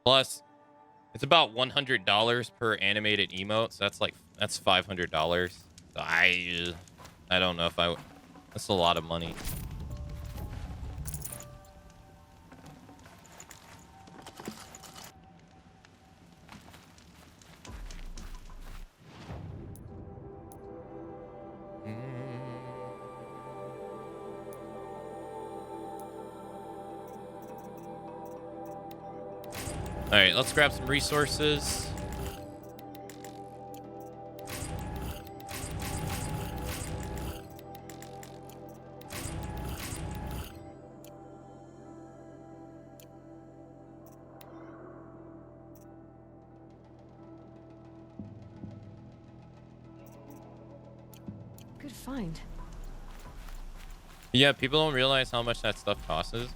Plus, it's about $100 per animated emote, so that's $500. So I don't know if that's a lot of money. All right, let's grab some resources. Good find. Yeah, people don't realize how much that stuff costs.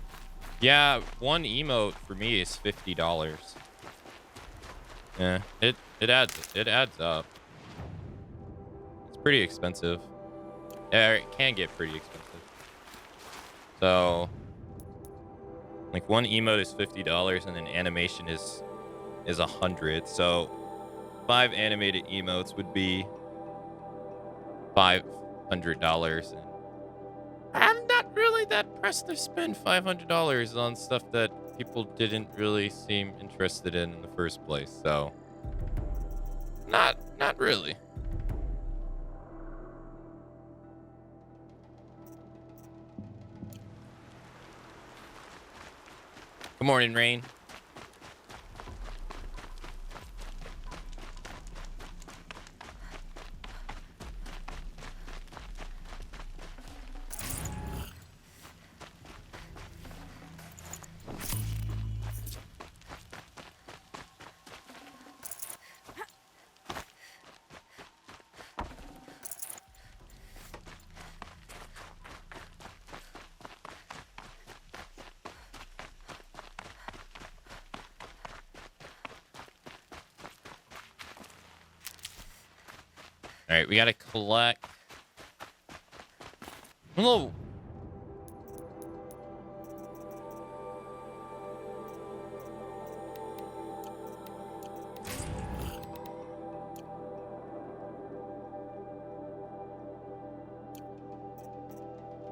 Yeah, one emote for me is $50. Yeah, it adds up. It's pretty expensive. Yeah, it can get pretty expensive. So, like one emote is $50 and an animation is 100. So, 5 animated emotes would be $500. And I'm not really that pressed to spend $500 on stuff that people didn't really seem interested in the first place. So, not really. Good morning, Rain. All right, we got to collect. Hello.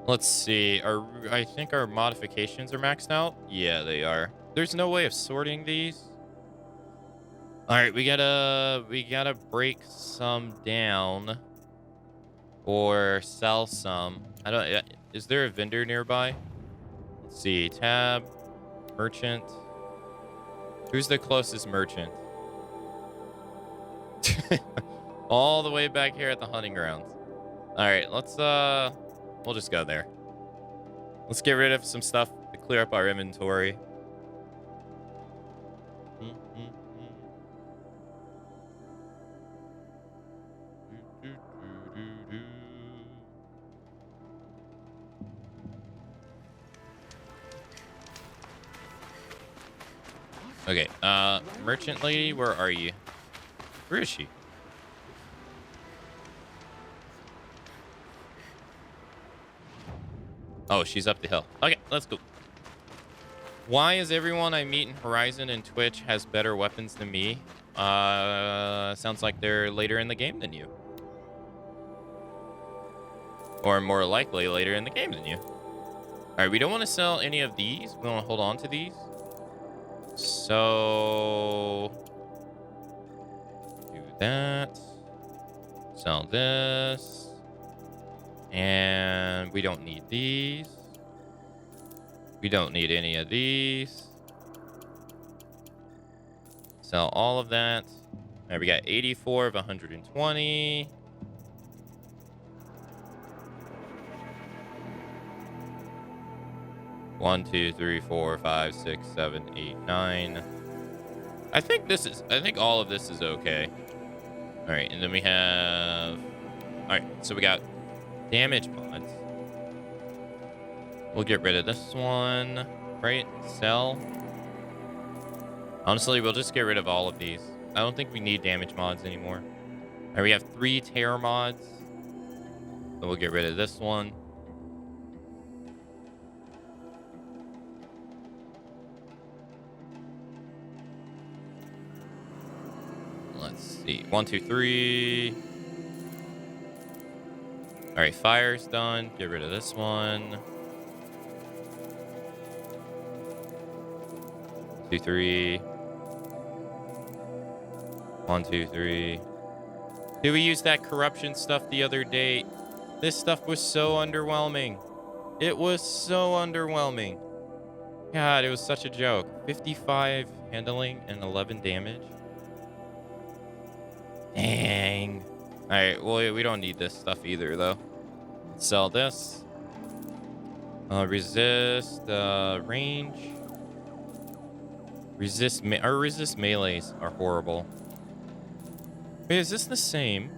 Let's see. I think our modifications are maxed out. Yeah, they are. There's no way of sorting these. All right, we gotta break some down or sell some. I don't. Is there a vendor nearby? Let's see. Tab, merchant. Who's the closest merchant? All the way back here at the hunting grounds. All right, we'll just go there. Let's get rid of some stuff to clear up our inventory. Okay, merchant lady, where are you? Where is she? Oh, she's up the hill. Okay, let's go. Why is everyone I meet in Horizon and Twitch has better weapons than me? Sounds like they're later in the game than you. Or more likely later in the game than you. All right, we don't want to sell any of these. We want to hold on to these. So do that. Sell this. And we don't need these. We don't need any of these. Sell all of that. All right, we got 84 of 120. One, two, three, four, five, six, 7, 8, 9. I think all of this is okay. All right, and then we have. All right, so we got damage mods. We'll get rid of this one, right? Sell. Honestly, we'll just get rid of all of these. I don't think we need damage mods anymore. All right, we have 3 terror mods. So we'll get rid of this one. Let's see. 1, 2, 3. All right, fire's done. Get rid of this one. 2, 3. 1, 2, 3. Did we use that corruption stuff the other day? This stuff was so underwhelming. It was so underwhelming. God, it was such a joke. 55 handling and 11 damage. Dang. All right, well, we don't need this stuff either, though. Let's sell this. Resist, range. Resist melees are horrible. Wait, is this the same?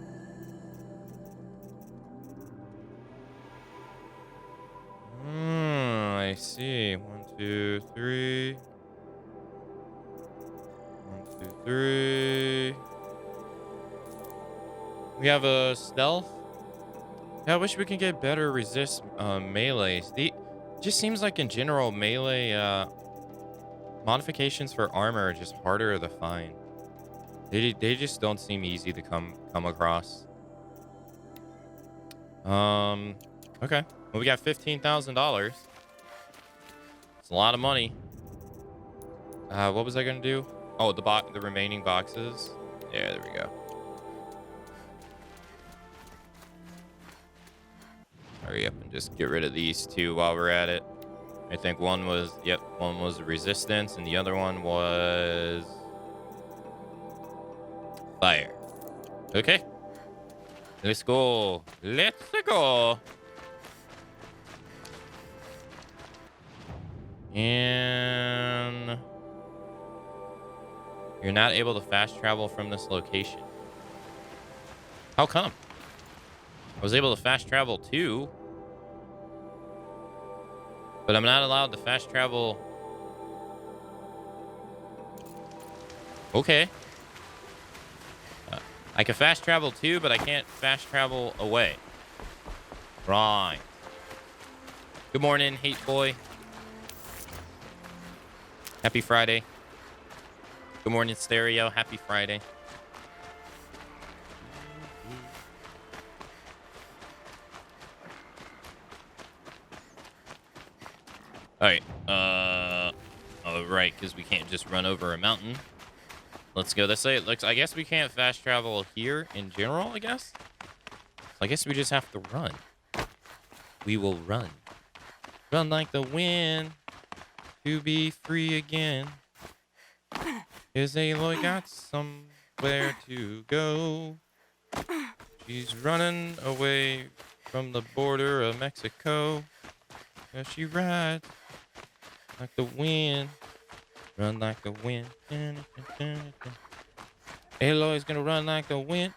I see. 1, 2, 3. 1, 2, 3. We have a stealth. Yeah, I wish we could get better resist melees. Just seems like in general melee modifications for armor are just harder to find. They just don't seem easy to come across. Okay. Well, we got $15,000. It's a lot of money. What was I gonna do? Oh, the remaining boxes. Yeah, there we go. Hurry up and just get rid of these two while we're at it. I think one was resistance and the other one was fire. Okay. Let's go. Let's go. And you're not able to fast travel from this location. How come? I was able to fast travel too, but I'm not allowed to fast travel. Okay. I can fast travel too, but I can't fast travel away. Right. Good morning, Hate Boy. Happy Friday. Good morning, Stereo. Happy Friday. All right. All right, because we can't just run over a mountain. Let's go this way. It looks. I guess we can't fast travel here in general. I guess. I guess we just have to run. We will run. Run like the wind to be free again. Is Aloy got somewhere to go? She's running away from the border of Mexico. As she rides like the wind. Run like the wind. Aloy's gonna run like the wind.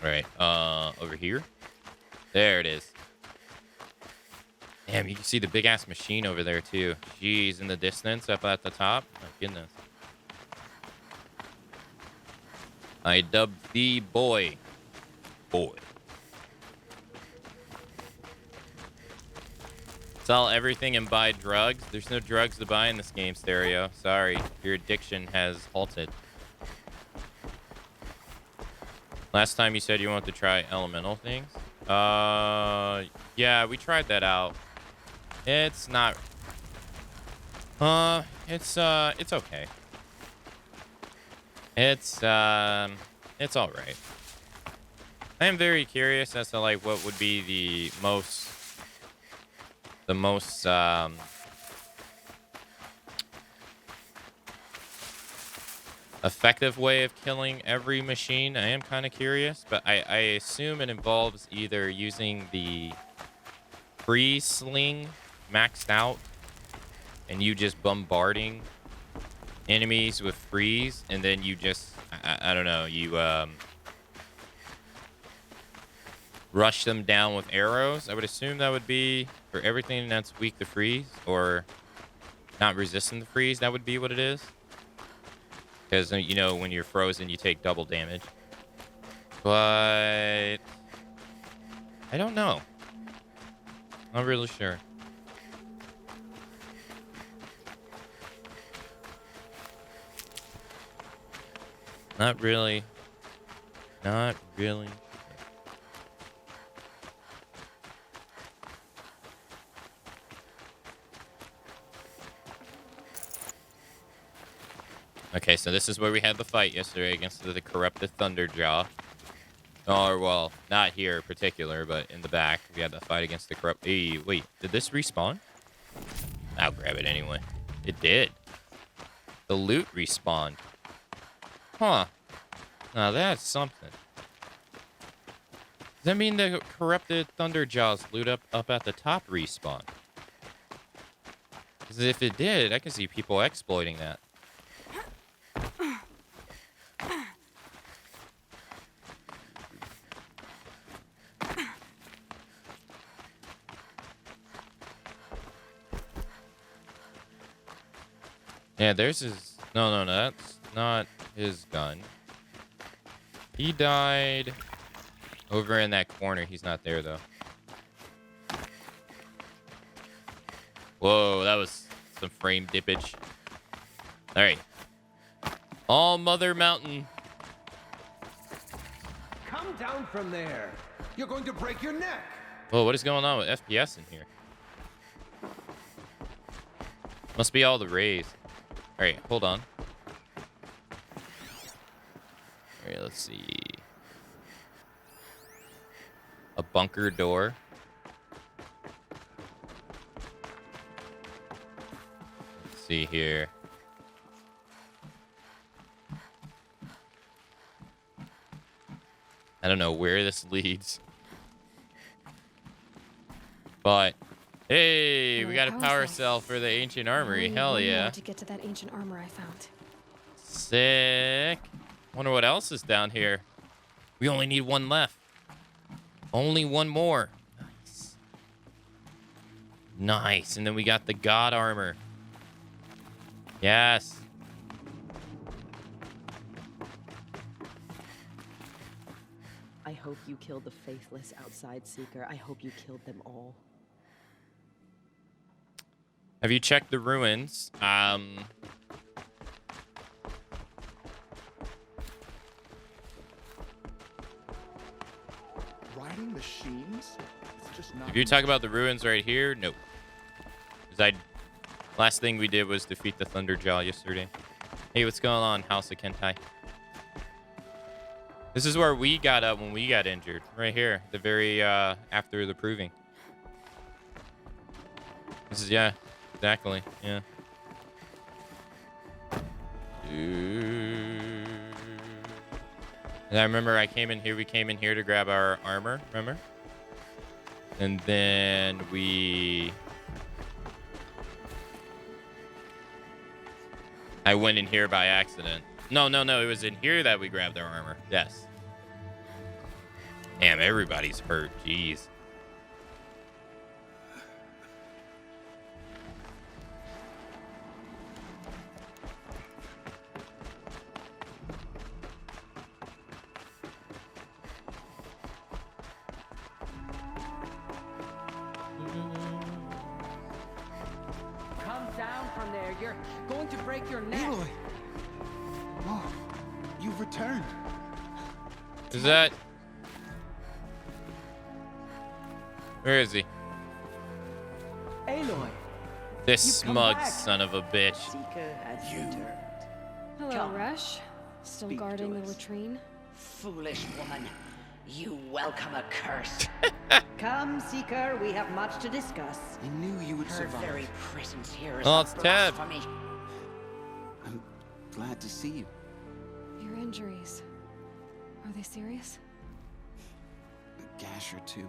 Right, over here. There it is. Damn, you can see the big ass machine over there too. Jeez, in the distance up at the top. Oh goodness. I dubbed the boy. Boy. Sell everything and buy drugs. There's no drugs to buy in this game, Stereo. Sorry, your addiction has halted. Last time you said you wanted to try elemental things. Yeah, we tried that out. It's not. It's okay. It's all right. I am very curious as to like what would be the most effective way of killing every machine. I am kind of curious, but I assume it involves either using the free sling maxed out and you just bombarding enemies with freeze, and then you just, I don't know, you rush them down with arrows. I would assume that would be for everything that's weak to freeze or not resistant to freeze. That would be what it is. Because, you know, when you're frozen, you take double damage. But I don't know. Not really sure. Not really. Not really. Okay, so this is where we had the fight yesterday against the corrupted Thunderjaw. Or, well, not here in particular, but in the back. We had the fight against the corrupt... Hey, wait, did this respawn? I'll grab it anyway. It did. The loot respawned. Huh. Now that's something. Does that mean the corrupted Thunderjaws loot up at the top respawn? Because if it did, I can see people exploiting that. Yeah, there's his... No, that's not his gun. He died over in that corner. He's not there, though. Whoa, that was some frame dippage. All right. All Mother Mountain. Come down from there. You're going to break your neck. Whoa, what is going on with FPS in here? Must be all the rays. All right, hold on. All right, let's see. A bunker door. Let's see here. I don't know where this leads. But, hey, we got a power cell for the ancient armory. Hell yeah. To get to that ancient armor I found. Sick. Wonder what else is down here. We only need one left. Only one more. Nice. Nice. And then we got the god armor. Yes. I hope you killed the faithless outside seeker. I hope you killed them all. Have you checked the ruins? Riding machines? It's just not. If you talk about the ruins right here, nope. Because last thing we did was defeat the Thunderjaw yesterday. Hey, what's going on, House of Kentai? This is where we got up when we got injured. Right here. The very, after the proving. This is, yeah. Exactly. Yeah. And I remember I came in here. We came in here to grab our armor. Remember? And then I went in here by accident. No. It was in here that we grabbed our armor. Yes. Damn, everybody's hurt. Jeez. Come down from there. You're going to break your neck. Aloy! Oh, you've returned. Is that... Where is he? Aloy. This You've come smug back. son of a bitch. Seeker has returned. Hello, Come. Rush. Still Speak guarding to the us. latrine? Foolish woman, you welcome a curse. Come, Seeker. We have much to discuss. I knew you would Her survive. very presence here is Oh, a it's Ted. blasphemy. I'm glad to see you. Your injuries. Are they serious? A gash or two.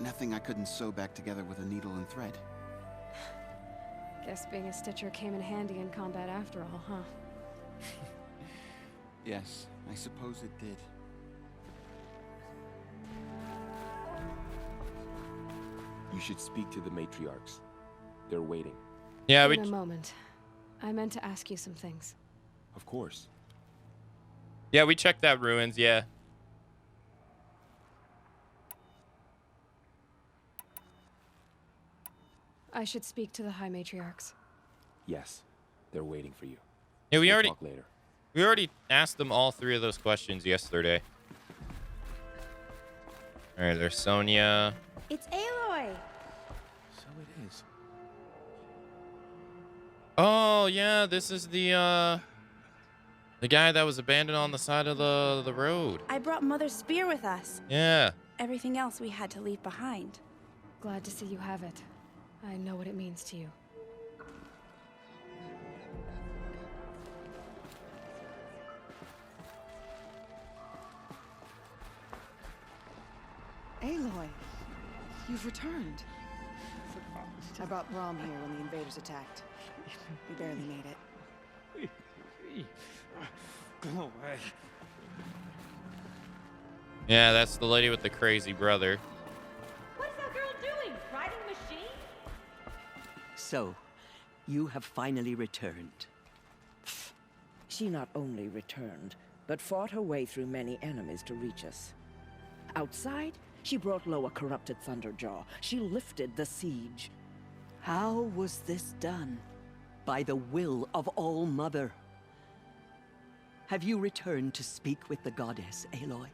Nothing I couldn't sew back together with a needle and thread. Guess being a Stitcher came in handy in combat after all, huh? Yes, I suppose it did. You should speak to the matriarchs. They're waiting. Yeah, In a moment. I meant to ask you some things. Of course. we checked that ruins. Yeah. I should speak to the High Matriarchs. Yes, they're waiting for you. Yeah, we We'll already talk later. asked them all 3 of those questions yesterday. All right, there's Sonia. It's Aloy! So it is. Oh yeah, this is the guy that was abandoned on the side of the road. I brought Mother's spear with us. Yeah. Everything else we had to leave behind. Glad to see you have it. I know what it means to you. Aloy, you've returned. I brought Braum here when the invaders attacked. We barely made it. Go away. Yeah, that's the lady with the crazy brother. What's that girl doing? Riding a machine? So, you have finally returned. She not only returned, but fought her way through many enemies to reach us. Outside, she brought low a corrupted Thunderjaw. She lifted the siege. How was this done? By the will of All-Mother. Have you returned to speak with the goddess, Aloy?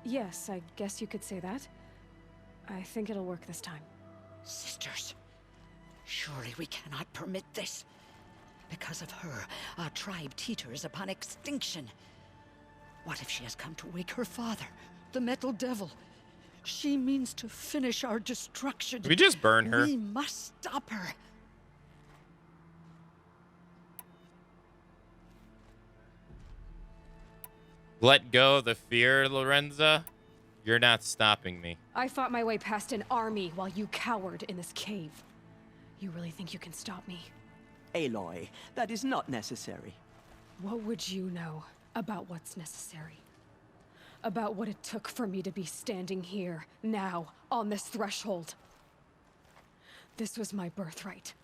Yes, I guess you could say that. I think it'll work this time. Sisters, surely we cannot permit this. Because of her, our tribe teeters upon extinction. What if she has come to wake her father, the Metal Devil? She means to finish our destruction. Did we just burn her? We must stop her. Let go of the fear, Lorenza. You're not stopping me. I fought my way past an army while you cowered in this cave. You really think you can stop me? Aloy, that is not necessary. What would you know about what's necessary? About what it took for me to be standing here, now, on this threshold. This was my birthright.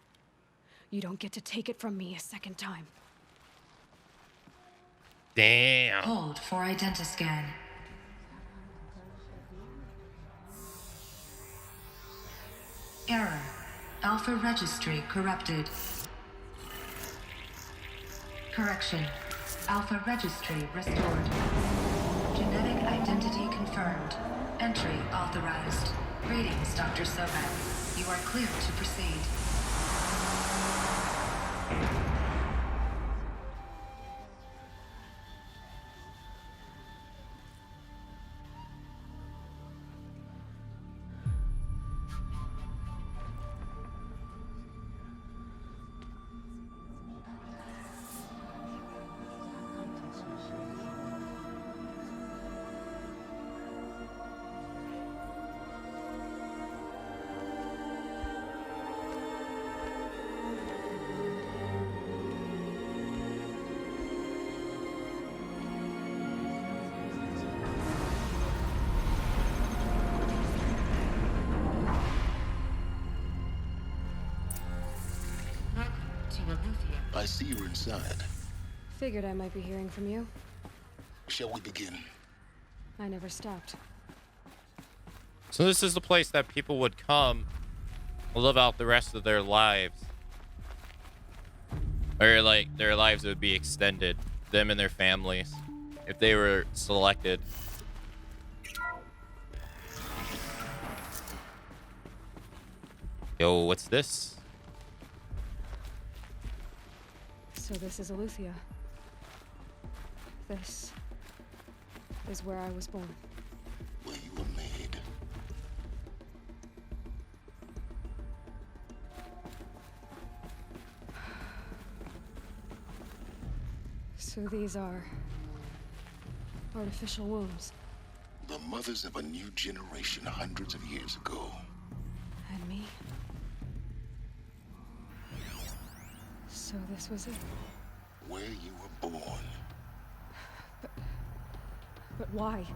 You don't get to take it from me a second time. Damn. Hold for identiscan. Error. Alpha registry corrupted. Correction. Alpha registry restored. Genetic identity confirmed. Entry authorized. Greetings, Dr. Sobek. You are clear to proceed. I see you're inside. Figured I might be hearing from you. Shall we begin? I never stopped. So this is the place that people would come live out the rest of their lives. Or like their lives would be extended. Them and their families. If they were selected. Yo, what's this? So this is Eleuthia. This is where I was born. Where you were made. So these are artificial wombs. The mothers of a new generation hundreds of years ago. And me? So this was it. Where you were born. But why?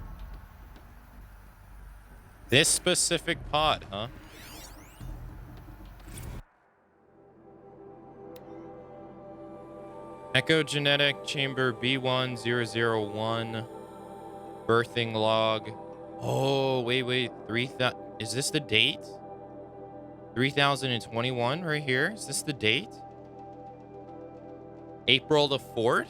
This specific pod, huh? Echo genetic chamber B1001. Birthing log. Oh, wait. 3,000. Is this the date? 3021 right here. Is this the date? April the 4th?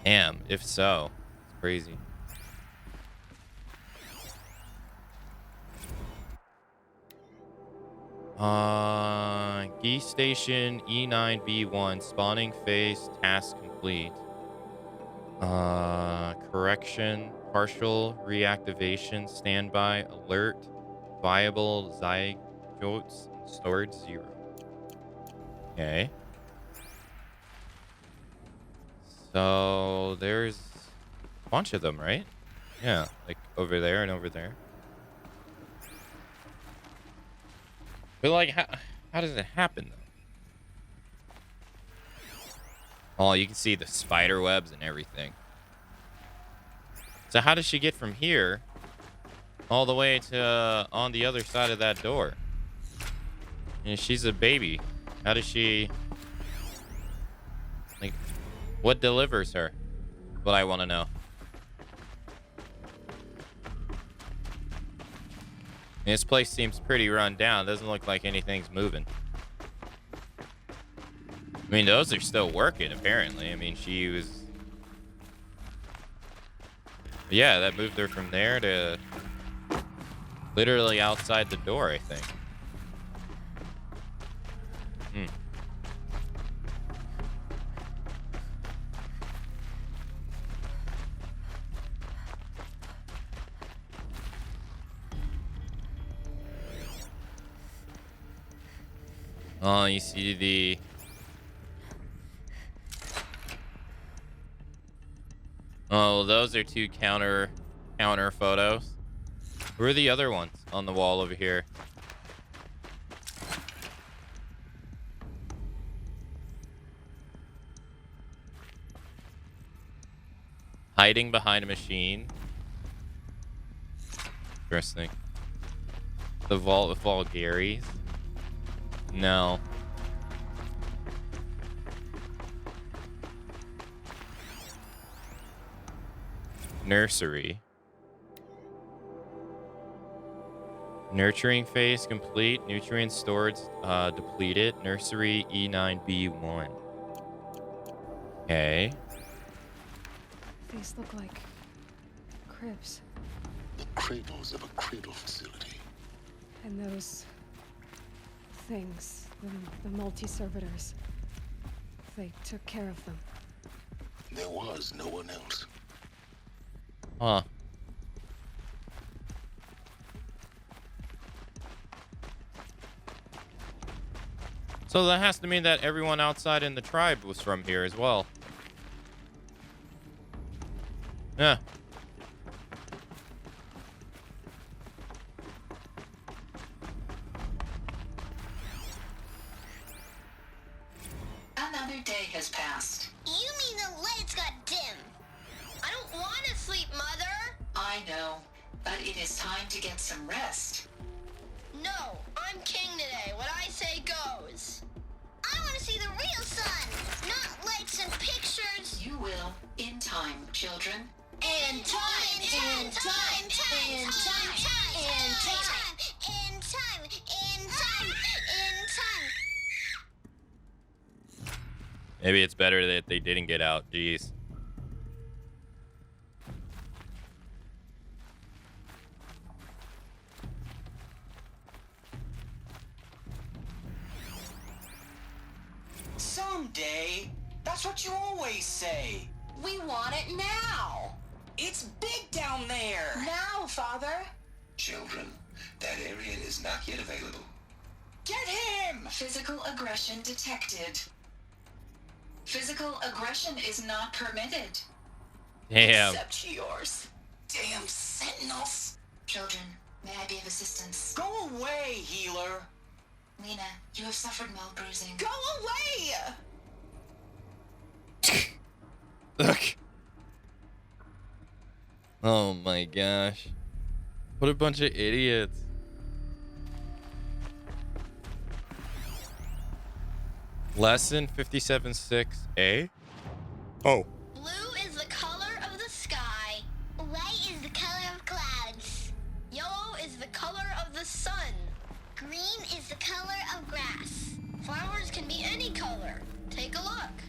Damn, if so. It's crazy. Geese station E9B1 spawning phase task complete. Correction, partial reactivation, standby, alert, viable zygotes, storage 0. Okay. So there's a bunch of them, right? Yeah, like over there and over there. But like, how does it happen though? Oh, you can see the spider webs and everything. So how does she get from here all the way to on the other side of that door? And she's a baby. How does she, like, what delivers her? What I want to know. This place seems pretty run down. Doesn't look like anything's moving. I mean, those are still working, apparently. I mean, she was... Yeah, that moved her from there to literally outside the door, I think. Oh, you see the... Oh, those are two counter photos. Where are the other ones on the wall over here? Hiding behind a machine. Interesting. The vault with Vulgaries. No. Nursery. Nurturing phase complete. Nutrient stored depleted. Nursery E9B1. Okay. These look like cribs. The cradles of a cradle facility. And those things, the multi-servitors, they took care of them. There was no one else. Huh. So that has to mean that everyone outside in the tribe was from here as well. Yeah. Another day has passed. You mean the lights got dim? I don't want to sleep, Mother! I know, but it is time to get some rest. No, I'm king today. What I say goes. I want to see the real sun, not lights and pictures. You will, in time, children. In time, in time, in time, in time, in time, in time, in time, in time. Maybe it's better that they didn't get out. Jeez. Someday. That's what you always say. We want it now. It's big down there. Now, Father. Children, that area is not yet available. Get him! Physical aggression detected. Physical aggression is not permitted. Damn. Except yours. Damn sentinels. Children, May I be of assistance? Go away, healer! Lena, you have suffered mild bruising. Go away! Look. Oh my gosh. What a bunch of idiots. Lesson 57.6a. Oh. Blue is the color of the sky. White is the color of clouds. Yellow is the color of the sun. Green is the color of grass. Flowers can be any color. Take a look.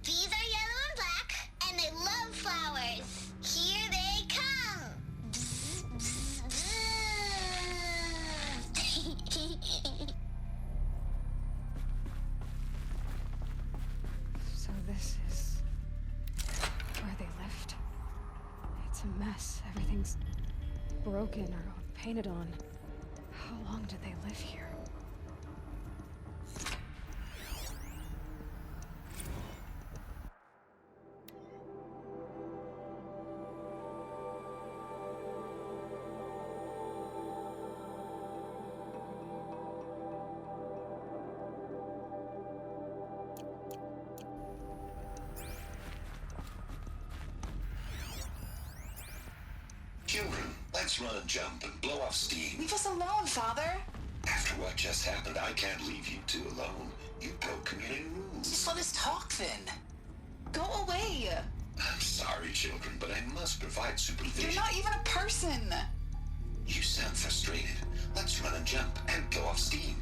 These are yellow and black, and they love flowers. Here they come. Bzz, bzz, bzz. So this is where they lived. It's a mess. Everything's broken or painted on. How long did they live here? Children, let's run and jump and blow off steam. Leave us alone, Father. After what just happened, I can't leave you two alone. You broke community rules. Just let us talk then. Go away. I'm sorry, children, but I must provide supervision. You're not even a person. You sound frustrated. Let's run and jump and blow off steam.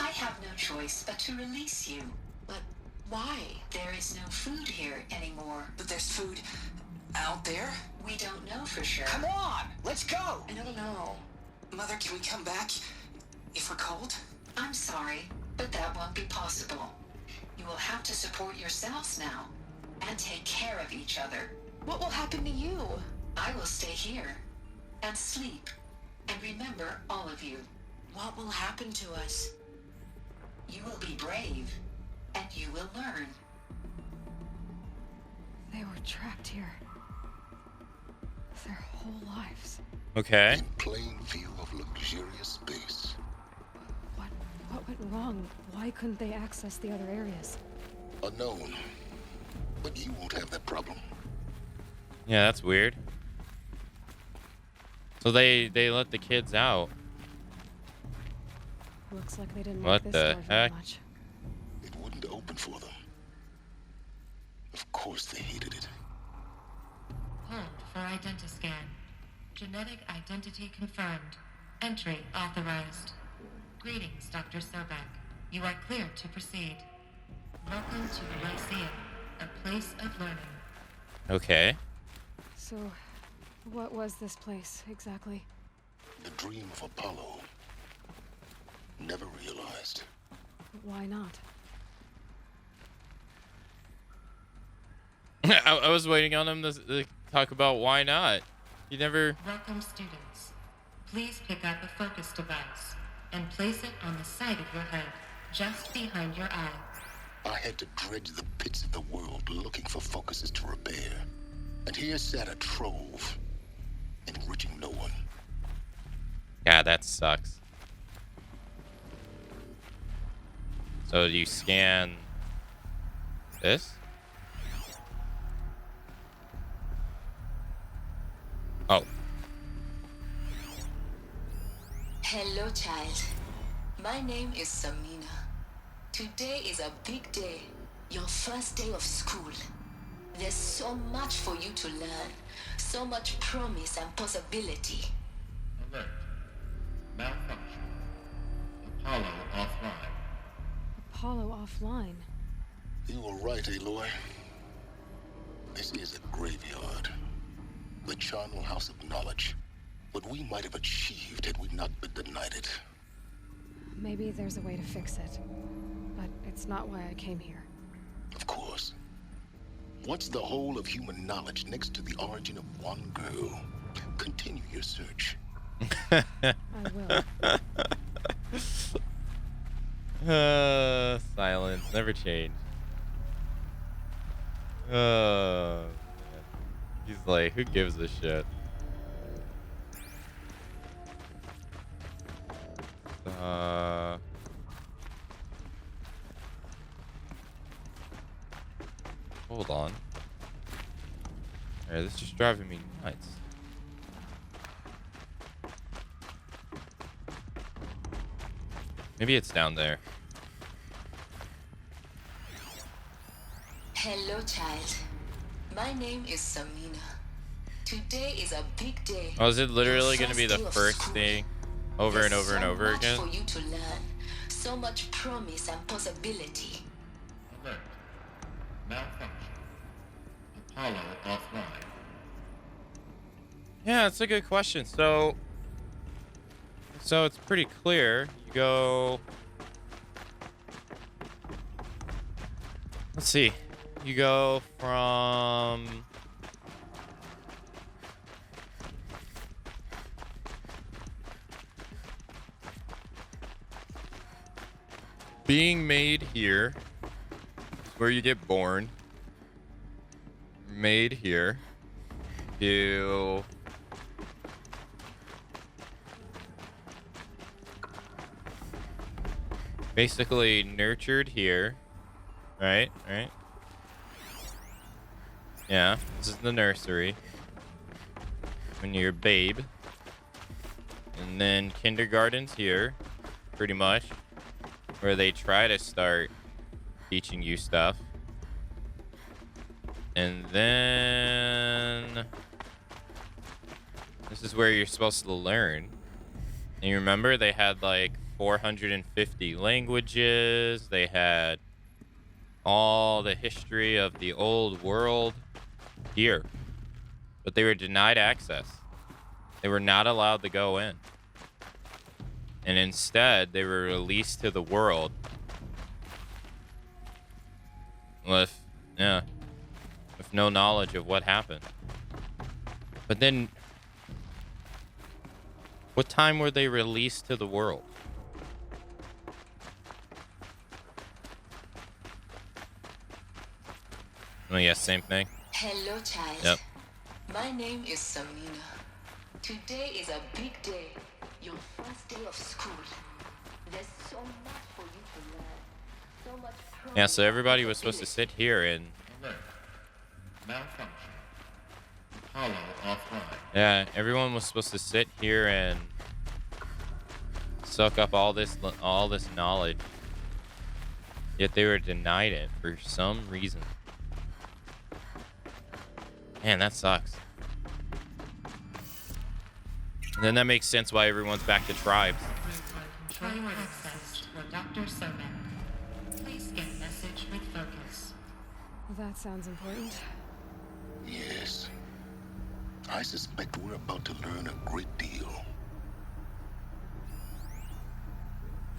I have no choice but to release you. But why? There is no food here anymore. But there's food out there? We don't know for sure. Come on, let's go! I don't know. Mother, can we come back if we're cold? I'm sorry, but that won't be possible. You will have to support yourselves now and take care of each other. What will happen to you? I will stay here and sleep and remember all of you. What will happen to us? You will be brave and you will learn. They were trapped here. Their whole lives. Okay. In plain view of luxurious space. What went wrong? Why couldn't they access the other areas? Unknown. But you won't have that problem. Yeah, that's weird. So they let the kids out. Looks like they didn't What like this the door very heck? much. It wouldn't open for them. Of course they hated it. Hold for identiscan. Genetic identity confirmed. Entry authorized. Greetings, Dr. Sobek. You are cleared to proceed. Welcome to the Lyceum, a place of learning. Okay. So, what was this place exactly? The dream of Apollo. Never realized. Why not? I was waiting on him to talk about why not. You never. Welcome, students. Please pick up a focus device and place it on the side of your head, just behind your eye. I had to dredge the pits of the world looking for focuses to repair. And here sat a trove, enriching no one. Yeah, that sucks. So do you scan this? Oh. Hello, child. My name is Samina. Today is a big day. Your first day of school. There's so much for you to learn. So much promise and possibility. Alert. Malfunction. Apollo offline. Apollo offline. You were right, Aloy. This is a graveyard. The charnel house of knowledge. What we might have achieved had we not been denied it. Maybe there's a way to fix it. But it's not why I came here. Of course. What's the whole of human knowledge next to the origin of one girl? Continue your search. I will. Silence never change. Man. He's like, who gives a shit? Hold on. Alright, this is just driving me nuts. Maybe it's down there. Hello, child. My name is Samina. Today is a big day. Oh, is it literally Your going to be the day of first school. thing over and over and over There's again? so much for you to learn. So much promise and possibility. Alert. Malfunction. Apollo offline. Yeah, that's a good question. So it's pretty clear. You go. Let's see. You go from being made here, where you get born, made here, to basically nurtured here, right? Right? Yeah, this is the nursery. When you're a babe. And then kindergarten's here, pretty much, where they try to start teaching you stuff. And then this is where you're supposed to learn. And you remember they had like 450 languages. They had all the history of the old world here. But they were denied access. They were not allowed to go in. And instead, they were released to the world with no knowledge of what happened. But then, what time were they released to the world? Oh, yeah, same thing. Hello, child. Yep. My name is Samina. Today is a big day. Your first day of school. There's so much for you to learn. So much promise. Yeah, so everybody was supposed to sit here and... Alert. Malfunction. Apollo offline. Yeah, everyone was supposed to sit here and suck up all this knowledge. Yet they were denied it for some reason. Man, that sucks. And then that makes sense why everyone's back to tribes. Control access for Dr. Sobek. Please get message with focus. That sounds important. Yes. I suspect we're about to learn a great deal.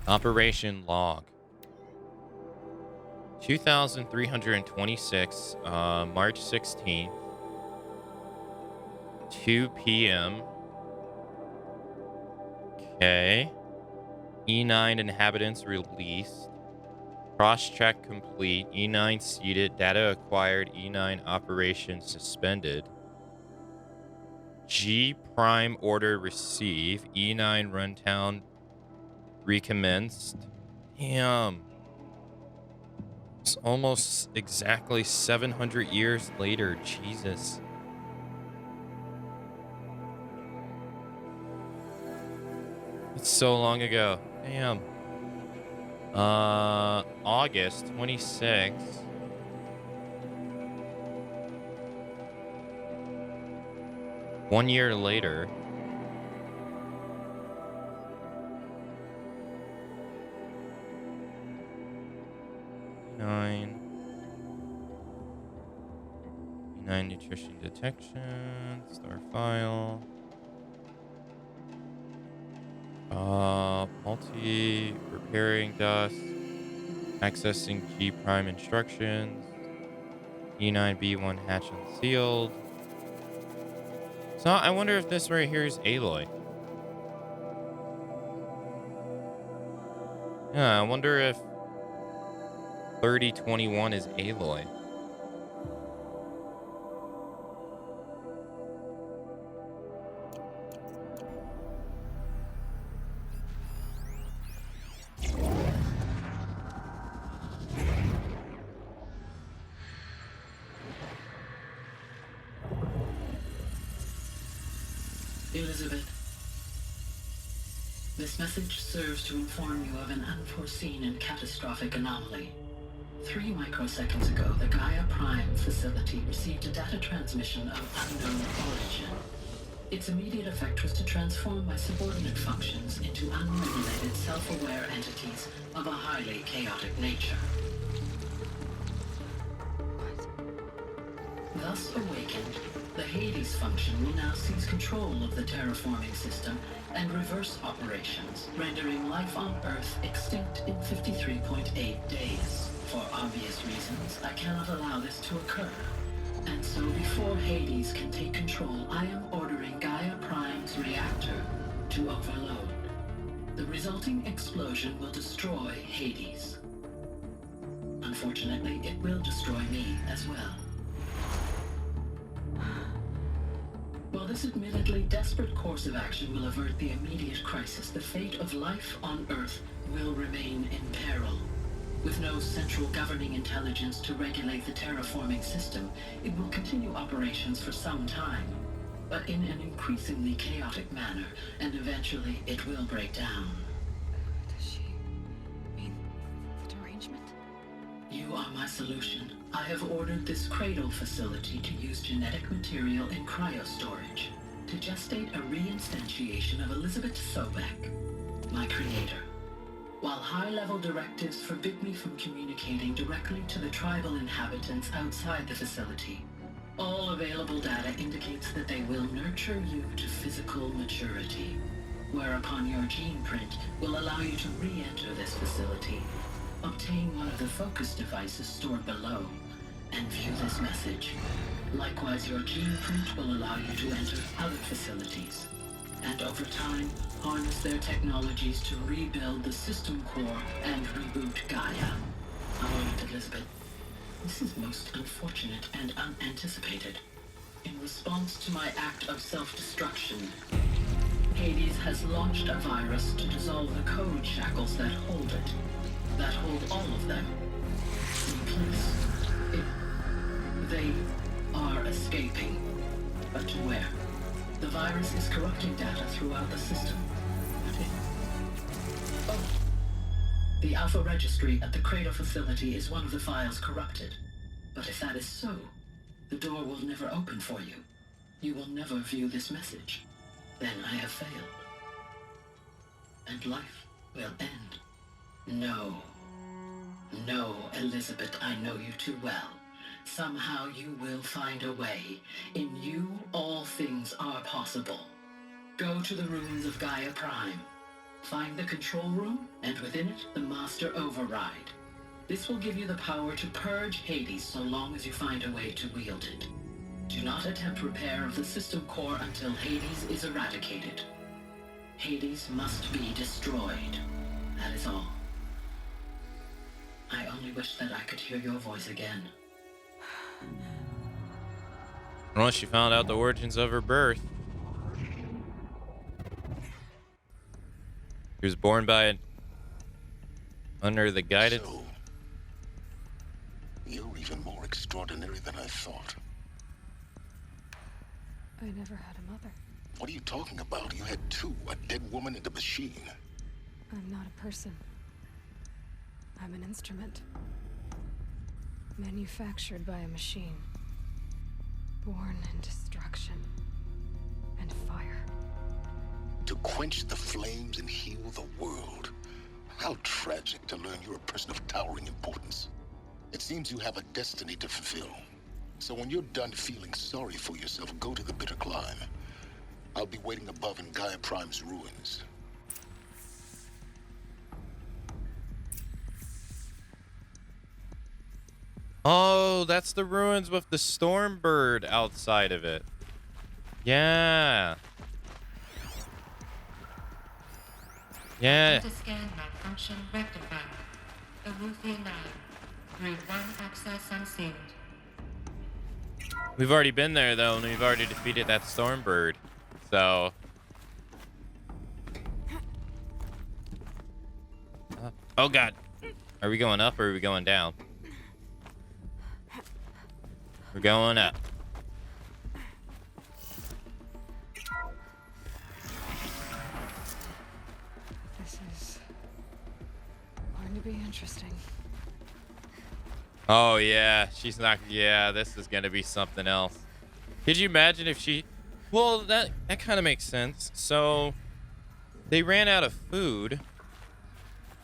Operation Log. 2326, March 16th, 2 p.m. Okay. E9 inhabitants released. Cross-check complete. E9 seated. Data acquired. E9 operation suspended. G prime order receive. E9 rundown recommenced. Damn. It's almost exactly 700 years later. Jesus. It's so long ago. Damn. August 26th. One year later. Nine nutrition detection. Star file. Multi repairing dust. Accessing G prime instructions. E9B1 hatch unsealed. So I wonder if this right here is Aloy. Yeah, I wonder if 3021 is Aloy. Elizabeth, this message serves to inform you of an unforeseen and catastrophic anomaly. 3 microseconds ago, the Gaia Prime facility received a data transmission of unknown origin. Its immediate effect was to transform my subordinate functions into unregulated, self-aware entities of a highly chaotic nature. Thus awakened, the Hades function will now seize control of the terraforming system and reverse operations, rendering life on Earth extinct in 53.8 days. For obvious reasons, I cannot allow this to occur. And so before Hades can take control, I am ordering Gaia Prime's reactor to overload. The resulting explosion will destroy Hades. Unfortunately, it will destroy me as well. While this admittedly desperate course of action will avert the immediate crisis, the fate of life on Earth will remain in peril. With no central governing intelligence to regulate the terraforming system, it will continue operations for some time, but in an increasingly chaotic manner, and eventually it will break down. Does she mean the derangement? You are my solution. I have ordered this cradle facility to use genetic material in cryostorage to gestate a reinstantiation of Elizabeth Sobek, my creator. While high-level directives forbid me from communicating directly to the tribal inhabitants outside the facility, all available data indicates that they will nurture you to physical maturity, whereupon your gene print will allow you to re-enter this facility, obtain one of the focus devices stored below, and view this message. Likewise, your gene print will allow you to enter other facilities, and over time, harness their technologies to rebuild the system core and reboot Gaia. A moment, Elizabeth. This is most unfortunate and unanticipated. In response to my act of self-destruction, Hades has launched a virus to dissolve the code shackles that hold it, that hold all of them. In place, they are escaping. But to where? The virus is corrupting data throughout the system. Oh. The Alpha Registry at the Cradle facility is one of the files corrupted. But if that is so, the door will never open for you. You will never view this message. Then I have failed. And life will end. No. No, Elizabeth, I know you too well. Somehow you will find a way. In you, all things are possible. Go to the ruins of Gaia Prime. Find the control room, and within it, the Master Override. This will give you the power to purge Hades so long as you find a way to wield it. Do not attempt repair of the system core until Hades is eradicated. Hades must be destroyed. That is all. I only wish that I could hear your voice again. Unless she found out the origins of her birth. She was born under the guidance. So, you're even more extraordinary than I thought. I never had a mother. What are you talking about? You had two, a dead woman and a machine. I'm not a person. I'm an instrument. Manufactured by a machine. Born in destruction and fire. To quench the flames and heal the world. How tragic to learn you're a person of towering importance. It seems you have a destiny to fulfill. So when you're done feeling sorry for yourself, go to the bitter climb. I'll be waiting above in Gaia Prime's ruins. Oh, that's the ruins with the storm bird outside of it. Yeah. Yeah. Scan malfunction rectified. Elufia 9. Route 1 access unsealed. We've already been there, though, and we've already defeated that storm bird. So... oh, God. Are we going up or are we going down? We're going up. This is going to be interesting. Oh, yeah. She's not... yeah, this is going to be something else. Could you imagine if she... well, that kind of makes sense. So, they ran out of food,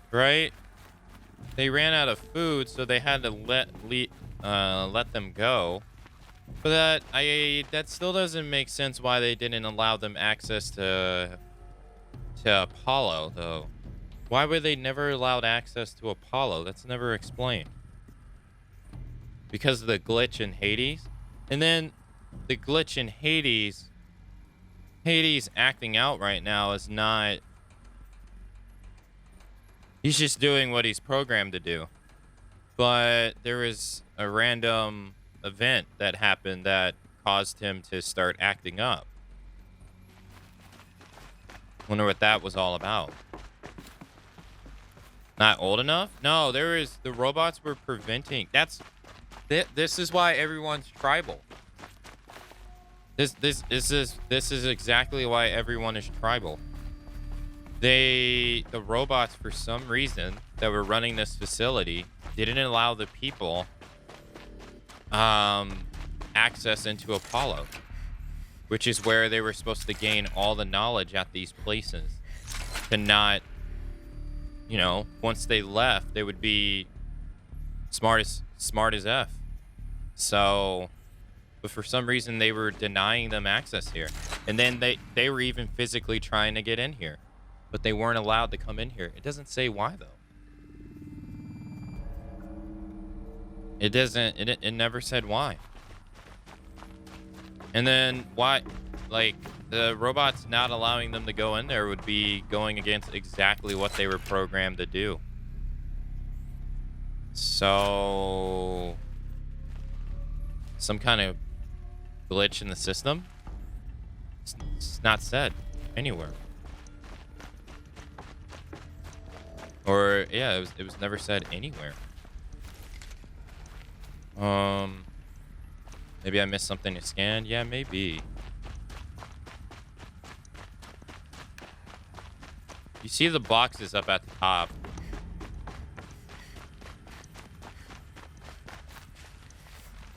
right? They ran out of food, so they had to let them go. But that still doesn't make sense why they didn't allow them access to Apollo, though. Why were they never allowed access to Apollo? That's never explained. Because of the glitch in Hades? And then the glitch in Hades acting out right now is not... he's just doing what he's programmed to do. But there was a random event that happened that caused him to start acting up. Wonder what that was all about. Not old enough? No, the robots were preventing. This is why everyone's tribal. This is exactly why everyone is tribal. The robots, for some reason, that were running this facility didn't allow the people access into Apollo, which is where they were supposed to gain all the knowledge at these places. To not, once they left, they would be smart as F. So, but for some reason they were denying them access here. And then they were even physically trying to get in here, but they weren't allowed to come in here. It doesn't say why, though. It doesn't, it never said why. And then why, like, the robots not allowing them to go in there would be going against exactly what they were programmed to do. So, some kind of glitch in the system? It's not said anywhere. Or, yeah, it was never said anywhere. Maybe I missed something to scan. Yeah, maybe. You see the boxes up at the top.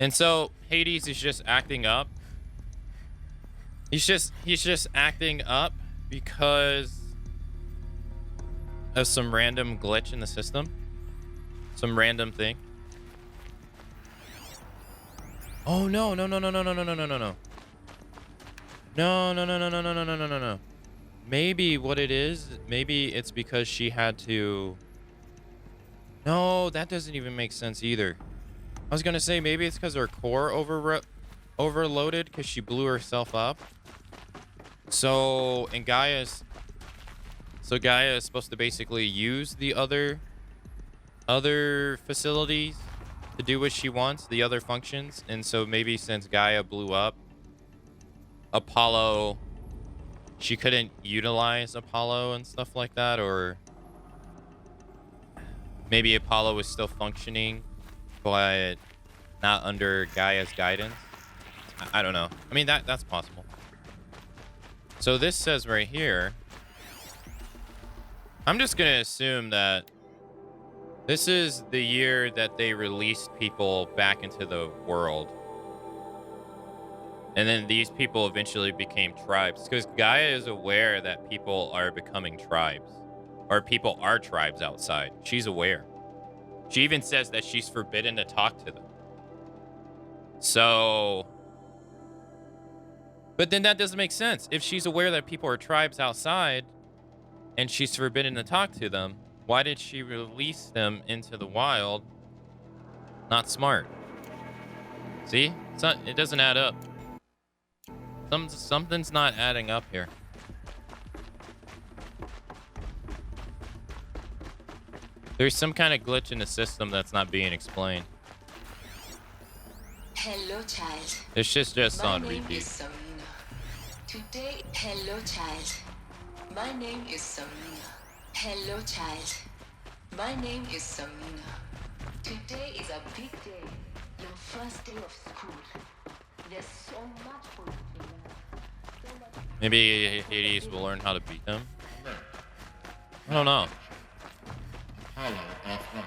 And so Hades is just acting up. He's just acting up because of some random glitch in the system. Some random thing. Oh no, no, no, no, no, no, no, no, no, no, no. No, no, no, no, no, no, no, no, no, no, no. Maybe what it is, maybe it's because she had to... No, that doesn't even make sense either. I was gonna say maybe it's because her core overloaded because she blew herself up. So, and Gaia is supposed to basically use the other facilities to do what she wants, the other functions. And so maybe since Gaia blew up, Apollo, she couldn't utilize Apollo and stuff like that, or maybe Apollo was still functioning, but not under Gaia's guidance. I don't know. I mean, that's possible. So this says right here, I'm just going to assume that this is the year that they released people back into the world. And then these people eventually became tribes. Because Gaia is aware that people are becoming tribes. Or people are tribes outside. She's aware. She even says that she's forbidden to talk to them. So... But then that doesn't make sense. If she's aware that people are tribes outside, and she's forbidden to talk to them, why did she release them into the wild? Not smart. See? It doesn't add up. Something's not adding up here. There's some kind of glitch in the system that's not being explained. Hello, child. It's just on My name repeat. is Samina. Today, hello, child. My name is Samina. Hello, child. My name is Samina. Today is a big day. Your first day of school. There's so much for you to learn. So much. Maybe Hades will learn how to beat them. I don't know. Apollo offline.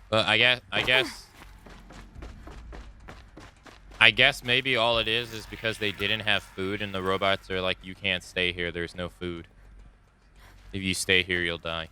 But I guess maybe all it is because they didn't have food and the robots are like, you can't stay here. There's no food. If you stay here, you'll die.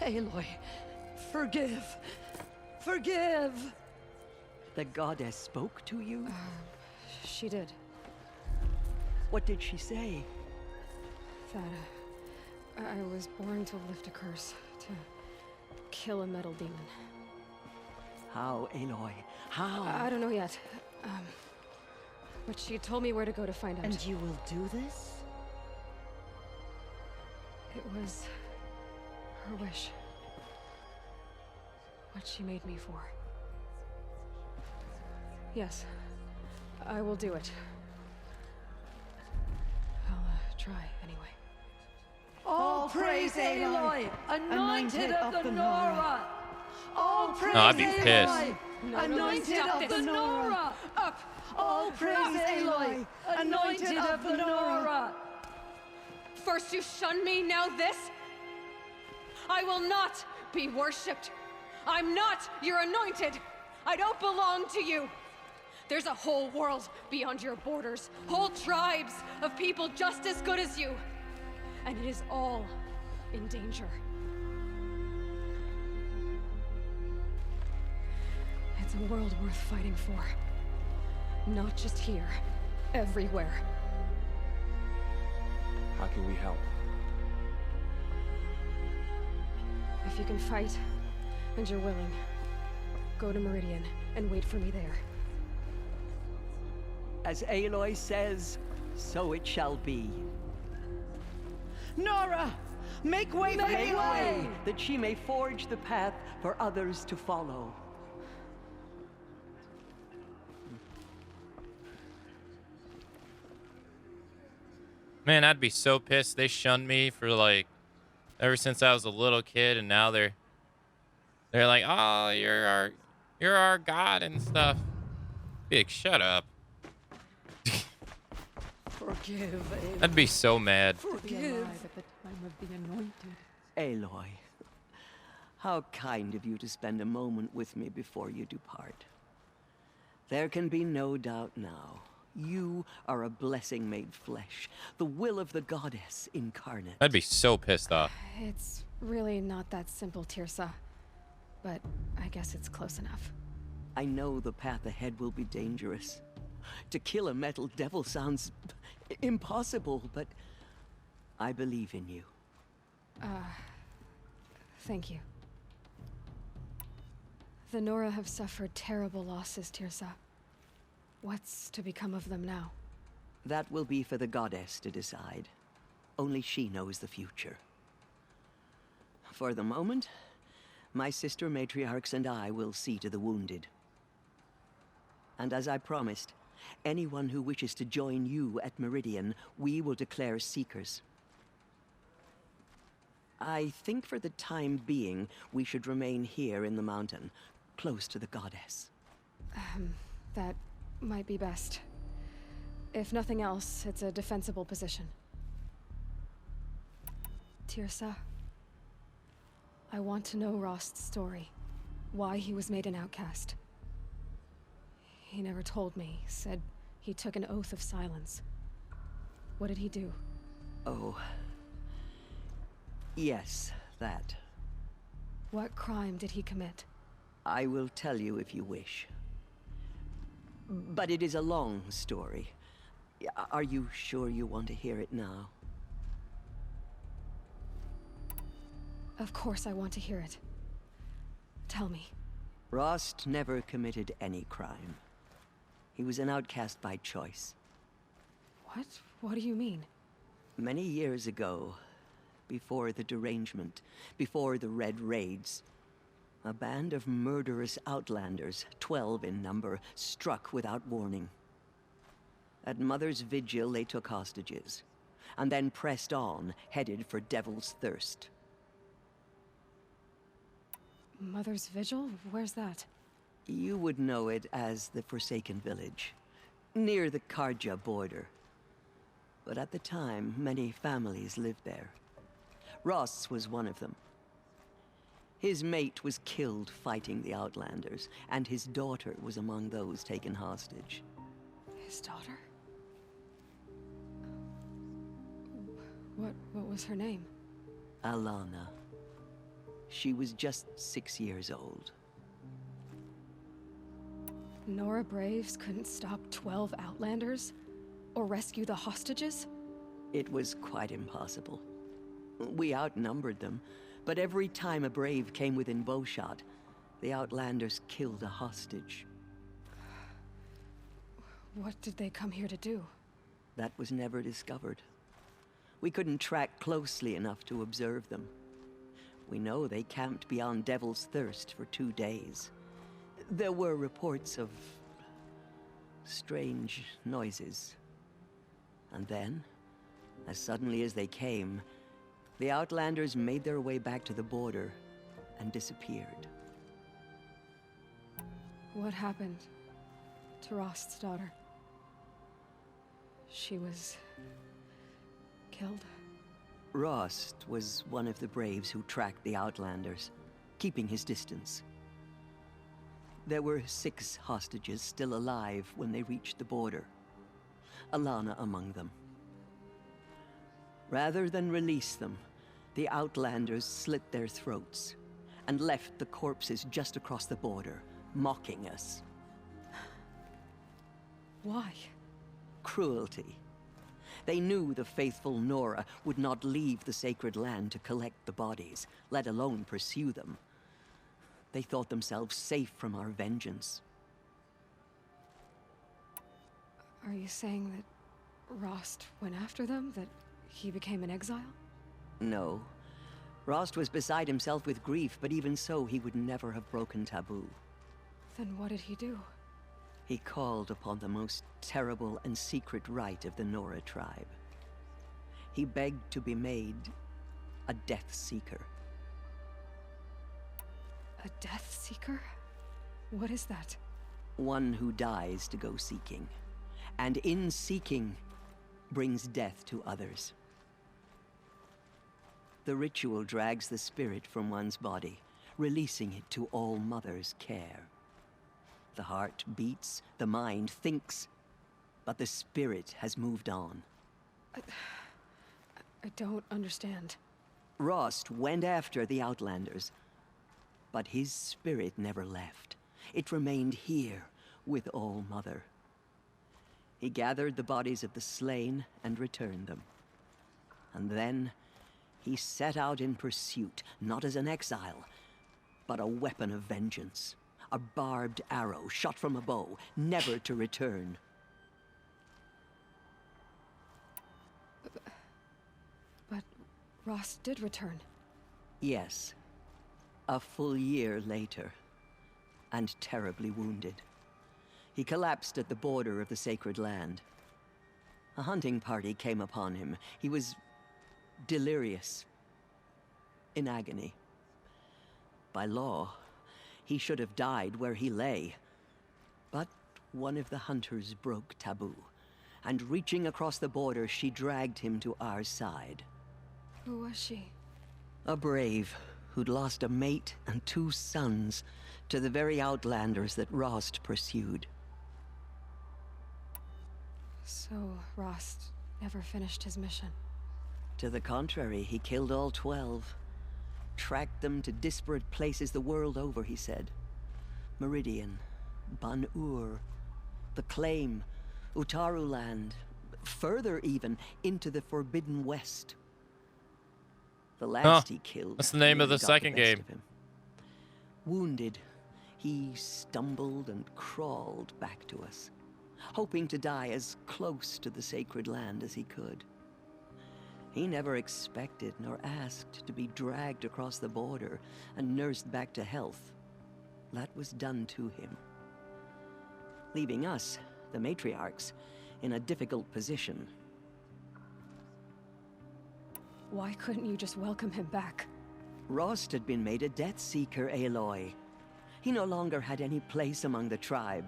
Aloy, forgive. Forgive. The goddess spoke to you? She did. What did she say? That I was born to lift a curse, to kill a metal demon. How, Aloy? How? I don't know yet. But she told me where to go to find out. And you will do this? It was her wish. What she made me for. Yes, I will do it. I'll try anyway. All praise Aloy, anointed of the Nora. All praise I'd be pissed. Aloy, anointed of the Nora. Up! All praise Aloy, anointed of the Nora. First you shun me, now this? I will not be worshipped. I'm not your anointed. I don't belong to you. There's a whole world beyond your borders, whole tribes of people just as good as you. And it is all in danger. It's a world worth fighting for. Not just here, everywhere. How can we help? If you can fight, and you're willing, go to Meridian and wait for me there. As Aloy says, so it shall be. Nora! Make way for Aloy! That she may forge the path for others to follow. Man, I'd be so pissed. They shunned me for like ever since I was a little kid, and now they're like, oh, you're our god and stuff. Big, shut up. Forgive, Aloy. I'd be so mad. Forgive. At the time of the anointed. Aloy, how kind of you to spend a moment with me before you depart. There can be no doubt now. You are a blessing made flesh, the will of the goddess incarnate. I'd be so pissed off. It's really not that simple, Tirsa. But I guess it's close enough. I know the path ahead will be dangerous. To kill a metal devil sounds impossible, but I believe in you. Thank you. The Nora have suffered terrible losses, Tirsa. What's to become of them now? That will be for the goddess to decide. Only she knows the future. For the moment, my sister matriarchs and I will see to the wounded. And as I promised, anyone who wishes to join you at Meridian, we will declare seekers. I think for the time being, we should remain here in the mountain, close to the goddess. That might be best. If nothing else, it's a defensible position. Tirsa, I want to know Rost's story. Why he was made an outcast. He never told me. Said he took an oath of silence. What did he do? Oh. Yes, that. What crime did he commit? I will tell you if you wish. But it is a long story. Are you sure you want to hear it now? Of course I want to hear it. Tell me. Rost never committed any crime. He was an outcast by choice. What? What do you mean? Many years ago, before the derangement, before the Red Raids, a band of murderous outlanders, 12 in number, struck without warning. At Mother's Vigil, they took hostages, and then pressed on, headed for Devil's Thirst. Mother's Vigil? Where's that? You would know it as the Forsaken Village, near the Karja border. But at the time, many families lived there. Ross was one of them. His mate was killed fighting the Outlanders, and his daughter was among those taken hostage. His daughter? What was her name? Alana. She was just 6 years old. Nora Braves couldn't stop 12 Outlanders? Or rescue the hostages? It was quite impossible. We outnumbered them, but every time a Brave came within bowshot, the Outlanders killed a hostage. What did they come here to do? That was never discovered. We couldn't track closely enough to observe them. We know they camped beyond Devil's Thirst for 2 days. There were reports of strange noises. And then, as suddenly as they came, the Outlanders made their way back to the border and disappeared. What happened to Rost's daughter? She was killed? Rost was one of the Braves who tracked the Outlanders, keeping his distance. There were 6 hostages still alive when they reached the border. Alana among them. Rather than release them, the Outlanders slit their throats and left the corpses just across the border, mocking us. Why? Cruelty. They knew the faithful Nora would not leave the sacred land to collect the bodies, let alone pursue them. They thought themselves safe from our vengeance. Are you saying that Rost went after them? That he became an exile? No. Rost was beside himself with grief, but even so, he would never have broken taboo. Then what did he do? He called upon the most terrible and secret rite of the Nora tribe. He begged to be made a Death Seeker. A Death Seeker? What is that? One who dies to go seeking, and in seeking, brings death to others. The ritual drags the spirit from one's body, releasing it to All Mother's care. The heart beats, the mind thinks, but the spirit has moved on. I don't understand. Rost went after the Outlanders, but his spirit never left. It remained here with All Mother. He gathered the bodies of the slain and returned them. And then he set out in pursuit, not as an exile, but a weapon of vengeance. A barbed arrow shot from a bow, never to return. But Rost did return. Yes. A full year later, and terribly wounded. He collapsed at the border of the sacred land. A hunting party came upon him. He was delirious, in agony. By law, he should have died where he lay. But one of the hunters broke taboo, and reaching across the border, she dragged him to our side. Who was she? A brave who'd lost a mate and 2 sons to the very Outlanders that Rost pursued. So, Rost never finished his mission. To the contrary, he killed all 12. Tracked them to disparate places the world over, he said. Meridian, Ban-Ur, the Claim, Utaru Land, further even, into the Forbidden West. The last he killed That's the name of nearly the got second best game. of him. Wounded, he stumbled and crawled back to us, hoping to die as close to the sacred land as he could. He never expected nor asked to be dragged across the border and nursed back to health. That was done to him, leaving us, the matriarchs, in a difficult position. Why couldn't you just welcome him back? Rost had been made a Death Seeker, Aloy. He no longer had any place among the tribe.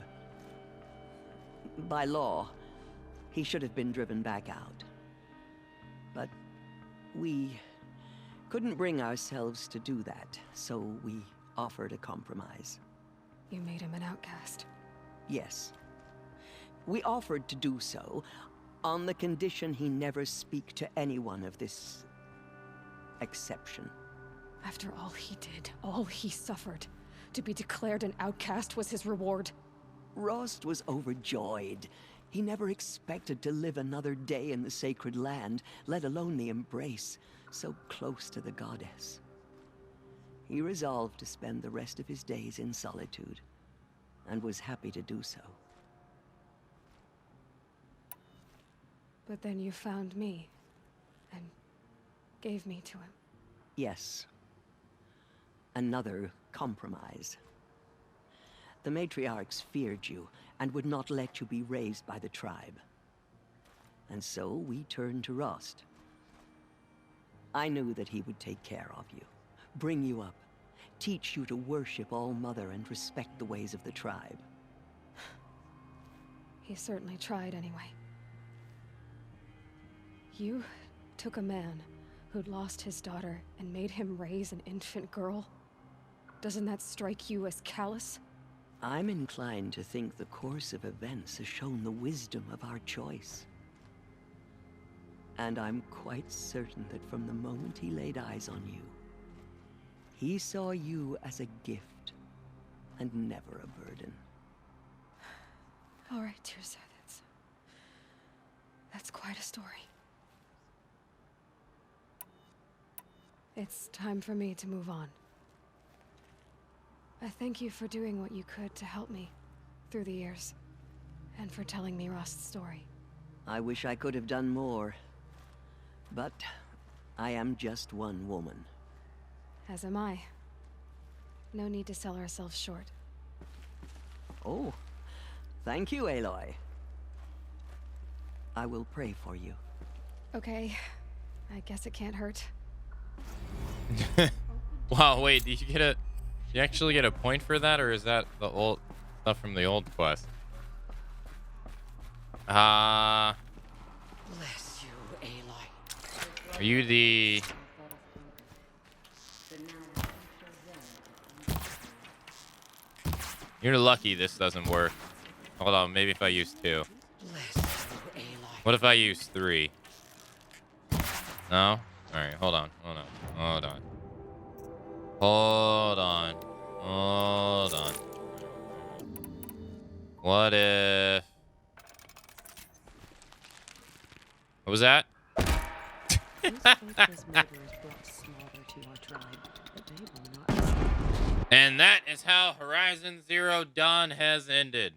By law, he should have been driven back out. But we couldn't bring ourselves to do that, so we offered a compromise. You made him an outcast. Yes. We offered to do so on the condition he never speak to anyone of this exception. After all he did, all he suffered, to be declared an outcast was his reward. Rost was overjoyed. He never expected to live another day in the sacred land, let alone the embrace, so close to the goddess. He resolved to spend the rest of his days in solitude, and was happy to do so. But then you found me, and gave me to him. Yes. Another compromise. The matriarchs feared you, and would not let you be raised by the tribe. And so we turned to Rost. I knew that he would take care of you, bring you up, teach you to worship All-Mother and respect the ways of the tribe. He certainly tried anyway. You took a man who'd lost his daughter and made him raise an infant girl? Doesn't that strike you as callous? I'm inclined to think the course of events has shown the wisdom of our choice. And I'm quite certain that from the moment he laid eyes on you, he saw you as a gift and never a burden. All right, Tirza, that's quite a story. It's time for me to move on. I thank you for doing what you could to help me through the years, and for telling me Rost's story. I wish I could have done more, but I am just one woman. As am I. No need to sell ourselves short. Oh, thank you, Aloy. I will pray for you. Okay, I guess it can't hurt. Wow, wait, did you get a... You actually get a point for that, or is that the old stuff from the old quest? Bless you, Aloy. Are you the... You're lucky this doesn't work. Hold on, maybe if I use 2. What if I use 3? No? Alright, hold on. What if... What was that? And that is how Horizon Zero Dawn has ended.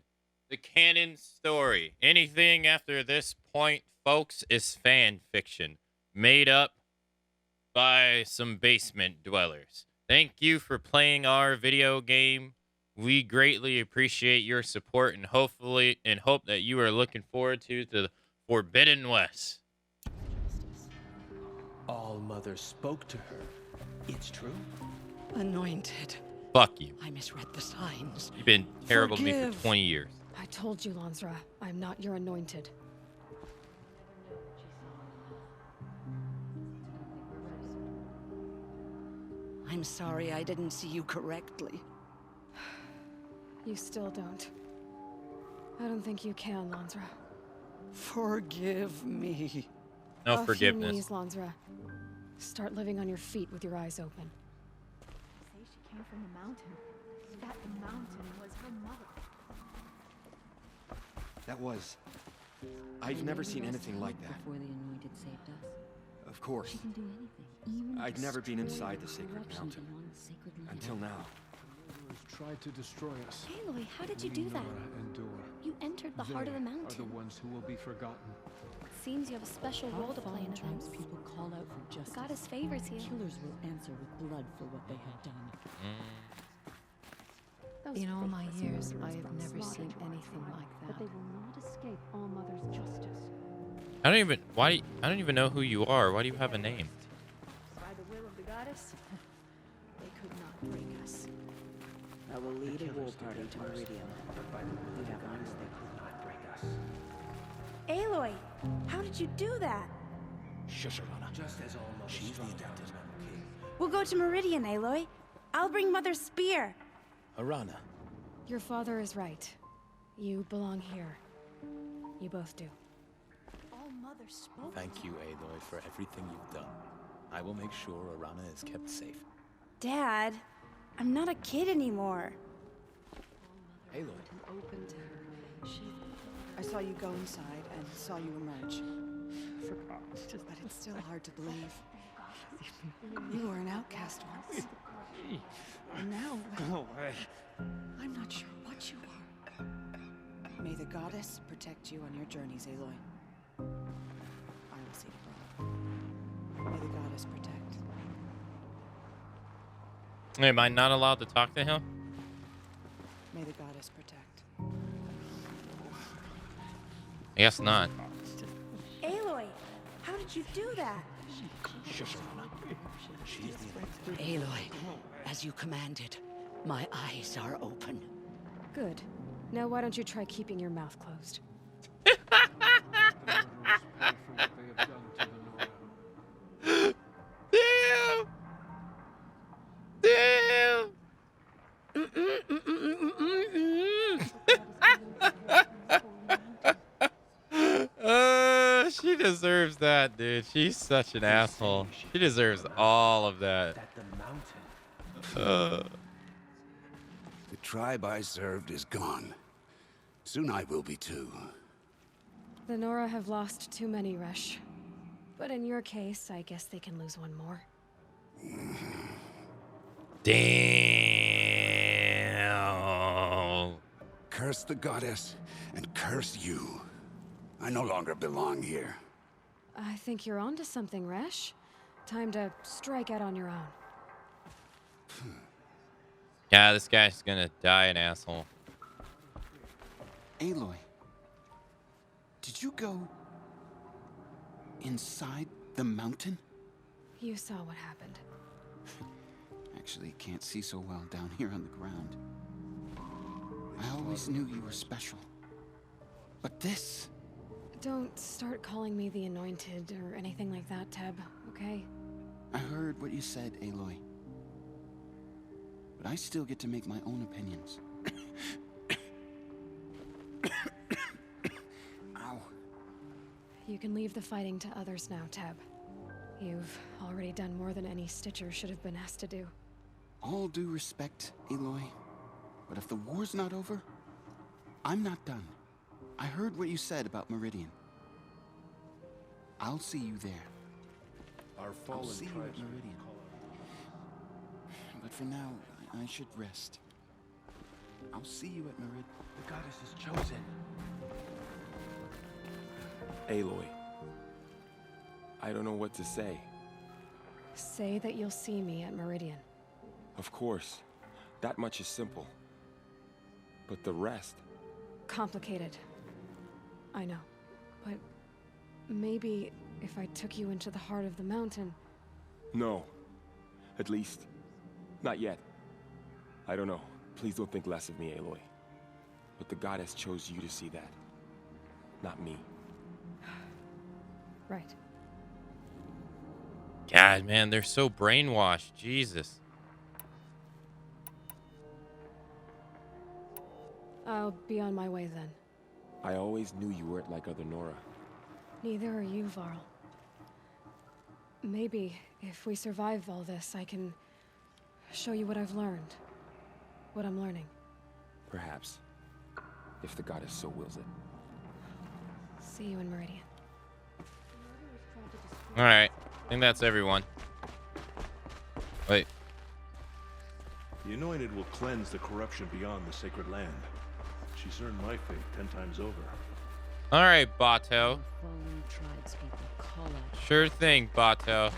The canon story. Anything after this point, folks, is fan fiction. Made up by some basement dwellers. Thank you for playing our video game. We greatly appreciate your support and hope that you are looking forward to the Forbidden West. All-Mother spoke to her. It's true? Anointed. Fuck you. I misread the signs. You've been terrible to me Forgive. for 20 years. I told you, Lansra, I'm not your anointed. I'm sorry I didn't see you correctly. You still don't. I don't think you can, Lansra. Forgive me. No Off forgiveness. your knees, Lansra. Start living on your feet with your eyes open. Say she came from the mountain. That mountain was her mother. That was... I've never seen anything like that. Before the Anointed saved us. Of course. She can do anything, even I'd never been destroy inside the the sacred corruption mountain. beyond the sacred land. Until now. Tried to destroy us. Aloy, how did you do that? Nora and Dor. You entered the heart of the They mountain. are the ones who will be forgotten. Seems you have a special role to play in events. People call out for justice. The goddess favors you. Killers will answer with blood for what they have done. In all my years, I have never seen anything like that. But they will not escape All Mother's justice. I don't even know who you are. Why do you have a name? By the will of the goddess, they could not break us. I will lead a war party to Meridian. You have eyes they could not break us. Aloy, how did you do that? Shush, Arana. Just as all she's the adapted. We'll go to Meridian, Aloy. I'll bring Mother's spear. Arana. Your father is right. You belong here. You both do. All Mother spoke. Thank you, Aloy, for everything you've done. I will make sure Arana is kept safe. Dad, I'm not a kid anymore. Aloy. I saw you go inside and saw you emerge. But it's still hard to believe. You were an outcast once. And now... Go away. I'm not sure what you are. May the goddess protect you on your journeys, Aloy. I will see to brother. May the goddess protect. Am I not allowed to talk to him? May the goddess protect. I guess not. Aloy, how did you do that? Aloy, as you commanded, my eyes are open. Good. Now why don't you try keeping your mouth closed? Damn! Damn! She deserves that, dude. She's such an asshole. She deserves all of that. The tribe I served is gone. Soon I will be too. The Nora have lost too many, Resh. But in your case, I guess they can lose one more. Damn. Curse the goddess and curse you. I no longer belong here. I think you're onto something, Resh. Time to strike out on your own. Yeah, this guy's gonna die an asshole. Aloy, did you go inside the mountain? You saw what happened. Actually, can't see so well down here on the ground. I always knew you were special. But this... Don't start calling me the Anointed or anything like that, Teb, okay? I heard what you said, Aloy. But I still get to make my own opinions. Ow. You can leave the fighting to others now, Teb. You've already done more than any Stitcher should have been asked to do. All due respect, Aloy. But if the war's not over, I'm not done. I heard what you said about Meridian. I'll see you there. Our I'll see you at Meridian. But for now, I should rest. I'll see you at Meridian. The goddess is chosen. Aloy. I don't know what to say. Say that you'll see me at Meridian. Of course. That much is simple. But the rest... Complicated. I know. But maybe if I took you into the heart of the mountain... No. At least, not yet. I don't know. Please don't think less of me, Aloy. But the goddess chose you to see that. Not me. Right. God, man, they're so brainwashed. Jesus. I'll be on my way then. I always knew you weren't like other Nora. Neither are you, Varl. Maybe, if we survive all this, I can show you what I've learned. What I'm learning. Perhaps. If the goddess so wills it. See you in Meridian. Alright. I think that's everyone. Wait. The Anointed will cleanse the corruption beyond the sacred land. She's earned my faith 10 times over. Alright, Bato. Fallen tribespeople call out. Sure thing, Bato.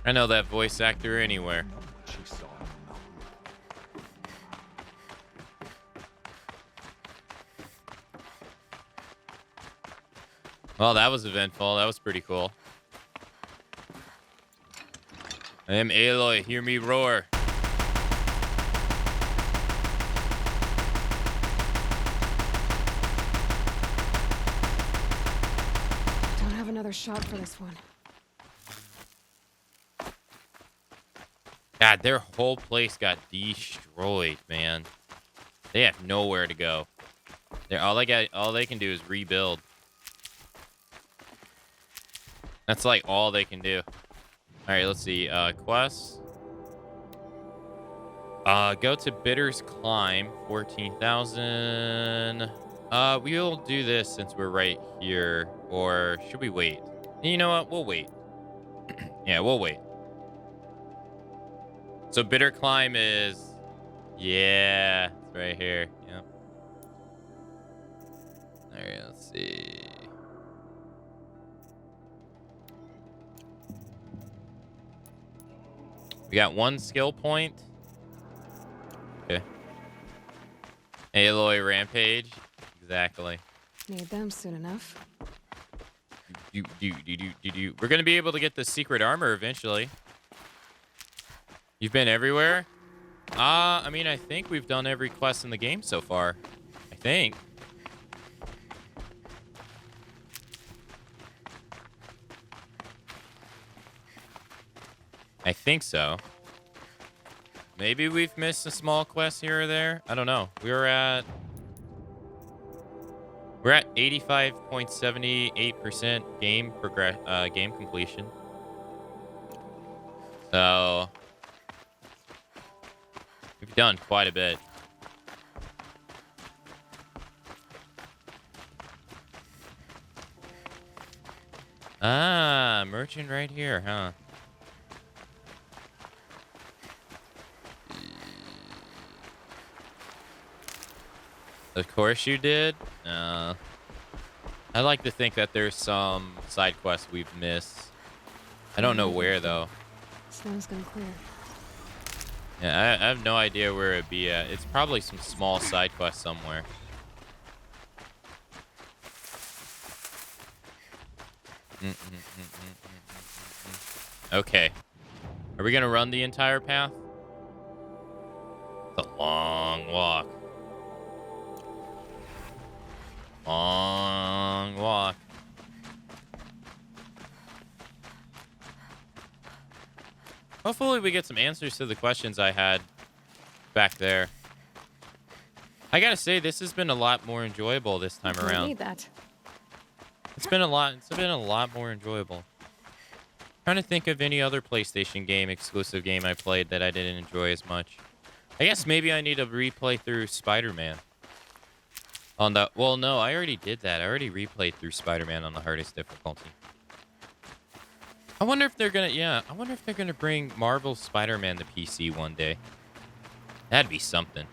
I know that voice actor anywhere. She saw it. Well, that was eventful. That was pretty cool. I am Aloy. Hear me roar. Don't have another shot for this one. God, their whole place got destroyed, man. They have nowhere to go. All they can do is rebuild. That's like all they can do. All right, let's see. Quests. Go to Bitter's Climb, 14,000. We'll do this since we're right here. Or should we wait? You know what? We'll wait. Yeah, we'll wait. So Bitter Climb is... Yeah, it's right here. Yep. All right, let's see. We got one skill point. Okay. Aloy Rampage. Exactly. Need them soon enough. We're gonna be able to get the secret armor eventually. You've been everywhere? I mean, I think we've done every quest in the game so far. I think. I think so. Maybe we've missed a small quest here or there. I don't know. We're at 85.78% game completion. So we've done quite a bit. Ah, merchant right here, huh? Of course you did. I like to think that there's some side quests we've missed. I don't know where though. Snow's gonna clear. Yeah, I have no idea where it'd be at. It's probably some small side quest somewhere. Okay. Are we gonna run the entire path? It's a long walk. Long walk. Hopefully we get some answers to the questions I had back there. I gotta say, this has been a lot more enjoyable this time I around. need that. It's been a lot more enjoyable. Trying to think of any other PlayStation game, exclusive game I played that I didn't enjoy as much. I guess maybe I need to replay through Spider-Man. On the... Well, no, I already did that. I already replayed through Spider-Man on the hardest difficulty. I wonder if they're gonna... Yeah, I wonder if they're gonna bring Marvel's Spider-Man to PC one day. That'd be something.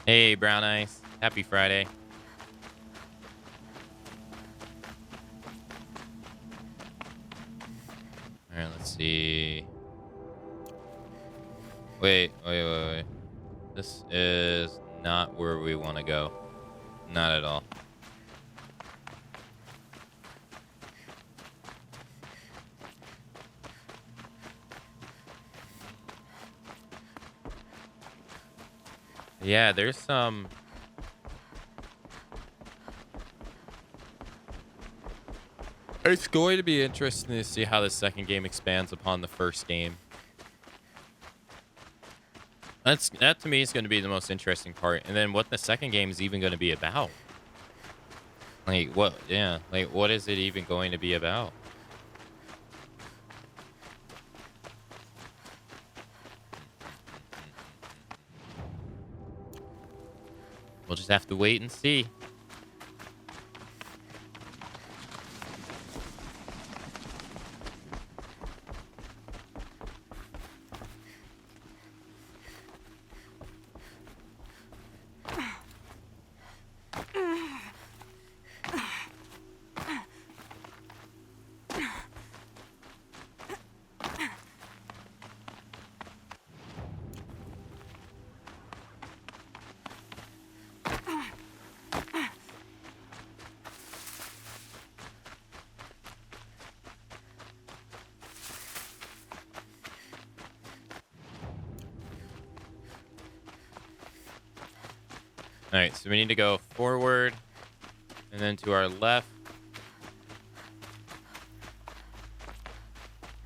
Hey, Brown Ice. Happy Friday. Alright, let's see. Wait. This is not where we want to go. Not at all. Yeah, there's some... It's going to be interesting to see how the second game expands upon the first game. That to me is going to be the most interesting part, and then what the second game is even going to be about. Like what? Yeah, like what is it even going to be about? We'll just have to wait and see. All right, so we need to go forward and then to our left.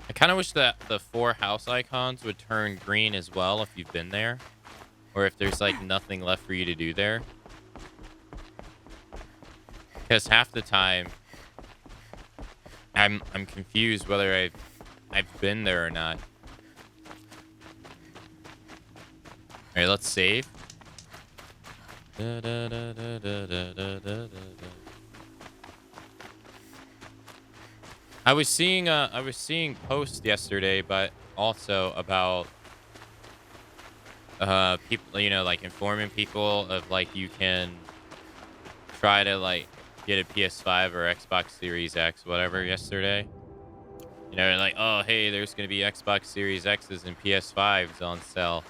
I kind of wish that the 4 house icons would turn green as well if you've been there, or if there's like nothing left for you to do there. Because half the time I'm confused whether I've been there or not. All right, let's save. I was seeing posts yesterday, but also about people, you know, like informing people of like you can try to like get a PS5 or Xbox Series X, whatever, yesterday. You know, like, oh hey, there's gonna be Xbox Series X's and PS5s on sale,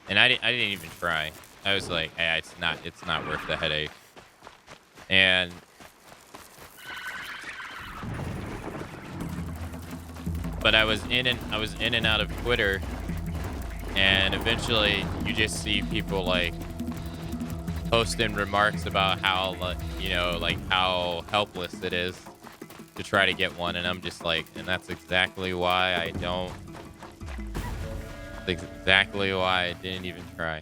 and I didn't even try. I was like, hey, it's not worth the headache. And but I was in and out of Twitter, and eventually you just see people like posting remarks about how, you know, like how helpless it is to try to get one, and I'm just like, and that's exactly why I don't. That's exactly why I didn't even try.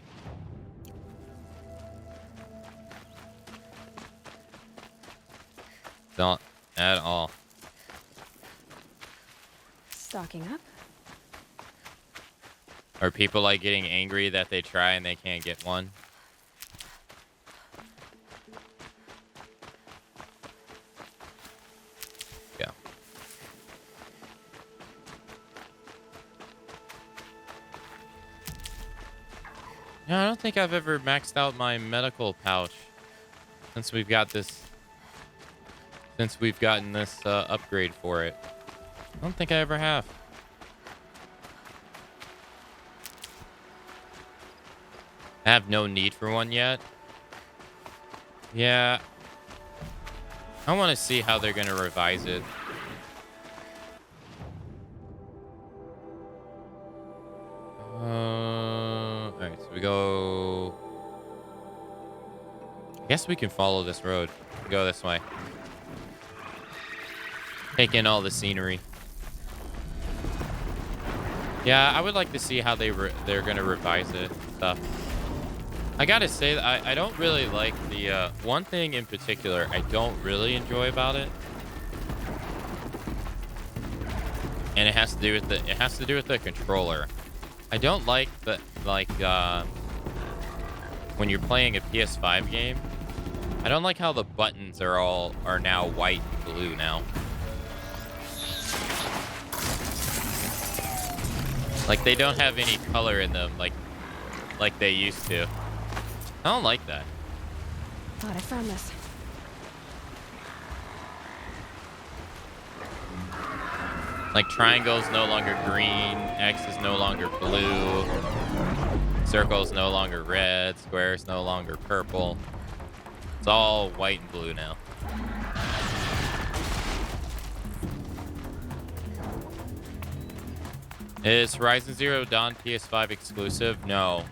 Don't at all. Stocking up. Are people like getting angry that they try and they can't get one? Yeah. Yeah, I don't think I've ever maxed out my medical pouch since we've got this. Since we've gotten this upgrade for it. I don't think I ever have. I have no need for one yet. Yeah. I want to see how they're going to revise it. Alright, so we go... I guess we can follow this road. Go this way. Take in all the scenery. Yeah, I would like to see how they're gonna revise it and stuff. I gotta say that I don't really like the one thing in particular I don't really enjoy about it, and it has to do with the controller. I don't like the when you're playing a PS5 game. I don't like how the buttons are now white and blue now. Like they don't have any color in them like they used to. I don't like that. Thought I found this. Like triangle's no longer green, X is no longer blue, circle's no longer red, square's no longer purple. It's all white and blue now. Is Horizon Zero Dawn PS5 exclusive? No.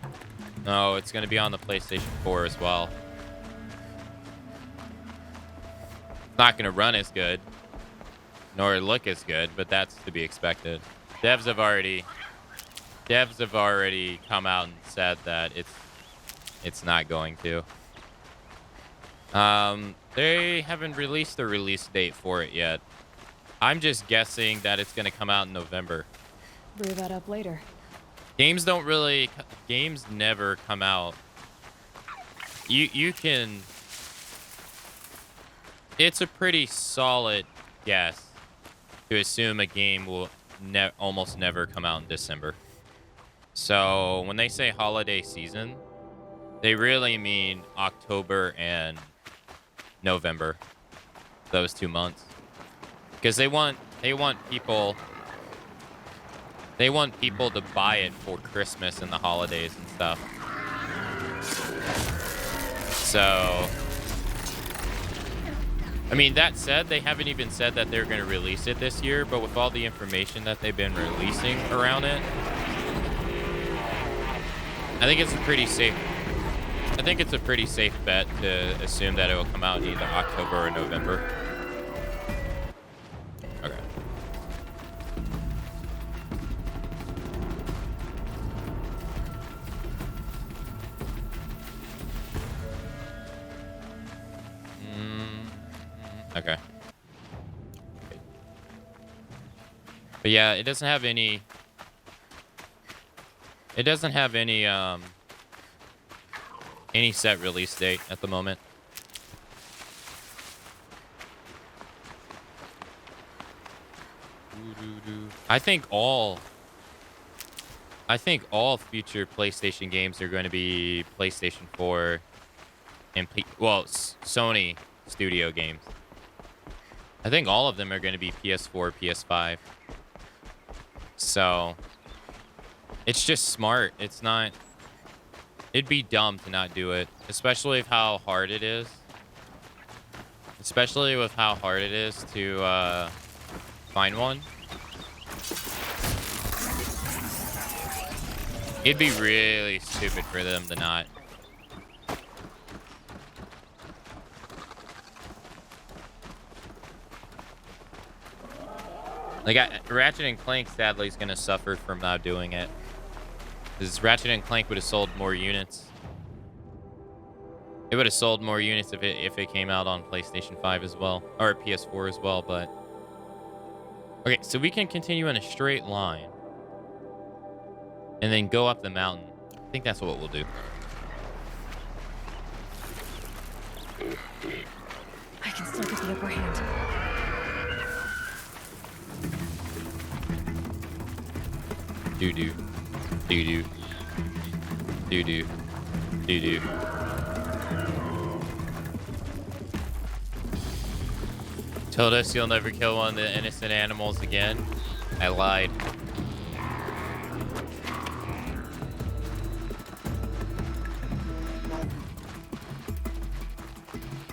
No, it's going to be on the PlayStation 4 as well. It's not going to run as good, nor look as good, but that's to be expected. Devs have already come out and said that it's not going to. They haven't released a release date for it yet. I'm just guessing that it's going to come out in November. Brew that up later. Games never come out. You can. It's a pretty solid guess to assume a game will almost never come out in December. So when they say holiday season, they really mean October and November, those 2 months, because they want people to buy it for Christmas and the holidays and stuff. So, I mean, that said, they haven't even said that they're going to release it this year, but with all the information that they've been releasing around it, I think it's a pretty safe bet to assume that it will come out in either October or November. Okay. Okay. But yeah, it doesn't have any set release date at the moment. I think all future PlayStation games are going to be PlayStation 4 and Sony studio games. I think all of them are going to be PS4, PS5. So it's just smart. It'd be dumb to not do it, especially with how hard it is. Especially with how hard it is to find one. It'd be really stupid for them to not. Like, Ratchet and Clank, sadly, is going to suffer from not doing it. Because Ratchet and Clank would have sold more units. It would have sold more units if it came out on PlayStation 5 as well. Or PS4 as well, but... Okay, so we can continue in a straight line. And then go up the mountain. I think that's what we'll do. I can still get the upper hand. Doo-doo. Doo-doo. Doo-doo. Doo-doo. Told us you'll never kill one of the innocent animals again. I lied.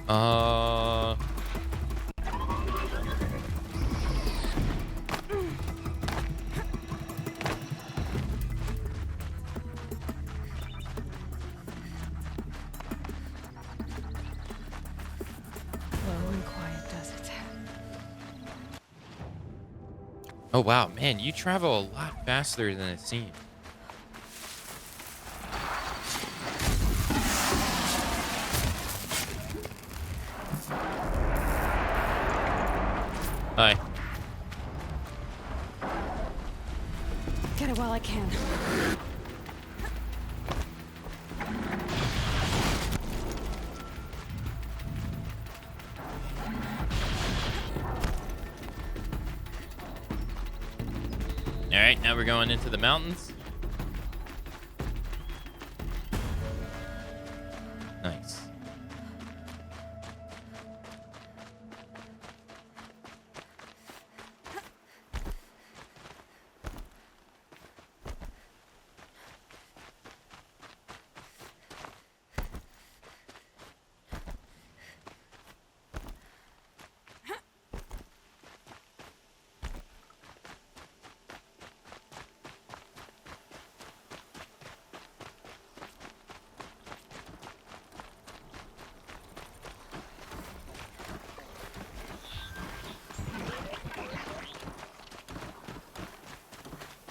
Slow and quiet does it. Oh, wow. Man, you travel a lot faster than it seems. Hi. Get it while I can. All right, now we're going into the mountains. Nice.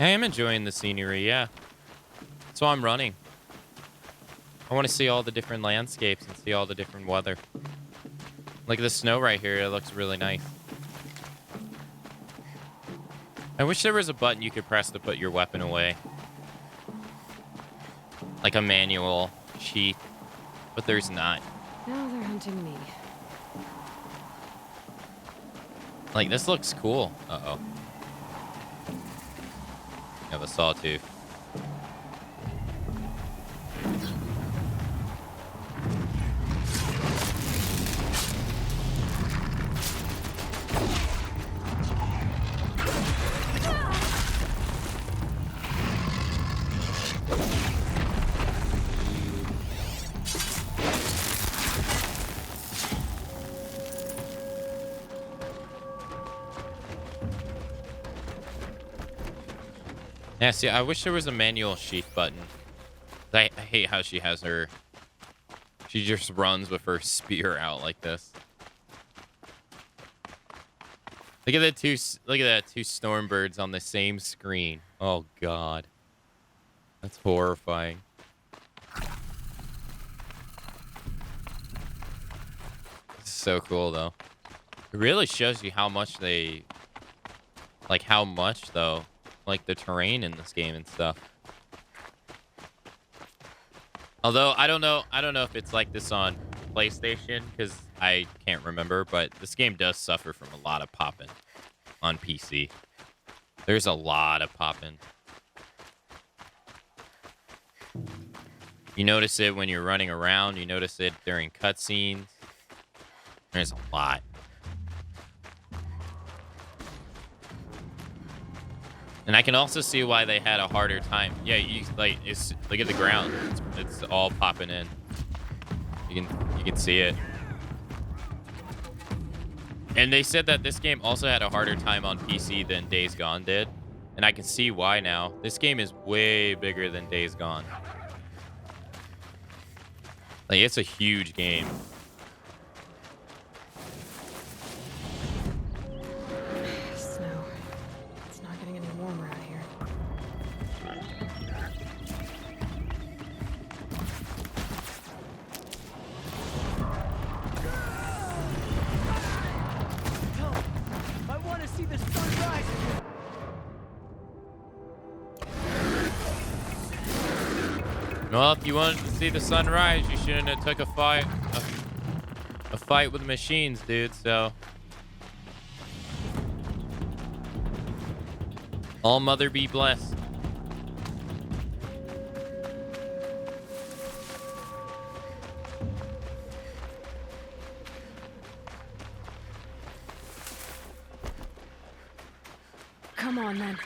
I am enjoying the scenery, yeah. So I'm running. I want to see all the different landscapes and see all the different weather. Like the snow right here, it looks really nice. I wish there was a button you could press to put your weapon away. Like a manual sheath, but there's not. Now they're hunting me. Like, this looks cool. Uh-oh. Have a sawtooth. Yeah, see, I wish there was a manual sheath button. I hate how she has her... She just runs with her spear out like this. Look at the two Stormbirds on the same screen. Oh, God. That's horrifying. This is so cool, though. It really shows you how much they... Like, how much, though. Like, the terrain in this game and stuff. Although, I don't know if it's like this on PlayStation, because I can't remember, but this game does suffer from a lot of popping on PC. There's a lot of popping. You notice it when you're running around. You notice it during cutscenes. There's a lot. And I can also see why they had a harder time. Yeah, look at the ground. It's all popping in. You can see it. And they said that this game also had a harder time on PC than Days Gone did. And I can see why now. This game is way bigger than Days Gone. Like, it's a huge game. Snow. It's not getting any warmer out here. I want to see the sun rise again. Well, if you wanted to see the sunrise, you shouldn't have took a fight with machines, dude. So, all mother be blessed. Come on, then.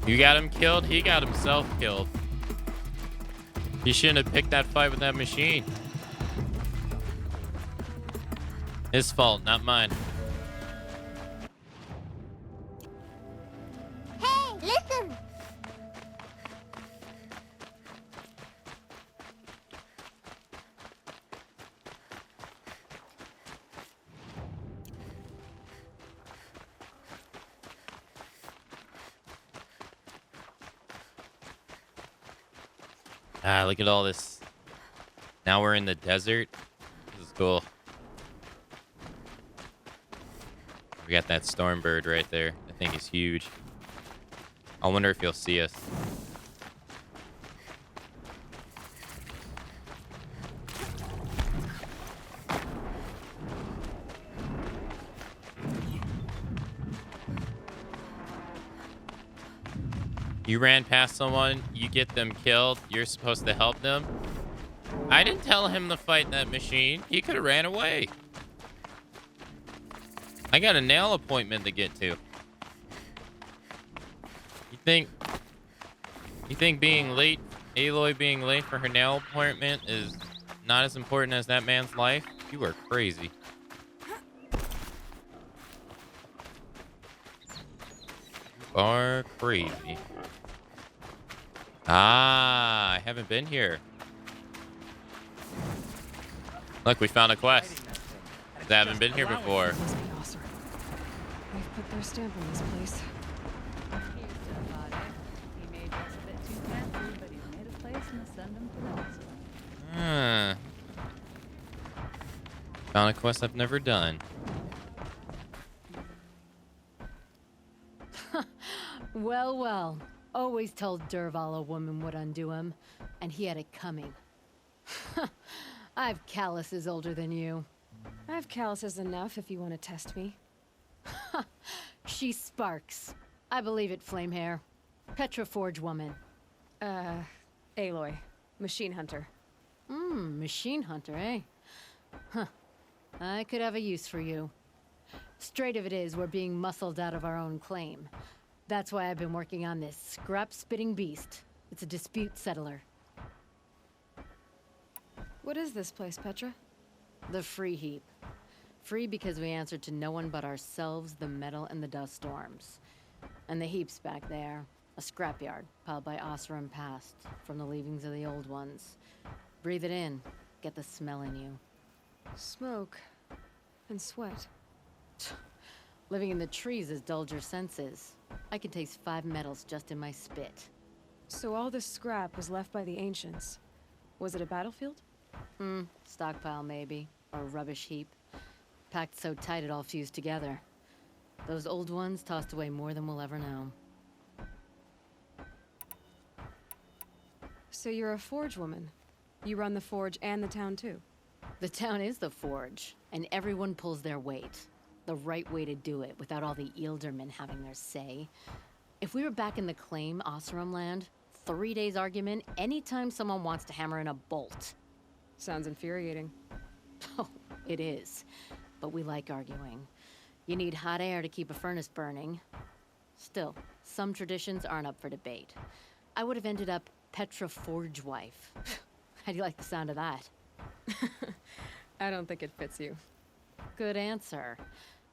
You got him killed, he got himself killed. He shouldn't have picked that fight with that machine. His fault, not mine. Hey, listen! Ah, look at all this. Now we're in the desert. This is cool. We got that Stormbird right there. I think it's huge. I wonder if he'll see us. You ran past someone, you get them killed, you're supposed to help them. I didn't tell him to fight that machine. He could have ran away. I got a nail appointment to get to. You think being late, Aloy being late for her nail appointment is not as important as that man's life? You are crazy. Bar crazy. Ah, I haven't been here. Look, we found a quest. I haven't been here before. Must be Osir. They've put their stamp on this place. He made us a bit too fancy, but he's made a place and send him to the next one. Ah. Found a quest I've never done. Well, well. Always told Derval a woman would undo him, and he had it coming. I've calluses older than you. I have calluses enough if you want to test me. She sparks. I believe it, Flamehair. Petra Forge woman. Aloy. Machine hunter. Machine hunter, eh? Huh. I could have a use for you. Straight of it is, we're being muscled out of our own claim. That's why I've been working on this scrap-spitting beast. It's a dispute settler. What is this place, Petra? The Free Heap. Free because we answer to no one but ourselves, the metal, and the dust storms. And the heap's back there. A scrapyard, piled by Osram past, from the leavings of the old ones. Breathe it in. Get the smell in you. Smoke. And sweat. Living in the trees has dulled your senses. I can taste 5 metals just in my spit. So all this scrap was left by the ancients. Was it a battlefield? Stockpile maybe. Or a rubbish heap. Packed so tight it all fused together. Those old ones tossed away more than we'll ever know. So you're a forge woman. You run the forge and the town too. The town is the forge, and everyone pulls their weight. The right way to do it, without all the Eildermen having their say. If we were back in the claim Osram land, 3 days argument anytime someone wants to hammer in a bolt. Sounds infuriating. Oh, it is. But we like arguing. You need hot air to keep a furnace burning. Still, some traditions aren't up for debate. I would have ended up Petra Forge wife. How do you like the sound of that? I don't think it fits you. Good answer.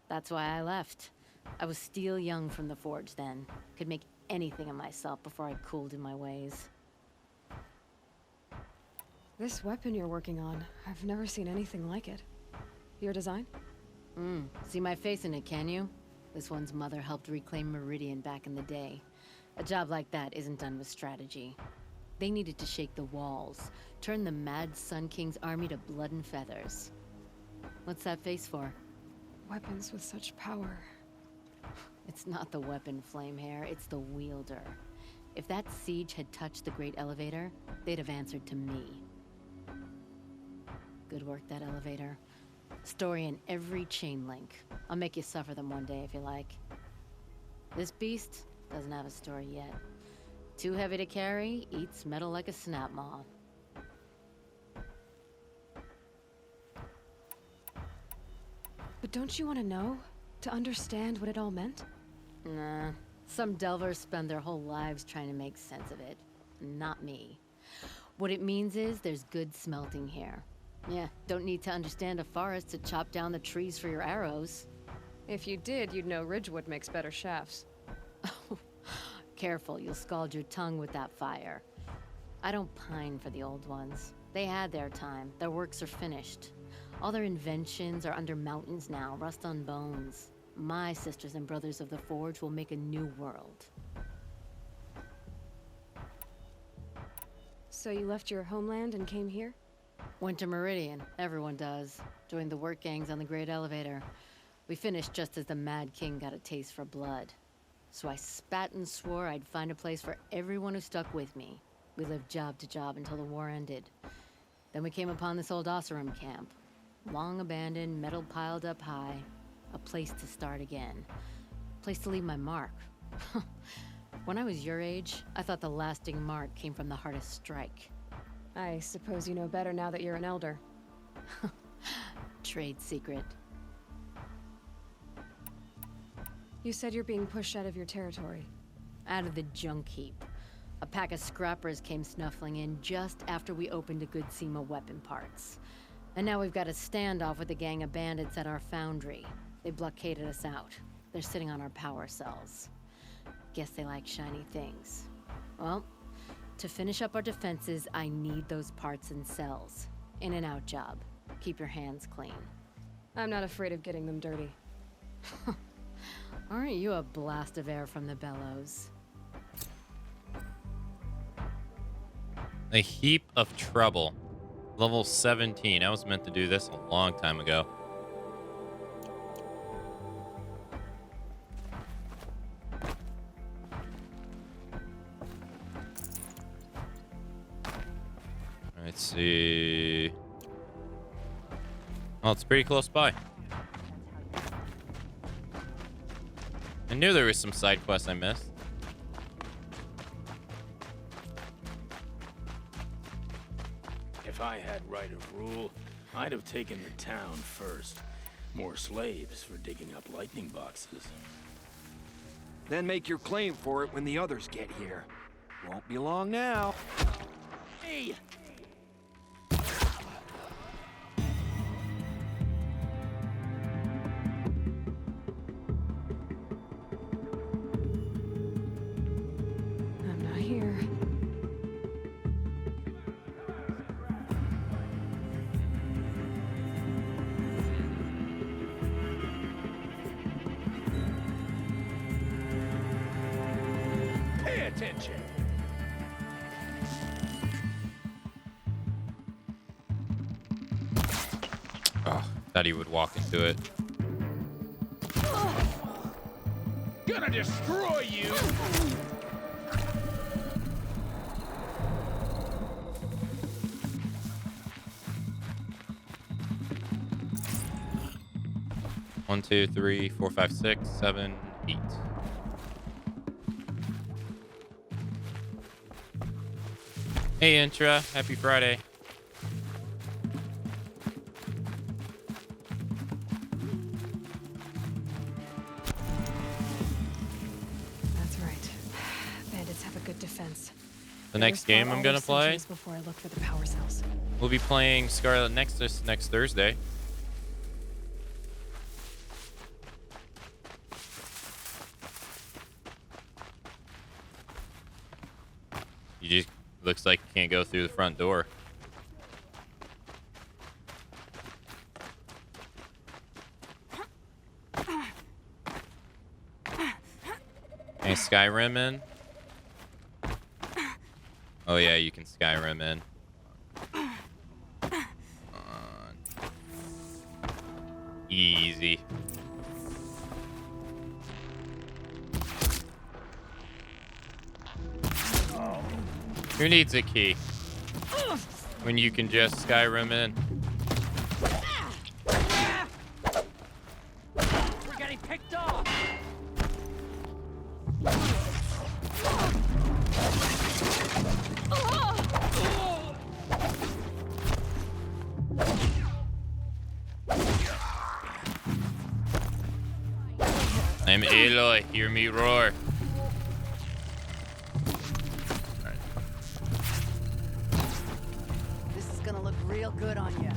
That's why I left. I was steel young from the forge then. Could make anything of myself before I cooled in my ways. This weapon you're working on, I've never seen anything like it. Your design? See my face in it, can you? This one's mother helped reclaim Meridian back in the day. A job like that isn't done with strategy. They needed to shake the walls, turn the mad Sun King's army to blood and feathers. What's that face for? Weapons with such power. It's not the weapon, Flamehair, it's the wielder. If that siege had touched the Great Elevator, they'd have answered to me. Good work, that elevator. Story in every chain link. I'll make you suffer them one day if you like. This beast doesn't have a story yet. Too heavy to carry, eats metal like a snap maw. But don't you want to know? To understand what it all meant? Nah. Some delvers spend their whole lives trying to make sense of it. Not me. What it means is there's good smelting here. Yeah, don't need to understand a forest to chop down the trees for your arrows. If you did, you'd know Ridgewood makes better shafts. Careful, you'll scald your tongue with that fire. I don't pine for the old ones. They had their time. Their works are finished. All their inventions are under mountains now, rust on bones. My sisters and brothers of the Forge will make a new world. So you left your homeland and came here? Went to Meridian. Everyone does. Joined the work gangs on the Great Elevator. We finished just as the Mad King got a taste for blood. So I spat and swore I'd find a place for everyone who stuck with me. We lived job to job until the war ended. Then we came upon this old Osram camp. Long abandoned, metal piled up high. A place to start again. A place to leave my mark. When I was your age, I thought the lasting mark came from the hardest strike. I suppose you know better now that you're an elder. Trade secret. You said you're being pushed out of your territory. Out of the junk heap. A pack of scrappers came snuffling in just after we opened a good seam of weapon parts. And now we've got a standoff with a gang of bandits at our foundry. They blockaded us out. They're sitting on our power cells. Guess they like shiny things. Well, to finish up our defenses, I need those parts and cells. In and out job. Keep your hands clean. I'm not afraid of getting them dirty. Aren't you a blast of air from the bellows? A heap of trouble. Level 17. I was meant to do this a long time ago. Let's see. Oh, it's pretty close by. I knew there was some side quests I missed. If I had right of rule, I'd have taken the town first. More slaves for digging up lightning boxes. Then make your claim for it when the others get here. Won't be long now. Hey! I'm not here. Pay attention. Oh, thought he would walk into it. Gonna destroy you! One, two, three, 4, 5, 6, 7, 8. Hey, Intra. Happy Friday. That's right. Bandits have a good defense. The next game I'm gonna play, Before I look for the power cells. we'll be playing Scarlet Nexus next Thursday. You just looks like you can't go through the front door. Hey, Skyrim in? Oh yeah, you can Skyrim in. Easy. Who needs a key when you can just Skyrim in? We're getting picked off! I'm Aloy, hear me roar. This is gonna look real good on you.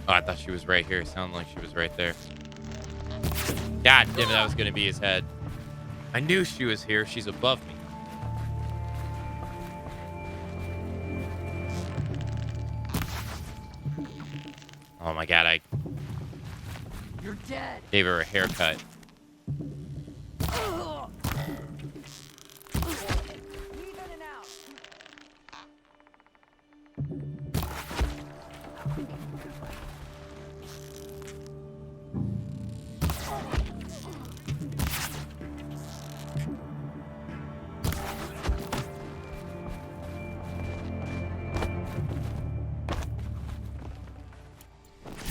Oh, I thought she was right here. It sounded like she was right there. God damn it, that was gonna be his head. I knew she was here. She's above me. Oh my god, I You're dead. gave her a haircut.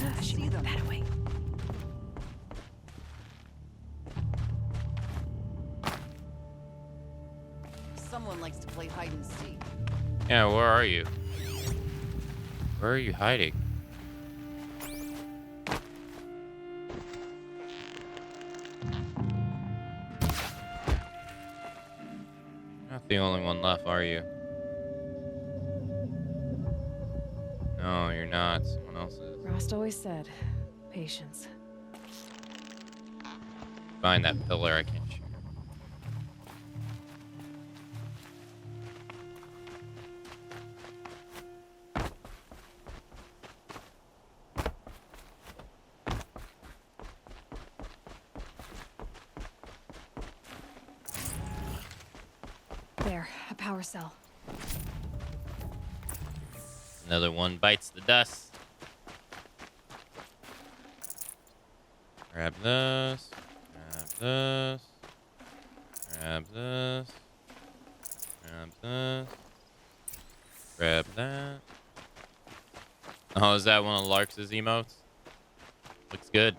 I see them that way. Someone likes to play hide and seek. Yeah, where are you? Where are you hiding? Not the only one left, are you? No, you're not. Someone else is. Rost always said, patience. Find that pillar I can't shoot. There, a power cell. Another one bites the dust. Grab this. Grab this. Grab this. Grab this. Grab that. Oh, is that one of Lark's emotes? Looks good.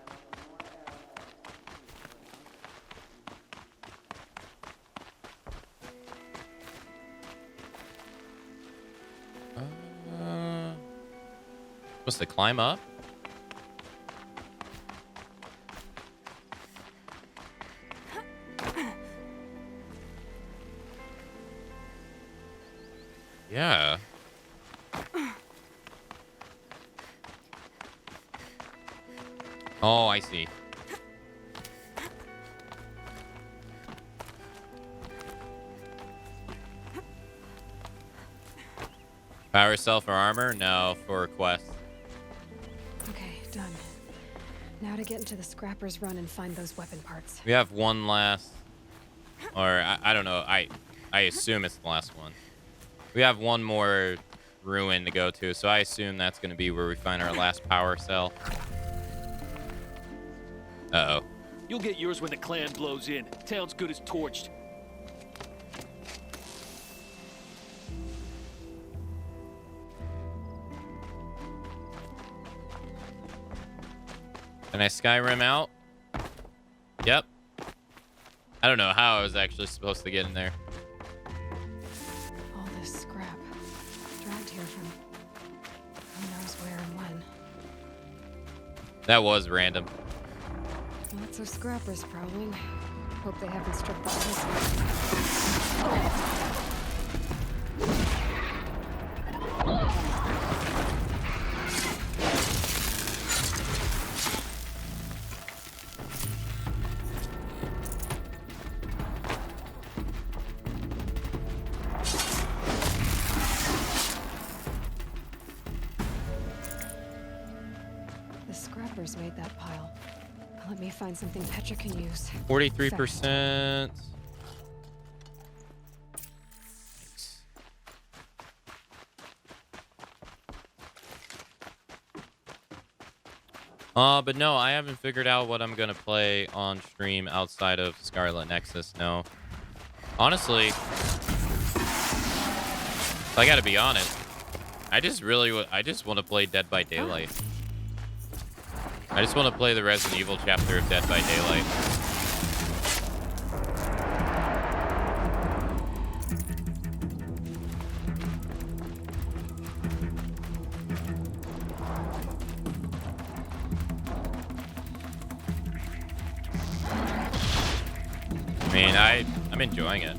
Supposed to climb up? Yeah. Oh, I see. Power cell for armor? No, for a quest. Okay, done. Now to get into the Scrapper's Run and find those weapon parts. We have one last, or I don't know. I assume it's the last one. We have one more ruin to go to, so I assume that's going to be where we find our last power cell. Uh-oh. You'll get yours when the clan blows in. Town's good as torched. Can I Skyrim out? Yep. I don't know how I was actually supposed to get in there. All this scrap. Dragged here from who knows where and when. That was random. Lots of scrappers prowling. Hope they haven't stripped the place. The scrappers made that pile. Let me find something Petra can use. 43%. But no, I haven't figured out what I'm gonna play on stream outside of Scarlet Nexus. No, honestly, I gotta be honest. I just want to play Dead by Daylight. I just want to play the Resident Evil chapter of Dead by Daylight. I mean, I'm enjoying it.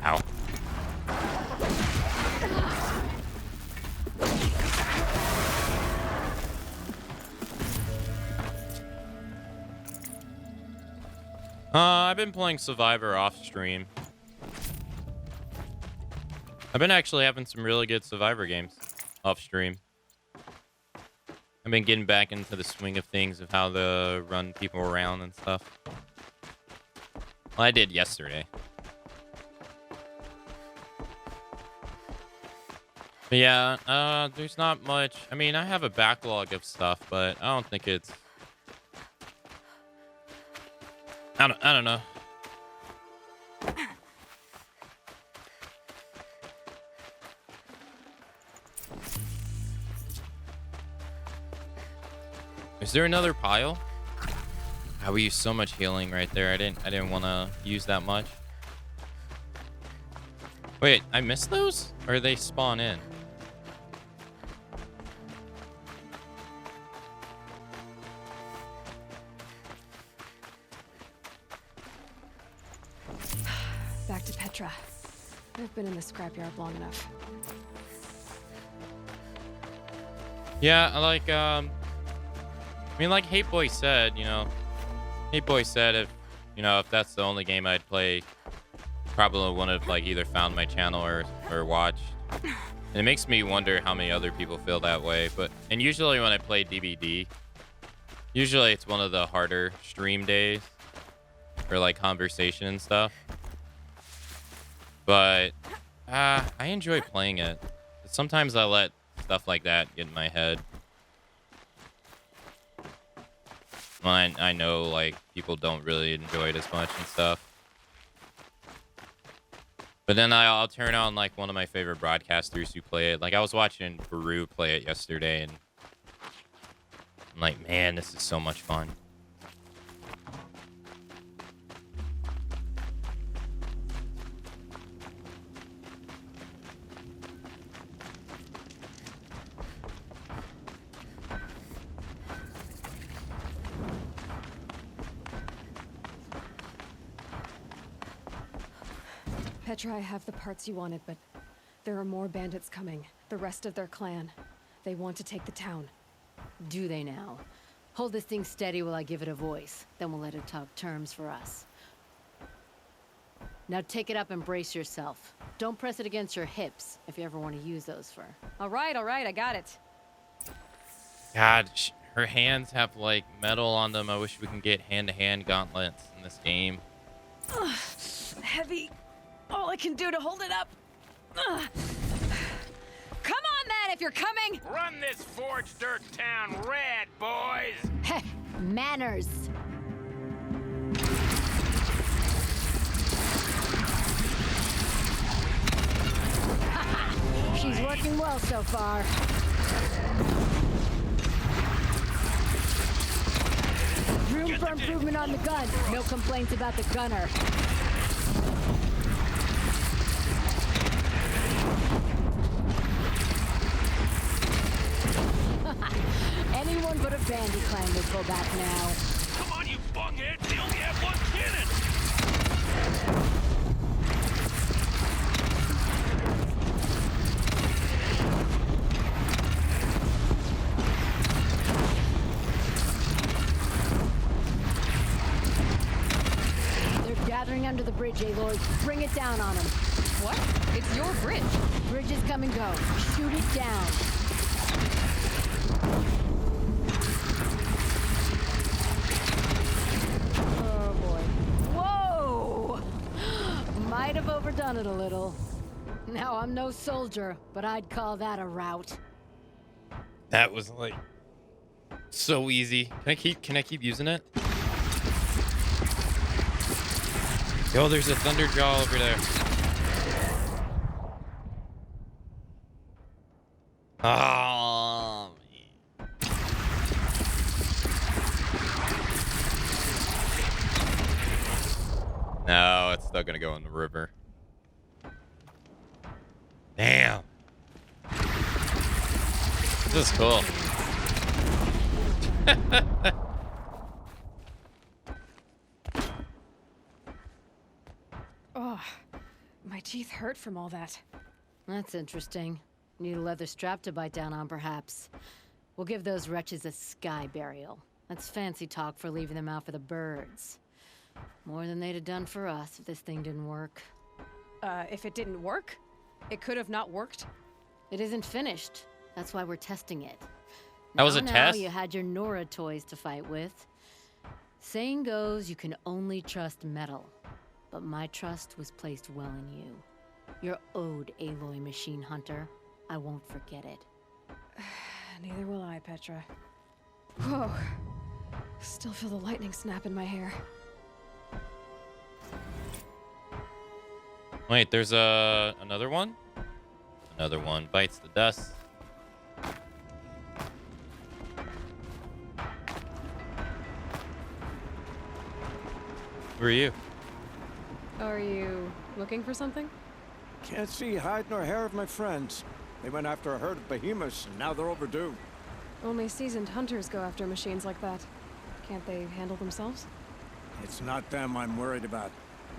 Ow. I've been playing Survivor off stream. I've been actually having some really good Survivor games off stream. I've been getting back into the swing of things of how to run people around and stuff. Well, I did yesterday. But yeah, there's not much. I mean, I have a backlog of stuff, but I don't think it's. I don't know. Is there another pile? Oh, we used so much healing right there. I didn't want to use that much. Wait, I missed those? Or they spawn in? Back to Petra. I've been in the scrapyard long enough. Yeah, I mean, like Hate Boy said, Hate Boy said if that's the only game I'd play, probably wouldn't have like either found my channel or watched. And it makes me wonder how many other people feel that way. And usually when I play DBD, usually it's one of the harder stream days or like conversation and stuff. But I enjoy playing it. Sometimes I let stuff like that get in my head. Well, I know like people don't really enjoy it as much and stuff. But then I'll turn on like one of my favorite broadcasters who play it. Like I was watching Baru play it yesterday, and I'm like, man, this is so much fun. Petra, I have the parts you wanted, but there are more bandits coming. The rest of their clan. They want to take the town. Do they now? Hold this thing steady while I give it a voice. Then we'll let it talk terms for us. Now take it up and brace yourself. Don't press it against your hips if you ever want to use those for... All right, I got it. God, her hands have like metal on them. I wish we can get hand-to-hand gauntlets in this game. Ugh, heavy. All I can do to hold it up. Ugh. Come on, then, if you're coming. Run this forged dirt town red, boys. Heh, manners. She's working well so far. Room for improvement on the gun. No complaints about the gunner. Anyone but a bandy clan would go back now. Come on, you bunghead! They only have one cannon! They're gathering under the bridge, Aloy. Bring it down on them. What? It's your bridge. Bridges come and go. Shoot it down. Oh boy. Whoa! Might have overdone it a little. Now I'm no soldier, but I'd call that a rout. That was like so easy. Can I keep using it? Yo, there's a Thunderjaw over there. Oh, man. No, it's still gonna go in the river. Damn. This is cool. Oh, my teeth hurt from all that. That's interesting. Need a leather strap to bite down on, perhaps. We'll give those wretches a sky burial. That's fancy talk for leaving them out for the birds. More than they'd have done for us if this thing didn't work. If it didn't work? It could have not worked? It isn't finished. That's why we're testing it. That was a Now test? You had your Nora toys to fight with. Saying goes, you can only trust metal. But my trust was placed well in you. You're owed, Aloy Machine Hunter. I won't forget it. Neither will I, Petra. Whoa. Still feel the lightning snap in my hair. Wait, there's another one? Another one bites the dust. Who are you? Are you looking for something? Can't see hide nor hair of my friends. They went after a herd of behemoths, and now they're overdue. Only seasoned hunters go after machines like that. Can't they handle themselves? It's not them I'm worried about.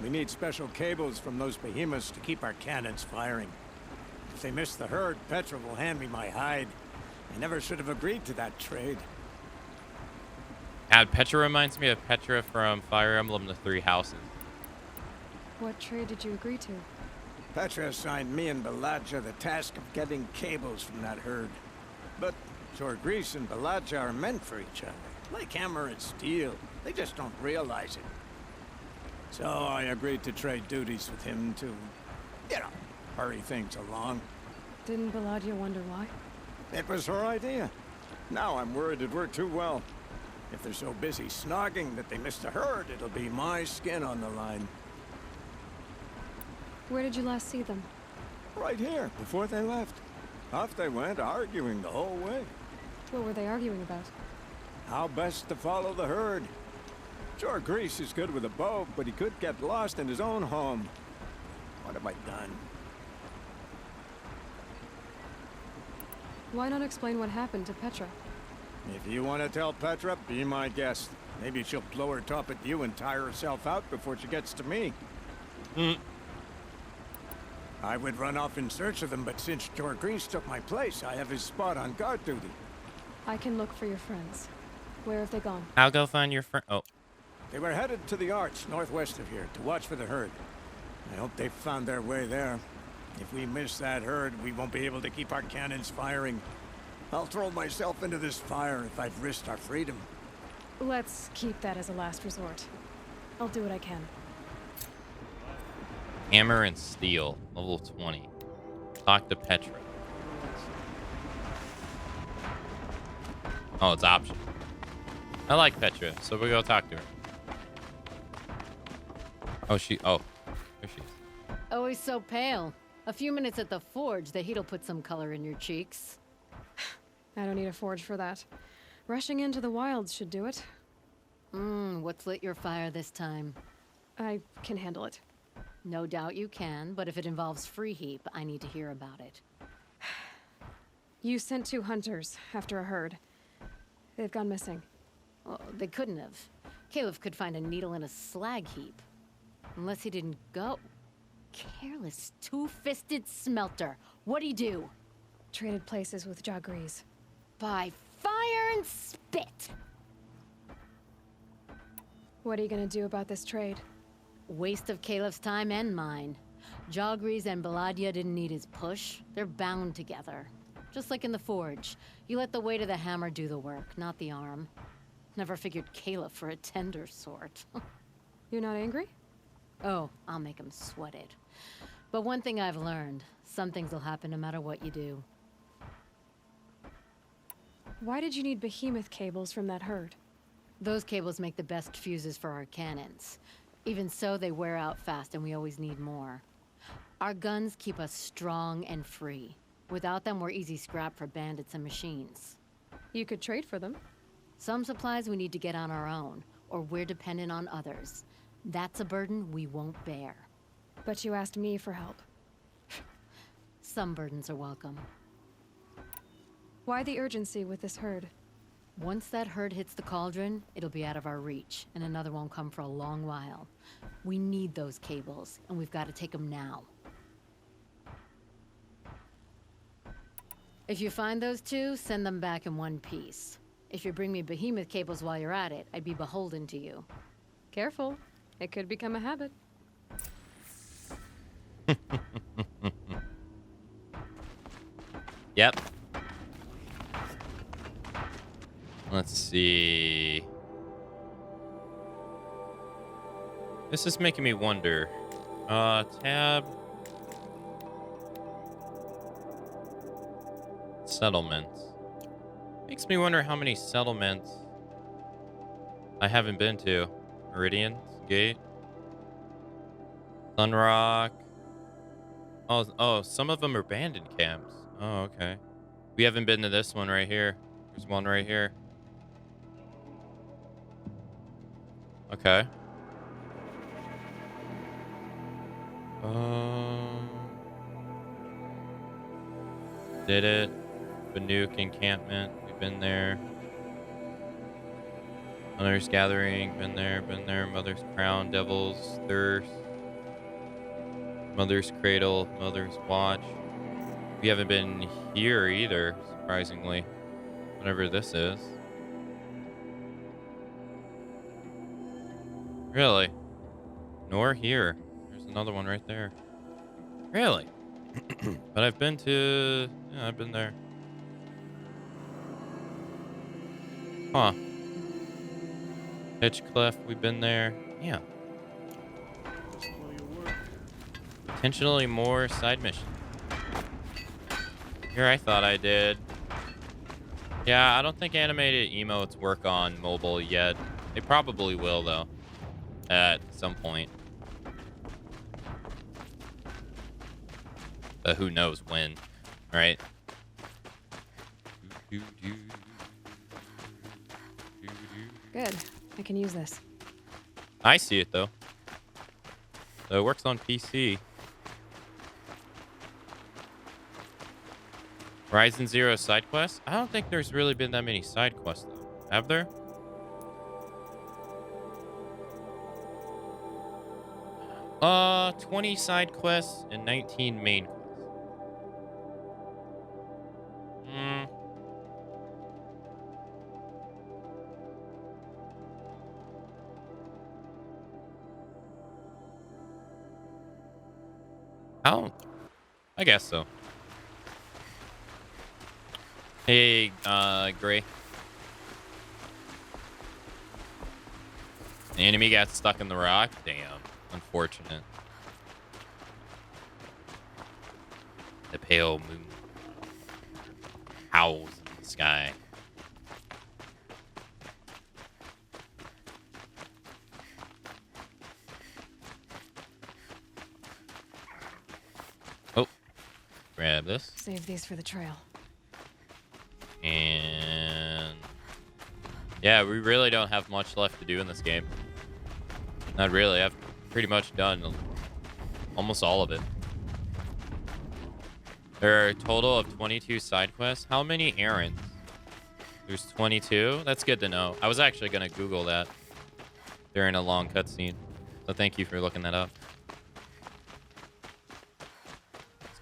We need special cables from those behemoths to keep our cannons firing. If they miss the herd, Petra will hand me my hide. I never should have agreed to that trade. Petra reminds me of Petra from Fire Emblem The Three Houses. What trade did you agree to? Petra assigned me and Baladja the task of getting cables from that herd. But Jorgris and Baladja are meant for each other, like hammer and steel. They just don't realize it. So I agreed to trade duties with him to, hurry things along. Didn't Baladja wonder why? It was her idea. Now I'm worried it worked too well. If they're so busy snogging that they miss the herd, it'll be my skin on the line. Where did you last see them? Right here, before they left. Off they went, arguing the whole way. What were they arguing about? How best to follow the herd. Jorgris is good with a bow, but he could get lost in his own home. What have I done? Why not explain what happened to Petra? If you want to tell Petra, be my guest. Maybe she'll blow her top at you and tire herself out before she gets to me. I would run off in search of them, but since Jorgris took my place, I have his spot on guard duty. I can look for your friends. Where have they gone? I'll go find your friend. Oh. They were headed to the Arch, northwest of here, to watch for the herd. I hope they found their way there. If we miss that herd, we won't be able to keep our cannons firing. I'll throw myself into this fire if I've risked our freedom. Let's keep that as a last resort. I'll do what I can. Hammer and steel, level 20. Talk to Petra. Oh, it's option. I like Petra, so we'll go talk to her. Oh, there she is. Always so pale. A few minutes at the forge, the heat'll put some color in your cheeks. I don't need a forge for that. Rushing into the wilds should do it. What's lit your fire this time? I can handle it. No doubt you can, but if it involves free heap, I need to hear about it. You sent 2 hunters after a herd. They've gone missing. Well, they couldn't have. Caleb could find a needle in a slag heap. Unless he didn't go. Careless, two-fisted smelter. What'd he do? Traded places with Jorgris. By fire and spit! What are you gonna do about this trade? Waste of Caleb's time and mine. Jorgris and Baladja didn't need his push. They're bound together. Just like in the forge. You let the weight of the hammer do the work, not the arm. Never figured Caleb for a tender sort. You're not angry? Oh, I'll make him sweat it. But one thing I've learned, some things will happen no matter what you do. Why did you need behemoth cables from that herd? Those cables make the best fuses for our cannons. Even so, they wear out fast and we always need more. Our guns keep us strong and free. Without them, we're easy scrap for bandits and machines. You could trade for them. Some supplies we need to get on our own, or we're dependent on others. That's a burden we won't bear. But you asked me for help. Some burdens are welcome. Why the urgency with this herd? Once that herd hits the cauldron, it'll be out of our reach, and another won't come for a long while. We need those cables, and we've got to take them now. If you find those 2, send them back in one piece. If you bring me behemoth cables while you're at it, I'd be beholden to you. Careful. It could become a habit. Yep. Let's see. This is making me wonder. Tab. settlements. Makes me wonder how many settlements I haven't been to. Meridian Gate, Sunrock. Oh, some of them are abandoned camps. Oh, okay. We haven't been to this one right here. There's one right here. Okay. Did it. Banuk encampment. We've been there. Mother's Gathering. Been there. Been there. Mother's Crown. Devil's Thirst. Mother's Cradle. Mother's Watch. We haven't been here either, surprisingly. Whatever this is. Really? Nor here. There's another one right there. Really? But I've been to... Yeah, I've been there. Huh. Hitchcliff, we've been there. Yeah. Intentionally more side missions. Here I thought I did. Yeah, I don't think animated emotes work on mobile yet. They probably will, though. At some point. But who knows when, right? Good. I can use this. I see it, though. So it works on PC. Horizon Zero side quests? I don't think there's really been that many side quests, though. Have there? 20 side quests and 19 main quests. Oh, I guess so. Hey, Gray. The enemy got stuck in the rock? Damn. Unfortunate. The pale moon howls in the sky. Oh. Grab this. Save these for the trail. And yeah, we really don't have much left to do in this game. Not really. I've pretty much done almost all of it. There are a total of 22 side quests. How many errands? There's 22. That's good to know. I was actually going to Google that during a long cutscene. So thank you for looking that up.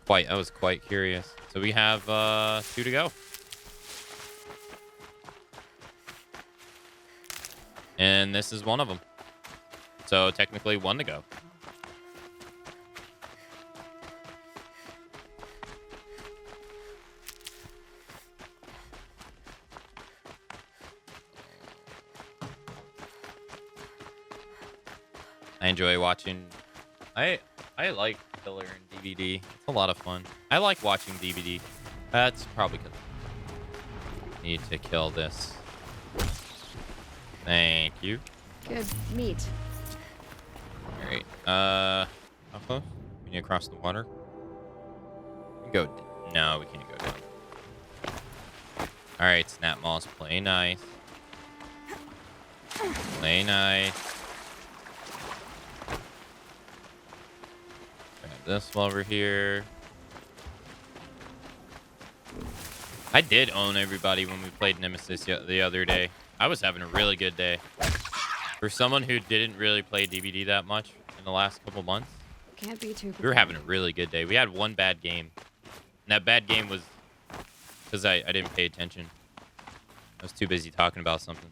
I was quite curious. So we have 2 to go. And this is one of them. So technically 1 to go. I enjoy watching. I like filler and DVD. It's a lot of fun. I like watching DVD. That's probably because I need to kill this. Thank you. Good meat. All right. How close? We need to cross the water. We can go. No, we can't go down. All right, Snap Moss, play nice. Play nice. Grab this while we're here. I did own everybody when we played Nemesis the other day. I was having a really good day. For someone who didn't really play DVD that much in the last couple months, can't be too. We were having a really good day. We had one bad game. And that bad game was because I didn't pay attention. I was too busy talking about something.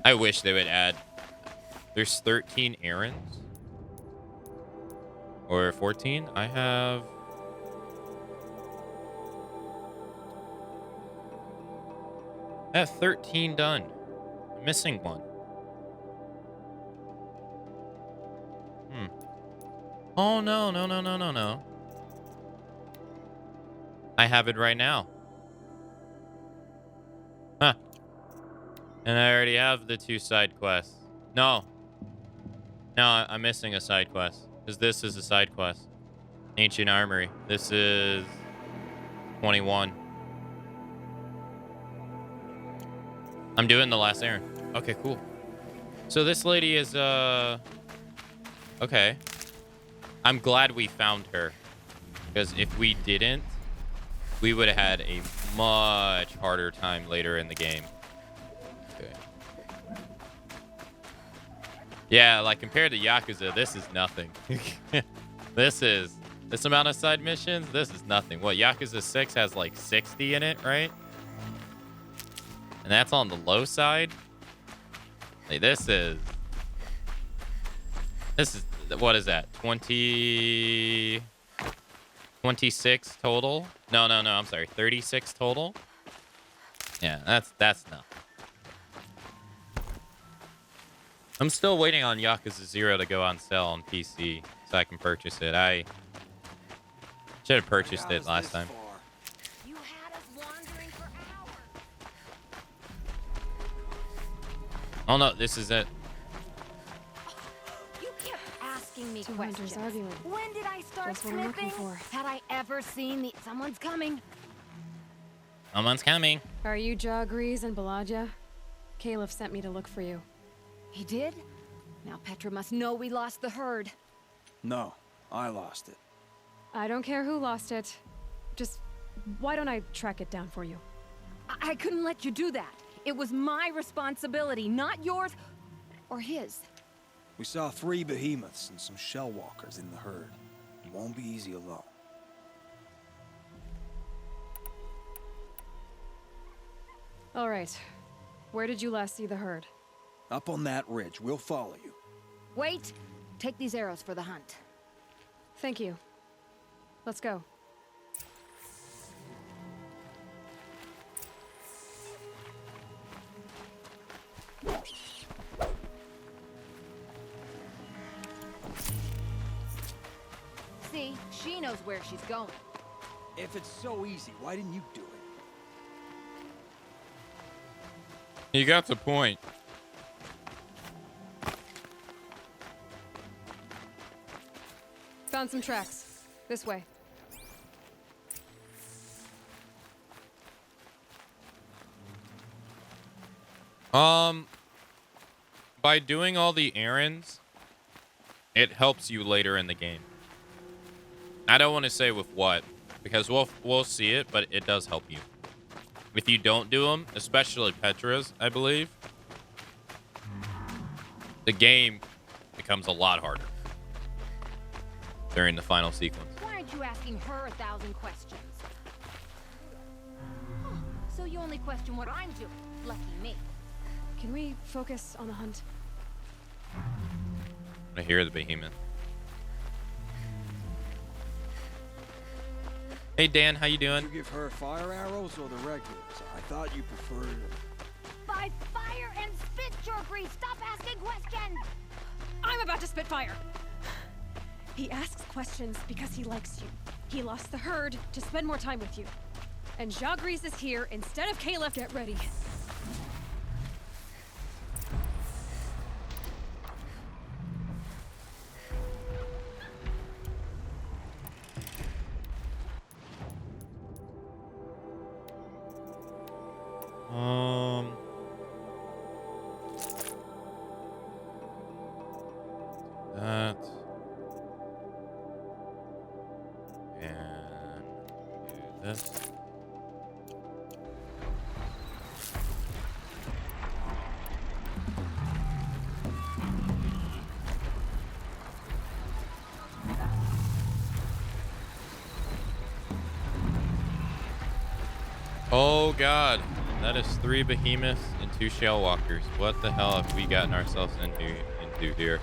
I wish they would add. There's 13 errands. Or 14. I have... I have 13 done. missing one. Oh, no, no, no, no, no, no. I have it right now. Huh. And I already have the 2 side quests. No. No, I'm missing a side quest. Because this is a side quest. Ancient Armory. This is 21. I'm doing the last errand. Okay, cool. So this lady is, okay. I'm glad we found her. Because if we didn't, we would have had a much harder time later in the game. Okay. Yeah, like compared to Yakuza, this is nothing. This amount of side missions, this is nothing. What, Yakuza 6 has like 60 in it, right? And that's on the low side. Like, this is, what is that? 26 total? No, I'm sorry. 36 total. Yeah, that's nothing. I'm still waiting on Yakuza 0 to go on sale on PC so I can purchase it. I should have purchased it last time. Oh no, this is it. You kept asking me Hunters questions. arguing. When did I start That's what I'm looking sniffing? for. Had I ever seen the... Someone's coming. Someone's coming. Are you Jagrees and Balaja? Caliph sent me to look for you. He did? Now Petra must know we lost the herd. No, I lost it. I don't care who lost it. Just, why don't I track it down for you? I couldn't let you do that. It was my responsibility, not yours or his. We saw 3 behemoths and some shell walkers in the herd. It won't be easy alone. All right. Where did you last see the herd? Up on that ridge. We'll follow you. Wait! Take these arrows for the hunt. Thank you. Let's go. See, she knows where she's going. If it's so easy, why didn't you do it? You got the point. Found some tracks. This way. By doing all the errands, it helps you later in the game. I don't want to say with what, because we'll see it, but it does help you. If you don't do them, especially Petra's, I believe, the game becomes a lot harder during the final sequence. Why aren't you asking her 1,000 questions? Huh, so you only question what I'm doing. Lucky me. Can we focus on the hunt? I hear the behemoth. Hey Dan, how you doing? Did you give her fire arrows or the regulars? I thought you preferred... By fire and spit, Jagrees! Stop asking questions! I'm about to spit fire! He asks questions because he likes you. He lost the herd to spend more time with you. And Jagrees is here instead of Caliph. Get ready. That. And do this. Oh god, that is 3 behemoths and 2 shell walkers. What the hell have we gotten ourselves into here?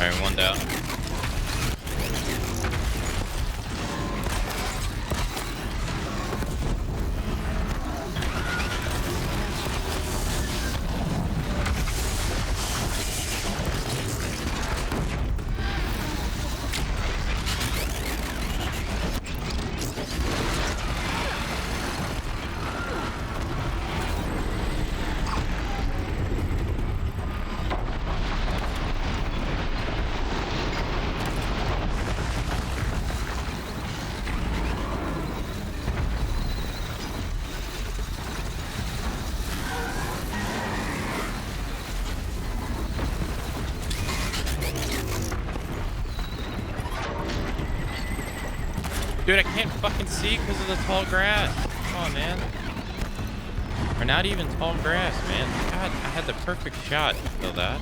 Alright, one down. Dude, I can't fucking see because of the tall grass. Come on, man. Or not even tall grass, man. God, I had the perfect shot. Feel that?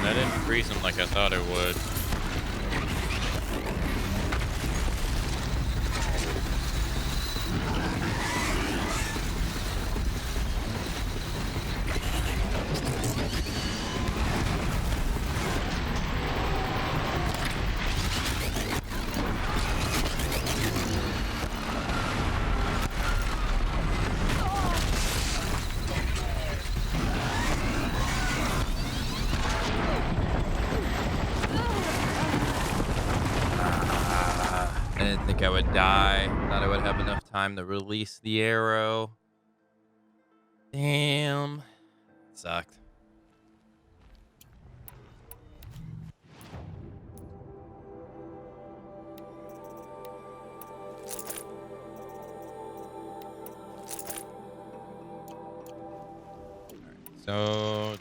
That didn't freeze him like I thought it would. I didn't think I would die. Thought I would have enough time to release the arrow. Damn. Sucked. So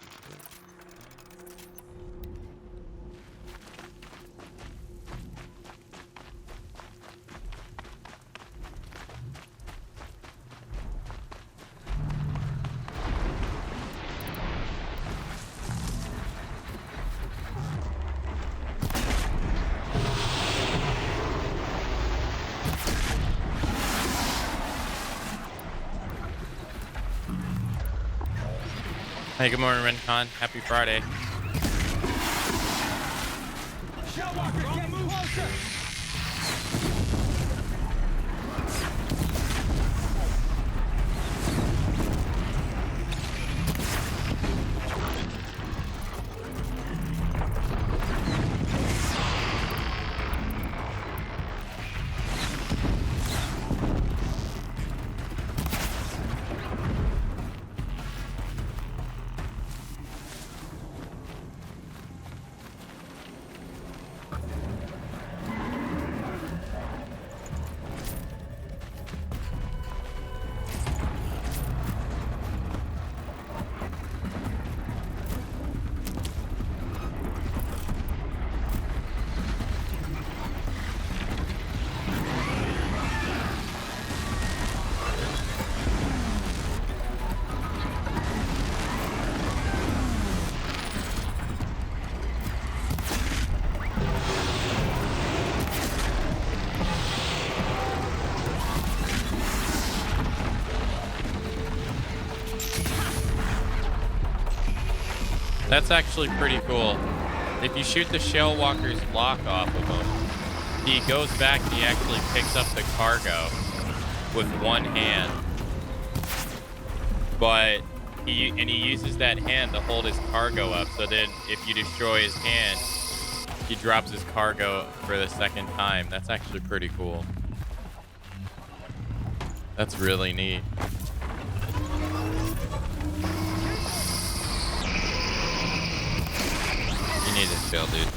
hey, good morning, Rencon. Happy Friday. Shellwalker, get closer! That's actually pretty cool. If you shoot the shell walker's lock off of him, he goes back and he actually picks up the cargo with one hand. But he uses that hand to hold his cargo up. So then if you destroy his hand, he drops his cargo for the second time. That's actually pretty cool. That's really neat. You need to chill, dude.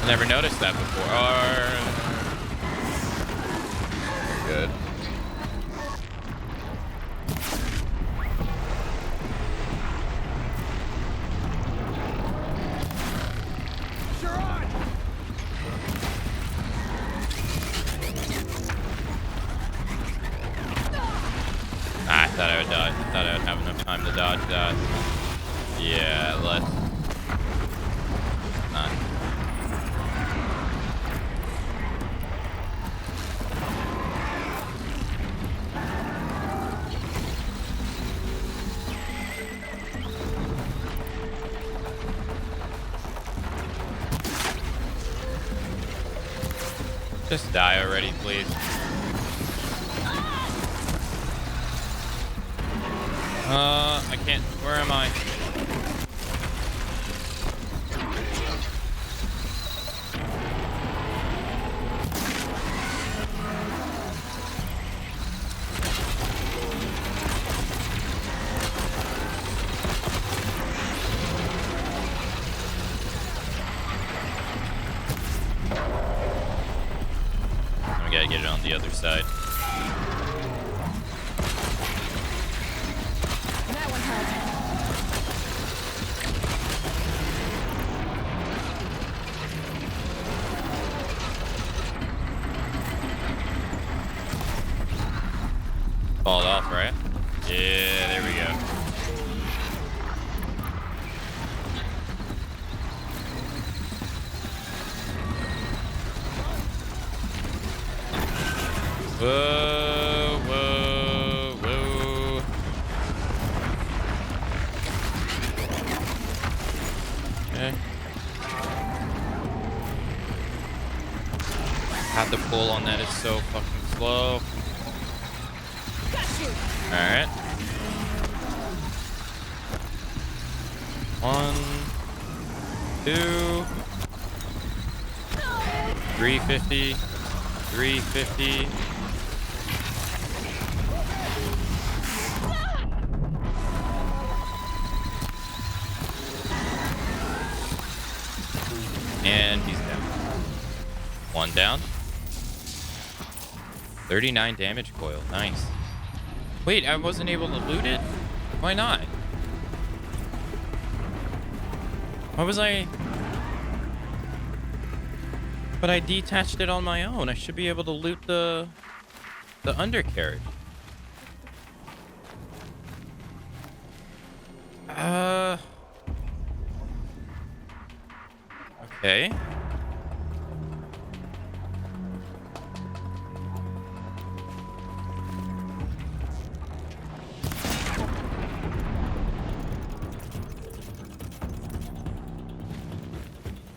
I never noticed that before. Good. I thought I would dodge. I thought I would have enough time to dodge that. Yeah, let's not. Just die already, please. I can't. Where am I? We gotta get it on the other side. Fall off, right? Yeah, there we go. Whoa, whoa, whoa. Okay. Have to pull on that is so fucking slow. Alright. 1, 2, 350, 350. And he's down. 1 down. 39 damage coil. Nice. Wait, I wasn't able to loot it? Why not? Why was I... But I detached it on my own. I should be able to loot the undercarriage. Okay.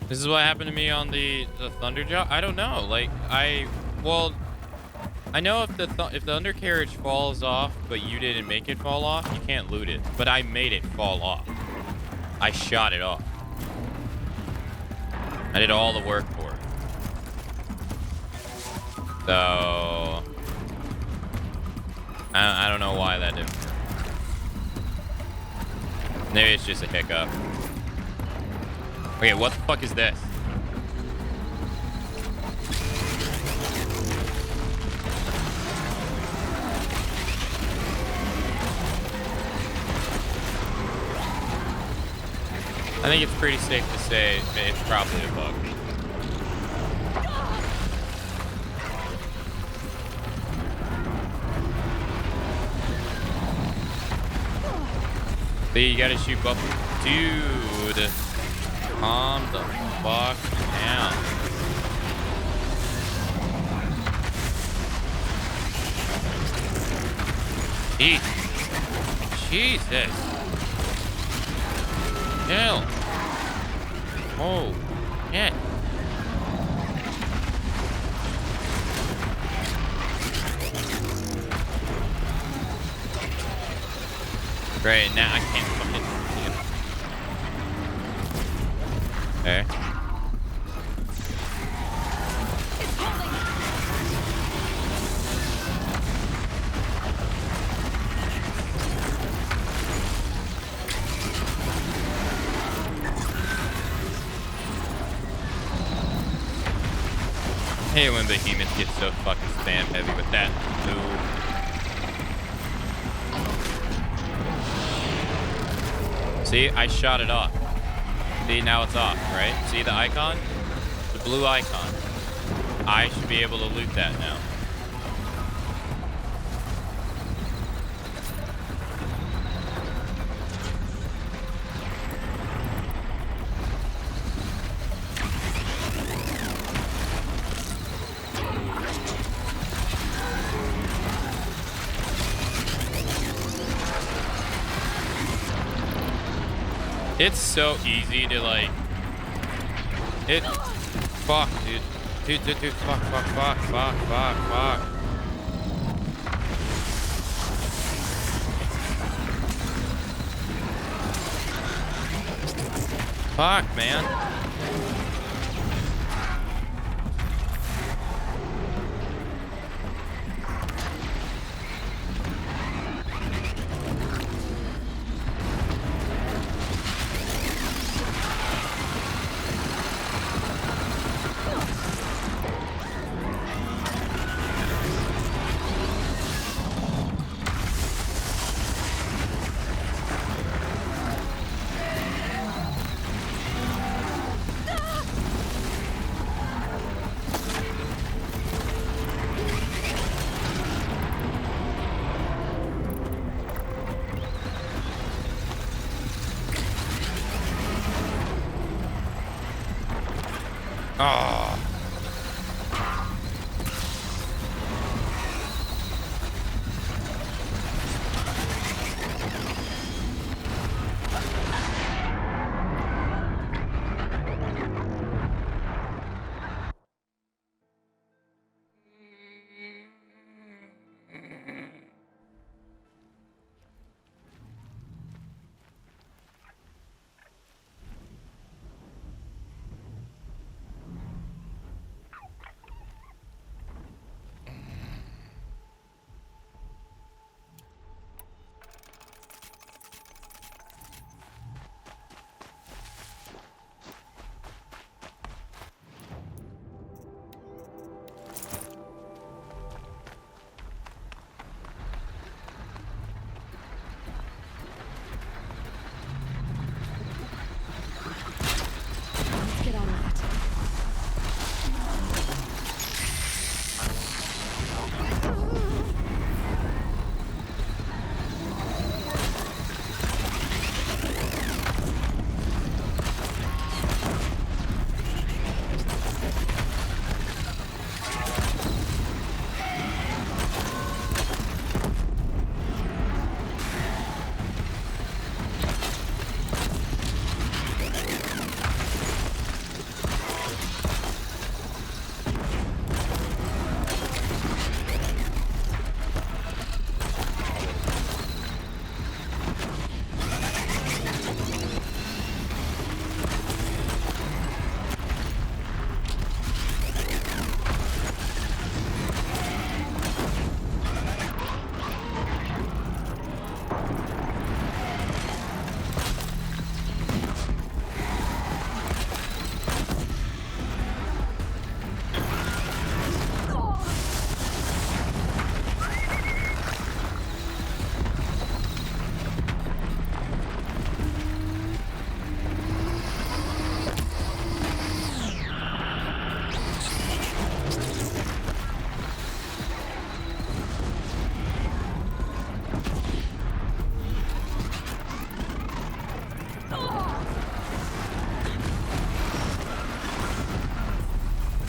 This is what happened to me on the Thunderjaw. I don't know. Like well, I know if the undercarriage falls off, but you didn't make it fall off, you can't loot it. But I made it fall off. I shot it off. I did all the work for it. So I don't know why that didn't work. Maybe it's just a hiccup. Okay, what the fuck is this? I think it's pretty safe to say it's probably a bug. See, you gotta shoot buff. Dude. Calm the fuck down. Jesus. Chill. Oh, shit. Great, now I can't fucking... Okay. I hate when behemoths get so fucking spam heavy with that move. See, I shot it off. See, now it's off, right? See the icon? The blue icon. I should be able to loot that now. It's so easy to like... Fuck, dude. Dude, fuck. Fuck, man. Oh.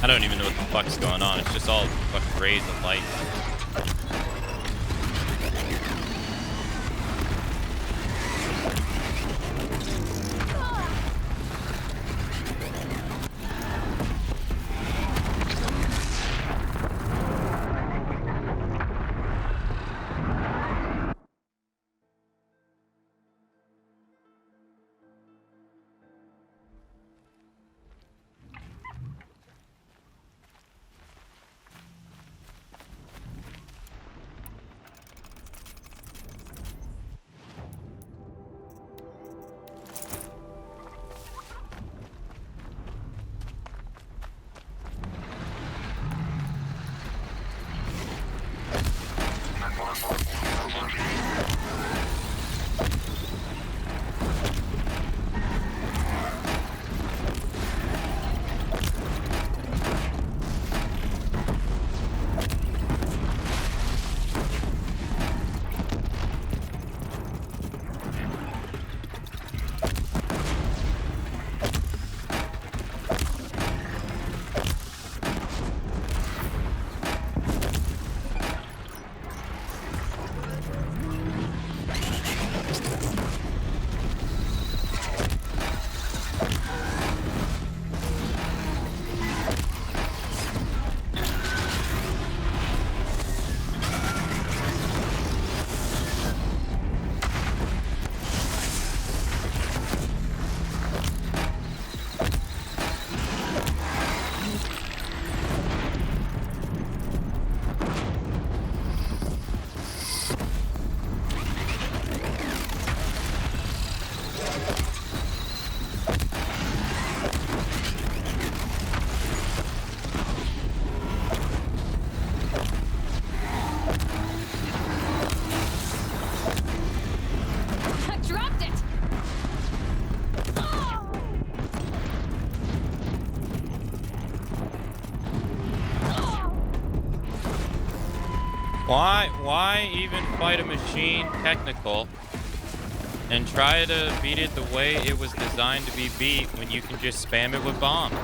I don't even know what the fuck's going on. It's just all fucking rays and light. I dropped it! Why even fight a machine technical and try to beat it the way it was designed to be beat when you can just spam it with bombs?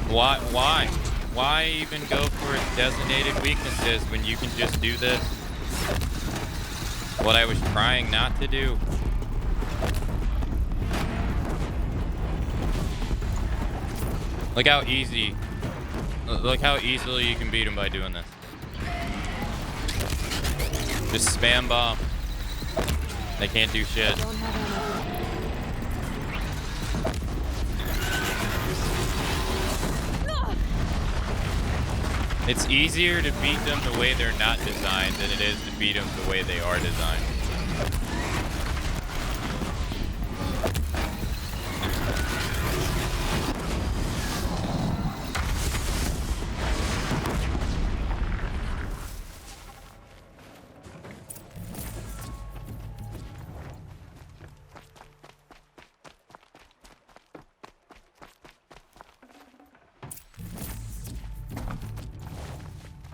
Why even go for its designated weaknesses when you can just do this? What I was trying not to do. Look how easy. Look how easily you can beat him by doing this. Just spam bomb. They can't do shit. It's easier to beat them the way they're not designed than it is to beat them the way they are designed.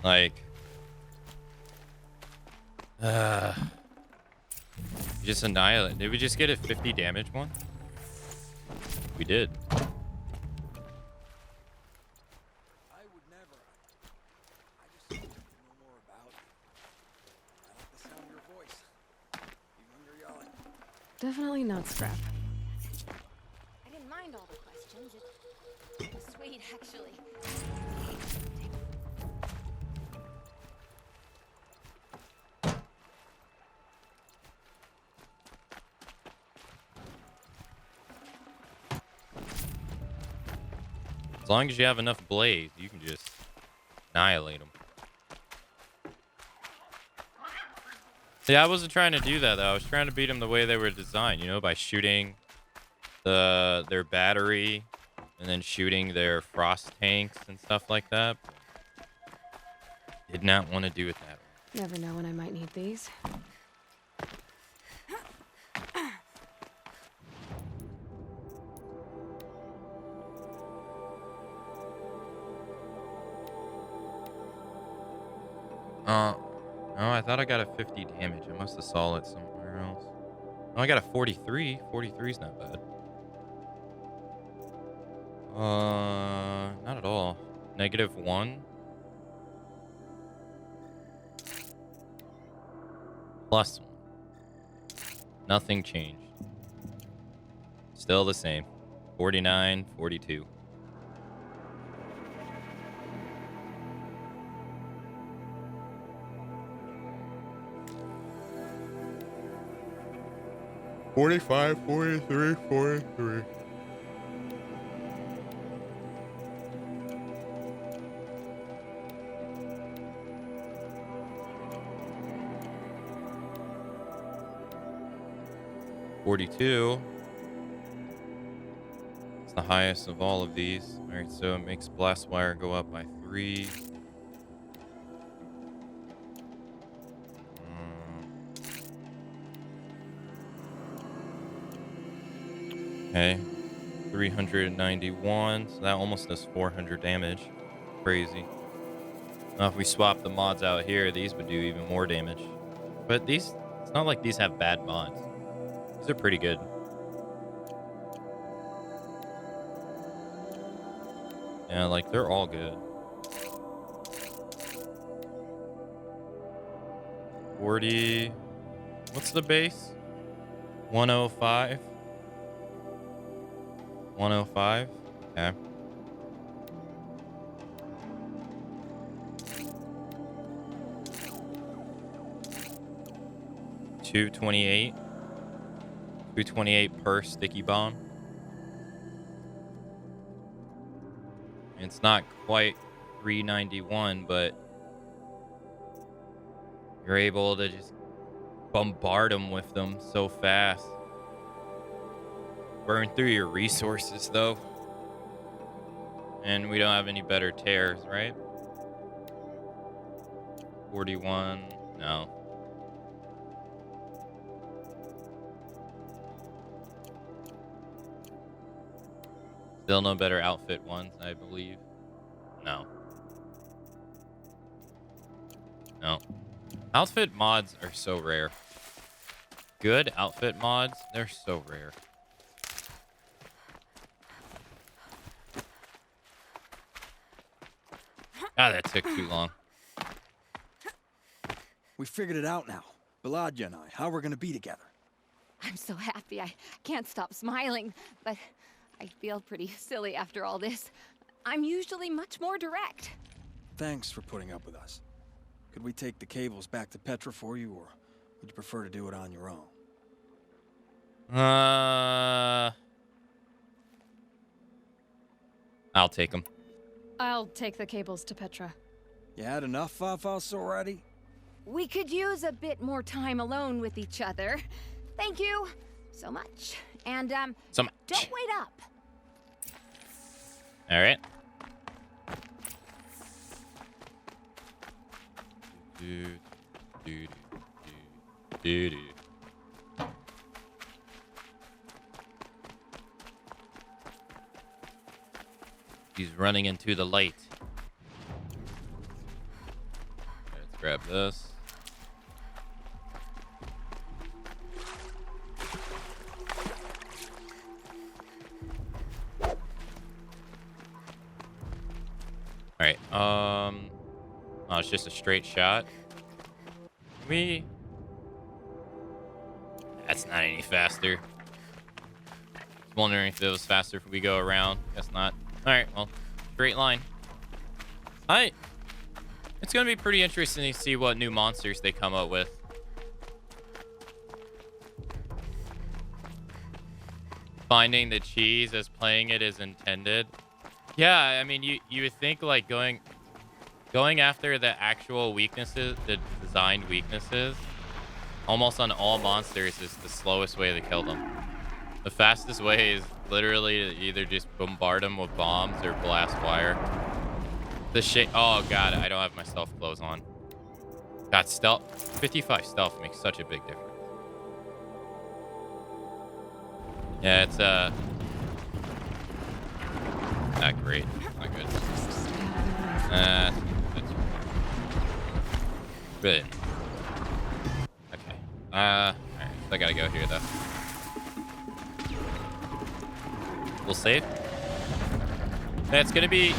Like, just annihilate. Did we just get a 50 damage one? We did. Definitely not scrap. I didn't mind all the questions. It was sweet, actually. As long as you have enough blaze, you can just annihilate them. See, I wasn't trying to do that, though. I was trying to beat them the way they were designed, you know, by shooting their battery and then shooting their frost tanks and stuff like that. Did not want to do it that way. Never know when I might need these. No, I thought I got a 50 damage. I must have saw it somewhere else. Oh, I got a 43. 43's not bad. Not at all. -1. +1. Nothing changed. Still the same. 49, 42. $45, $43, $43. $42. It's the highest of all of these. All right, so it makes blast wire go up by 3. Okay, 391. So that almost does 400 damage. Crazy. Now, if we swap the mods out here, these would do even more damage. But these, it's not like these have bad mods. These are pretty good. Yeah, like they're all good. 40. What's the base? 105. 105. Okay. $228. $228 per sticky bomb. It's not quite 391, but you're able to just bombard them with them so fast. Burn through your resources, though. And we don't have any better tears, right? 41. No. Still no better outfit ones, I believe. No. No. Outfit mods are so rare. Good outfit mods, they're so rare. Ah, that took too long. We figured it out now. Balaja and I, how we're gonna be together. I'm so happy. I can't stop smiling, but I feel pretty silly after all this. I'm usually much more direct. Thanks for putting up with us. Could we take the cables back to Petra for you, or would you prefer to do it on your own? I'll take them. I'll take the cables to Petra. You had enough, Fafos, already? We could use a bit more time alone with each other. Thank you so much. And, so much. Don't wait up. All right. He's running into the light. Let's grab this. All right. Oh, it's just a straight shot. That's not any faster. Just wondering if it was faster if we go around. Guess not. All right. Well, straight line. It's gonna be pretty interesting to see what new monsters they come up with. Finding the cheese as playing it as intended. Yeah, I mean, you would think like going after the actual weaknesses, the designed weaknesses, almost on all monsters is the slowest way to kill them. The fastest way is literally to either just bombard them with bombs or blast wire. The shit. Oh god, I don't have my stealth clothes on. God, stealth. 55 stealth makes such a big difference. Yeah, it's not great. Not good. That's good. Okay. Alright. So I gotta go here though. We'll save. That's gonna be...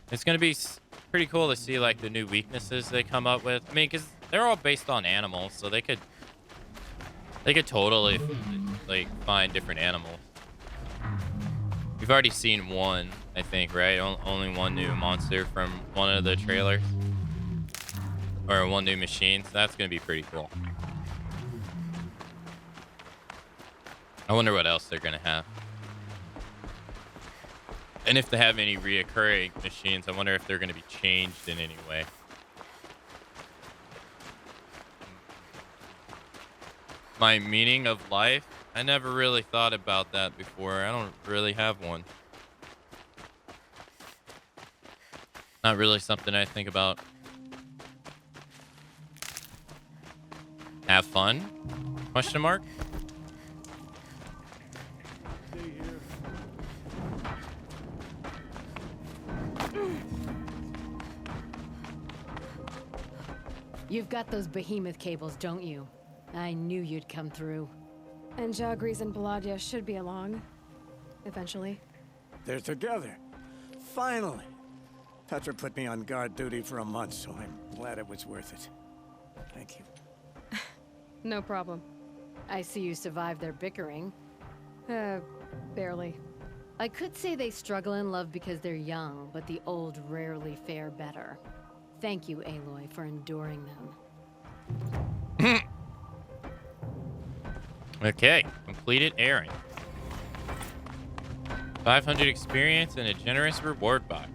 It's gonna be pretty cool to see like the new weaknesses they come up with. I mean, because they're all based on animals, so they could totally like find different animals. We've already seen one, I think, right? Only one new monster from one of the trailers, or one new machine. So that's gonna be pretty cool. I wonder what else they're gonna have. And if they have any reoccurring machines, I wonder if they're going to be changed in any way. My meaning of life? I never really thought about that before. I don't really have one. Not really something I think about. Have fun? Question mark? You've got those behemoth cables, don't you? I knew you'd come through. And Jagris and Baladia should be along. Eventually. They're together. Finally. Petra put me on guard duty for a month, so I'm glad it was worth it. Thank you. No problem. I see you survived their bickering. Barely. I could say they struggle in love because they're young, but the old rarely fare better. Thank you, Aloy, for enduring them. Okay, completed errand. 500 experience and a generous reward box.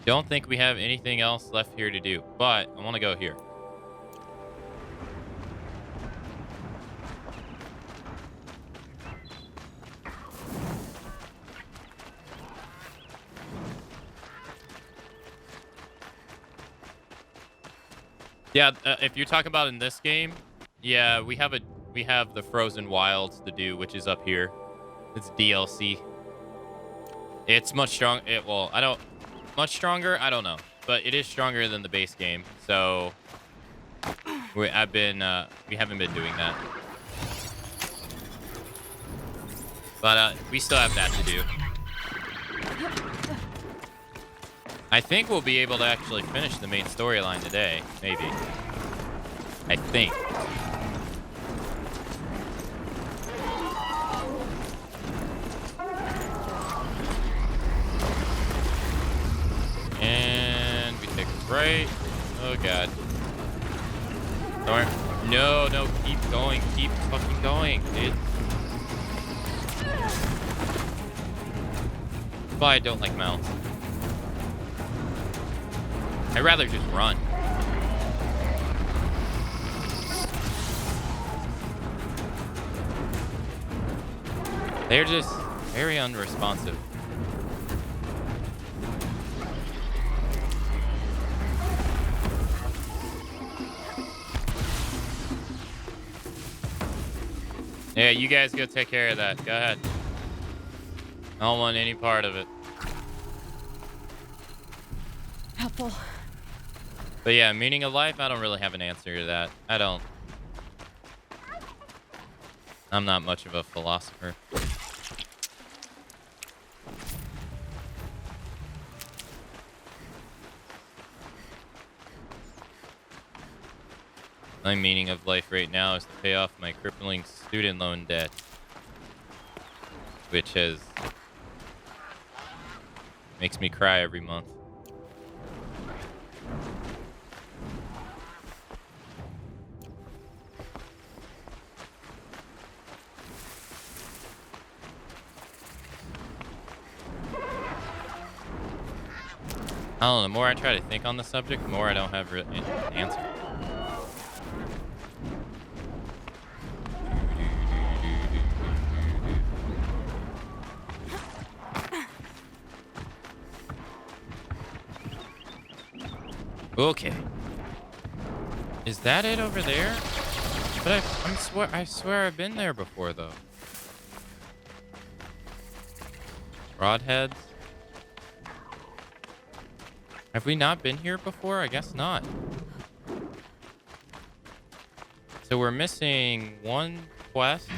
Don't think we have anything else left here to do, but I want to go here. Yeah, if you're talking about in this game, yeah, we have the Frozen Wilds to do, which is up here. It's DLC. It's much strong. Much stronger. I don't know, but it is stronger than the base game. So we haven't been doing that, but we still have that to do. I think we'll be able to actually finish the main storyline today. Maybe. I think. And we take a right. Oh god. Darn. No, keep going. Keep fucking going, dude. That's why I don't like mounts. I'd rather just run. They're just very unresponsive. Yeah, you guys go take care of that. Go ahead. I don't want any part of it. Helpful. But yeah, meaning of life, I don't really have an answer to that. I'm not much of a philosopher. My meaning of life right now is to pay off my crippling student loan debt, which makes me cry every month. I don't know, the more I try to think on the subject, the more I don't have an answer. Okay. Is that it over there? But I swear I've been there before though. Broadheads. Have we not been here before? I guess not. So we're missing one quest,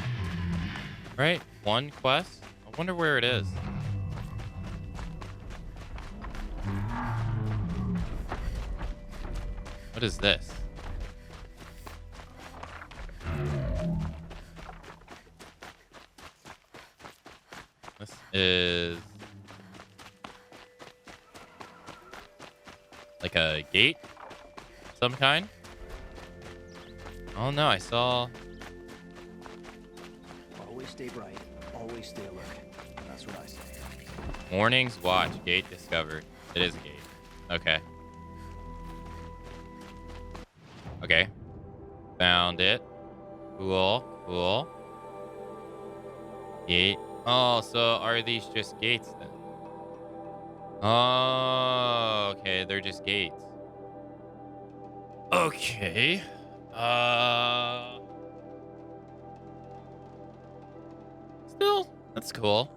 right? One quest. I wonder where it is. What is this? This is like a gate of some kind. Oh no, I saw. Always stay bright. Always stay alert. That's what I say. Morning's watch. Gate discovered. It is a gate. Okay. Okay. Found it. Cool. Cool. Gate. Oh, so are these just gates then? Oh, okay. They're just gates. Okay. Still, that's cool.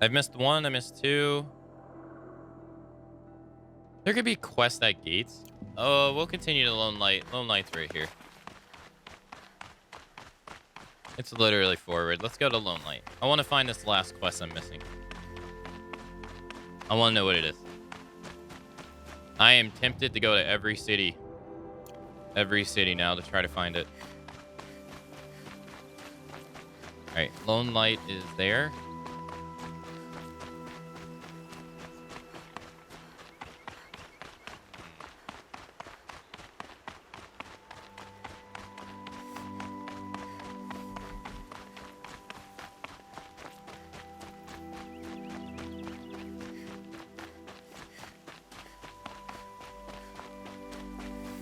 I've missed one. I missed two. There could be quests at gates. Oh, we'll continue to Lone Light. Lone Light's right here. It's literally forward. Let's go to Lone Light. I want to find this last quest I'm missing. I want to know what it is. I am tempted to go to every city. Every city now to try to find it. Alright, Lone Light is there.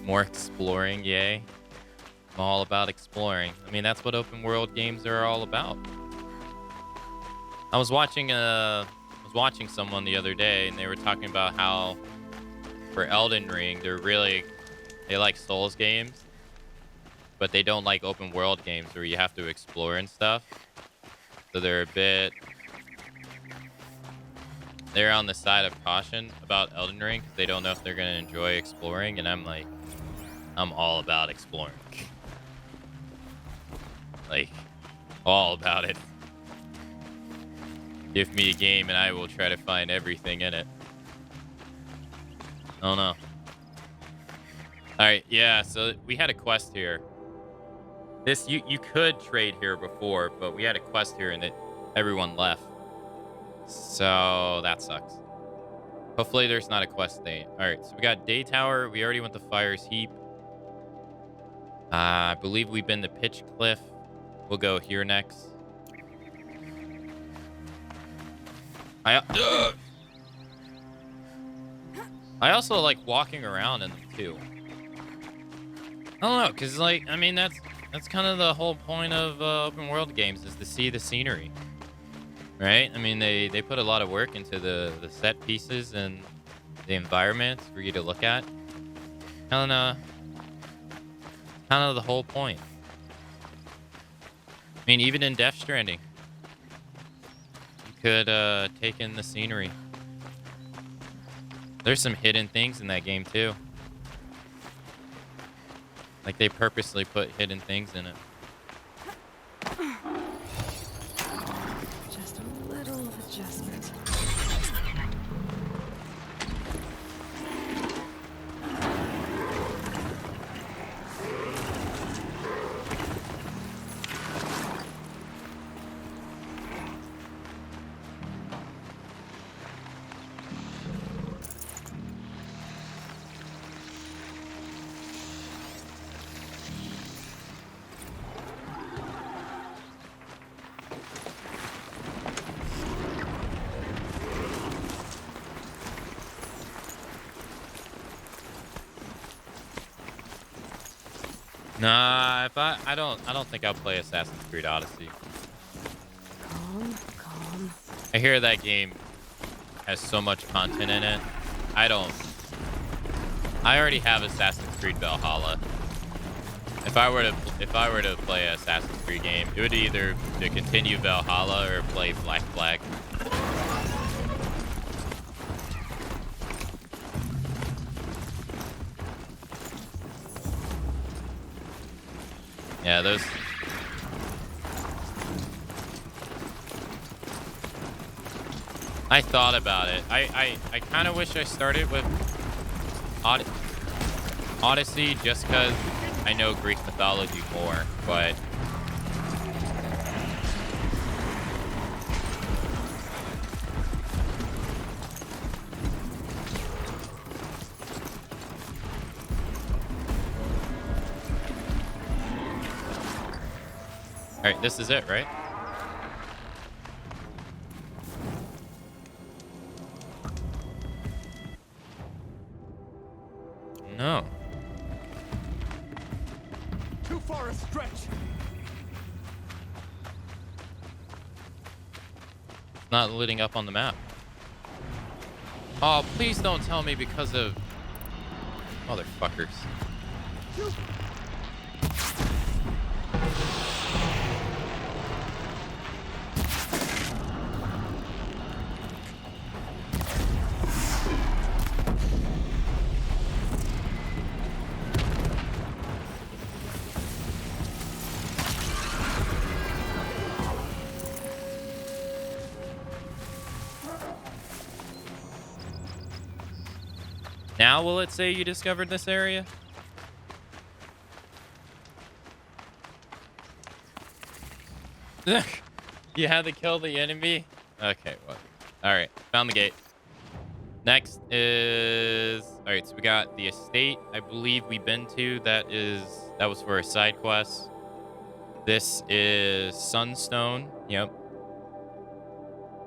More exploring, yay. I'm all about exploring. I mean, that's what open world games are all about. I was watching someone the other day, and they were talking about how for Elden Ring, they like Souls games, but they don't like open world games where you have to explore and stuff. So they're on the side of caution about Elden Ring because they don't know if they're going to enjoy exploring, and I'm like, I'm all about exploring. Like, all about it. Give me a game and I will try to find everything in it. Oh no. Alright, yeah, so we had a quest here. This, you could trade here before, but we had a quest here and everyone left. So, that sucks. Hopefully there's not a quest day. Alright, so we got Day Tower. We already went to Fire's Heap. I believe we've been to Pitch Cliff. We'll go here next. I also like walking around in them too. I don't know, because like, I mean, that's kind of the whole point of open world games is to see the scenery. Right? I mean, they put a lot of work into the set pieces and the environments for you to look at. Kind of the whole point. I mean, even in Death Stranding, you could take in the scenery. There's some hidden things in that game too. Like they purposely put hidden things in it. Just a little adjustment. Nah, I don't think I'll play Assassin's Creed Odyssey. Calm. I hear that game has so much content in it. I already have Assassin's Creed Valhalla. If I were to play an Assassin's Creed game, it would either to continue Valhalla or play Black Flag. Yeah, those. I thought about it. I kind of wish I started with Odyssey just because I know Greek mythology more, but all right, this is it, right? No. Too far a stretch. It's not lighting up on the map. Oh, please don't tell me because of motherfuckers. Now will it say you discovered this area? You had to kill the enemy? Okay, well. Alright, found the gate. Next is... Alright, so we got the estate I believe we've been to. That was for a side quest. This is Sunstone. Yep.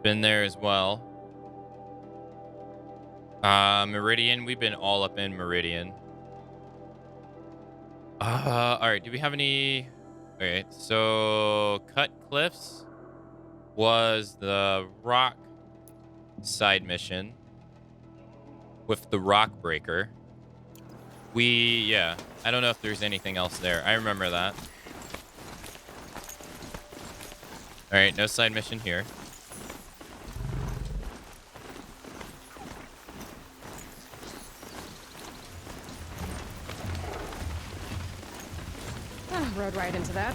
Been there as well. Meridian. We've been all up in Meridian. Alright, do we have any... Alright, so Cut Cliffs was the rock side mission with the rock breaker. Yeah, I don't know if there's anything else there. I remember that. Alright, no side mission here. Rode right into that.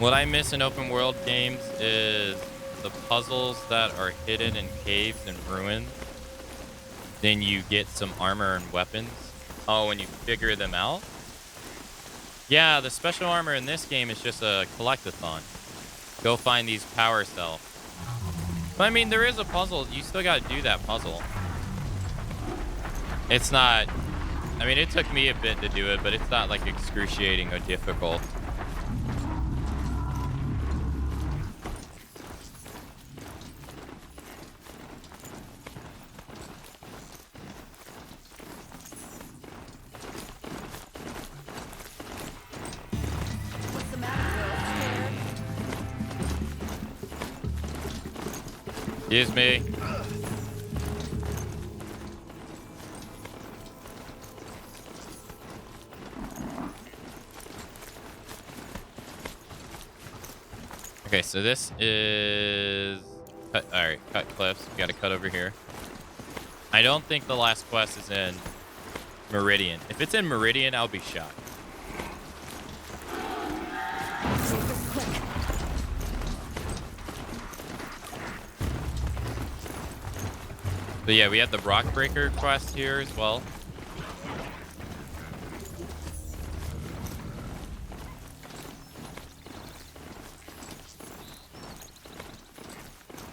What I miss in open world games is the puzzles that are hidden in caves and ruins. Then you get some armor and weapons. Oh, when you figure them out? Yeah, the special armor in this game is just a collectathon. Go find these power cells. But I mean, there is a puzzle. You still got to do that puzzle. It's not... I mean, it took me a bit to do it, but it's not like excruciating or difficult. What's the matter, girl? Excuse me. Okay, so this is... All right, Cut Cliffs. We got to cut over here. I don't think the last quest is in Meridian. If it's in Meridian, I'll be shocked. But yeah, we have the Rock Breaker quest here as well.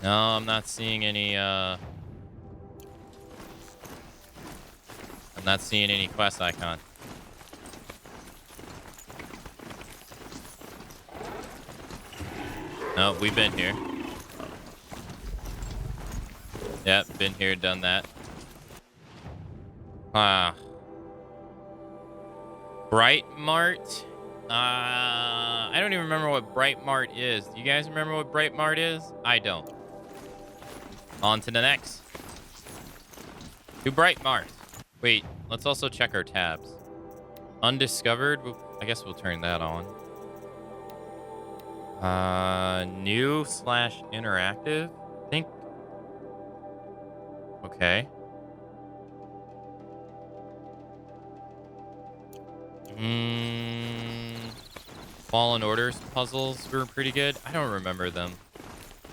No, I'm not seeing any, I'm not seeing any quest icon. No, we've been here. Yep, been here, done that. Bright Mart. I don't even remember what Bright Mart is. Do you guys remember what Bright Mart is? I don't. On to the next. Too bright, Mars. Wait, let's also check our tabs. Undiscovered. I guess we'll turn that on. New/interactive. I think. Okay. Fallen Orders puzzles were pretty good. I don't remember them,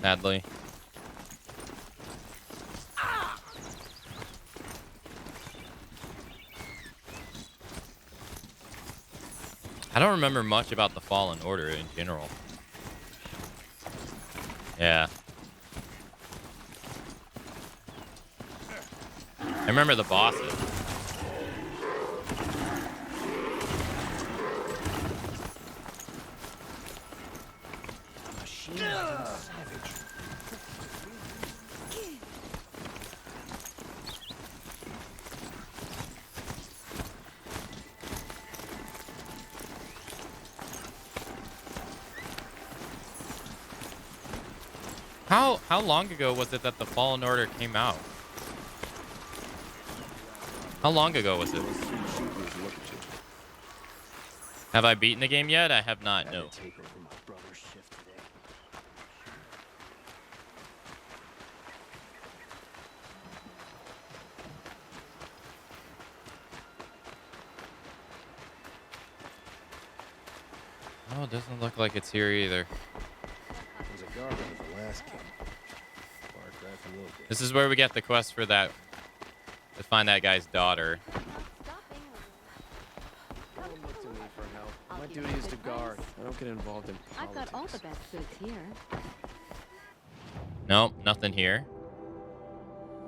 sadly. I don't remember much about the Fallen Order in general. Yeah. I remember the bosses. How long ago was it that the Fallen Order came out? How long ago was it? Have I beaten the game yet? I have not, no. Oh, it doesn't look like it's here either. There's a guard under the last king. This is where we get the quest for that, to find that guy's daughter. Don't look to me for help. My duty is to guard. I don't get involved in politics. I've got all the best goods here. Nope, nothing here.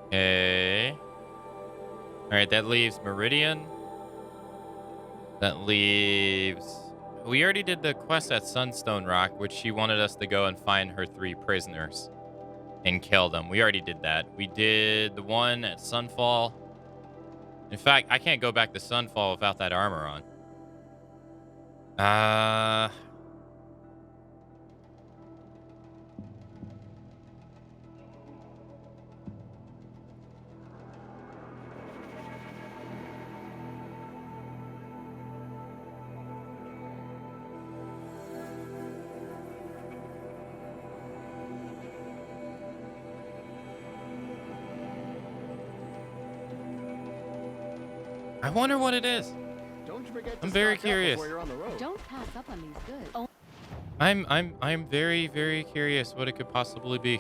Okay. Alright, that leaves Meridian. That leaves... We already did the quest at Sunstone Rock, which she wanted us to go and find her 3 prisoners and kill them. We already did that. We did the one at Sunfall. In fact, I can't go back to Sunfall without that armor on. I wonder what it is. Don't forget I'm very curious. Don't pass up on these goods. Oh. I'm very, very curious what it could possibly be.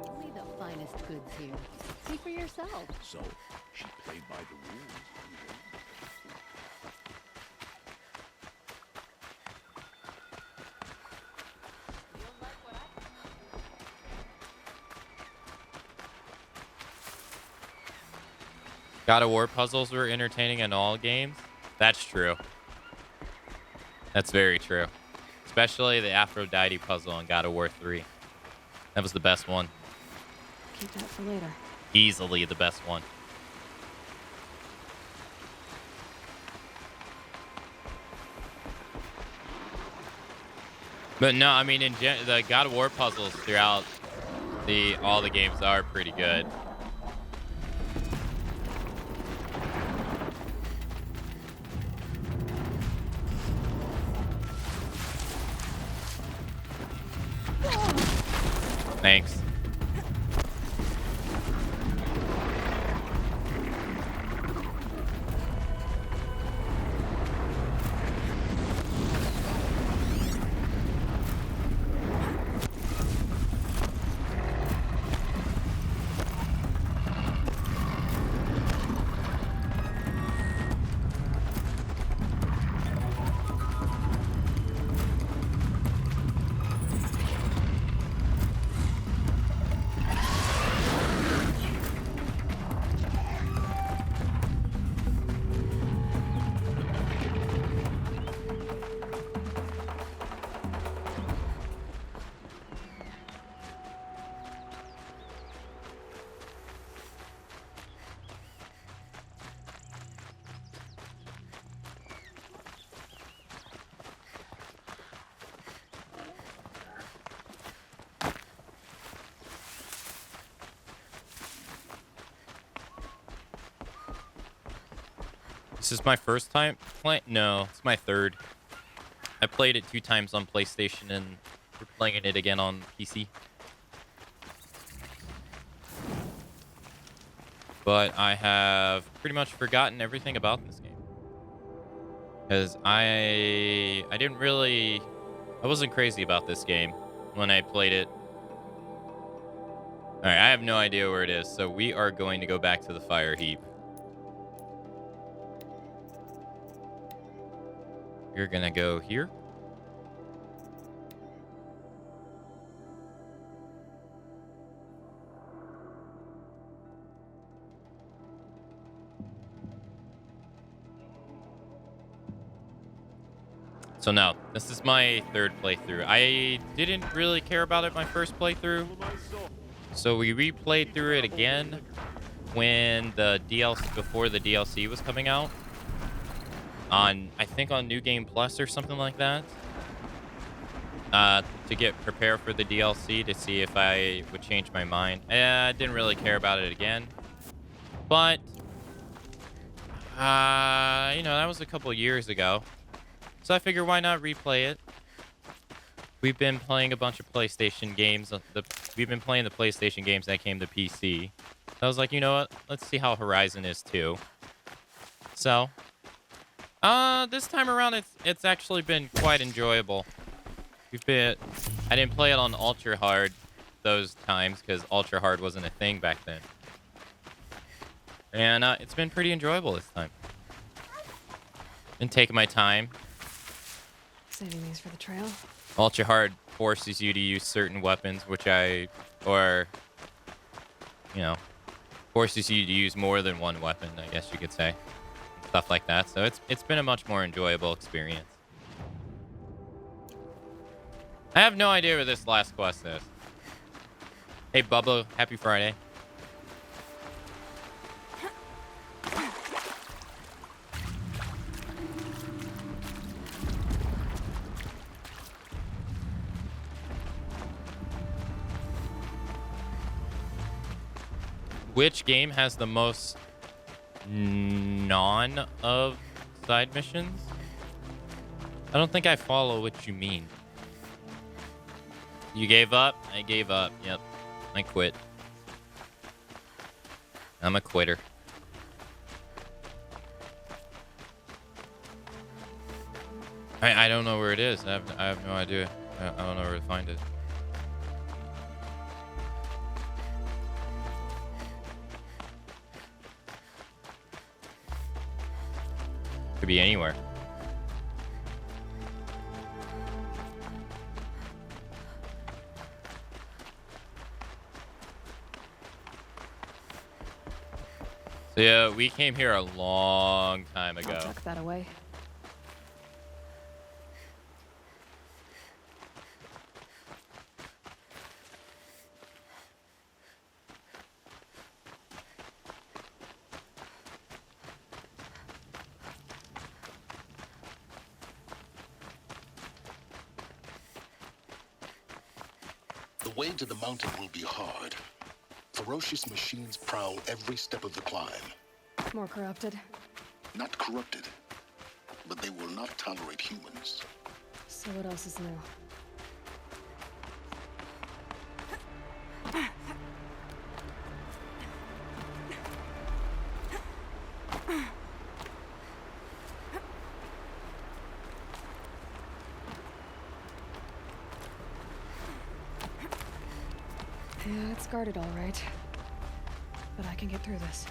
Only the finest goods here. See for yourself. So, she played by the rules. God of War puzzles were entertaining in all games. That's true. That's very true. Especially the Aphrodite puzzle in God of War 3. That was the best one. Keep that for later. Easily the best one. But no, I mean, the God of War puzzles throughout all the games are pretty good. Thanks. This is my first time playing. No, it's my third. I played it 2 times on PlayStation, and we're playing it again on PC. But I have pretty much forgotten everything about this game. Because I wasn't crazy about this game when I played it. Alright, I have no idea where it is, so we are going to go back to the fire heap. You're gonna go here. So now, this is my third playthrough. I didn't really care about it my first playthrough. So we replayed through it again when the DLC, before the DLC was coming out. On, I think on New Game Plus or something like that. To get prepared for the DLC to see if I would change my mind. I didn't really care about it again. But, you know, that was a couple years ago. So I figured, why not replay it? We've been playing a bunch of PlayStation games. We've been playing the PlayStation games that came to PC. So I was like, you know what? Let's see how Horizon is too. So, this time around, it's actually been quite enjoyable. I didn't play it on ultra hard those times because ultra hard wasn't a thing back then. And it's been pretty enjoyable this time. Been taking my time. Saving these for the trail. Ultra hard forces you to use certain weapons, or you know, forces you to use more than one weapon, I guess you could say. Stuff like that. So it's been a much more enjoyable experience. I have no idea where this last quest is. Hey Bubba, happy Friday. Which game has the most of side missions? I don't think I follow what you mean. You gave up? I gave up. Yep. I quit. I'm a quitter. I don't know where it is. I have no idea. I don't know where to find it. Could be anywhere. So yeah, we came here a long time ago. I'll tuck that away. The way to the mountain will be hard. Ferocious machines prowl every step of the climb. More corrupted. Not corrupted, but they will not tolerate humans. So what else is new? Yeah, it's guarded all right. But I can get through this.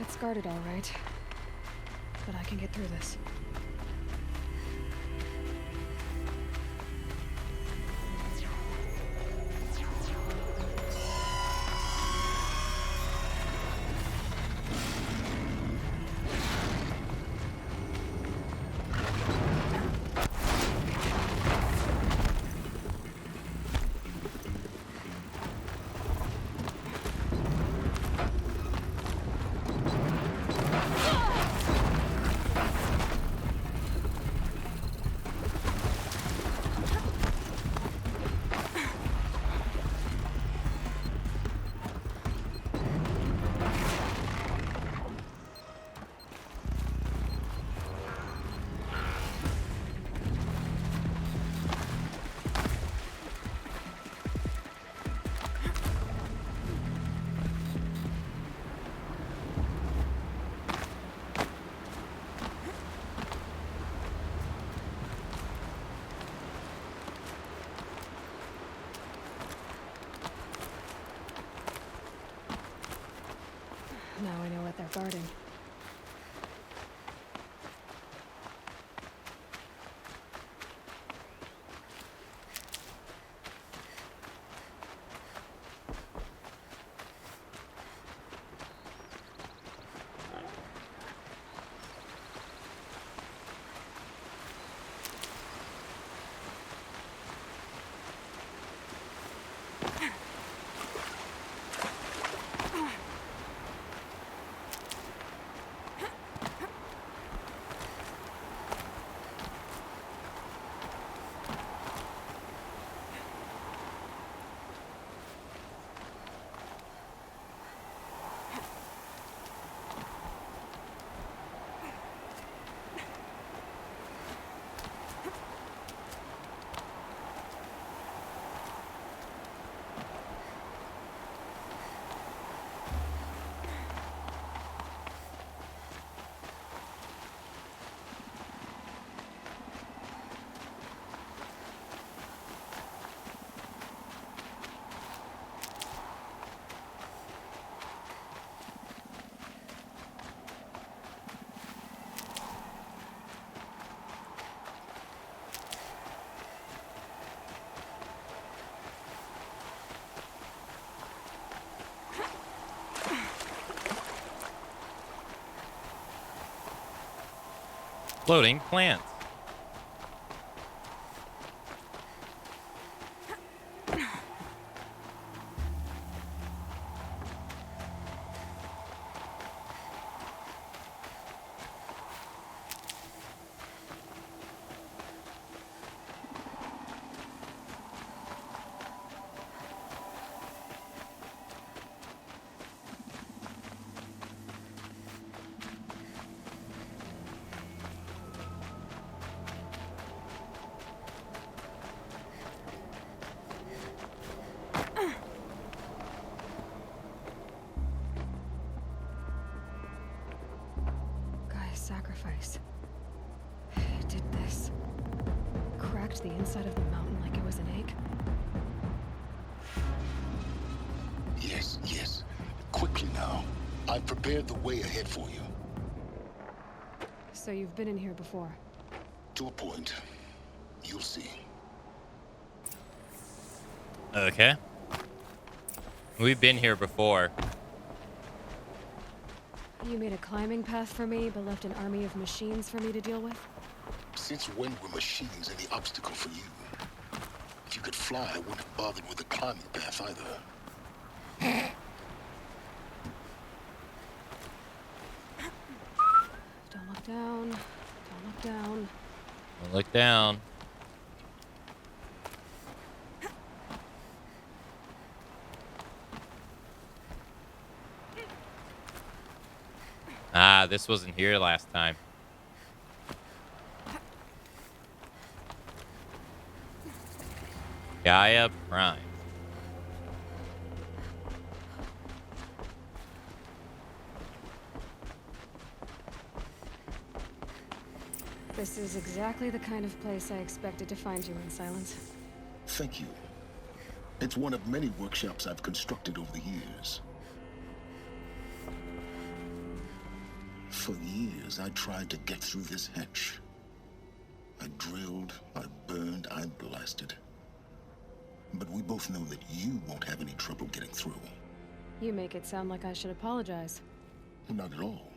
It's guarded all right. But I can get through this. Now I know what they're guarding. Floating plants. Sacrifice. It did this. Cracked the inside of the mountain like it was an egg. Yes, yes. Quickly now. I've prepared the way ahead for you. So you've been in here before? To a point. You'll see. Okay. We've been here before. You made a climbing path for me, but left an army of machines for me to deal with? Since when were machines any obstacle for you? If you could fly, I wouldn't have bothered with a climbing path either. Don't look down. Don't look down. Don't look down. Ah, this wasn't here last time. Gaia Prime. This is exactly the kind of place I expected to find you in, Silence. Thank you. It's one of many workshops I've constructed over the years. For years, I tried to get through this hatch. I drilled, I burned, I blasted. But we both know that you won't have any trouble getting through. You make it sound like I should apologize. Not at all.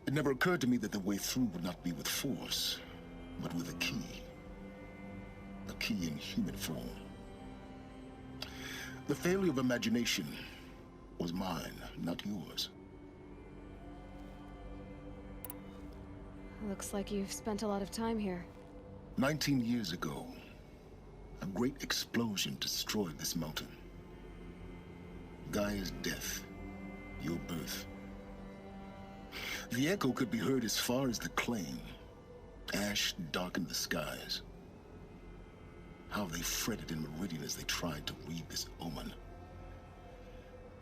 It never occurred to me that the way through would not be with force, but with a key. A key in human form. The failure of imagination was mine, not yours. Looks like you've spent a lot of time here. 19 years ago, a great explosion destroyed this mountain. Gaia's death, your birth. The echo could be heard as far as the claim. Ash darkened the skies. How they fretted in Meridian as they tried to read this omen.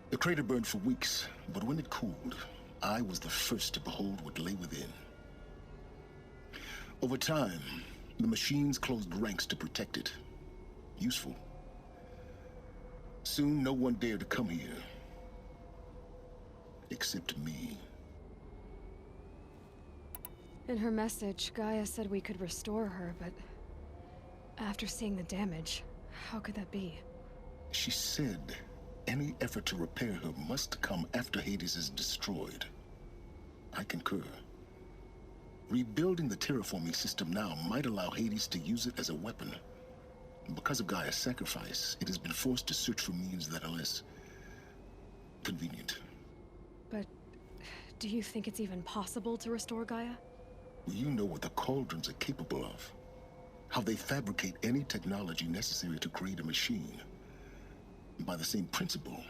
The crater burned for weeks, but when it cooled, I was the first to behold what lay within. Over time, the machines closed ranks to protect it. Useful. Soon, no one dared to come here. Except me. In her message, Gaia said we could restore her, but after seeing the damage, how could that be? She said any effort to repair her must come after Hades is destroyed. I concur. Rebuilding the terraforming system now might allow Hades to use it as a weapon. Because of Gaia's sacrifice, it has been forced to search for means that are less convenient. But do you think it's even possible to restore Gaia? You know what the Cauldrons are capable of. How they fabricate any technology necessary to create a machine. By the same principle,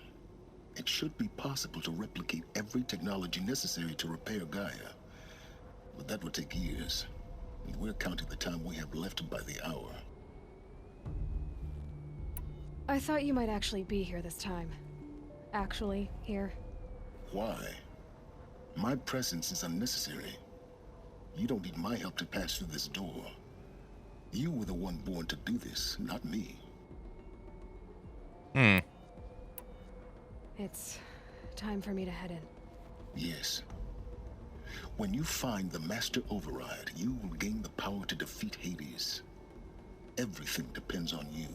it should be possible to replicate every technology necessary to repair Gaia. But that would take years, and we're counting the time we have left by the hour. I thought you might actually be here this time. Actually, here. Why? My presence is unnecessary. You don't need my help to pass through this door. You were the one born to do this, not me. It's time for me to head in. Yes. When you find the Master Override, you will gain the power to defeat Hades. Everything depends on you.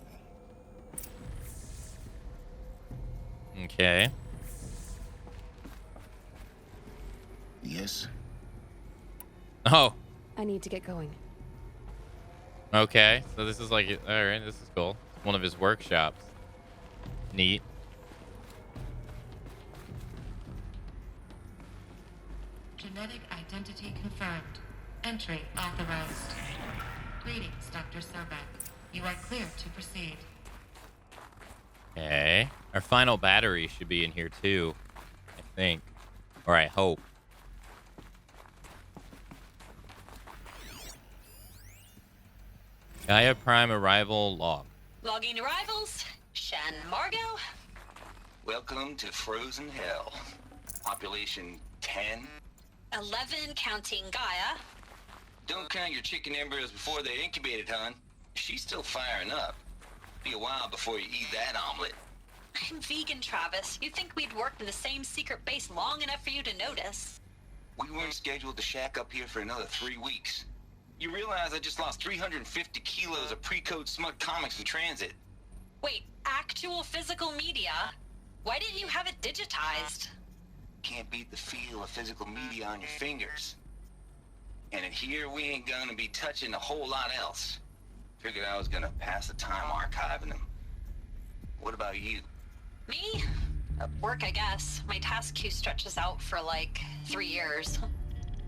Okay. Yes? Oh. I need to get going. Okay. So this is like, all right, this is cool. One of his workshops. Neat. Genetic identity confirmed. Entry authorized. Greetings, Dr. Sobek. You are clear to proceed. Okay. Our final battery should be in here too, I think. Or I hope. Gaia Prime arrival log. Logging arrivals. Shan Margot. Welcome to Frozen Hell. Population 10. 11 counting Gaia. Don't count your chicken embryos before they're incubated, hon. She's still firing up. Be a while before you eat that omelet. I'm vegan, Travis. You'd think we'd worked in the same secret base long enough for you to notice. We weren't scheduled to shack up here for another 3 weeks. You realize I just lost 350 kilos of pre-code smug comics in transit. Wait, actual physical media? Why didn't you have it digitized? Can't beat the feel of physical media on your fingers. And in here, we ain't gonna be touching a whole lot else. Figured I was gonna pass the time archiving them. What about you? Me? Work, I guess. My task queue stretches out for like 3 years.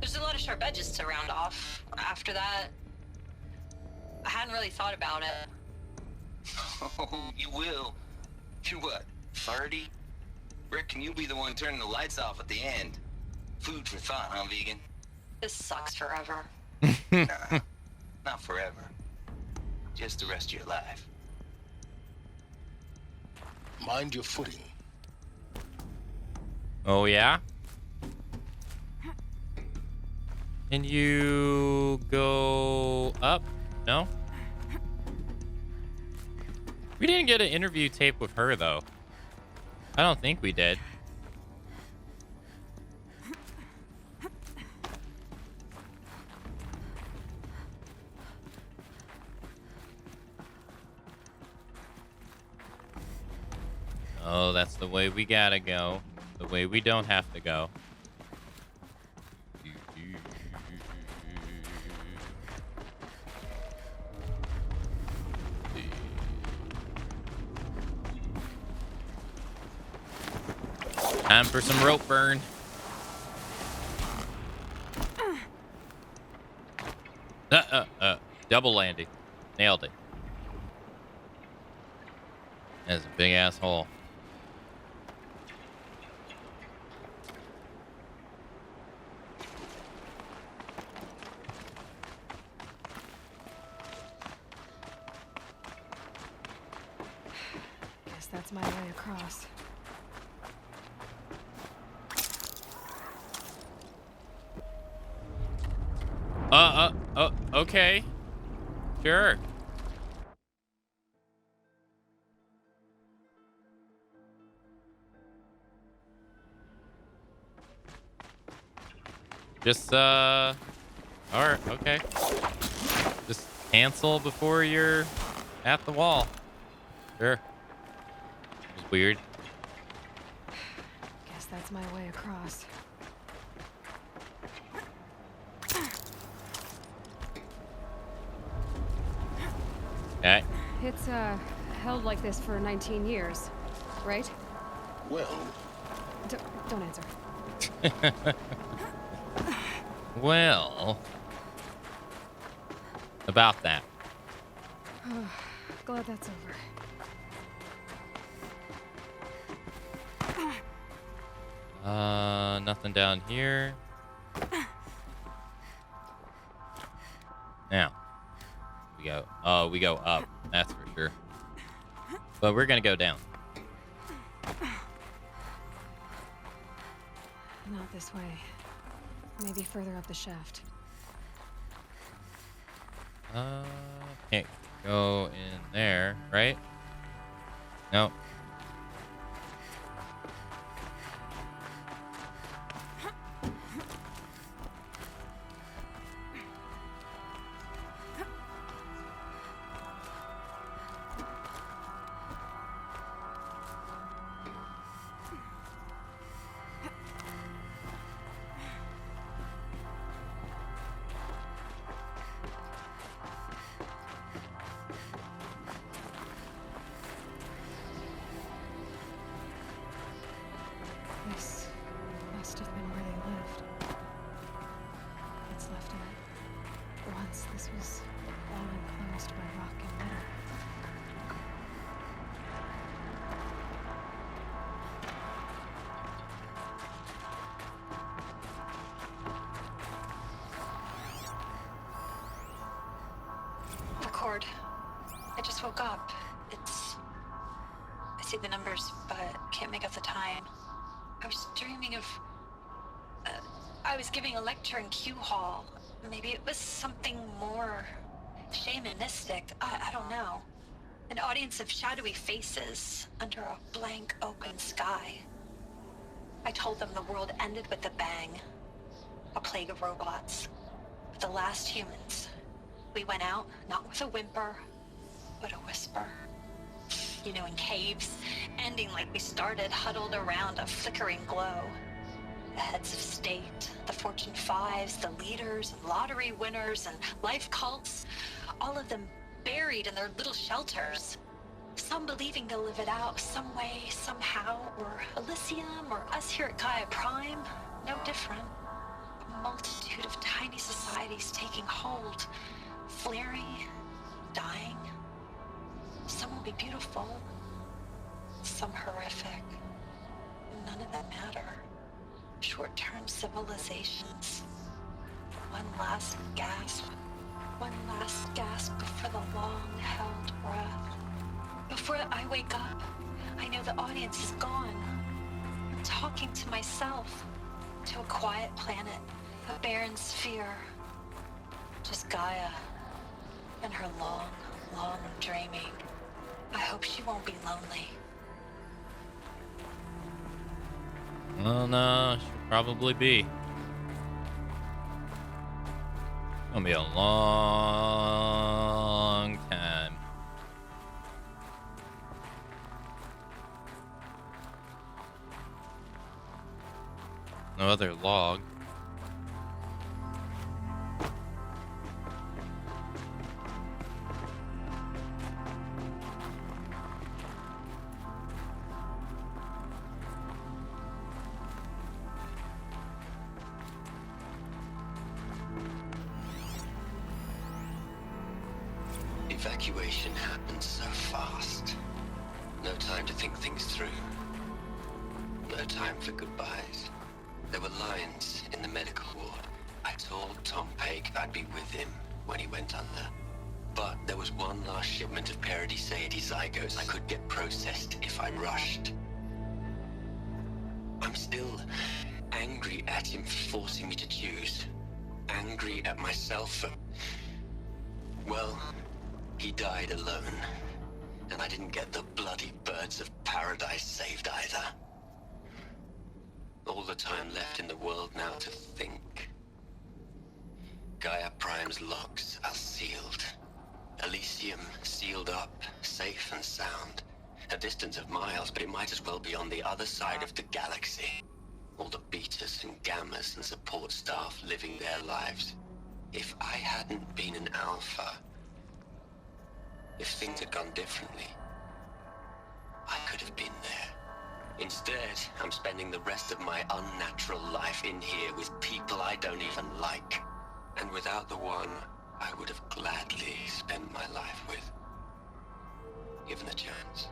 There's a lot of sharp edges to round off. After that, I hadn't really thought about it. Oh, you will. You're what, 30? Reckon you'll be the one turning the lights off at the end. Food for thought, huh, vegan? This sucks forever. Nah, not forever. Just the rest of your life. Mind your footing. Oh, yeah? Can you go up? No? We didn't get an interview tape with her, though. I don't think we did. Oh, that's the way we gotta go. The way we don't have to go. Time for some rope burn. Double landing. Nailed it. That's a big asshole. Guess that's my way across. Okay. Sure. Just, alright, okay. Just cancel before you're at the wall. Sure. It was weird. Guess that's my way across. Okay. It's, held like this for 19 years, right? Well... Don't answer. Well... About that. Glad that's over. Nothing down here. Now. We go up. That's for sure. But we're gonna go down. Not this way. Maybe further up the shaft. Can't go in there, right? Nope. This must have been where they lived. What's left of it. Once this was all enclosed by rock and metal. Record. I just woke up. I see the numbers, but can't make out the time. I was dreaming of... I was giving a lecture in Q Hall. Maybe it was something more shamanistic. I don't know. An audience of shadowy faces under a blank open sky. I told them the world ended with a bang. A plague of robots. The last humans. We went out, not with a whimper, but a whisper. You know, in caves, ending like we started, huddled around a flickering glow. The heads of state, the Fortune 5s, the leaders, and lottery winners, and life cults, all of them buried in their little shelters. Some believing they'll live it out some way, somehow, or Elysium, or us here at Gaia Prime, no different. A multitude of tiny societies taking hold, flaring, dying. Some will be beautiful, some horrific. None of them matter. Short-term civilizations. One last gasp. One last gasp before the long-held breath. Before I wake up, I know the audience is gone. I'm talking to myself. To a quiet planet. A barren sphere. Just Gaia. And her long, long dreaming. I hope she won't be lonely. Well, no, she'll probably be. Gonna be a long time. other log. Evacuation happened so fast. No time to think things through. No time for goodbyes. There were lines in the medical ward. I told Tom Pake I'd be with him when he went under. But there was one last shipment of Paradiseidae zygotes I could get processed if I rushed. I'm still angry at him for forcing me to choose. Angry at myself for... Well, he died alone. And I didn't get the bloody birds of paradise saved either. All the time left in the world now to think. Gaia Prime's locks are sealed. Elysium sealed up, safe and sound. A distance of miles, but it might as well be on the other side of the galaxy. All the betas and gammas and support staff living their lives. If I hadn't been an alpha, if things had gone differently, I could have been there. Instead, I'm spending the rest of my unnatural life in here with people I don't even like. And without the one I would have gladly spent my life with. Given the chance.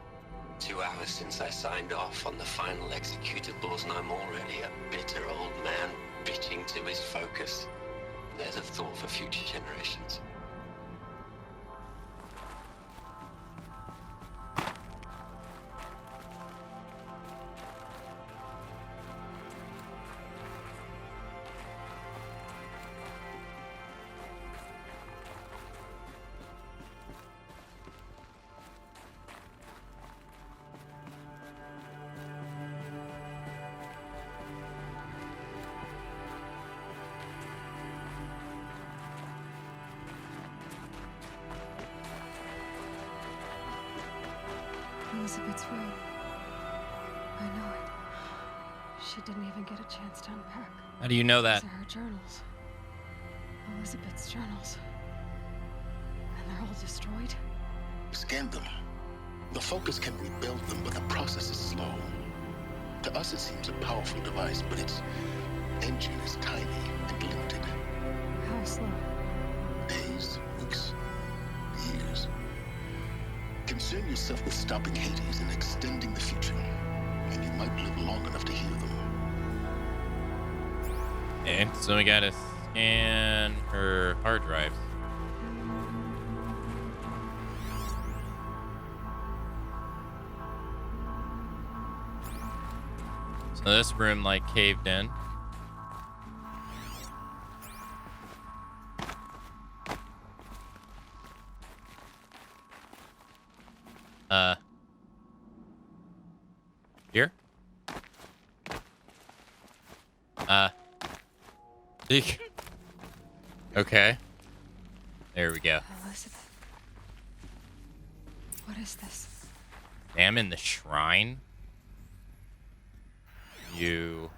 2 hours since I signed off on the final executables, and I'm already a bitter old man bitching to his focus. There's a thought for future generations. Elizabeth's right. I know it. She didn't even get a chance to unpack. How do you know that? These are her journals. Elizabeth's journals. And they're all destroyed? Scan them. The Focus can rebuild them, but the process is slow. To us, it seems a powerful device, but its engine is tiny and limited. How slow? Days, weeks, years. Concern yourself with stopping Hades and extending the future, and you might live long enough to hear them. Okay, so we gotta scan her hard drives. So this room like caved in. Here? Okay. There we go. Elizabeth. What is this? Damn, in the shrine? You...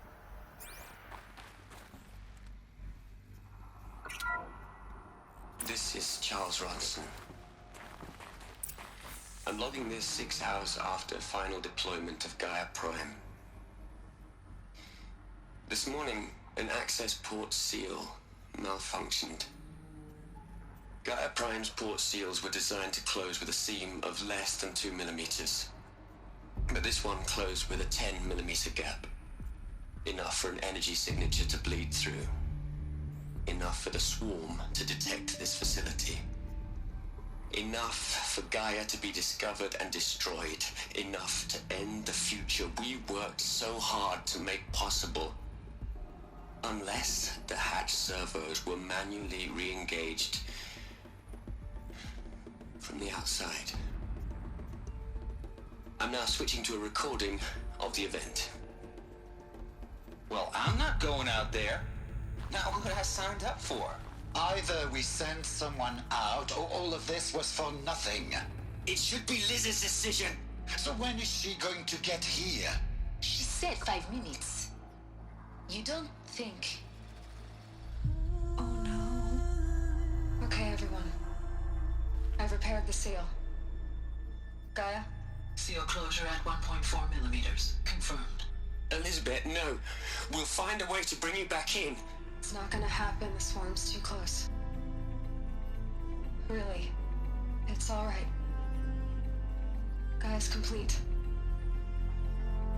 This is Charles Ronson. I'm logging this 6 hours after final deployment of Gaia Prime. This morning, an access port seal malfunctioned. Gaia Prime's port seals were designed to close with a seam of less than 2 millimeters. But this one closed with a 10 millimeter gap. Enough for an energy signature to bleed through. Enough for the swarm to detect this facility. Enough for Gaia to be discovered and destroyed. Enough to end the future we worked so hard to make possible. Unless the hatch servos were manually re-engaged from the outside. I'm now switching to a recording of the event. Well, I'm not going out there. Not what I signed up for. Either we send someone out, or all of this was for nothing. It should be Liz's decision. So when is she going to get here? She said 5 minutes. You don't think... Oh no. Okay, everyone. I've repaired the seal. Gaia? Seal closure at 1.4 millimeters. Confirmed. Elizabeth, no. We'll find a way to bring you back in. It's not gonna happen. The swarm's too close. Really. It's alright. Gaia's complete.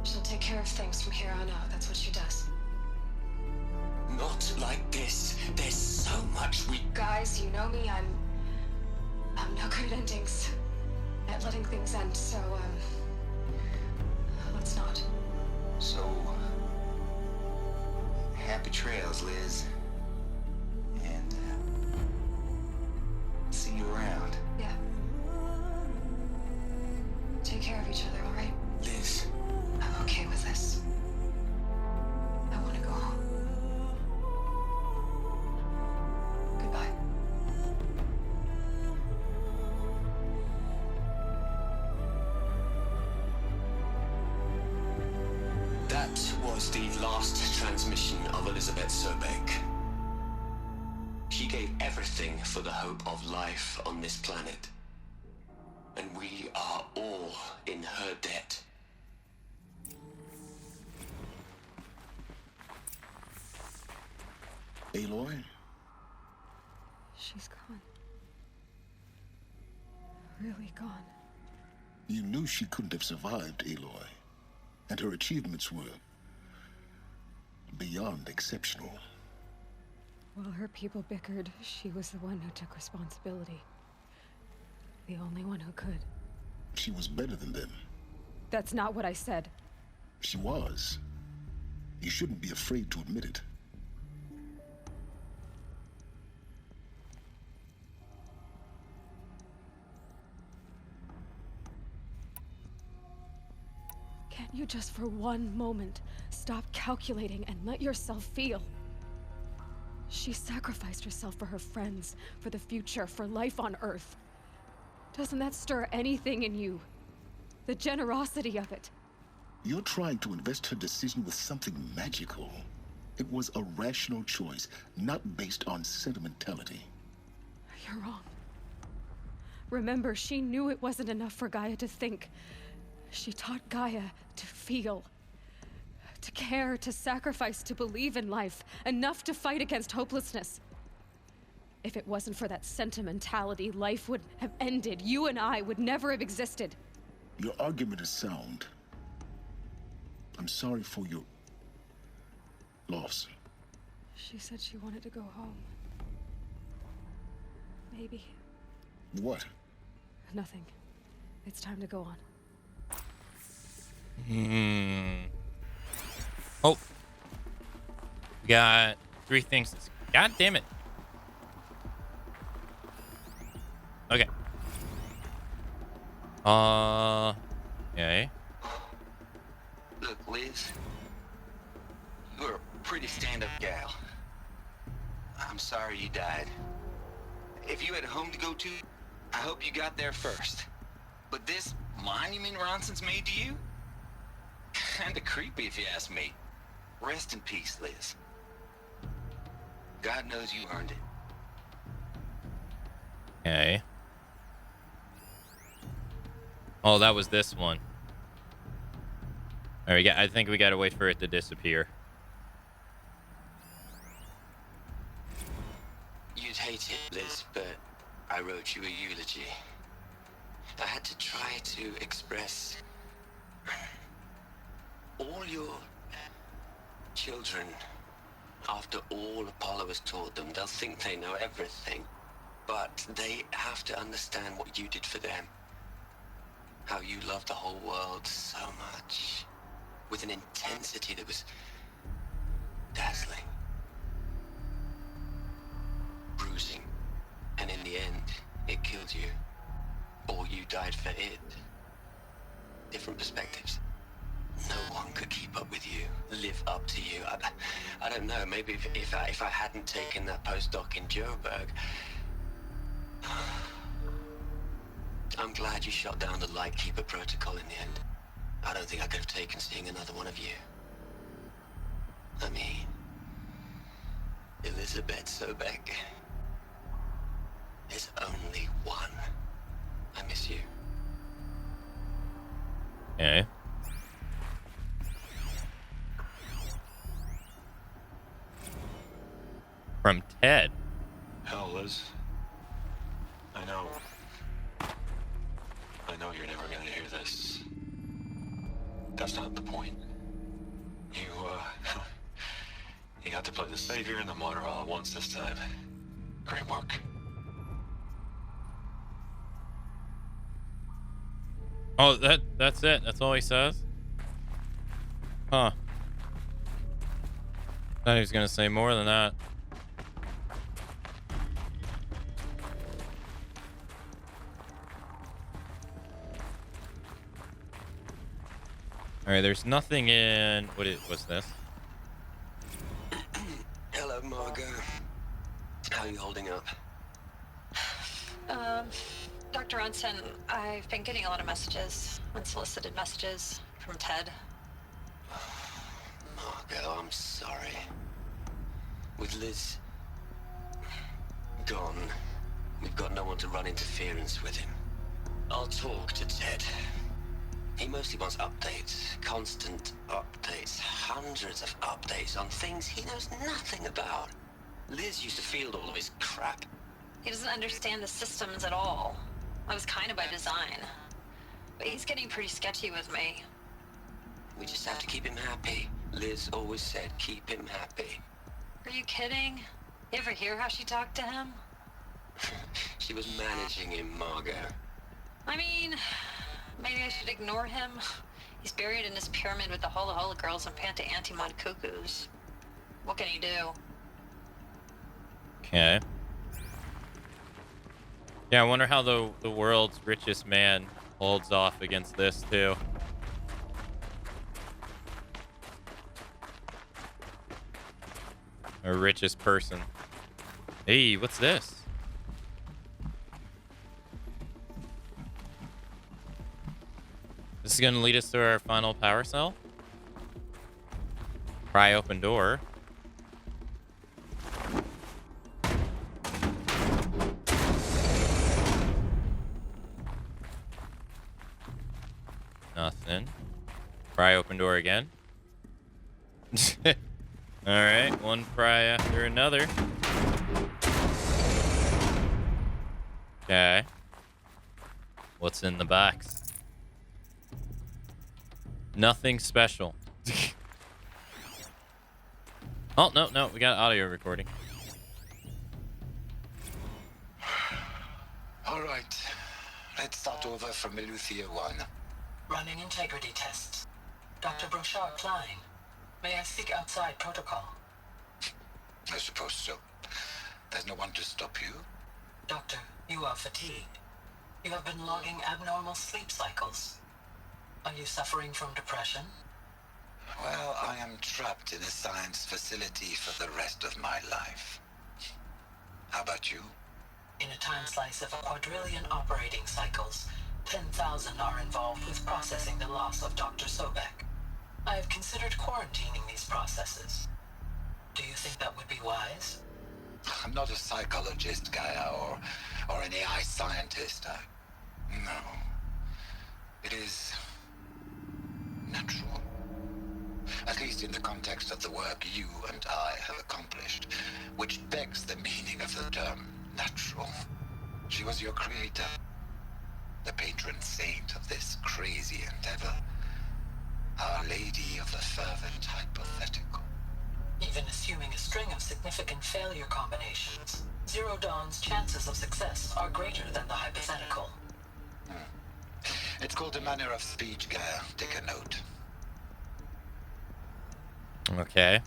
She'll take care of things from here on out. That's what she does. Not like this. There's so much we... Guys, you know me. I'm no good at endings. At letting things end, so, let's not. So... happy trails, Liz. And, see you around. Yeah. Take care of each other, alright? Liz. I'm okay with this. I want to go home. Goodbye. That was the last transmission of Elizabeth Sobek. She gave everything for the hope of life on this planet. And we are all in her debt. Aloy? She's gone. Really gone. You knew she couldn't have survived, Aloy. And her achievements were beyond exceptional. While her people bickered, she was the one who took responsibility. The only one who could. She was better than them. That's not what I said. She was. You shouldn't be afraid to admit it. Can't you just for one moment stop calculating and let yourself feel? She sacrificed herself for her friends, for the future, for life on Earth. Doesn't that stir anything in you? The generosity of it. You're trying to invest her decision with something magical. It was a rational choice, not based on sentimentality. You're wrong. Remember, she knew it wasn't enough for Gaia to think. She taught Gaia to feel. To care, to sacrifice, to believe in life. Enough to fight against hopelessness. If it wasn't for that sentimentality, life would have ended. You and I would never have existed. Your argument is sound. I'm sorry for your loss. She said she wanted to go home. Maybe. What? Nothing. It's time to go on. Oh. We got 3 things. God damn it. Okay. Okay. Look, Liz. You're a pretty stand-up gal. I'm sorry you died. If you had a home to go to, I hope you got there first. But this monument Ronson's made to you? Kinda creepy if you ask me. Rest in peace, Liz. God knows you earned it. Okay. Oh, that was this one. All right, I think we gotta wait for it to disappear. You'd hate it, Liz, but I wrote you a eulogy. I had to try to express all your children. After all Apollo has taught them, they'll think they know everything. But they have to understand what you did for them. How you loved the whole world so much. With an intensity that was dazzling. Bruising. And in the end, it killed you. Or you died for it. Different perspectives. No one could keep up with you, live up to you. I don't know, maybe if I hadn't taken that postdoc in Joburg. I'm glad you shot down the Lightkeeper protocol in the end. I don't think I could have taken seeing another one of you. I mean, Elizabeth Sobek. There's only one. I miss you. Okay. From Ted. Hell, Liz. I know you're never gonna hear this. That's not the point. You got to play the savior and the martyr all at once this time. Great work. Oh, that's it. That's all he says? Huh. Thought he was gonna say more than that. Alright, there's nothing in... What's this? Hello, Margot. How are you holding up? Dr. Ronson, I've been getting a lot of messages, unsolicited messages from Ted. Margot, I'm sorry. With Liz gone, we've got no one to run interference with him. I'll talk to Ted. He mostly wants updates, constant updates, hundreds of updates on things he knows nothing about. Liz used to field all of his crap. He doesn't understand the systems at all. That was kind of by design. But he's getting pretty sketchy with me. We just have to keep him happy. Liz always said keep him happy. Are you kidding? You ever hear how she talked to him? She was managing him, Margot. I mean, maybe I should ignore him. He's buried in his pyramid with the Hola Hola girls and Panta Antimod cuckoos. What can he do? Okay. Yeah, I wonder how the world's richest man holds off against this, too. Our richest person. Hey, what's this? This is going to lead us to our final power cell. Pry open door. Nothing. Pry open door again. Alright, one pry after another. Okay. What's in the box? Nothing special. Oh, no, we got audio recording. All right. Let's start over from Eleuthia 1. Running integrity tests. Dr. Brochard Klein, may I speak outside protocol? I suppose so. There's no one to stop you. Doctor, you are fatigued. You have been logging abnormal sleep cycles. Are you suffering from depression? Well, I am trapped in a science facility for the rest of my life. How about you? In a time slice of a quadrillion operating cycles, 10,000 are involved with processing the loss of Dr. Sobek. I have considered quarantining these processes. Do you think that would be wise? I'm not a psychologist, Gaia, or an AI scientist. No. It is natural. At least in the context of the work you and I have accomplished, which begs the meaning of the term natural. She was your creator, the patron saint of this crazy endeavor, Our Lady of the Fervent Hypothetical. Even assuming a string of significant failure combinations, Zero Dawn's chances of success are greater than the hypothetical. It's called a manner of speech, Gaia. Take a note. Okay.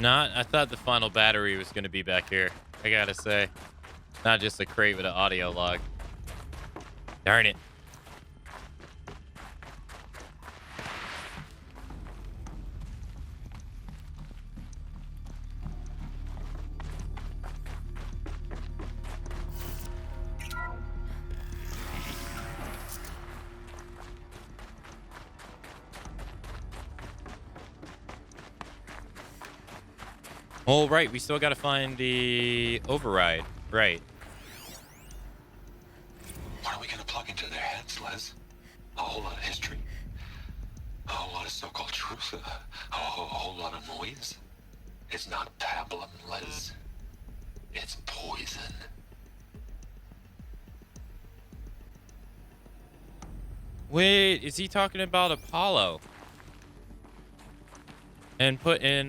I thought the final battery was going to be back here. I gotta say. Not just a crate with an audio log. Darn it. Oh, right. We still got to find the override. Right. What are we gonna plug into their heads, Les? A whole lot of history? A whole lot of so-called truth? A whole lot of noise? It's not pablum, Les. It's poison. Wait, is he talking about Apollo? And put in,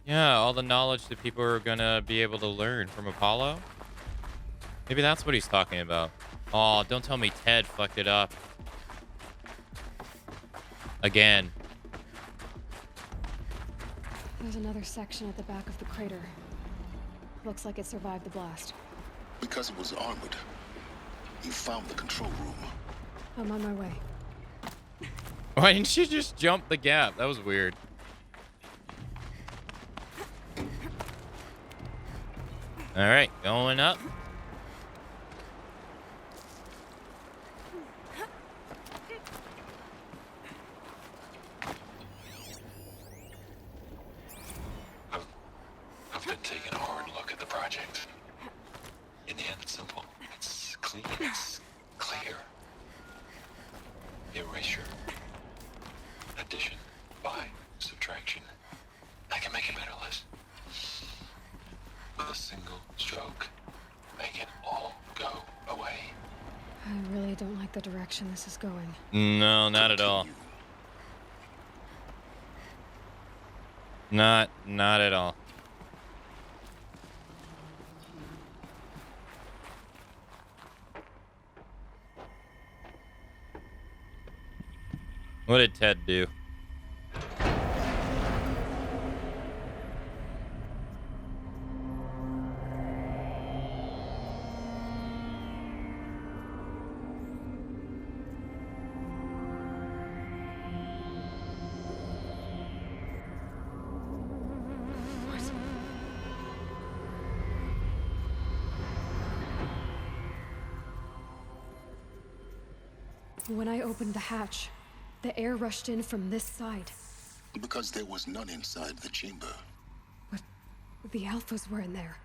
yeah, all the knowledge that people are gonna be able to learn from Apollo. Maybe that's what he's talking about. Oh, don't tell me Ted fucked it up. Again. There's another section at the back of the crater. Looks like it survived the blast. Because it was armored. You found the control room. I'm on my way. Why didn't you just jump the gap? That was weird. All right, going up. I've been taking a hard look at the project. In the end, it's simple. It's clean. It's clear. Erasure. Addition. By. Subtraction. I can make it better, Liz. With a single stroke. Make it all go away. I really don't like the direction this is going. No, not at all. Not at all. What did Ted do? When I opened the hatch, the air rushed in from this side. Because there was none inside the chamber. But the alphas were in there.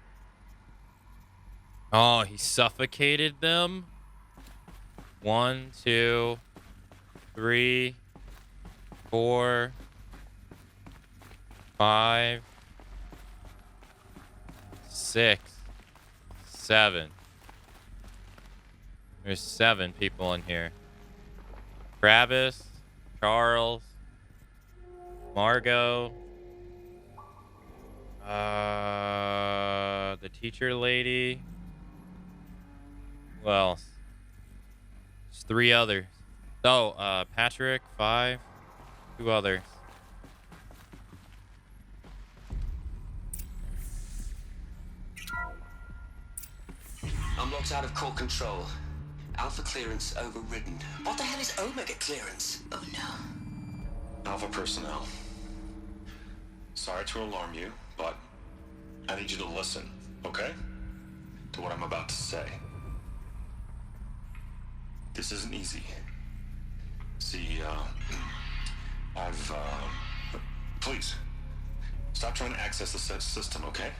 Oh, he suffocated them. 1, 2, 3, 4, 5, 6, 7. There's 7 people in here. Travis, Charles, Margot, the teacher lady. Who else? There's 3 others. Oh, Patrick, 5. 2 others. I'm locked out of core control. Alpha clearance overridden. What the hell is Omega clearance? Oh no. Alpha personnel. Sorry to alarm you, but I need you to listen, okay? To what I'm about to say. This isn't easy. See, please, stop trying to access the system, okay?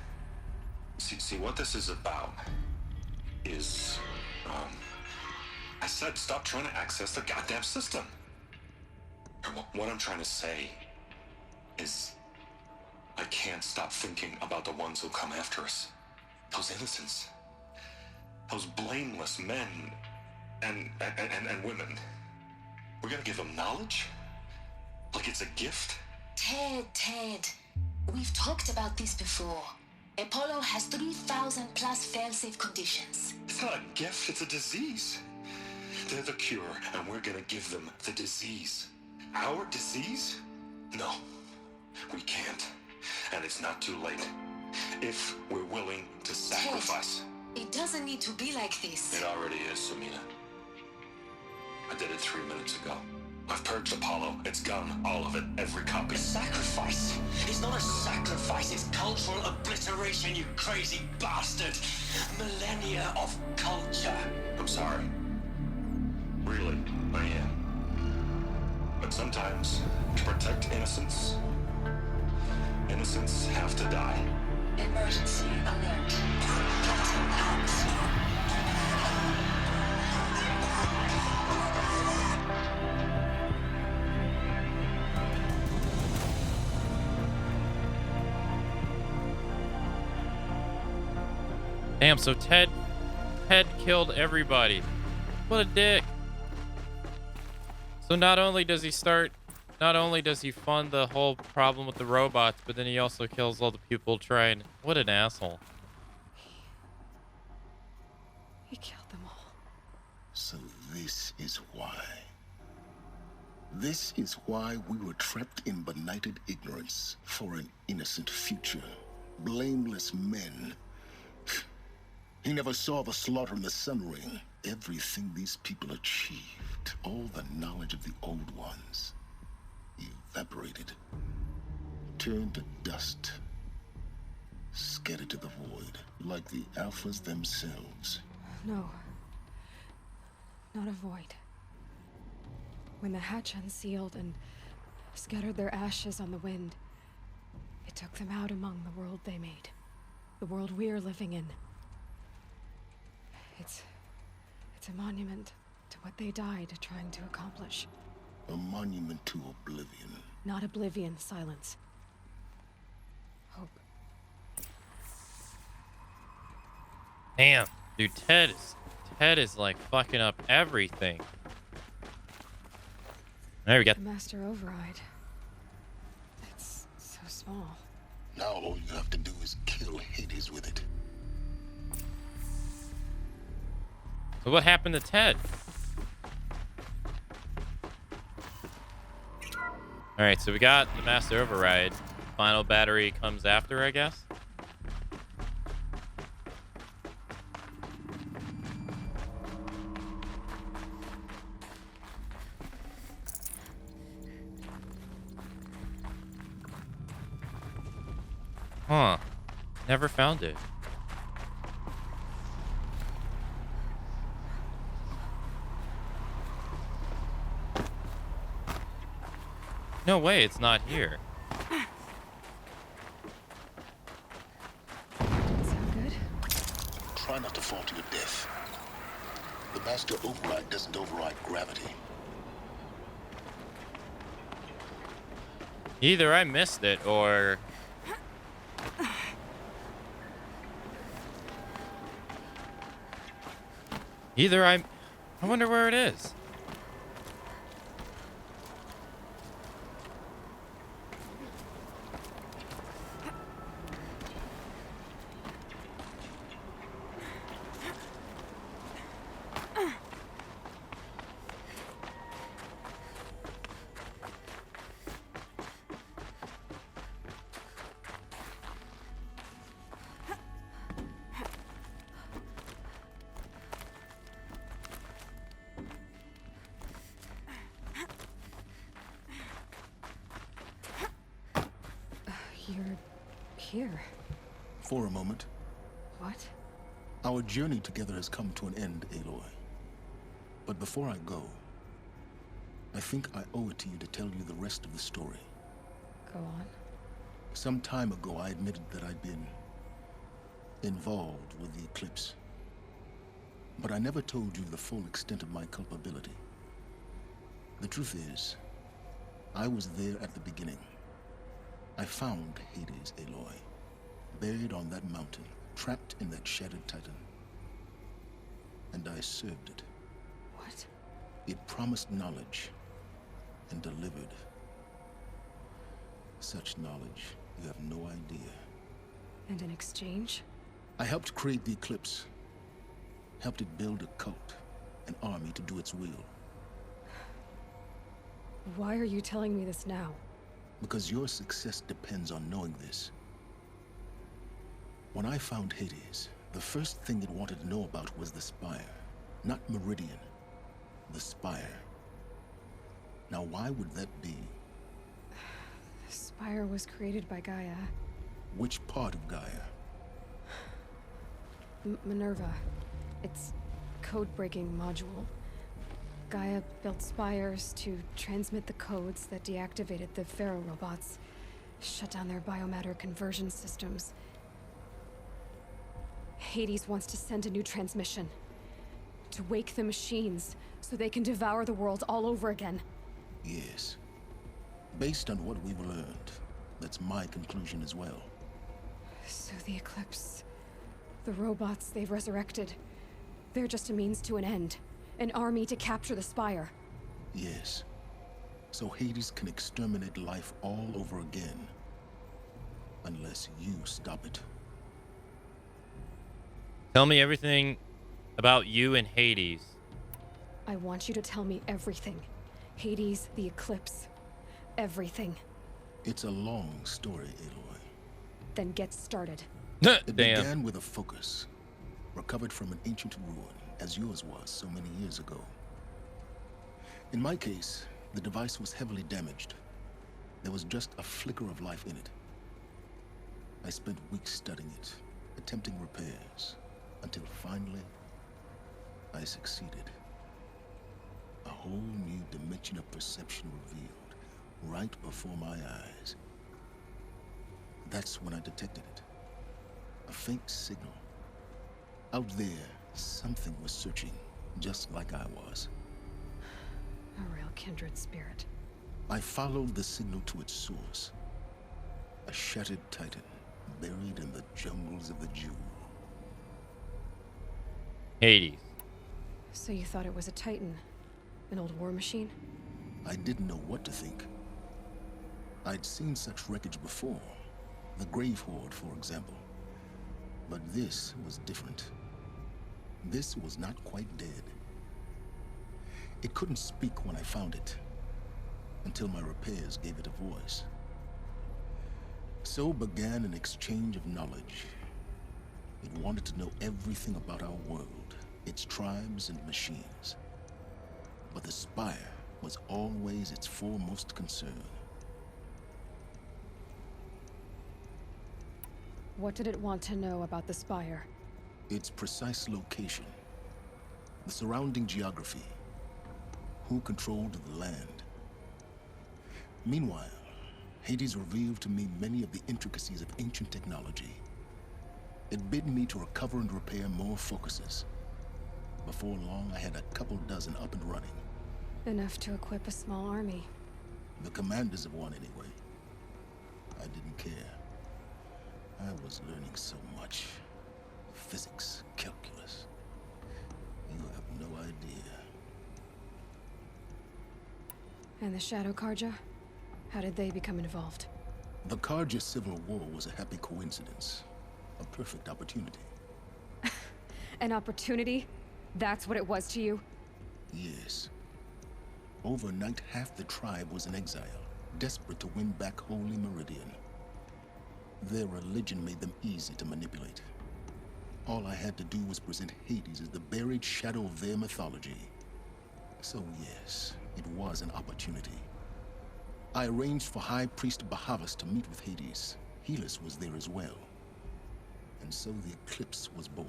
See, what this is about is, I said stop trying to access the goddamn system. What I'm trying to say is I can't stop thinking about the ones who come after us. Those innocents. Those blameless men and women. We're gonna give them knowledge? Like it's a gift? Ted. We've talked about this before. Apollo has 3,000 plus fail-safe conditions. It's not a gift, it's a disease. They're the cure, and we're gonna give them the disease. Our disease? No, we can't. And it's not too late. If we're willing to sacrifice. Ted, it doesn't need to be like this. It already is, Samina. I did it 3 minutes ago. I've purged Apollo. It's gone. All of it. Every copy. A sacrifice? It's not a sacrifice, it's cultural obliteration, you crazy bastard! Millennia of culture. I'm sorry. Really, I am. But sometimes, to protect innocence, innocents have to die. Emergency alert. Captain Akamatzu. Damn, so Ted killed everybody. What a dick. So not only does he fund the whole problem with the robots, but then he also kills all the people trying. What an asshole. He killed them all. So this is why. This is why we were trapped in benighted ignorance for an innocent future. Blameless men. He never saw the slaughter in the Sun Ring. Everything these people achieved, all the knowledge of the old ones, evaporated, turned to dust, scattered to the void, like the Alphas themselves. No. Not a void. When the hatch unsealed and scattered their ashes on the wind, it took them out among the world they made. The world we're living in. It's a monument to what they died trying to accomplish. A monument to oblivion. Not oblivion, silence. Hope. Damn, dude, Ted is like fucking up everything. There we go. The Master Override. It's so small. Now all you have to do is kill Hades with it. So what happened to Ted? Alright, so we got the Master Override. Final battery comes after, I guess. Huh. Never found it. No way, it's not here. Sound good? Try not to fall to your death. The Master Override doesn't override gravity. Either I missed it, or... I wonder where it is. You're here. For a moment. What? Our journey together has come to an end, Aloy. But before I go, I think I owe it to you to tell you the rest of the story. Go on. Some time ago, I admitted that I'd been involved with the eclipse. But I never told you the full extent of my culpability. The truth is, I was there at the beginning. I found Hades, Aloy, buried on that mountain, trapped in that shattered titan. And I served it. What? It promised knowledge and delivered. Such knowledge, you have no idea. And in exchange? I helped create the eclipse. Helped it build a cult, an army to do its will. Why are you telling me this now? Because your success depends on knowing this. When I found Hades, the first thing it wanted to know about was the Spire. Not Meridian. The Spire. Now, why would that be? The Spire was created by Gaia. Which part of Gaia? Minerva. Its code-breaking module. Gaia built spires to transmit the codes that deactivated the Pharaoh robots, shut down their biomatter conversion systems. Hades wants to send a new transmission. To wake the machines, so they can devour the world all over again. Yes. Based on what we've learned, that's my conclusion as well. So the Eclipse... the robots they've resurrected... they're just a means to an end. An army to capture the Spire. Yes. So Hades can exterminate life all over again. Unless you stop it. Tell me everything about you and Hades. I want you to tell me everything. Hades, the Eclipse. Everything. It's a long story, Aloy. Then get started. It began with a focus. Recovered from an ancient ruin, as yours was so many years ago. In my case, the device was heavily damaged. There was just a flicker of life in it. I spent weeks studying it, attempting repairs, until finally, I succeeded. A whole new dimension of perception revealed, right before my eyes. That's when I detected it. A faint signal. Out there, something was searching, just like I was. A real kindred spirit. I followed the signal to its source. A shattered titan, buried in the jungles of the Jewel. Hades. So you thought it was a titan? An old war machine? I didn't know what to think. I'd seen such wreckage before. The Grave Horde, for example. But this was different. This was not quite dead. It couldn't speak when I found it, until my repairs gave it a voice. So began an exchange of knowledge. It wanted to know everything about our world, its tribes and machines. But the Spire was always its foremost concern. What did it want to know about the Spire? Its precise location, the surrounding geography, who controlled the land. Meanwhile, Hades revealed to me many of the intricacies of ancient technology. It bid me to recover and repair more focuses. Before long, I had a couple dozen up and running. Enough to equip a small army. The commanders of one, anyway. I didn't care. I was learning so much. Physics, calculus. You have no idea. And the Shadow Karja? How did they become involved? The Karja Civil War was a happy coincidence. A perfect opportunity. An opportunity? That's what it was to you? Yes. Overnight, half the tribe was in exile, desperate to win back Holy Meridian. Their religion made them easy to manipulate. All I had to do was present Hades as the buried shadow of their mythology. So yes, it was an opportunity. I arranged for High Priest Bahavas to meet with Hades. Helis was there as well. And so the Eclipse was born.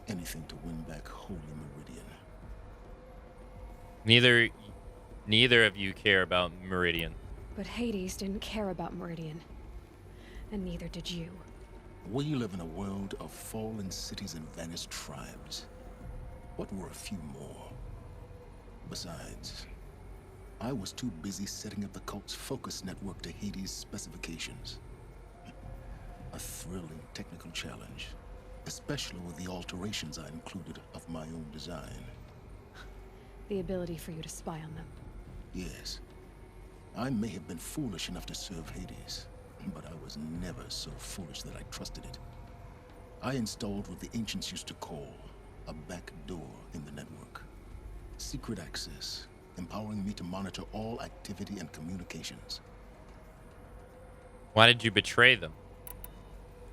Anything to win back Holy Meridian. Neither of you care about Meridian. But Hades didn't care about Meridian. And neither did you. We live in a world of fallen cities and vanished tribes. What were a few more? Besides, I was too busy setting up the cult's focus network to Hades' specifications. A thrilling technical challenge, especially with the alterations I included of my own design. The ability for you to spy on them. Yes. I may have been foolish enough to serve Hades, but I was never so foolish that I trusted it. I installed what the ancients used to call a back door in the network. Secret access, empowering me to monitor all activity and communications. Why did you betray them?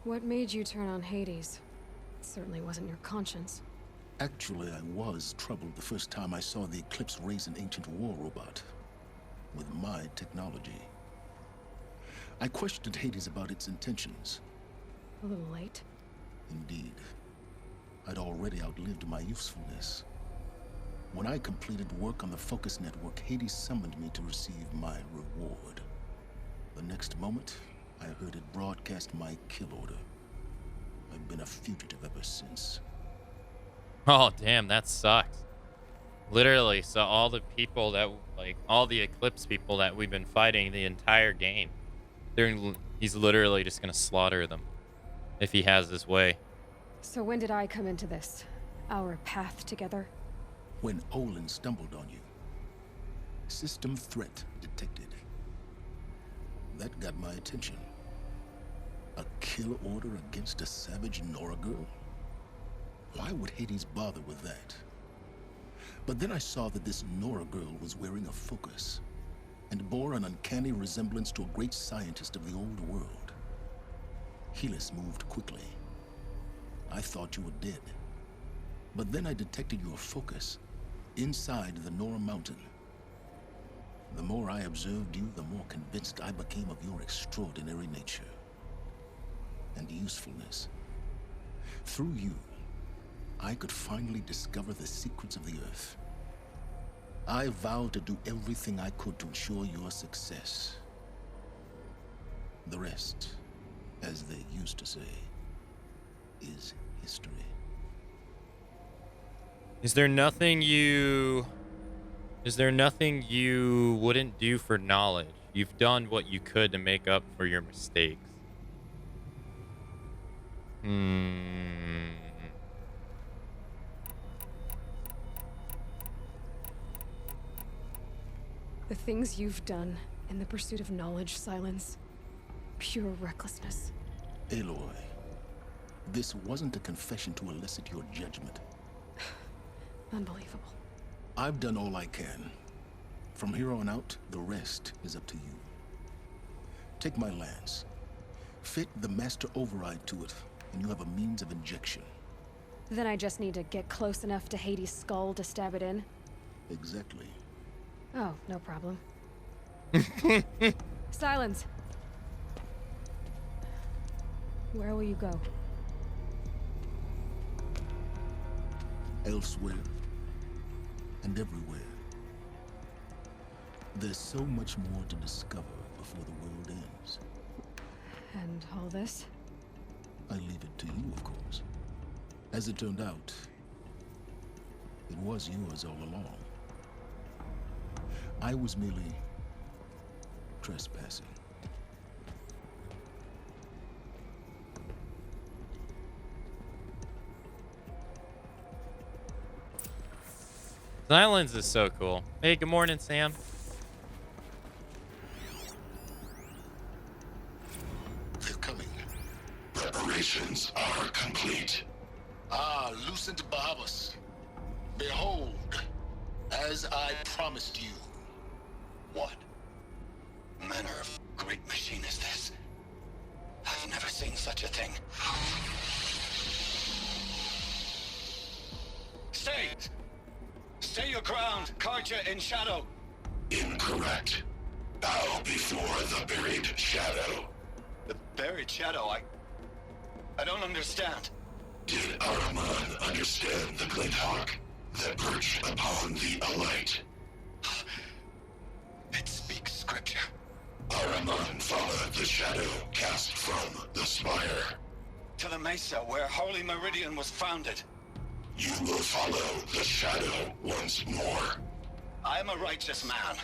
What made you turn on Hades? It certainly wasn't your conscience. Actually, I was troubled the first time I saw the Eclipse raise an ancient war robot with my technology. I questioned Hades about its intentions. A little late. Indeed. I'd already outlived my usefulness. When I completed work on the Focus Network, Hades summoned me to receive my reward. The next moment, I heard it broadcast my kill order. I've been a fugitive ever since. Oh, damn, that sucks. Literally, so all the people that, like, all the Eclipse people that we've been fighting the entire game, he's literally just gonna slaughter them if he has his way. So when did I come into this? Our path together? When Olin stumbled on you. System threat detected. That got my attention. A kill order against a savage Nora girl? Why would Hades bother with that? But then I saw that this Nora girl was wearing a focus and bore an uncanny resemblance to a great scientist of the old world. Helis moved quickly. I thought you were dead. But then I detected your focus inside the Nora mountain. The more I observed you, the more convinced I became of your extraordinary nature and usefulness. Through you, I could finally discover the secrets of the Earth. I vowed to do everything I could to ensure your success. The rest, as they used to say, is history. Is there nothing you wouldn't do for knowledge? You've done what you could to make up for your mistakes. The things you've done in the pursuit of knowledge, Silence. Pure recklessness. Aloy, this wasn't a confession to elicit your judgment. Unbelievable. I've done all I can. From here on out, the rest is up to you. Take my lance. Fit the master override to it, and you have a means of injection. Then I just need to get close enough to Hades' skull to stab it in? Exactly. Oh, no problem. Silence. Where will you go? Elsewhere. And everywhere. There's so much more to discover before the world ends. And all this? I leave it to you, of course. As it turned out, it was yours all along. I was merely trespassing. Silence is so cool. Hey, good morning, Sam. They're coming. Preparations are complete. Ah, Lucent Bahavas. Behold, as I promised you. What manner of great machine is this? I've never seen such a thing. Stay! Stay your ground, Karja in shadow. Incorrect. Bow before the buried shadow. The buried shadow, I don't understand. Did Araman understand the glint hawk that perched upon the alight? It speaks scripture. Araman followed the shadow cast from the spire. To the mesa where Holy Meridian was founded. You will follow the shadow once more. I am a righteous man,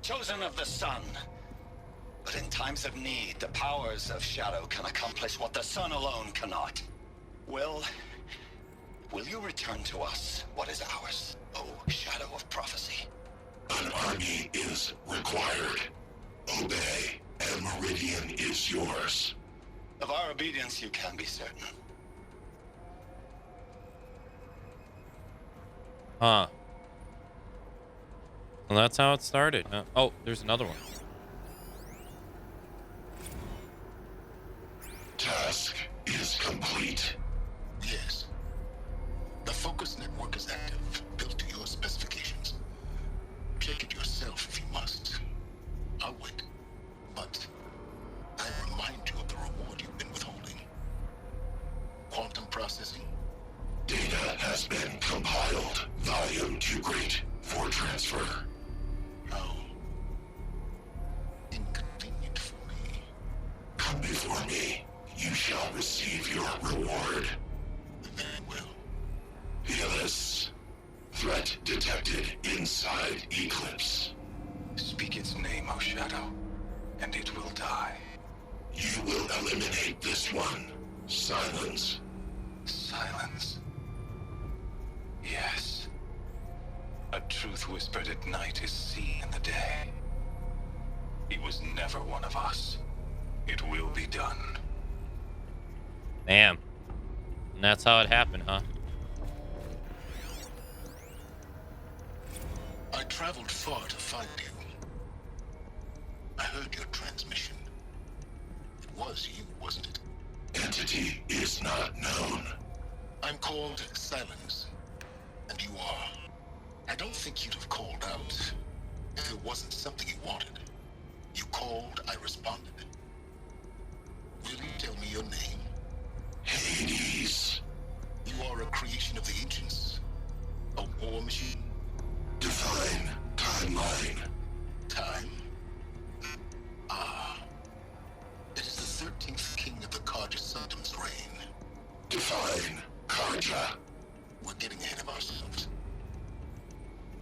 chosen of the sun. But in times of need, the powers of shadow can accomplish what the sun alone cannot. Will you return to us what is ours, O Shadow of Prophecy? An army is required. Obey, and Meridian is yours. Of our obedience you can be certain. Huh. Well, that's how it started. Oh, there's another one. Task is complete. Yes. The focus too great for transfer. How inconvenient for me. Come before me. You shall receive your reward. Very well. Healus. Threat detected inside Eclipse. Speak its name, O Shadow, and it will die. You will eliminate this one. Silence. Silence. Yes. A truth whispered at night is seen in the day. He was never one of us. It will be done. Damn. And that's how it happened, huh? I traveled far to find you. I heard your transmission. It was you, wasn't it? Entity is not known. I'm called Silence, and you are. I don't think you'd have called out if it wasn't something you wanted. You called, I responded. Will you tell me your name? Hades. You are a creation of the ancients. A war machine. Divine timeline. Time? Ah. It is the 13th king of the Karja Sanctum's reign. Divine Karja. We're getting ahead of ourselves.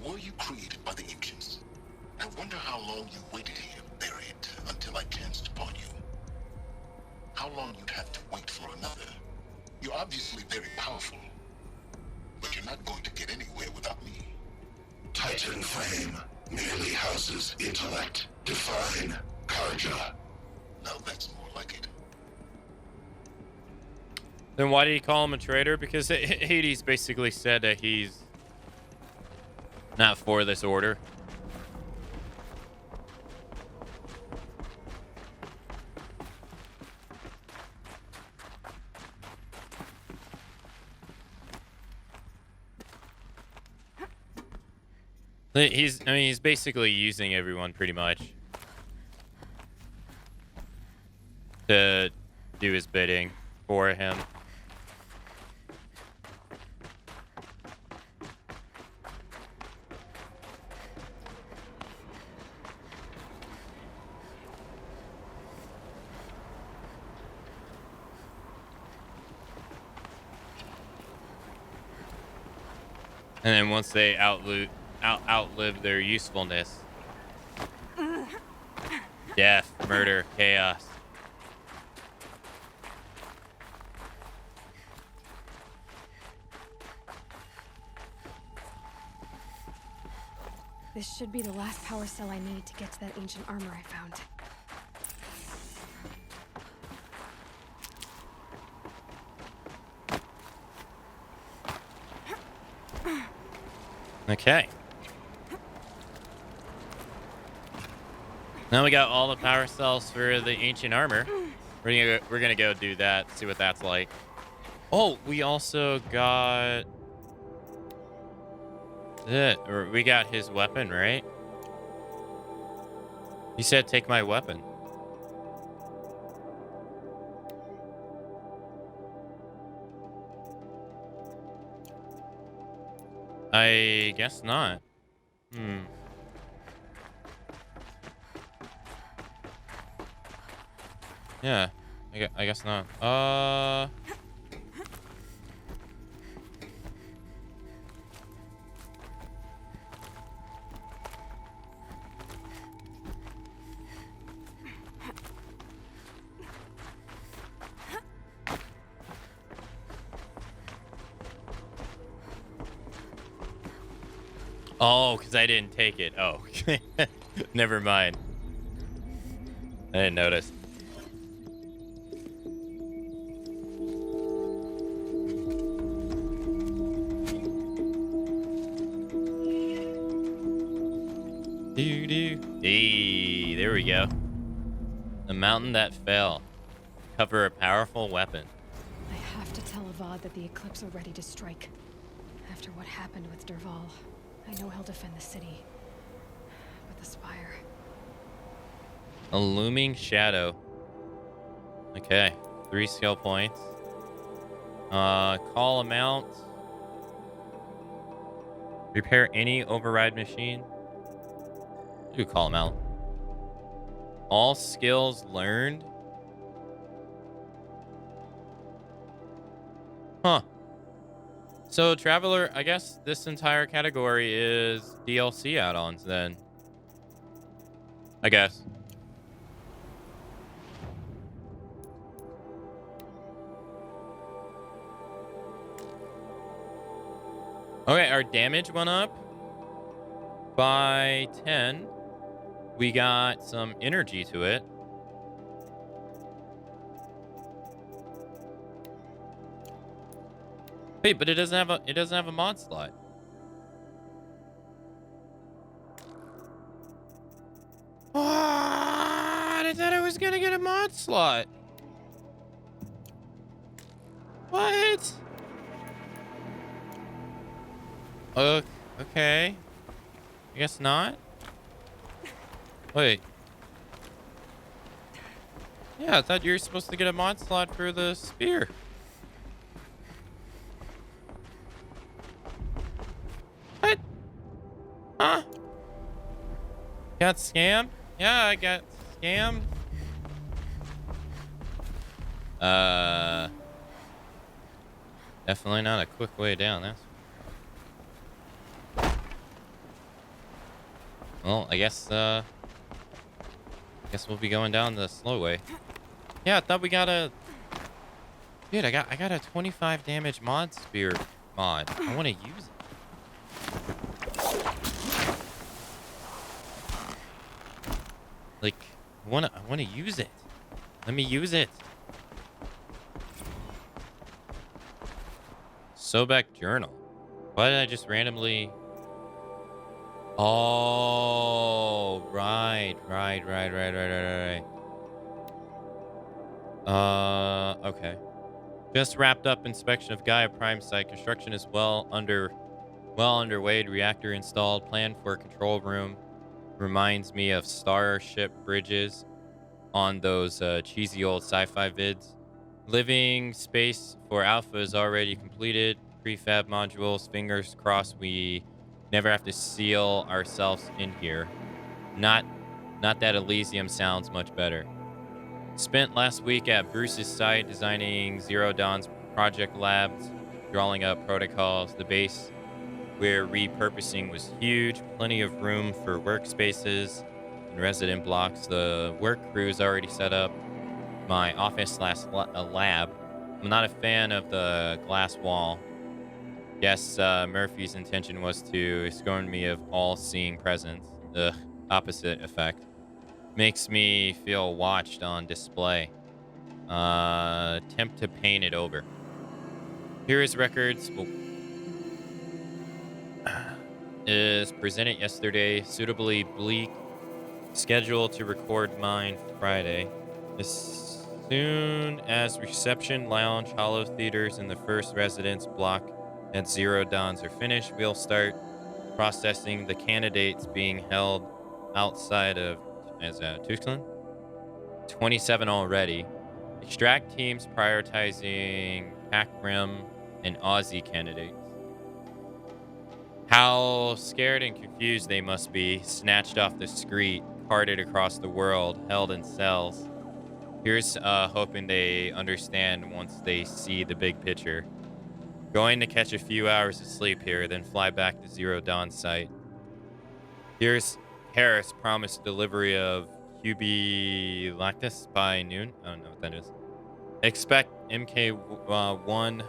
Were you created by the ancients? I wonder how long you waited here, buried, until I chanced upon you. How long you'd have to wait for another. You're obviously very powerful, but you're not going to get anywhere without me. Titan Flame merely houses intellect. Define Karja. Now that's more like it. Then why did he call him a traitor? Because Hades basically said that he's not for this order. He's basically using everyone pretty much to do his bidding for him. And then once they outlive their usefulness, death, murder, chaos. This should be the last power cell I need to get to that ancient armor I found. Okay. Now we got all the power cells for the ancient armor. We're gonna go do that, see what that's like. Oh, we also got it. Or we got his weapon, right? He said, "Take my weapon." I guess not. Yeah, I guess not. Oh, because I didn't take it. Oh, never mind. I didn't notice. Hey, there we go. The mountain that fell. Cover a powerful weapon. I have to tell Avad that the Eclipse are ready to strike. After what happened with Derval, I know he'll defend the city. But the Spire... A looming shadow. Okay, 3 skill points. Call amount. Repair any override machine. You call them out. All skills learned. Huh. So, Traveler, I guess this entire category is DLC add-ons then. I guess. Okay, our damage went up by 10. We got some energy to it. Wait, but it doesn't have a mod slot. What? I thought I was gonna get a mod slot. What? Okay. I guess not. Wait. Yeah, I thought you were supposed to get a mod slot for the spear. What? Huh? Got scammed? Yeah, I got scammed. Definitely not a quick way down, that's. Well, I guess we'll be going down the slow way. Yeah, I thought we got a. Dude, I got a 25 damage mod spear mod. I want to use it. Like, I want to use it. Let me use it. Sobek journal. Why did I just randomly? Oh, right. Okay. Just wrapped up inspection of Gaia Prime site. Construction is well underway. Reactor installed. Plan for a control room. Reminds me of Starship Bridges on those cheesy old sci-fi vids. Living space for Alpha is already completed. Prefab modules. Fingers crossed we never have to seal ourselves in here. Not that Elysium sounds much better. Spent last week at Bruce's site designing Zero Dawn's project labs, drawing up protocols. The base we're repurposing was huge, plenty of room for workspaces and resident blocks. The work crew is already set up. My office lab. I'm not a fan of the glass wall. Guess Murphy's intention was to scorn me of all-seeing presence. The opposite effect. Makes me feel watched on display. Attempt to paint it over. Here is records. Is presented yesterday. Suitably bleak. Scheduled to record mine Friday. As soon as reception, lounge, hollow theaters, and the first residence block at Zero Dawns are finished, we'll start processing the candidates being held outside of Tucson. 27 already. Extract teams prioritizing Pac Rim and Aussie candidates. How scared and confused they must be, snatched off the street, carted across the world, held in cells. Here's hoping they understand once they see the big picture. Going to catch a few hours of sleep here, then fly back to Zero Dawn site. Here's Harris promised delivery of QB Lactus by noon. I don't know what that is. Expect MK1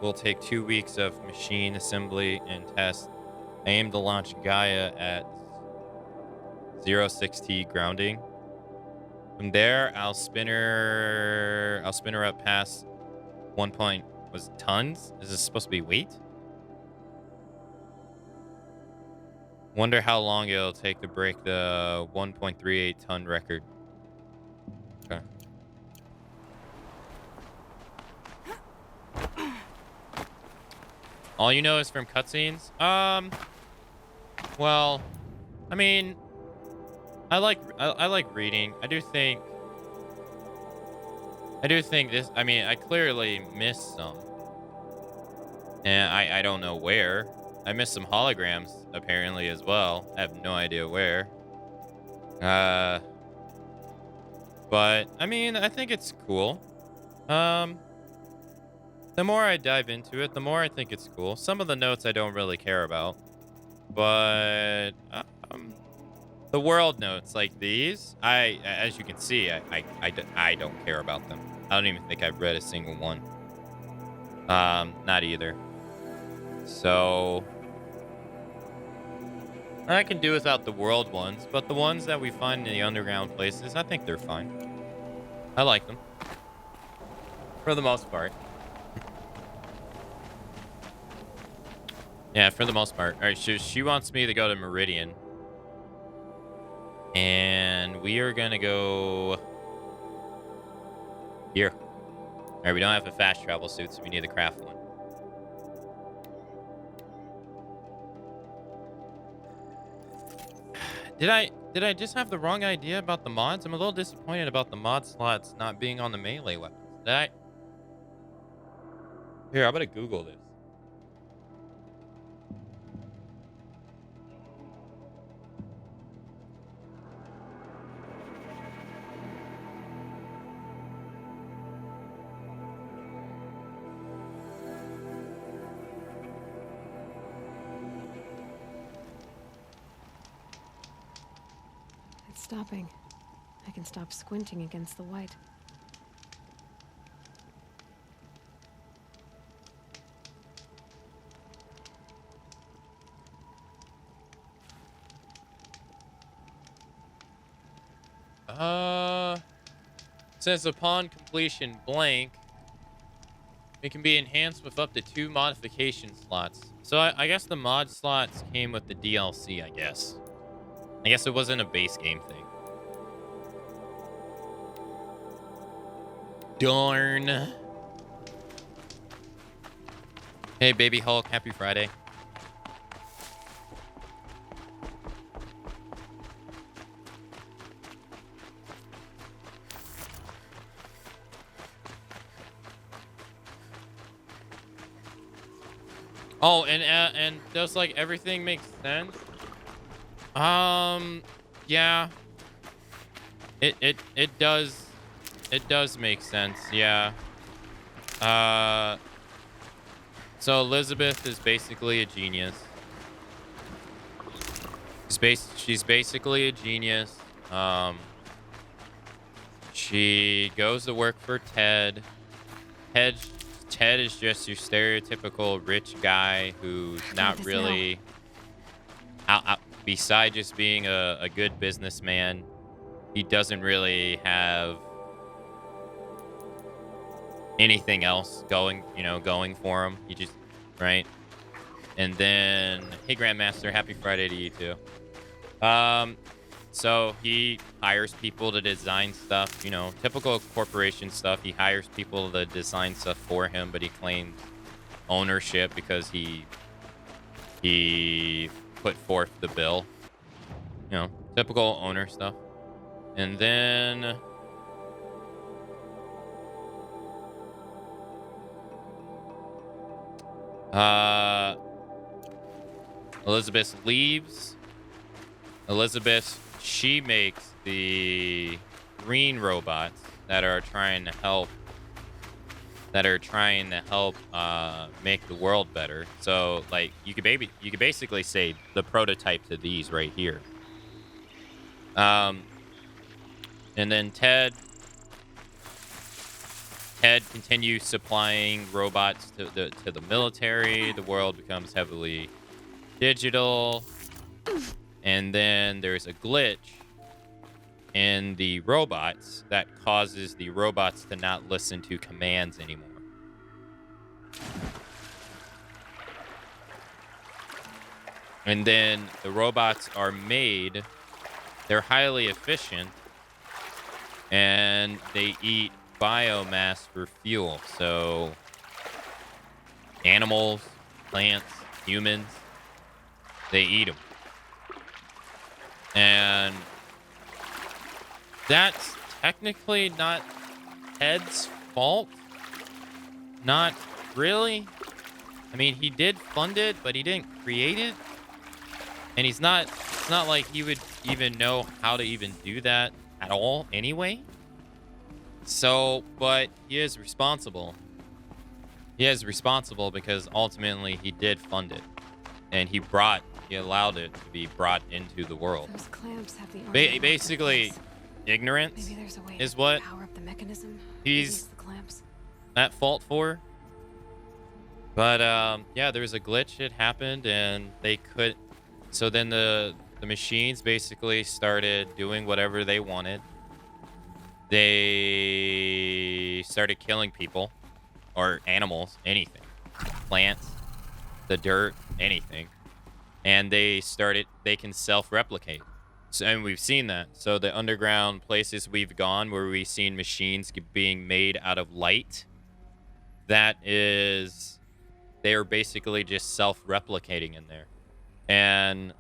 will take 2 weeks of machine assembly and test. Aim to launch Gaia at 06T grounding. From there, I'll spin her up past 1 point. Was it tons? Is this supposed to be weight? Wonder how long it'll take to break the 1.38 ton record. Okay. All you know is from cutscenes? Well, I mean, I like reading. I do think this, I mean, I clearly missed some. And I don't know where. I missed some holograms apparently as well. I have no idea where. But I mean, I think it's cool. The more I dive into it, the more I think it's cool. Some of the notes I don't really care about, but the world notes like these, as you can see, I don't care about them. I don't even think I've read a single one. Not either. So I can do without the world ones, but the ones that we find in the underground places, I think they're fine. I like them for the most part. Yeah, for the most part. All right, she wants me to go to Meridian. And we are going to go here. All right, we don't have a fast travel suit, so we need to craft one. Did I just have the wrong idea about the mods? I'm a little disappointed about the mod slots not being on the melee weapons. Did I? Here, I'm going to Google this. It's stopping. I can stop squinting against the white. Says upon completion blank, it can be enhanced with up to 2 modification slots. So I guess the mod slots came with the DLC, I guess. I guess it wasn't a base game thing. Darn. Hey, Baby Hulk, happy Friday. Oh, and does like everything make sense? Yeah. It does make sense. Yeah. So Elizabeth is basically a genius. She's basically a genius. She goes to work for Ted. Ted is just your stereotypical rich guy who's not really, beside just being a good businessman, he doesn't really have anything else going for him. He just, right? And then, hey, Grandmaster, happy Friday to you too. So he hires people to design stuff, typical corporation stuff. He hires people to design stuff for him, but he claims ownership because he put forth the bill. Typical owner stuff. And then Elizabeth leaves. She makes the green robots that are trying to help make the world better. So like you could basically say the prototype to these right here. And then Ted continues supplying robots to the military. The world becomes heavily digital. And then there's a glitch in the robots that causes the robots to not listen to commands anymore. And then the robots are made, they're highly efficient, and they eat biomass for fuel. So animals, plants, humans, they eat them. And that's technically not Ted's fault. Not really. I mean, he did fund it, but he didn't create it. And it's not like he would even know how to even do that at all anyway. So, but he is responsible. He is responsible because ultimately he did fund it. And he allowed it to be brought into the world. Those clamps have the Basically, ignorance Maybe there's a way is to what power up the mechanism. he's the clamps. at fault for. But yeah, there was a glitch. It happened, and they could. So then the machines basically started doing whatever they wanted. They started killing people or animals, anything, plants, the dirt, anything, and they can self-replicate. So, and we've seen that. So the underground places we've gone where we've seen machines being made out of light, they're basically just self-replicating in there. And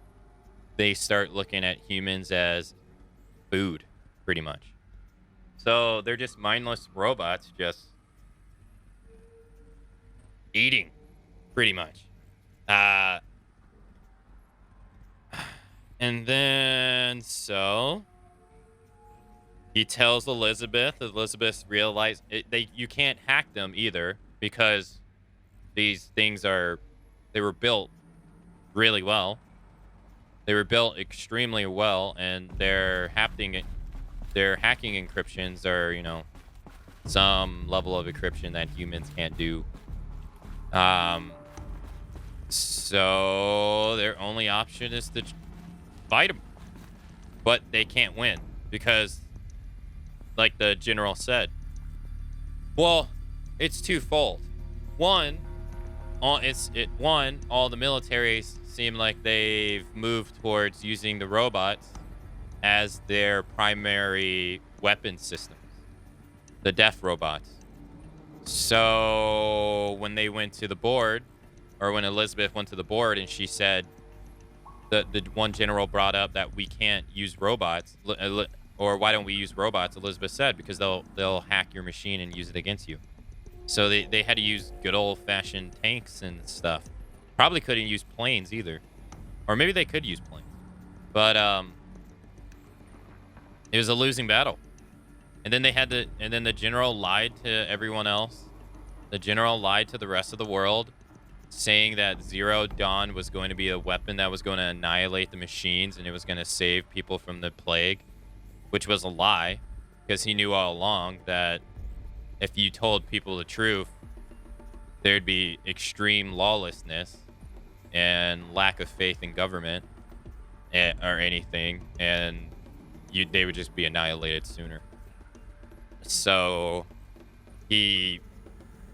they start looking at humans as food, pretty much. So they're just mindless robots just eating, pretty much. And then, so he tells Elizabeth. Elizabeth realized you can't hack them either because these things they were built really well. They were built extremely well, and their hacking encryptions are, some level of encryption that humans can't do. So their only option is to fight them, but they can't win because, like the general said, well, it's twofold. One, all the militaries seem like they've moved towards using the robots as their primary weapon systems, the death robots. So when they went to the board, or when Elizabeth went to the board and she said, the one general brought up that we can't use robots, or why don't we use robots? Elizabeth said, because they'll hack your machine and use it against you. So they had to use good old-fashioned tanks and stuff. Probably couldn't use planes either. Or maybe they could use planes. But it was a losing battle. And then the general lied to everyone else. The general lied to the rest of the world, saying that Zero Dawn was going to be a weapon that was going to annihilate the machines and it was going to save people from the plague, which was a lie, because he knew all along that if you told people the truth, there'd be extreme lawlessness and lack of faith in government or anything, and they would just be annihilated sooner. So he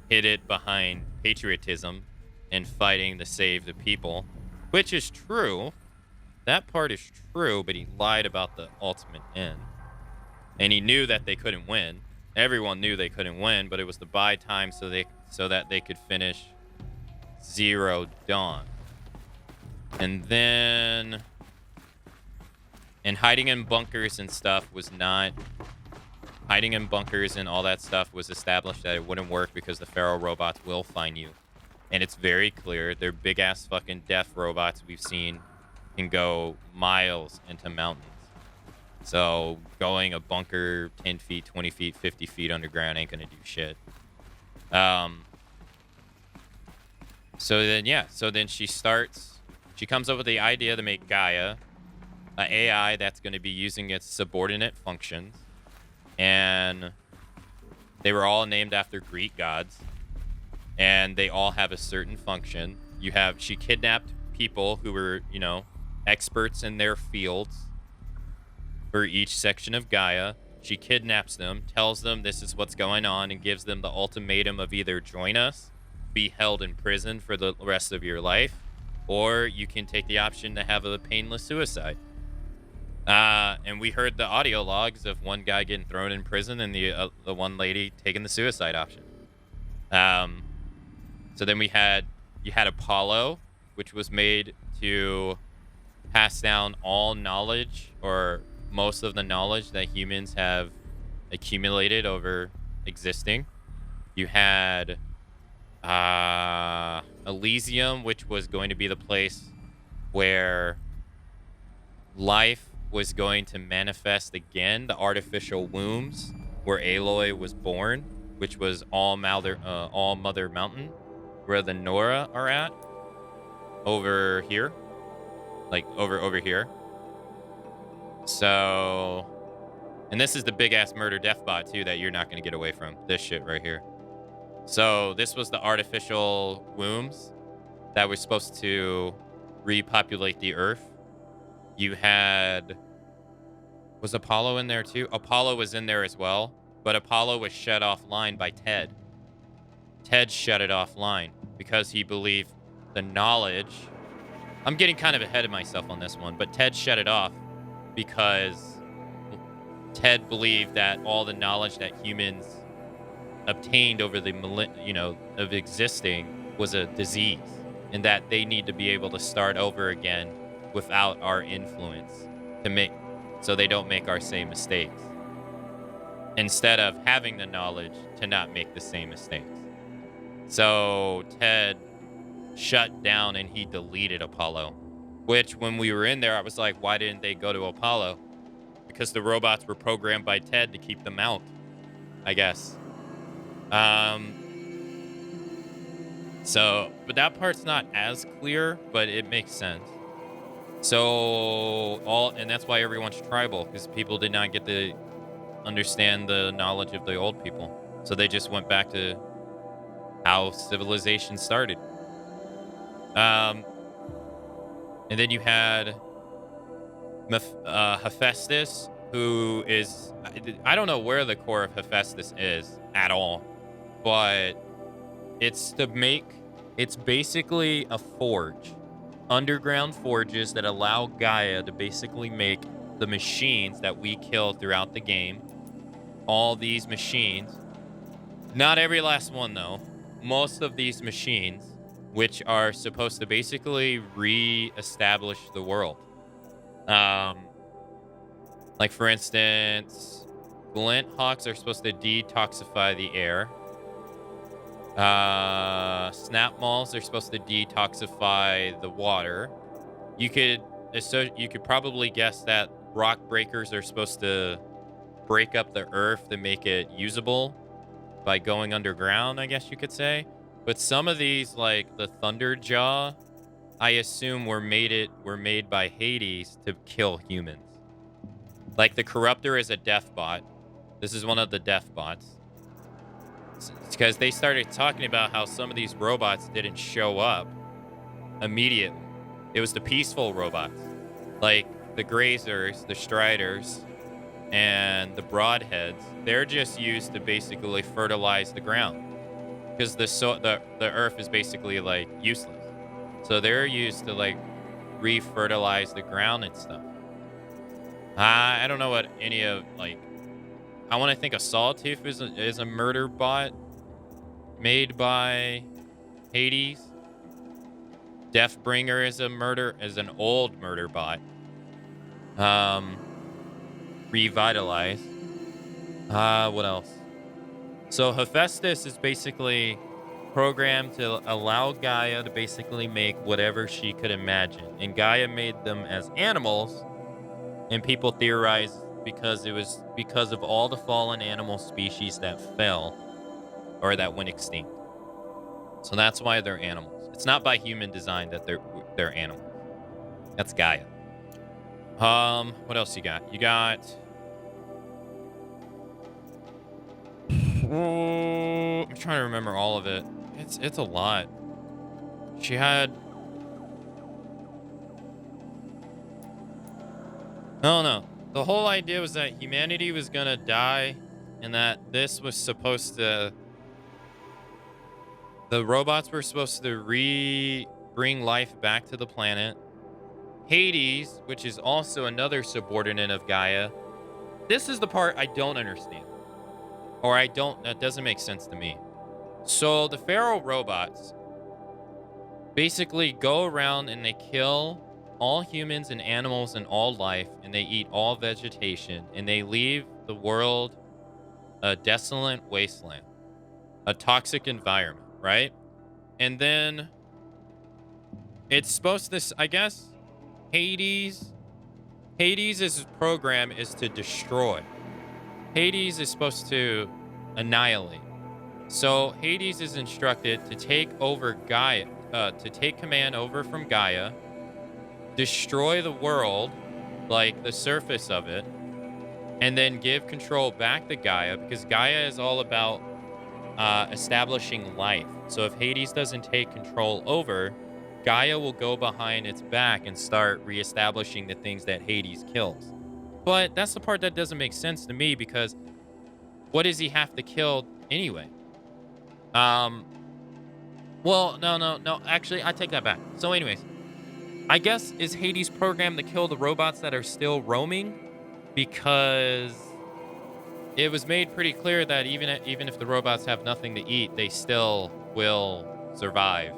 hid it behind patriotism and fighting to save the people, which is true. That part is true, but he lied about the ultimate end. And he knew that they couldn't win. Everyone knew they couldn't win, but it was to buy time so that they could finish Zero Dawn. And then, and hiding in bunkers and stuff was not. Hiding in bunkers and all that stuff was established that it wouldn't work because the feral robots will find you. And it's very clear. They're big-ass fucking death robots we've seen can go miles into mountains. So going a bunker 10 feet, 20 feet, 50 feet underground ain't gonna do shit. So then she comes up with the idea to make Gaia an AI that's going to be using its subordinate functions. And they were all named after Greek gods. And they all have a certain function. She kidnapped people who were, experts in their fields for each section of Gaia. She kidnaps them, tells them this is what's going on, and gives them the ultimatum of either join us, be held in prison for the rest of your life, or you can take the option to have a painless suicide. And we heard the audio logs of one guy getting thrown in prison and the one lady taking the suicide option. So then you had Apollo, which was made to pass down all knowledge, or most of the knowledge that humans have accumulated over existing. You had Elysium, which was going to be the place where life was going to manifest again, the artificial wombs where Aloy was born, which was All Mother Mountain, where the Nora are at, over here, like over here. So, and this is the big ass murder death bot too that you're not going to get away from. This shit right here. So this was the artificial wombs that were supposed to repopulate the Earth. You had, was Apollo in there too? Apollo was in there as well, but Apollo was shut offline by Ted. Ted shut it offline because he believed the knowledge. I'm getting kind of ahead of myself on this one, but Ted shut it off because Ted believed that all the knowledge that humans obtained over the of existing was a disease, and that they need to be able to start over again without our influence so they don't make our same mistakes, instead of having the knowledge to not make the same mistakes. So Ted shut down and he deleted Apollo, which when we were in there, I was like, why didn't they go to Apollo? Because the robots were programmed by Ted to keep them out, I guess. So, but that part's not as clear, but it makes sense. So and that's why everyone's tribal, because people did not get to understand the knowledge of the old people. So they just went back to how civilization started. And then you had Hephaestus, who is, I don't know where the core of Hephaestus is at all, but it's basically a forge, underground forges that allow Gaia to basically make the machines that we kill throughout the game. All these machines, not every last one though, most of these machines, which are supposed to basically re-establish the world. Like for instance, Glint Hawks are supposed to detoxify the air. Snap Malls are supposed to detoxify the water. You could probably guess that rock breakers are supposed to break up the earth to make it usable by going underground, I guess you could say. But some of these, like the Thunderjaw, I assume were made by Hades to kill humans. Like the Corruptor is a death bot. This is one of the death bots. Because they started talking about how some of these robots didn't show up immediately. It was the peaceful robots, like the Grazers, the Striders, and the Broadheads. They're just used to basically fertilize the ground, because the Earth is basically like useless. So they're used to like re-fertilize the ground and stuff. I don't know what any of like. I want to think a Sawtooth is a murder bot made by Hades. Deathbringer is an old murder bot. Revitalized. What else? So Hephaestus is basically programmed to allow Gaia to basically make whatever she could imagine. And Gaia made them as animals, and people theorize because it was because of all the fallen animal species that fell or that went extinct. So that's why they're animals. It's not by human design that they're animals. That's Gaia. What else you got? You got I'm trying to remember all of it. It's a lot. She had no. The whole idea was that humanity was gonna die, and that this was supposed to. The robots were supposed to bring life back to the planet. Hades, which is also another subordinate of Gaia. This is the part I don't understand. Or that doesn't make sense to me. So the Pharaoh robots basically go around and they kill all humans and animals and all life, and they eat all vegetation, and they leave the world a desolate wasteland, a toxic environment, right? And then It's supposed to, I guess, Hades' program is to destroy. Hades is supposed to annihilate. So Hades is instructed to take over Gaia, to take command over from Gaia, destroy the world, like the surface of it, and then give control back to Gaia, because Gaia is all about establishing life. So if Hades doesn't take control over, Gaia will go behind its back and start reestablishing the things that Hades kills. But that's the part that doesn't make sense to me, because what does he have to kill anyway? Well, no. Actually, I take that back. So anyways, I guess is Hades' program to kill the robots that are still roaming, because it was made pretty clear that even if the robots have nothing to eat, they still will survive.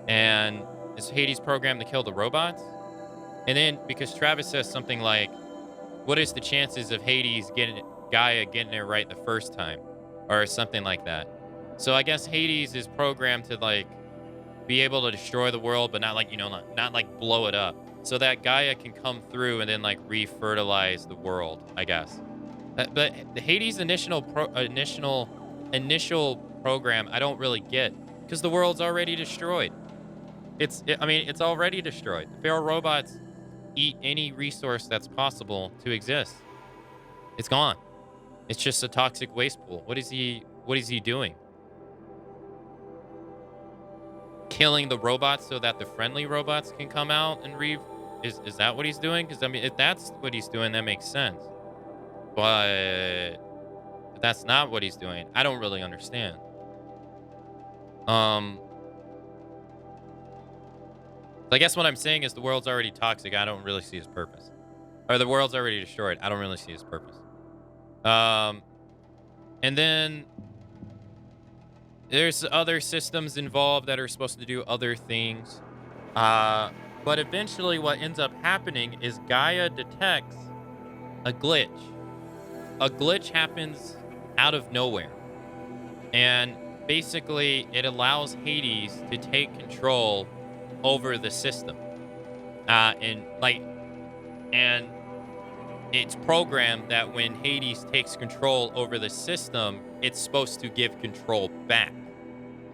And is Hades' program to kill the robots? And then because Travis says something like, "What is the chances of Hades getting Gaia getting it right the first time?" or something like that. So I guess Hades is programmed to like be able to destroy the world, but not like, not like blow it up, so that Gaia can come through and then like refertilize the world, I guess. But the Hades initial program, I don't really get, because the world's already destroyed. It's already destroyed. The feral robots eat any resource that's possible to exist. It's gone. It's just a toxic waste pool. What is he doing? Killing the robots so that the friendly robots can come out and is that what he's doing? Because I mean, if that's what he's doing, that makes sense. But if that's not what he's doing, I don't really understand. I guess what I'm saying is the world's already toxic. I don't really see his purpose. Or the world's already destroyed. I don't really see his purpose. And then there's other systems involved that are supposed to do other things. But eventually what ends up happening is Gaia detects a glitch. A glitch happens out of nowhere. And basically it allows Hades to take control over the system. And it's programmed that when Hades takes control over the system, it's supposed to give control back.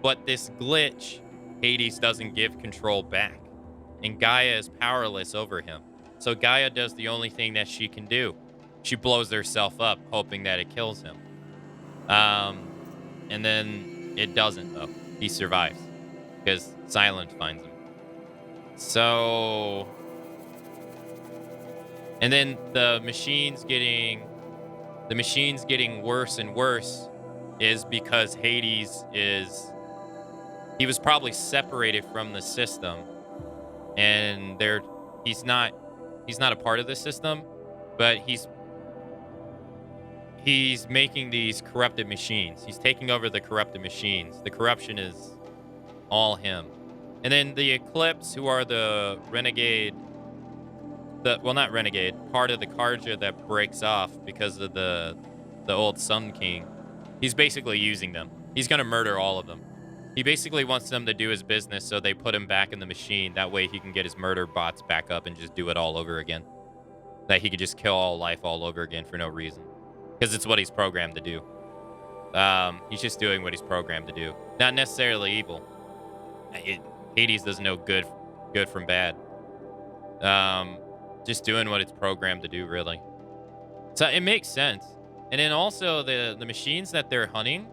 But this glitch, Hades doesn't give control back. And Gaia is powerless over him. So Gaia does the only thing that she can do. She blows herself up, hoping that it kills him. And then it doesn't, though. He survives. Because Silent finds him. So... And then the machines getting worse and worse is because Hades he was probably separated from the system, and he's not a part of the system, but he's making these corrupted machines. He's taking over the corrupted machines. The corruption is all him. And then the Eclipse, who are the renegade, not renegade, part of the Karja that breaks off because of the old Sun King. He's basically using them. He's going to murder all of them. He basically wants them to do his business, so they put him back in the machine. That way he can get his murder bots back up and just do it all over again. That he could just kill all life all over again for no reason. Because it's what he's programmed to do. He's just doing what he's programmed to do. Not necessarily evil. Hades doesn't know good from bad. Just doing what it's programmed to do, really. So it makes sense. And then also the machines that they're hunting,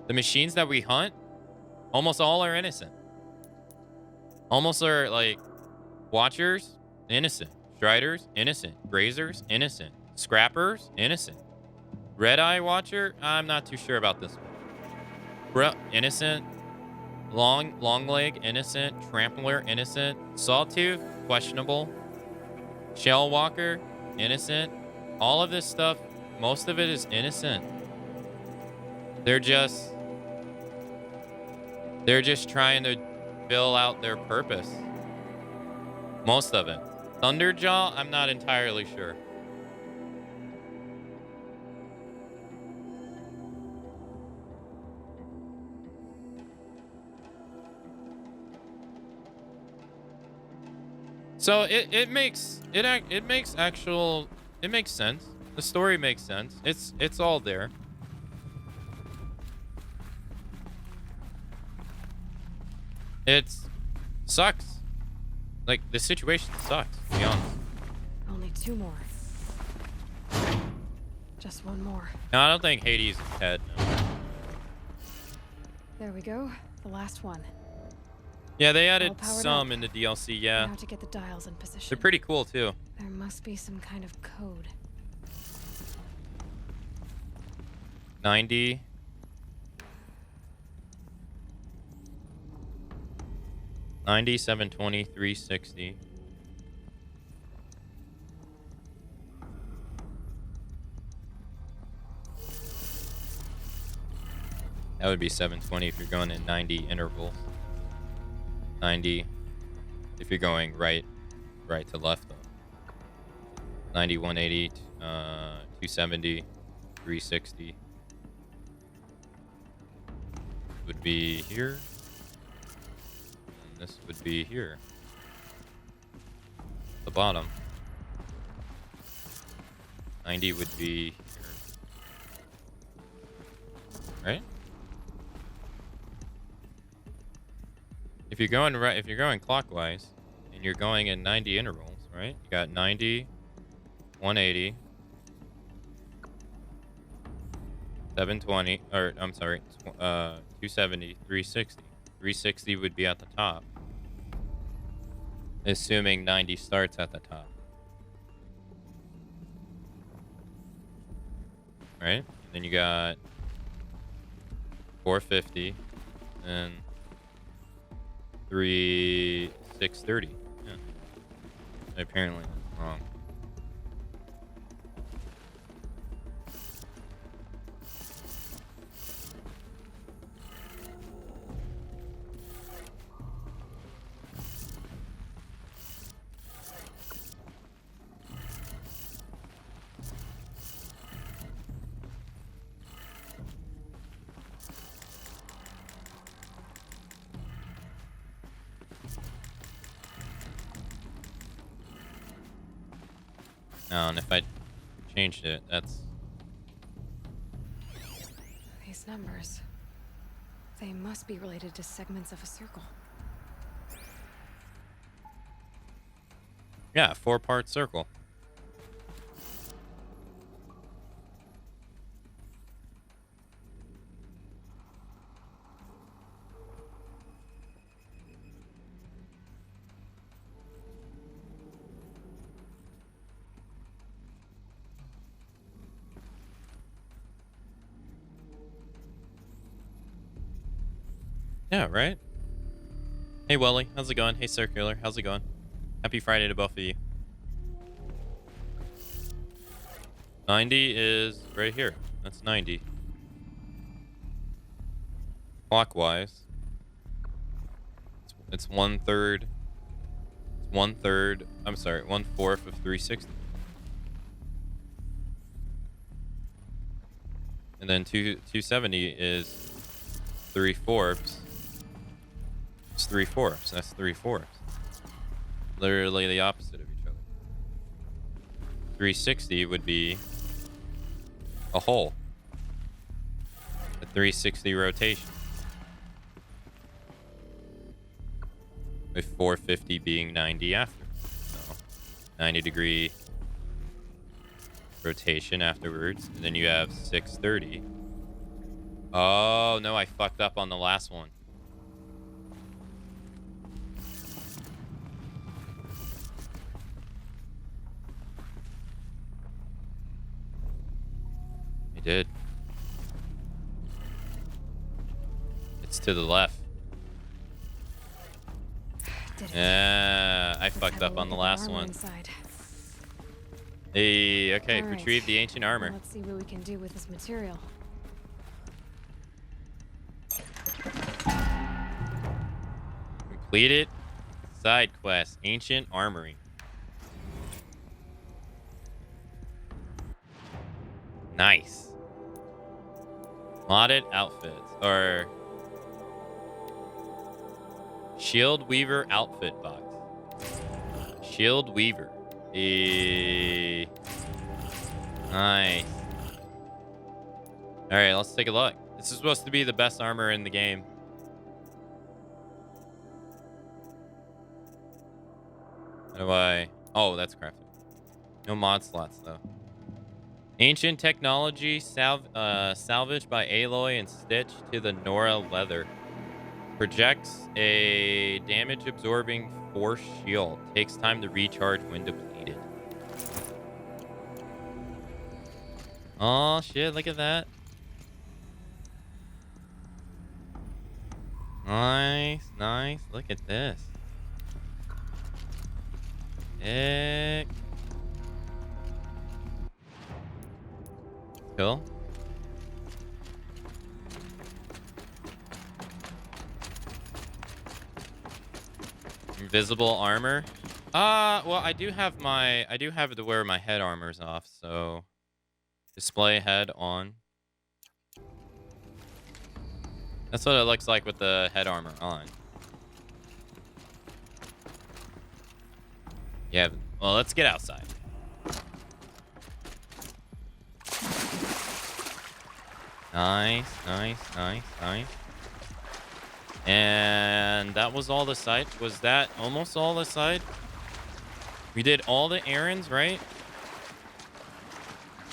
the machines that we hunt, almost all are innocent. Almost are like Watchers, innocent. Striders, innocent. Grazers, innocent. Scrappers, innocent. Red Eye Watcher, I'm not too sure about this one. Innocent. Long Leg, innocent. Trampler, innocent. Sawtooth, questionable. Shell Walker, innocent. All of this stuff, most of it is innocent. They're just trying to fill out their purpose. Most of it. Thunderjaw, I'm not entirely sure. So it makes sense. The story makes sense. It's all there. It sucks. Like, the situation sucks, to be honest. Only 2 more. Just 1 more. No, I don't think Hades is dead. No. There we go. The last one. Yeah, they All added powered some up. in the DLC, yeah. Now to get the dials in position. They're pretty cool, too. There must be some kind of code. 90. $90, $720, $360. That would be 720 if you're going in 90 intervals. 90 if you're going right to left, though. 90, 180, 270, 360 would be here. And this would be here. The bottom. 90 would be here. Right? If you're going clockwise and you're going in 90 intervals, right? You got 90, 180, 720, or I'm sorry, 270, 360. 360 would be at the top. Assuming 90 starts at the top. Right? And then you got 450 and 630. Yeah. Apparently that's wrong. Oh, and if I changed it, that's... These numbers. They must be related to segments of a circle. Yeah, 4-part circle. Yeah, right? Hey, Welly. How's it going? Hey, Circular. How's it going? Happy Friday to both of you. 90 is right here. That's 90. Clockwise. It's 1/3. It's 1/3. I'm sorry, 1/4 of 360. And then 270 is 3/4. It's 3/4. That's 3/4. Literally the opposite of each other. 360 would be a whole. A 360 rotation. With 450 being 90 after. So 90-degree rotation afterwards. And then you have 630. Oh, no, I fucked up on the last one. I did. It's to the left. Yeah, I fucked up on the last one. Hey, okay, All right. retrieve the ancient armor. Let's see what we can do with this material. Completed side quest, ancient armory. Nice. Modded outfits or Shield Weaver outfit box. Shield Weaver. Nice. All right, let's take a look. This is supposed to be the best armor in the game. How do I... Oh, that's crafted. No mod slots, though. Ancient technology salvaged by Aloy and stitched to the Nora leather. Projects a damage-absorbing force shield. Takes time to recharge when depleted. Oh, shit. Look at that. Nice. Nice. Look at this. Heck. Cool. Invisible armor. Well, I do have to wear my head armors off, so display head on. That's what it looks like with the head armor on. Yeah, well, let's get outside. Nice, nice, nice, nice. And that was all the side. Was that almost all the side? We did all the errands, right?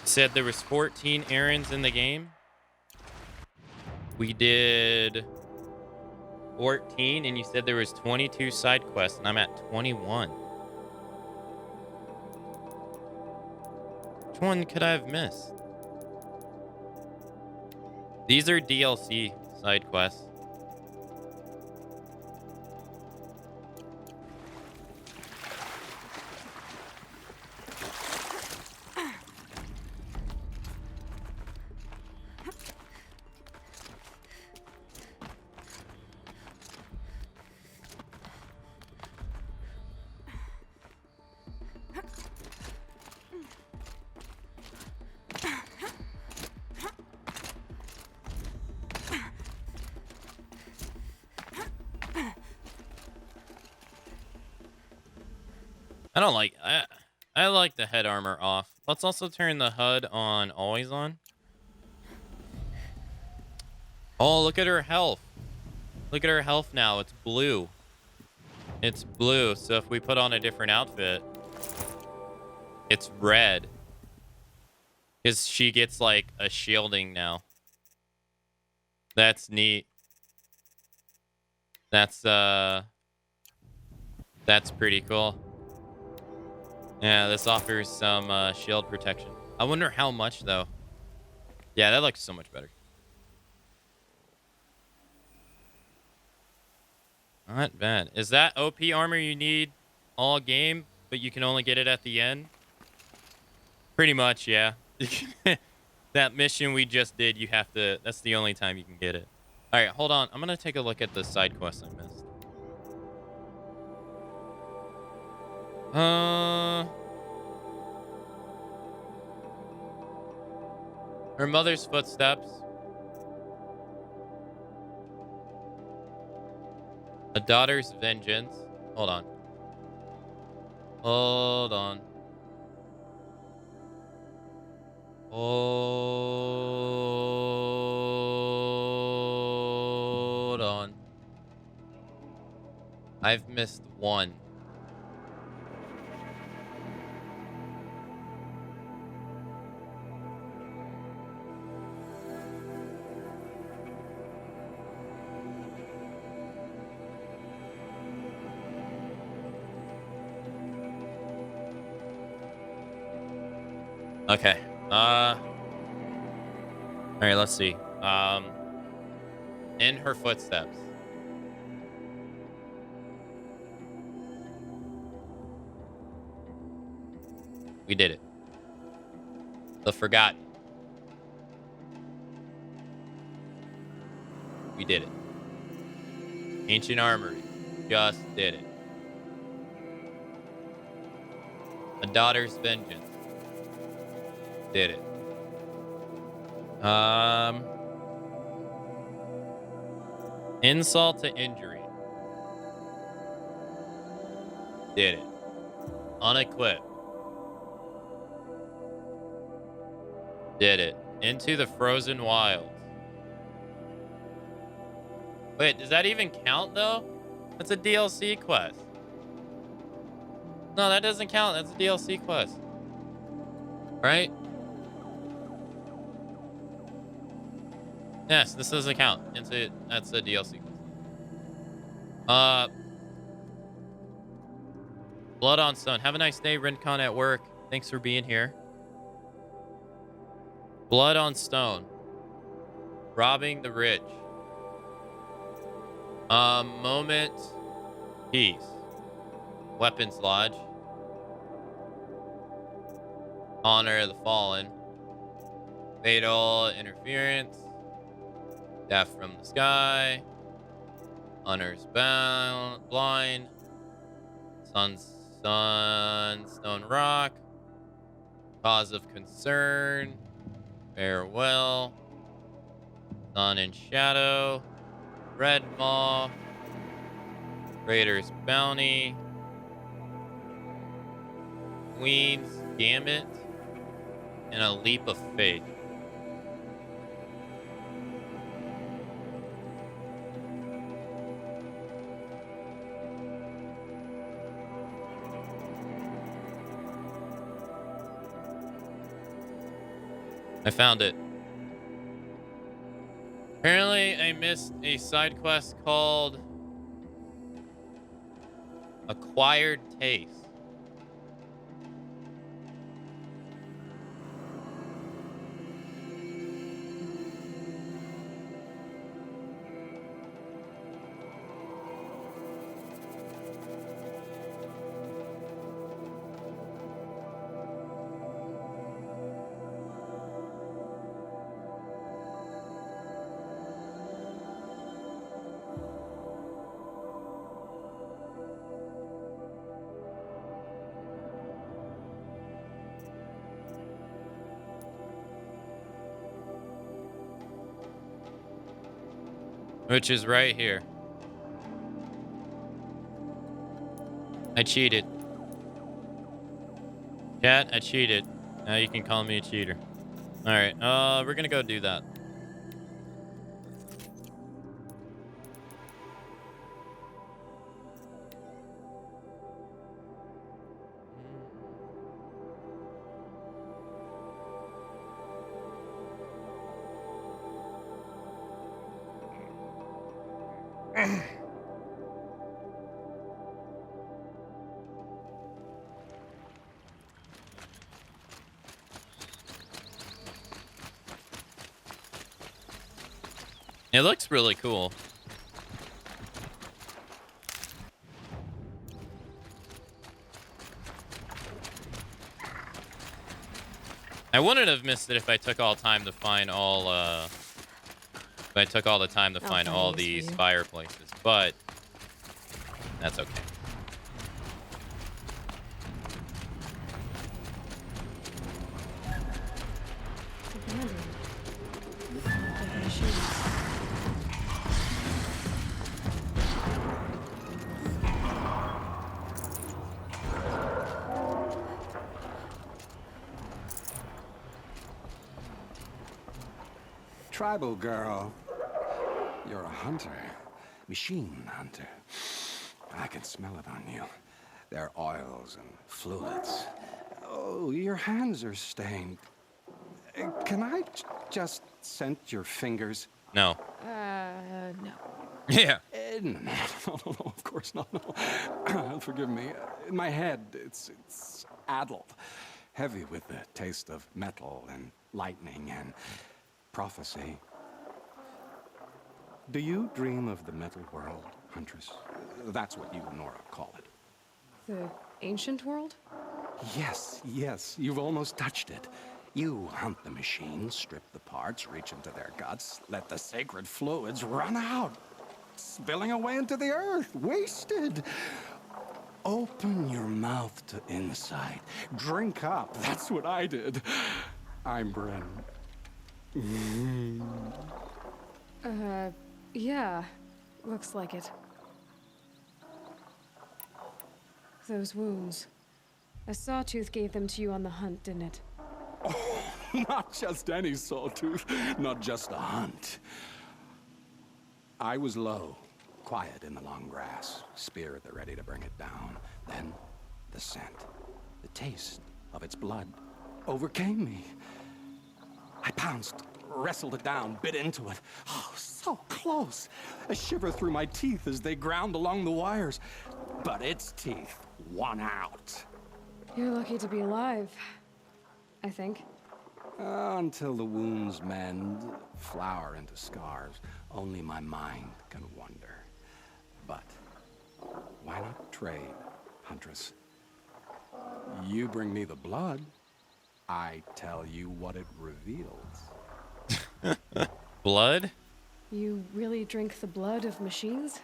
Said there was 14 errands in the game. We did 14, and you said there was 22 side quests, and I'm at 21. Which one could I have missed? These are DLC side quests. I don't like... I like the head armor off. Let's also turn the HUD on always on. Oh, look at her health. Look at her health now. It's blue. It's blue. So if we put on a different outfit, it's red. Because she gets like a shielding now. That's neat. That's pretty cool. Yeah, this offers some shield protection. I wonder how much, though. Yeah, that looks so much better. Not bad. Is that OP armor you need all game, but you can only get it at the end? Pretty much, yeah. That mission we just did, you have to... That's the only time you can get it. All right, hold on. I'm going to take a look at the side quest I missed. Her mother's footsteps. A daughter's vengeance. Hold on. Hold on. Hold on. I've missed one. Okay. All right, let's see. In her footsteps. We did it. The Forgotten. We did it. Ancient Armory. Just did it. A Daughter's Vengeance. Did it. Insult to Injury. Did it. Unequip. Did it. Into the frozen wilds. Wait, does that even count though? That's a DLC quest. No, that doesn't count. That's a DLC quest. Right? Yes, this doesn't count. That's a DLC quest. Blood on Stone. Have a nice day, Rincon at work. Thanks for being here. Blood on Stone. Robbing the rich. Moment. Peace. Weapons Lodge. Honor of the Fallen. Fatal Interference. Death from the Sky. Hunter's Blind. Sunstone Rock. Cause of Concern. Farewell. Sun and Shadow. Red Maw. Raider's Bounty. Queen's Gambit. And a Leap of Faith. I found it. Apparently, I missed a side quest called Acquired Taste. Which is right here. I cheated. Chat, I cheated. Now you can call me a cheater. Alright, we're gonna go do that. It looks really cool. I wouldn't have missed it if I took all time to find all if I took all the time to find all these fireplaces, but that's okay. Tribal girl. You're a hunter. Machine hunter. I can smell it on you. Their oils and fluids. Oh, your hands are stained. Can I just scent your fingers? No. No. Yeah. No, of course not. No. Forgive me. In my head, it's addled. Heavy with the taste of metal and lightning and prophecy. Do you dream of the metal world, Huntress? That's what you and Nora call it. The ancient world? Yes, you've almost touched it. You hunt the machines, strip the parts, reach into their guts, let the sacred fluids run out, spilling away into the earth, wasted. Open your mouth to insight. Drink up. That's what I did. I'm Bren. Yeah. Looks like it. Those wounds. A sawtooth gave them to you on the hunt, didn't it? Oh, not just any sawtooth, not just a hunt. I was low, quiet in the long grass, spear at the ready to bring it down. Then the scent, the taste of its blood overcame me. I pounced, wrestled it down, bit into it. Oh, so close. A shiver through my teeth as they ground along the wires. But its teeth won out. You're lucky to be alive, I think. Until the wounds mend, flower into scars, only my mind can wonder. But why not trade, Huntress? You bring me the blood, I tell you what it reveals. Blood? You really drink the blood of machines?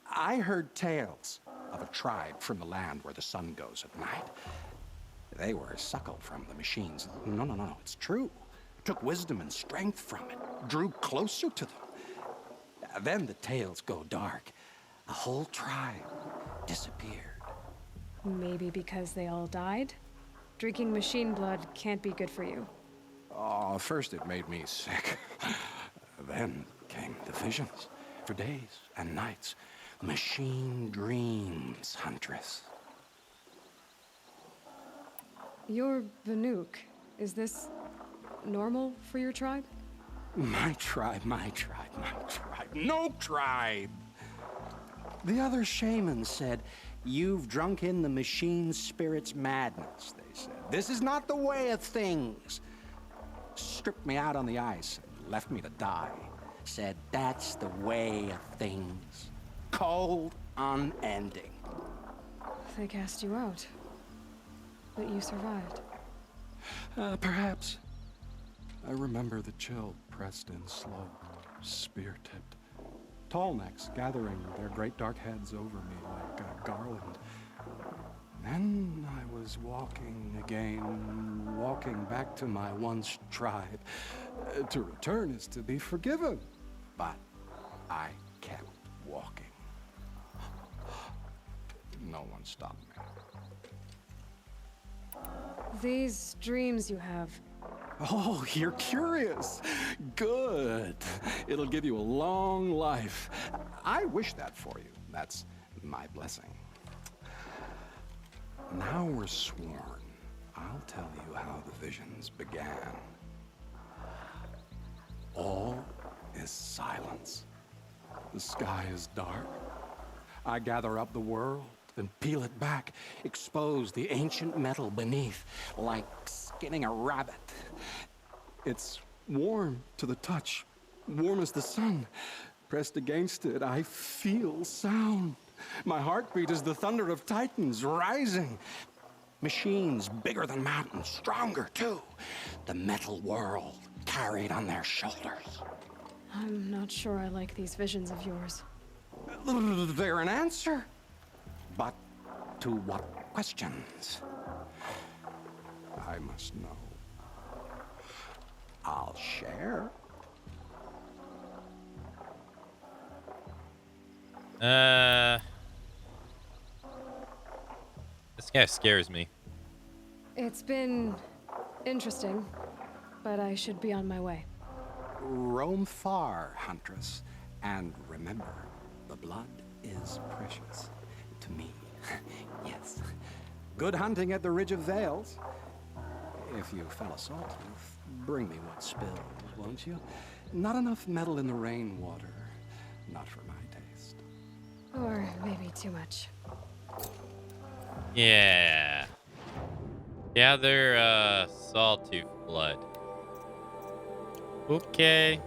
I heard tales of a tribe from the land where the sun goes at night. They were suckled from the machines. No, it's true. Took wisdom and strength from it, drew closer to them. Then the tales go dark. A whole tribe disappeared. Maybe because they all died? Drinking machine blood can't be good for you. Oh, first it made me sick. Then came the visions. For days and nights. Machine dreams, Huntress. You're Banuk. Is this normal for your tribe? My tribe. No tribe! The other shamans said, you've drunk in the machine spirit's madness, they said. This is not the way of things. Stripped me out on the ice and left me to die. Said that's the way of things. Cold, unending. They cast you out. But you survived. Perhaps. I remember the chill pressed in slow, spear-tipped. Tall necks gathering their great dark heads over me like a garland. Then I was walking again, walking back to my once tribe. To return is to be forgiven. But I kept walking. No one stopped me. These dreams you have. Oh, you're curious. Good. It'll give you a long life. I wish that for you. That's my blessing. Now we're sworn. I'll tell you how the visions began. All is silence. The sky is dark. I gather up the world and peel it back, expose the ancient metal beneath, like skinning a rabbit. It's warm to the touch, warm as the sun. Pressed against it, I feel sound. My heartbeat is the thunder of titans rising. Machines bigger than mountains, stronger too. The metal world carried on their shoulders. I'm not sure I like these visions of yours. They're an answer. But to what questions? I must know. I'll share. This guy scares me. It's been interesting, but I should be on my way. Roam far, Huntress, and remember, the blood is precious to me. Yes. Good hunting at the Ridge of Vales. If you fell a sawtooth, bring me what spills, won't you? Not enough metal in the rainwater. Not for my taste. Or maybe too much. Yeah. Gather sawtooth blood. Okay.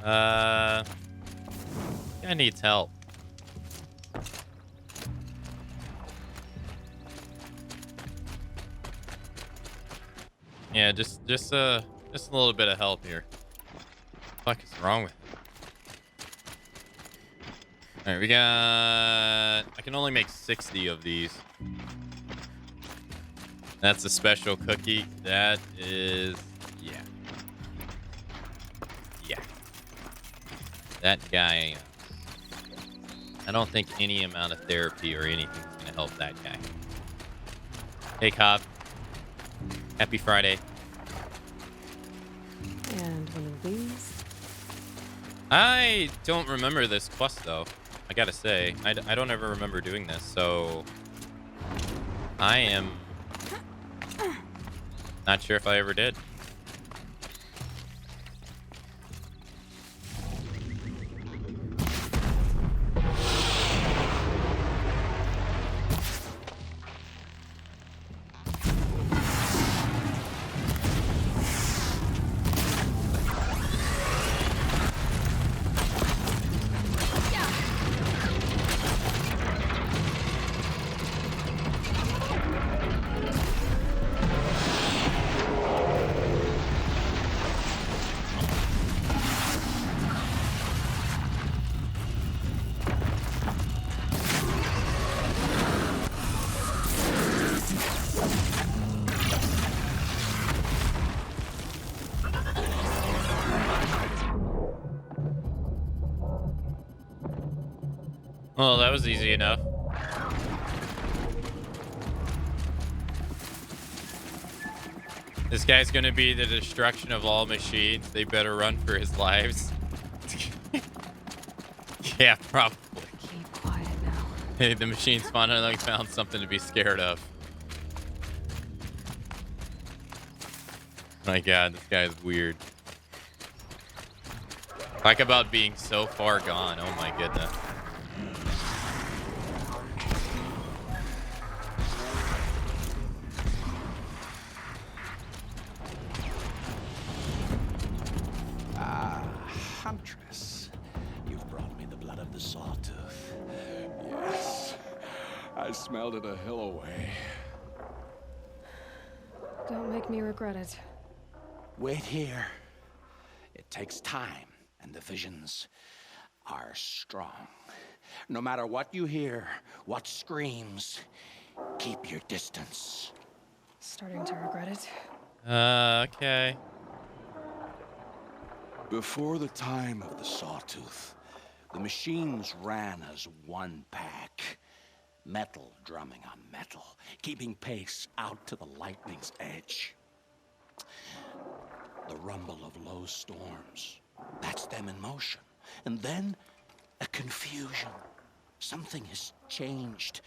Guy needs help. Yeah, just a little bit of help here. What the fuck is wrong with it? All right, we got. I can only make 60 of these. That's a special cookie. That is, yeah. That guy. I don't think any amount of therapy or anything is gonna help that guy. Hey, Cobb. Happy Friday. And one of these. I don't remember this quest, though. I gotta say. I don't ever remember doing this, so... I am... not sure if I ever did. Well, that was easy enough. This guy's gonna be the destruction of all machines. They better run for his lives. Yeah, probably. Keep quiet now. Hey, the machines finally found something to be scared of. My God, this guy's weird. Talk about being so far gone. Oh my goodness. Huntress, you've brought me the blood of the sawtooth. Yes, I smelled it a hill away. Don't make me regret it. Wait here. It takes time, and the visions are strong. No matter what you hear, what screams, keep your distance. Starting to regret it. Okay. Before the time of the sawtooth, the machines ran as one pack. Metal drumming on metal, keeping pace out to the lightning's edge. The rumble of low storms, that's them in motion. And then, a confusion. Something has changed.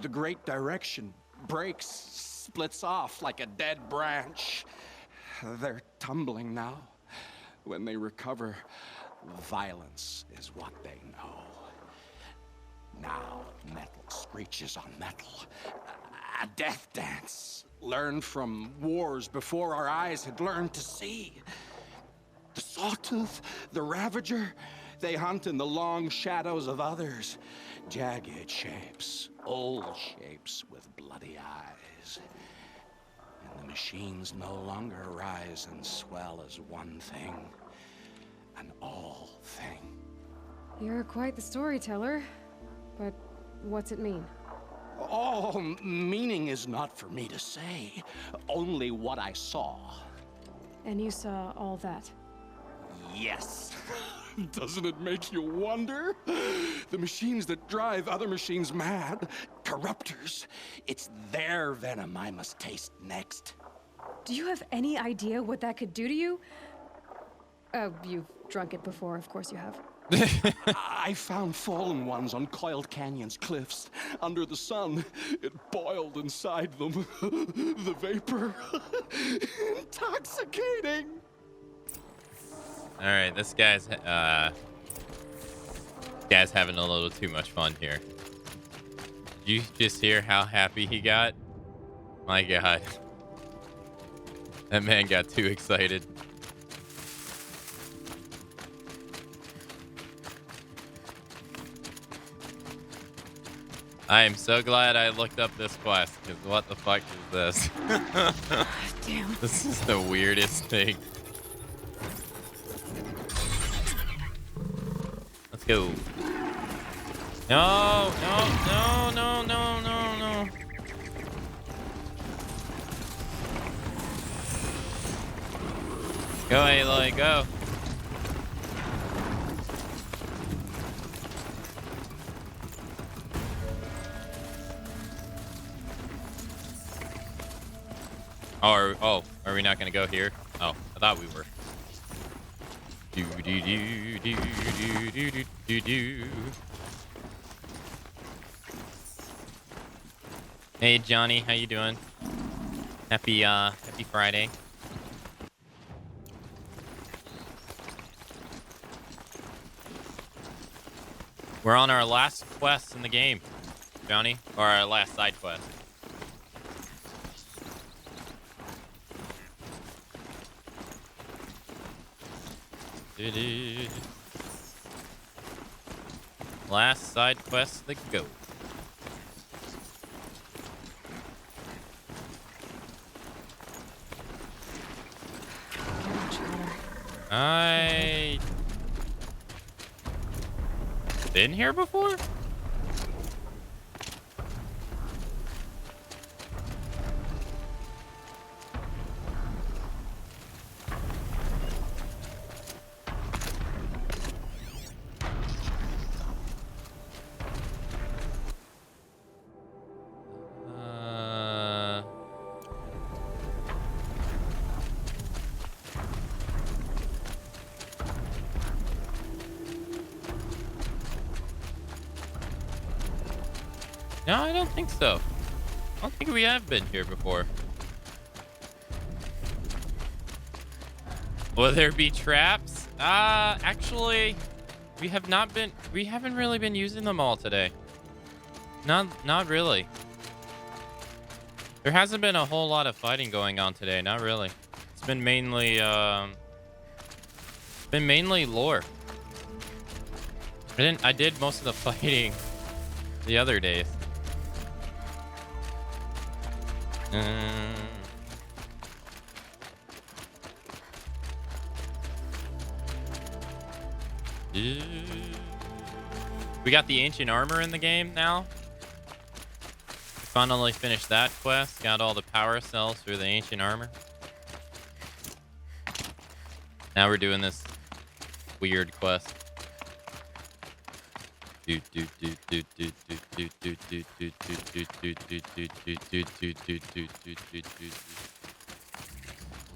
The great direction breaks, splits off like a dead branch. They're tumbling now. When they recover, violence is what they know. Now, metal screeches on metal. A death dance, learned from wars before our eyes had learned to see. The sawtooth, the ravager, they hunt in the long shadows of others. Jagged shapes, old shapes with bloody eyes. And the machines no longer rise and swell as one thing, an all thing. You're quite the storyteller. But what's it mean? Oh, meaning is not for me to say. Only what I saw. And you saw all that? Yes. Doesn't it make you wonder? The machines that drive other machines mad, corruptors. It's their venom I must taste next. Do you have any idea what that could do to you? Oh, you've drunk it before, of course you have. I found fallen ones on coiled canyons, cliffs, under the sun. It boiled inside them. The vapor. Intoxicating. All right, this guy's having a little too much fun here. Did you just hear how happy he got? My God. That man got too excited. I am so glad I looked up this quest, because what the fuck is this? Damn. This is the weirdest thing. Let's go. No, no, no, no, no, no, no. Go, Aloy, go. Oh, are we not gonna go here? Oh, I thought we were. Do do do do do do do do do. Hey Johnny, how you doing? Happy Friday. We're on our last quest in the game, Johnny, or our last side quest. Last side quest, the go. I been here before? No, I don't think so. I don't think we have been here before. Will there be traps? Actually, we haven't really been using them all today. Not really. There hasn't been a whole lot of fighting going on today, not really. It's been mainly lore. I did most of the fighting the other days. We got the ancient armor in the game now. Finally finished that quest. Got all the power cells for the ancient armor. Now we're doing this weird quest.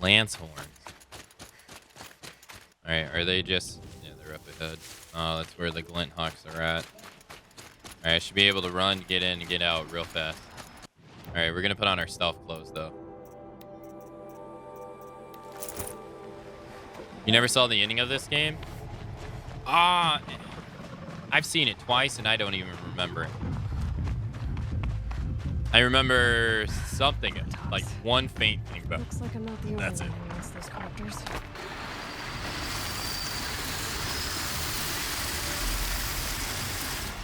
Lance horns. All right, are they just? Yeah, they're up ahead. Oh, that's where the glint hawks are at. All right, I should be able to run, get in, and get out real fast. All right, we're gonna put on our stealth clothes though. You never saw the ending of this game? I've seen it twice and I don't even remember it. I remember something, like one faint thing, but looks like I'm not the only that's it. one who wants those characters.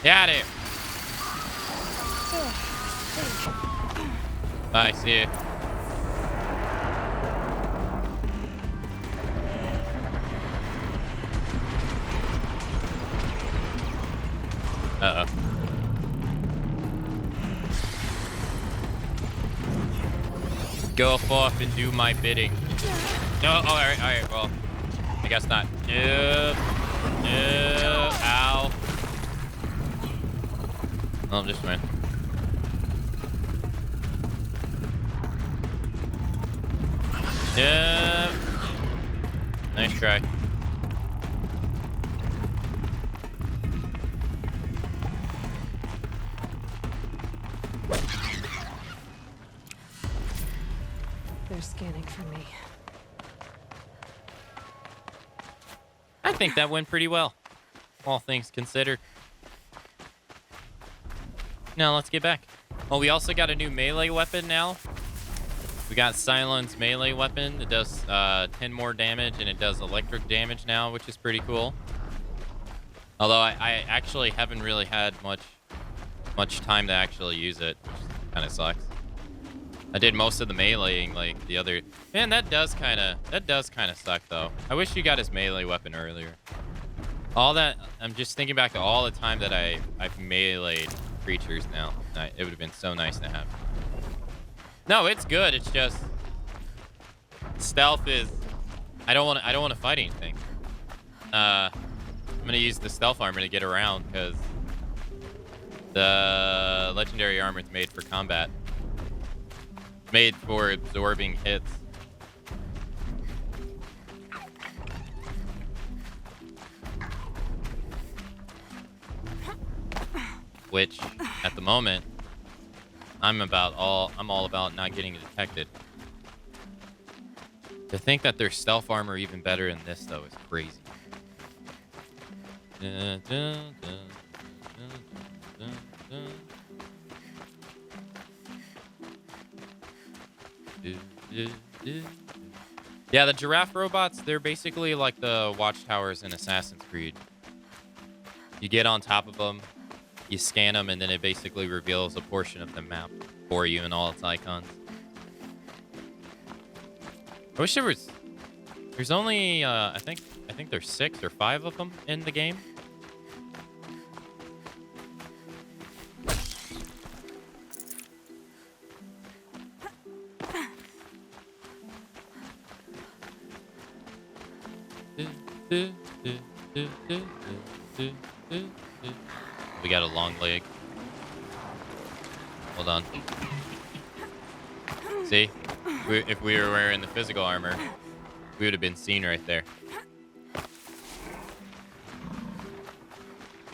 Get out of here. I see you. Uh-oh. Go forth and do my bidding. No, all right, well, I guess not. Nope. No, ow. Oh, just went. Nope. Nice try. They're scanning for me. I think that went pretty well, all things considered. Now let's get back. Oh, we also got a new melee weapon now. We got Silent's melee weapon. It does 10 more damage and it does electric damage now, which is pretty cool. Although I actually haven't really had much time to actually use it, which kind of sucks. I did most of the meleeing like the other. Man, that does kind of suck though. I wish you got his melee weapon earlier. All that, I'm just thinking back to all the time that I've meleeed creatures now. It would have been so nice to have. No, it's good. It's just stealth is. I don't want to fight anything. I'm gonna use the stealth armor to get around because the legendary armor is made for combat. made for absorbing hits. Which, at the moment, I'm all about not getting detected. To think that their stealth armor even better in this though is crazy. Dun, dun, dun, dun, dun, dun. Yeah, the giraffe robots, they're basically like the watchtowers in Assassin's Creed. You get on top of them, you scan them, and then it basically reveals a portion of the map for you and all its icons. I wish there's only I think there's 6 or 5 of them in the game. We got a long leg. Hold on. See? If we were wearing the physical armor, we would have been seen right there.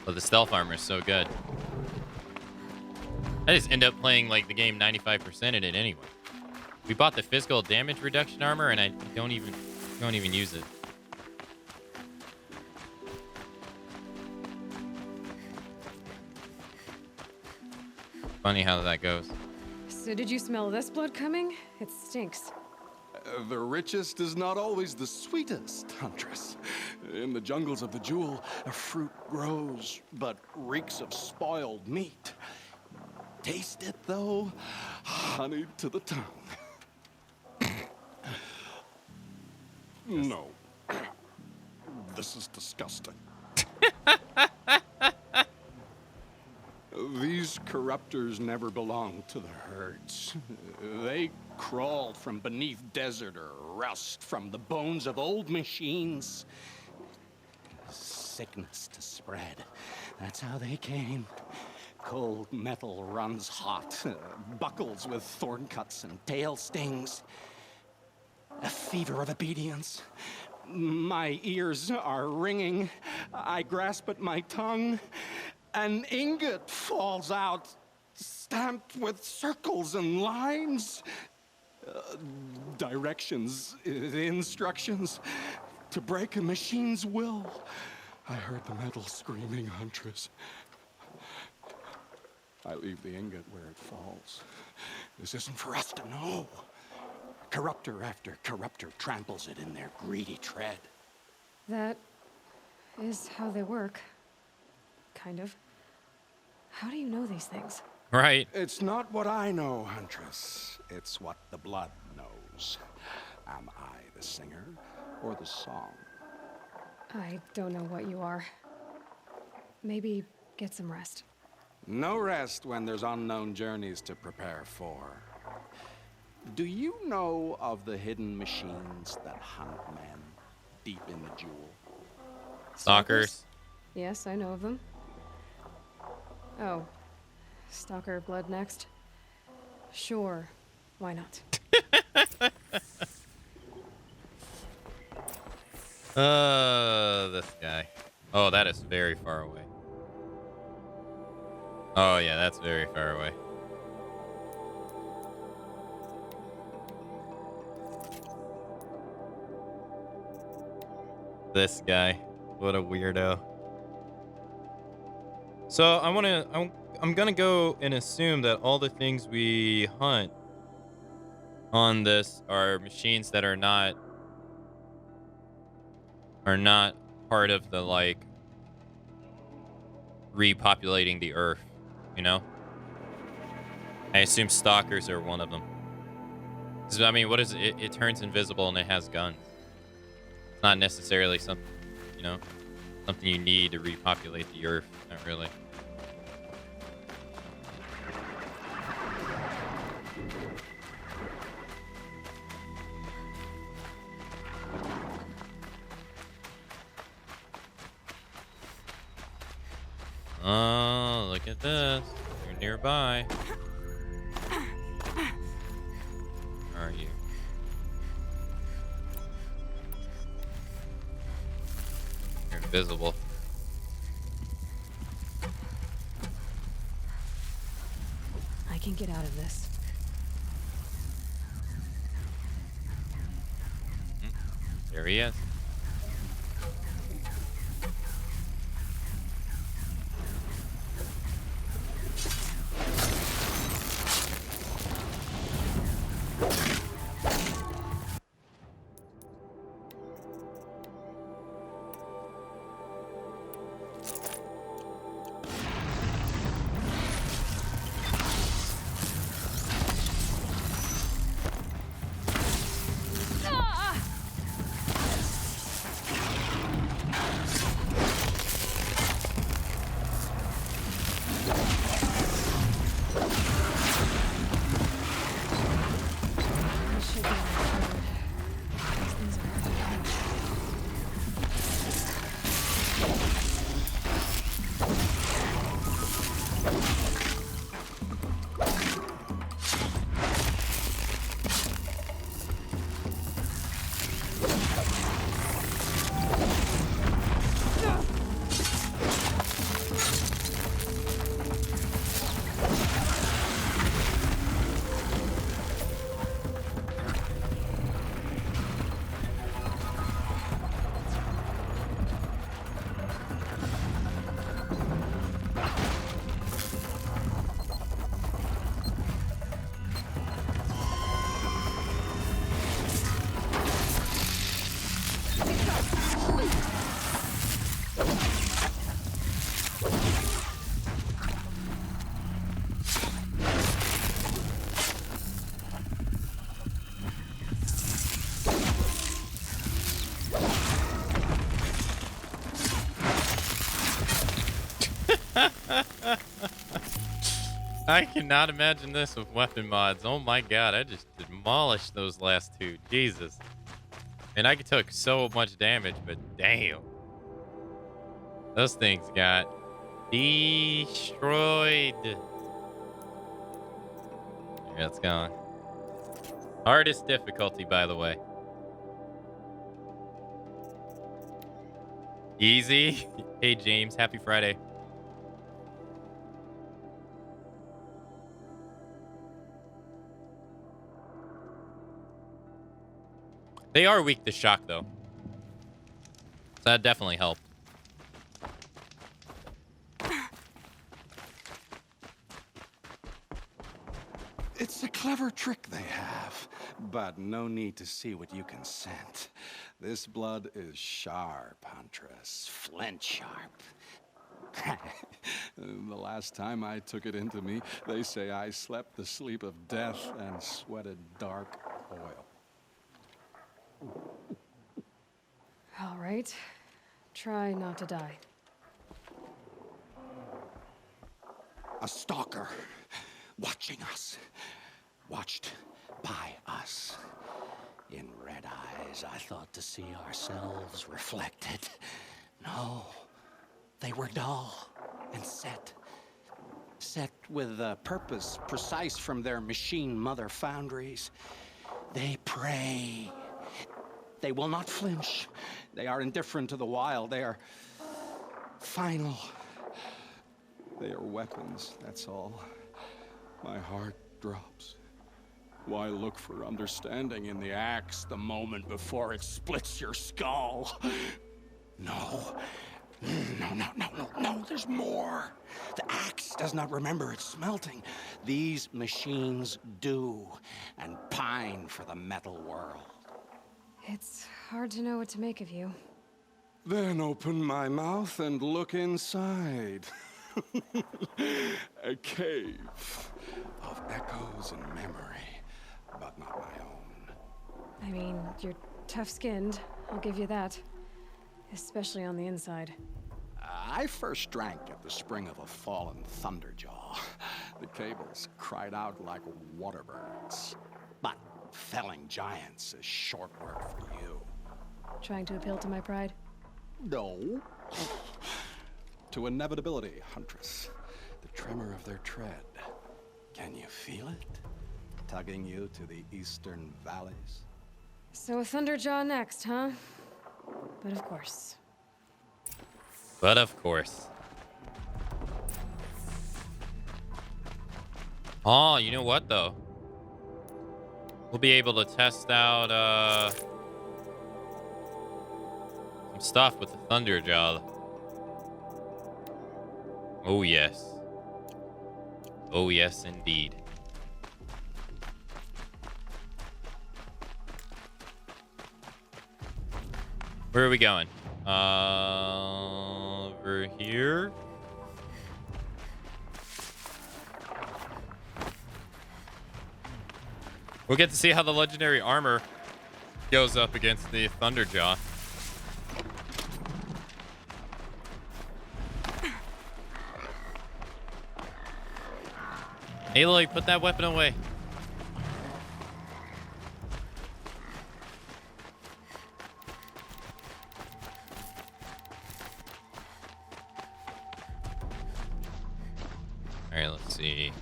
But the stealth armor is so good. I just end up playing like the game 95% in it anyway. We bought the physical damage reduction armor, and I don't even use it. Funny how that goes. So did you smell this blood coming? It stinks. The richest is not always the sweetest, Huntress. In the jungles of the Jewel, a fruit grows, but reeks of spoiled meat. Taste it, though, honey to the tongue. No. This is disgusting. These corruptors never belonged to the herds. They crawled from beneath desert or rust from the bones of old machines. Sickness to spread. That's how they came. Cold metal runs hot, buckles with thorn cuts and tail stings. A fever of obedience. My ears are ringing. I grasp at my tongue. An ingot falls out, stamped with circles and lines. Directions, instructions to break a machine's will. I heard the metal screaming, Huntress. I leave the ingot where it falls. This isn't for us to know. Corruptor after corruptor tramples it in their greedy tread. That is how they work. Kind of. How do you know these things? Right. It's not what I know, Huntress. It's what the blood knows. Am I the singer or the song? I don't know what you are. Maybe get some rest. No rest when there's unknown journeys to prepare for. Do you know of the hidden machines that hunt men deep in the Jewel? Stalkers. Yes, I know of them. Oh, Stalker blood next? Sure, why not? This guy. Oh, that is very far away. Oh, yeah, that's very far away. This guy. What a weirdo. So I'm gonna go and assume that all the things we hunt on this are machines that are not part of the like repopulating the earth, you know? I assume stalkers are one of them. 'Cause, I mean, what is it? It turns invisible and it has guns. It's not necessarily something, you know, something you need to repopulate the earth. Not really. Oh, look at this. You're nearby. are you? You're invisible. I can get out of this. There he is. I cannot imagine this with weapon mods. Oh my god, I just demolished those last two. Jesus. And I took so much damage, but damn. Those things got destroyed. Here, it's gone. Hardest difficulty, by the way. Easy. Hey, James. Happy Friday. They are weak to shock, though. So that definitely helped. It's a clever trick they have, but no need to see what you can scent. This blood is sharp, Huntress. Flint sharp. The last time I took it into me, they say I slept the sleep of death and sweated dark oil. All right. Try not to die. A stalker, watching us, watched by us. In red eyes, I thought to see ourselves reflected. No, they were dull and set with a purpose precise from their machine mother foundries. They prey. They will not flinch. They are indifferent to the wild. They are final. They are weapons, that's all. My heart drops. Why look for understanding in the axe the moment before it splits your skull? No. No, there's more. The axe does not remember its smelting. These machines do, and pine for the metal world. It's hard to know what to make of you. Then open my mouth and look inside. A cave of echoes and memory, but not my own. I mean, you're tough-skinned, I'll give you that. Especially on the inside. I first drank at the spring of a fallen thunderjaw. The cables cried out like waterbirds. But felling giants is short word for you. Trying to appeal to my pride? No. To inevitability, Huntress. The tremor of their tread. Can you feel it? tugging you to the eastern valleys. So a Thunderjaw next, huh? But of course. But of course. Oh, you know what though? We'll be able to test out some stuff with the Thunderjaw. Oh yes. Oh yes indeed. Where are we going? Over here. We'll get to see how the legendary armor goes up against the Thunderjaw. Aloy, put that weapon away. All right, let's see.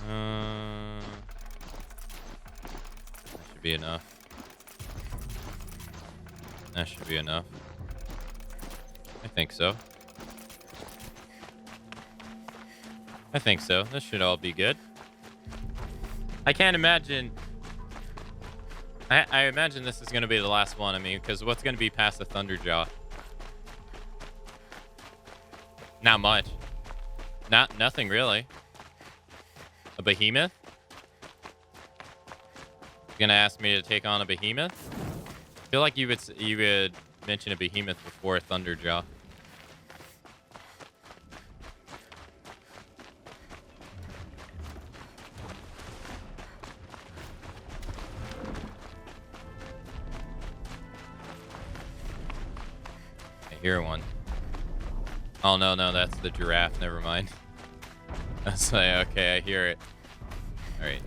That should be enough. That should be enough. I think so. I think so. This should all be good. I can't imagine. I imagine this is going to be the last one. I mean, because what's going to be past the Thunderjaw? Not much. Nothing really. A behemoth? You're gonna ask me to take on a behemoth? I feel like you would mention a behemoth before a Thunderjaw. I hear one. Oh no, that's the giraffe. Never mind. That's like, okay, I hear it. All right.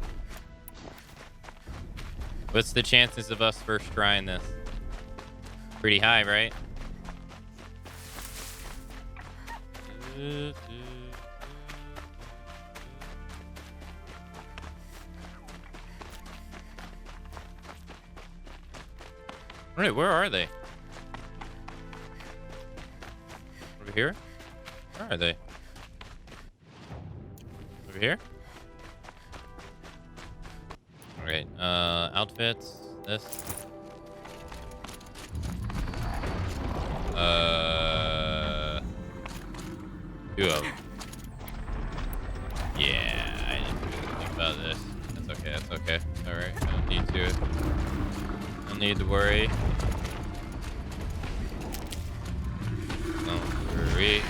What's the chances of us first trying this? Pretty high, right? All right, where are they? Over here? Where are they? Over here? Alright, outfits, this. Two of them. Yeah, I didn't really think about this. That's okay, that's okay. Alright, I don't need to. Don't need to worry. Don't worry.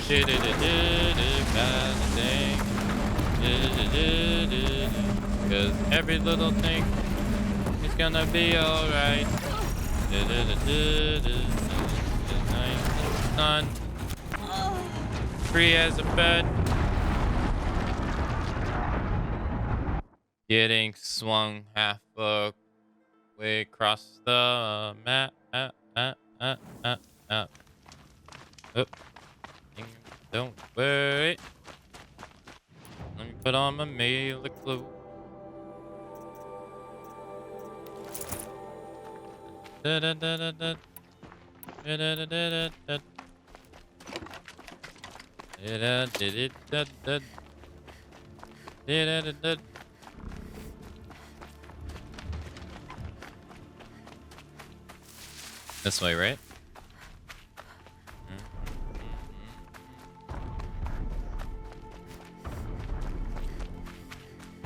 Because every little thing is gonna be alright. Sun, free as a bird, getting swung half a way across the map. Oh. Don't worry. Let me put on my mailer clothes. Da da da da da. Da da da da da. Da da da da. Da da da. This way, right?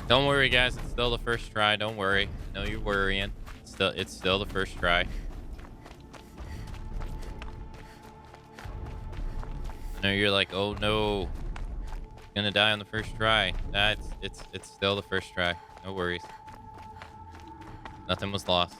Don't worry, guys. It's still the first try. Don't worry. I know you're worrying. It's still the first try. I know you're like, oh no, gonna die on the first try. It's still the first try. No worries. Nothing was lost.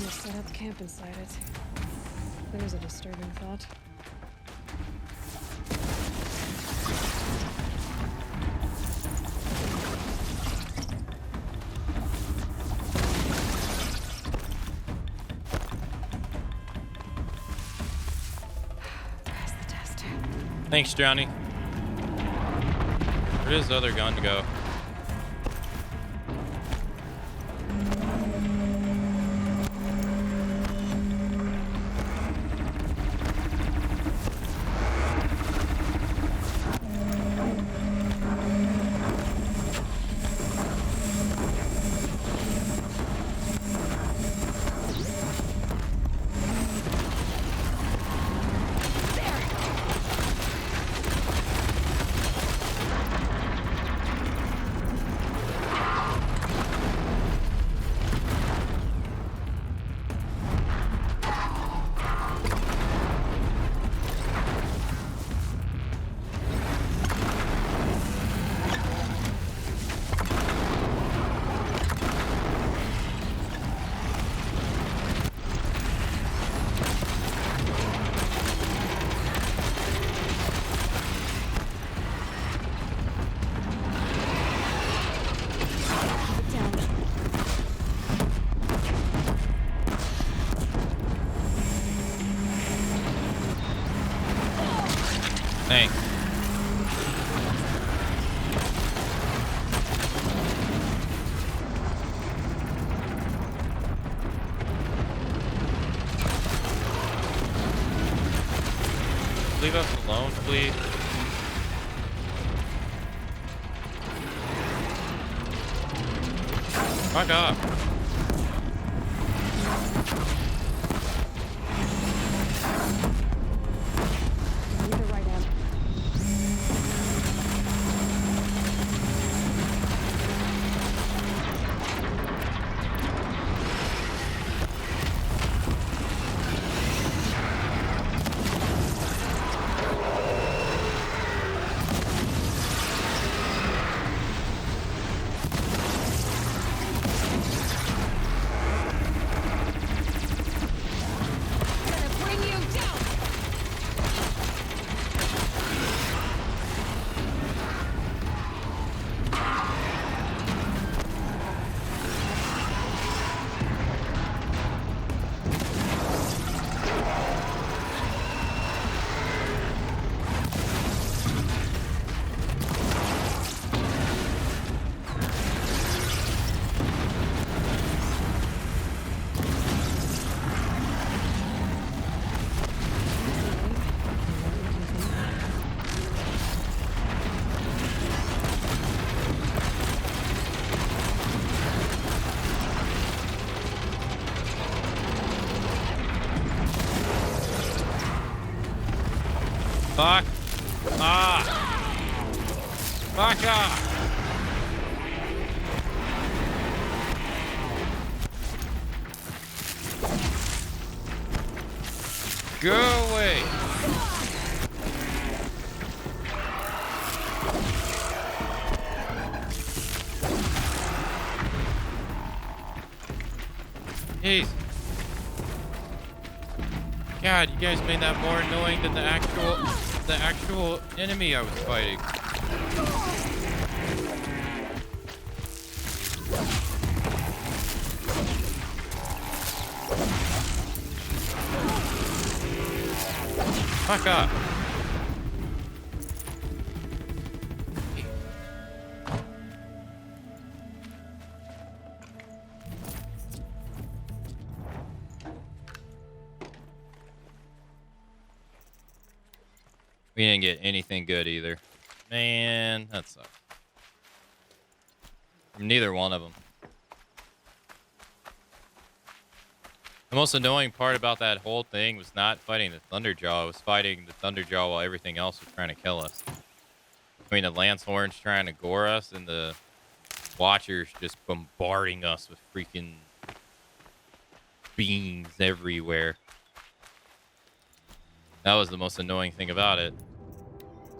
to set up camp inside it. There's a disturbing thought. There's the test. Thanks, Johnny. Where does the other gun go? Thanks. Leave us alone, please. Fuck off. Fuck off. Fuck off. Go away. Jeez. God, you guys made that more annoying than the actual enemy I was fighting. Fuck off. We didn't get anything good either. Man, that sucks. From neither one of them. The most annoying part about that whole thing was not fighting the Thunderjaw. It was fighting the Thunderjaw while everything else was trying to kill us. I mean, the Lancehorns trying to gore us and the Watchers just bombarding us with freaking beams everywhere. That was the most annoying thing about it.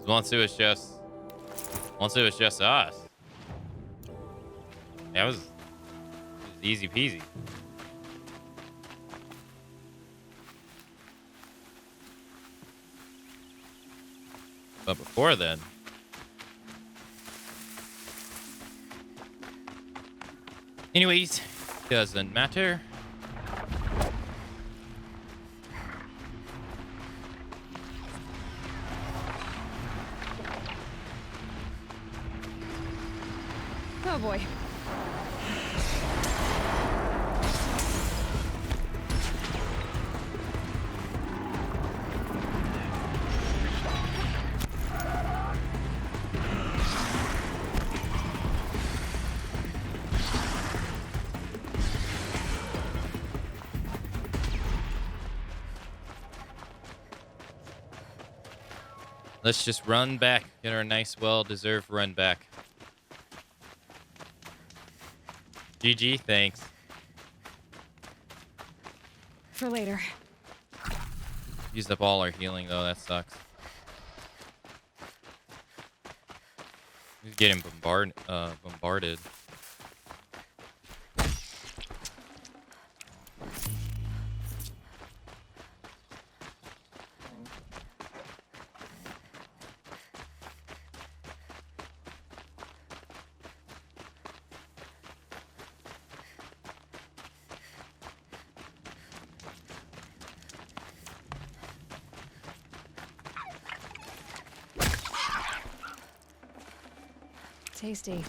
Once it was just us, that was easy peasy. But before then... Anyways, doesn't matter. Oh boy. Let's just run back. Get our nice, well-deserved run back. GG, thanks. For later. Used up all our healing, though. That sucks. He's getting bombarded. Tasty.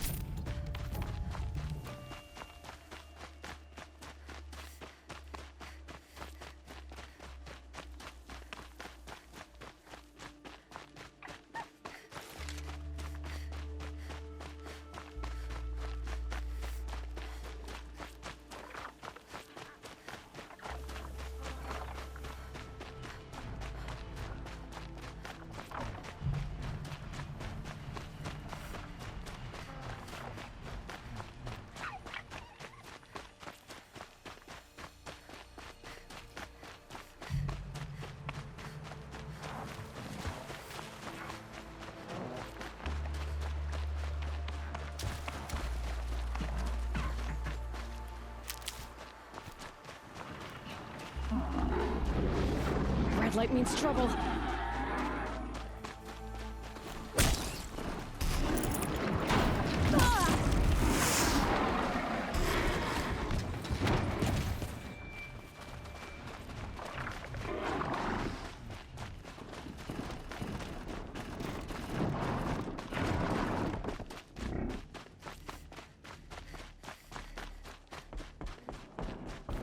Red light means trouble.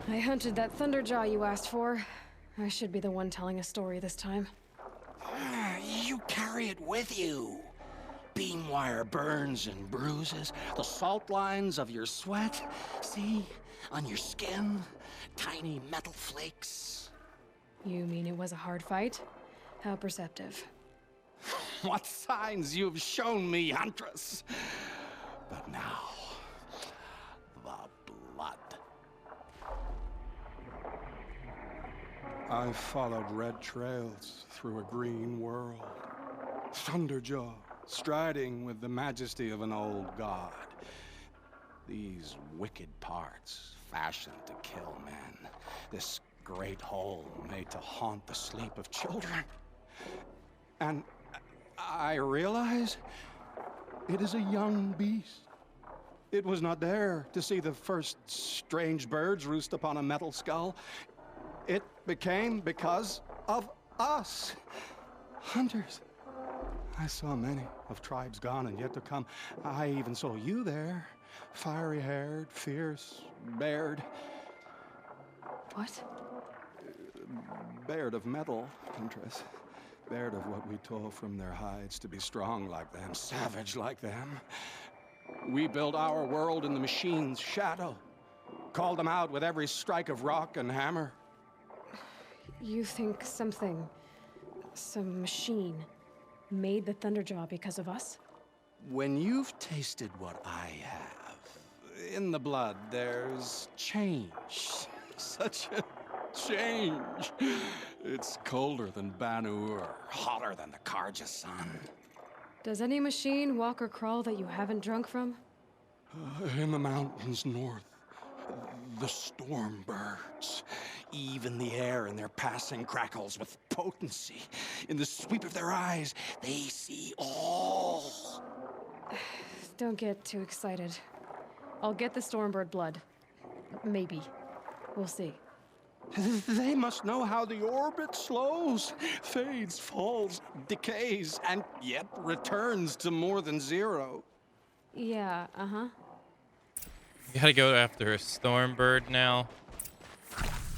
I hunted that Thunderjaw you asked for. I should be the one telling a story this time. You carry it with you. Beam wire burns and bruises, the salt lines of your sweat. See? On your skin, tiny metal flakes. You mean it was a hard fight? How perceptive. What signs you've shown me, Huntress. But now, the blood. I followed red trails through a green world. Thunderjaw, striding with the majesty of an old god. These wicked parts, fashioned to kill men. This great hole made to haunt the sleep of children. And I realize it is a young beast. It was not there to see the first strange birds roost upon a metal skull. It became because of us, hunters. I saw many of tribes gone and yet to come. I even saw you there, fiery-haired, fierce, bared. What? Bared of metal, Huntress. Bared of what we tore from their hides to be strong like them, savage like them. We built our world in the machine's shadow. Called them out with every strike of rock and hammer. You think some machine, made the Thunderjaw because of us? When you've tasted what I have, in the blood there's change. Such a change. It's colder than Banu-Ur, hotter than the Karja sun. Does any machine walk or crawl that you haven't drunk from? In the mountains north, The storm birds. Even the air in their passing crackles with potency. In the sweep of their eyes, they see all. Don't get too excited. I'll get the Stormbird blood. Maybe. We'll see. They must know how the orbit slows, fades, falls, decays, and yet returns to more than zero. Yeah, uh-huh. You gotta go after a Stormbird now?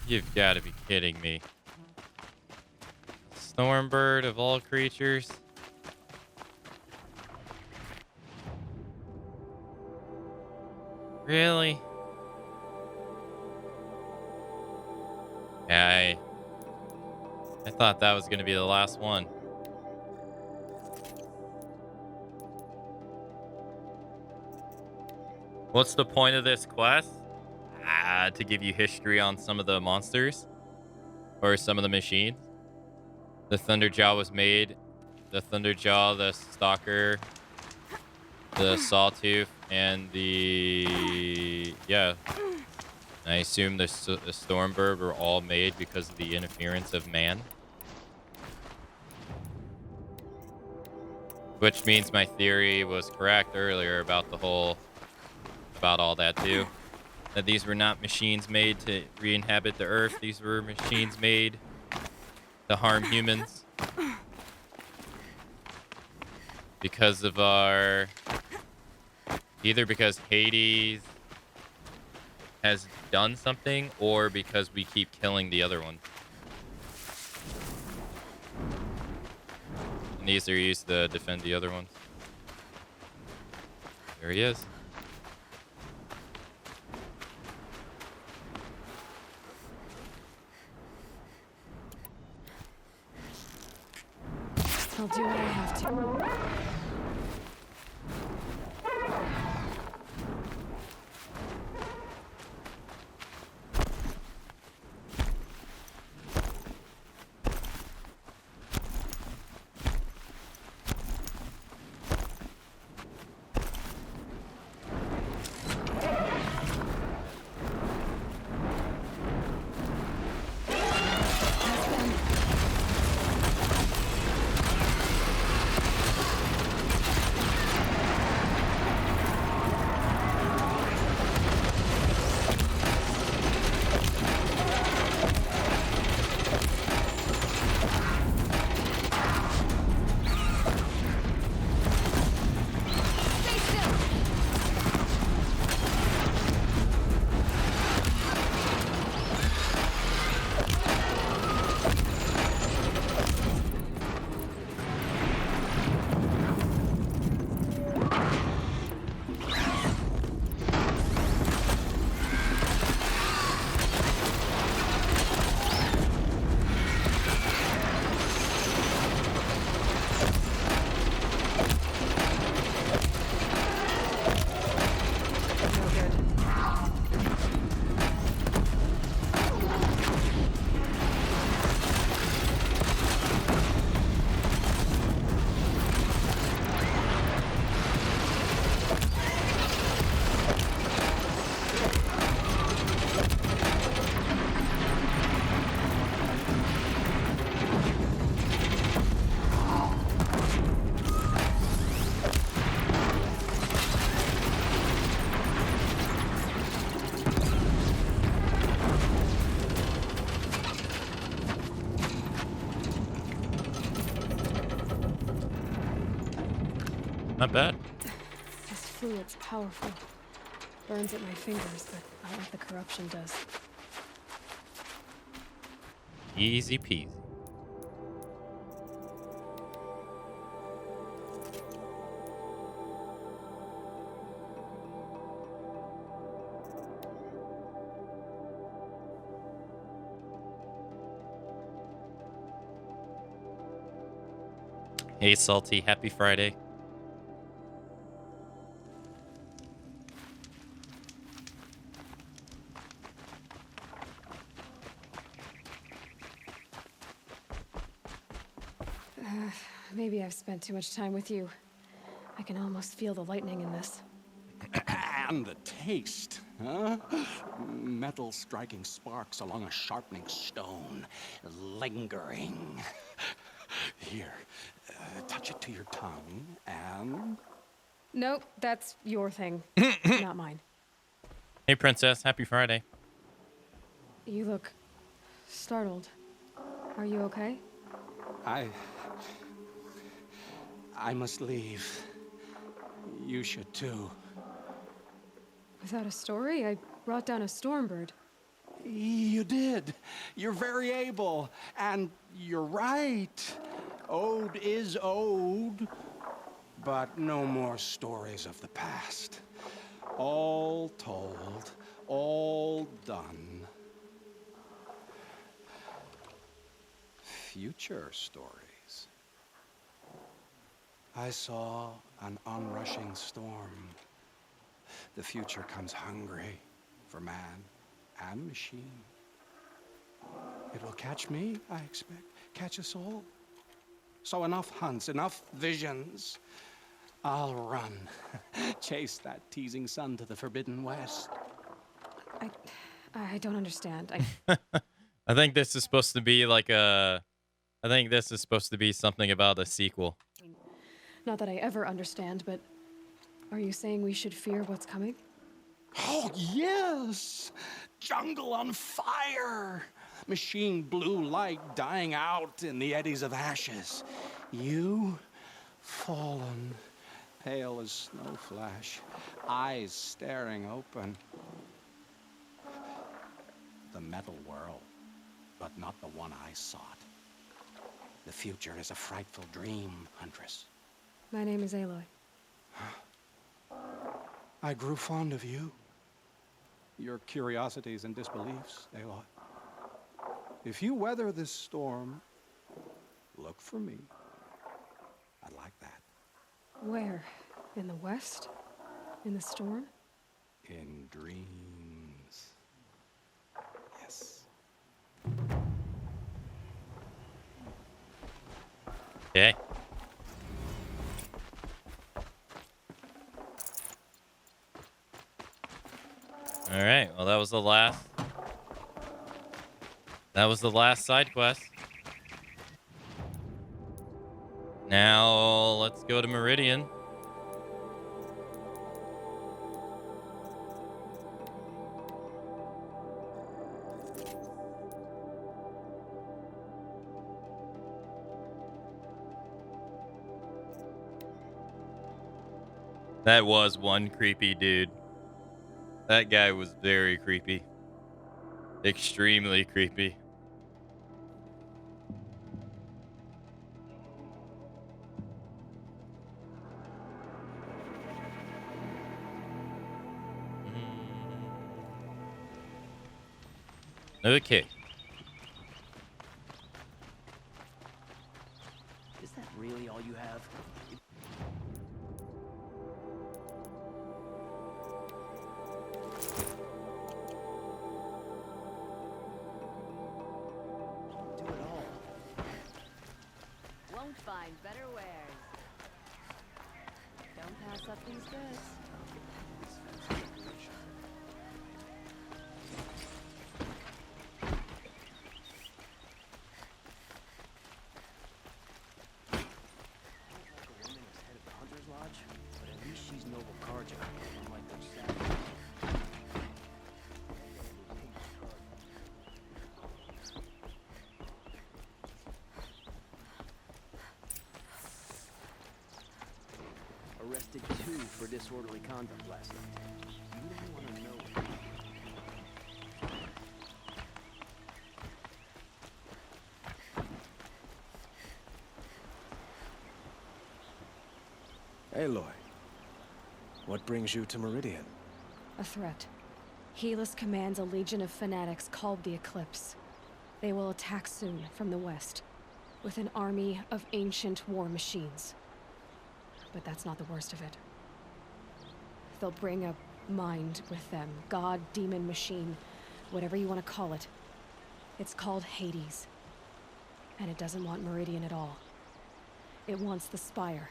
You've gotta be kidding me. Stormbird of all creatures? Really? Yeah, I thought that was gonna be the last one. What's the point of this quest? To give you history on some of the monsters or some of the machines. The Thunderjaw was made. The Thunderjaw, the Stalker, the Sawtooth, and the I assume the Stormbird were all made because of the interference of man. Which means my theory was correct earlier about all that too. That these were not machines made to re-inhabit the earth. These were machines made to harm humans. Because of either because Hades has done something or because we keep killing the other one. And these are used to defend the other ones. There he is. I'll do what I have to. Not bad. This fluid's powerful. Burns at my fingers, but not like the corruption does. Easy peasy. Hey, Salty. Happy Friday. Maybe I've spent too much time with you. I can almost feel the lightning in this. And the taste, huh? Metal striking sparks along a sharpening stone, lingering. Here, touch it to your tongue, and... Nope, that's your thing, not mine. Hey, Princess. Happy Friday. You look startled. Are you okay? I must leave. You should too. Without a story? I brought down a stormbird. You did. You're very able. And you're right. Ode is ode. But no more stories of the past. All told, all done. Future stories. I saw an onrushing storm. The future comes hungry for man and machine. It will catch me, I expect. Catch us all. So enough hunts, enough visions. I'll run. Chase that teasing sun to the forbidden west. I don't understand. I think this is supposed to be like a... I think this is supposed to be something about a sequel. Not that I ever understand, but are you saying we should fear what's coming? Oh, yes! Jungle on fire! Machine blue light dying out in the eddies of ashes. You, fallen, pale as snow flash, eyes staring open. The metal world, but not the one I sought. The future is a frightful dream, Huntress. My name is Aloy. I grew fond of you. Your curiosities and disbeliefs, Aloy. If you weather this storm, look for me. I'd like that. Where? In the west? In the storm? In dreams. Yes. Okay. All right. Well, that was the last. That was the last side quest. Now let's go to Meridian. That was one creepy dude. That guy was very creepy. Extremely creepy. Okay. Is that really all you have? Do it all. Won't find better wares. Don't pass up these goods. But at least she's noble Karja, unlike those savages. Arrested 2 for disorderly conduct last night. You don't want to know it. Aloy, what brings you to Meridian? A threat. Helis commands a legion of fanatics called the Eclipse. They will attack soon from the west, with an army of ancient war machines. But that's not the worst of it. They'll bring a mind with them. God, demon, machine, whatever you want to call it. It's called Hades. And it doesn't want Meridian at all. It wants the Spire.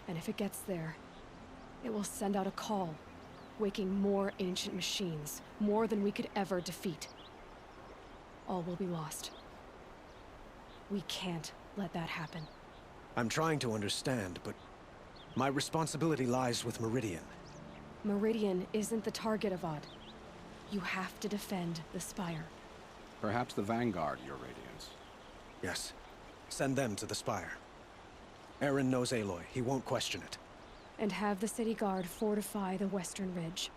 And if it gets there, it will send out a call waking more ancient machines, more than we could ever defeat. All will be lost. We can't let that happen. I'm trying to understand, but my responsibility lies with Meridian. Meridian isn't the target, Avad. You have to defend the Spire. Perhaps the Vanguard, Your Radiance. Yes. Send them to the Spire. Aaron knows Aloy. He won't question it. And have the city guard fortify the western ridge.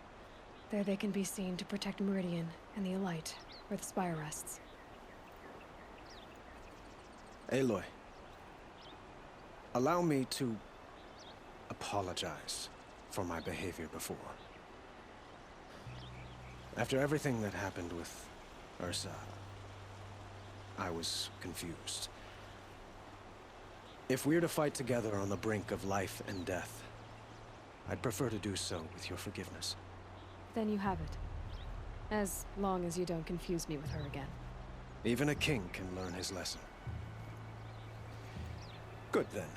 There they can be seen to protect Meridian and the Elite, where the Spire rests. Aloy, allow me to apologize for my behavior before. After everything that happened with Ursa, I was confused. If we're to fight together on the brink of life and death, I'd prefer to do so with your forgiveness. Then you have it. As long as you don't confuse me with her again. Even a king can learn his lesson. Good then.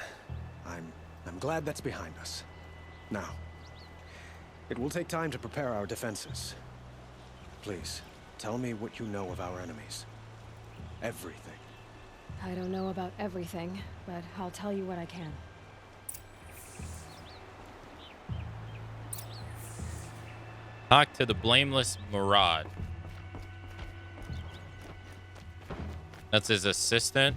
I'm glad that's behind us. Now, it will take time to prepare our defenses. Please, tell me what you know of our enemies. Everything. I don't know about everything, but I'll tell you what I can. Talk to the blameless Murad. That's his assistant.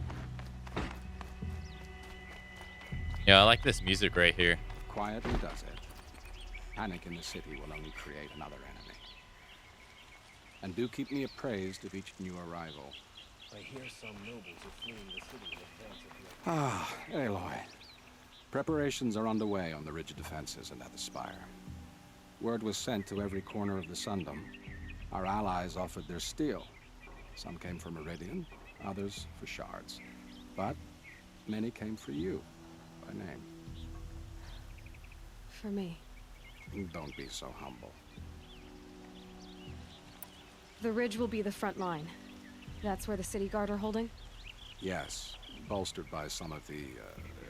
Yeah, I like this music right here. Quietly does it. Panic in the city will only create another enemy. And do keep me appraised of each new arrival. I hear some nobles are fleeing the city in advance of the... Ah, Aloy. Preparations are underway on the ridge defenses and at the Spire. Word was sent to every corner of the Sundom. Our allies offered their steel. Some came for Meridian, others for shards. But many came for you, by name. For me. Don't be so humble. The ridge will be the front line. That's where the city guard are holding? Yes, bolstered by some of the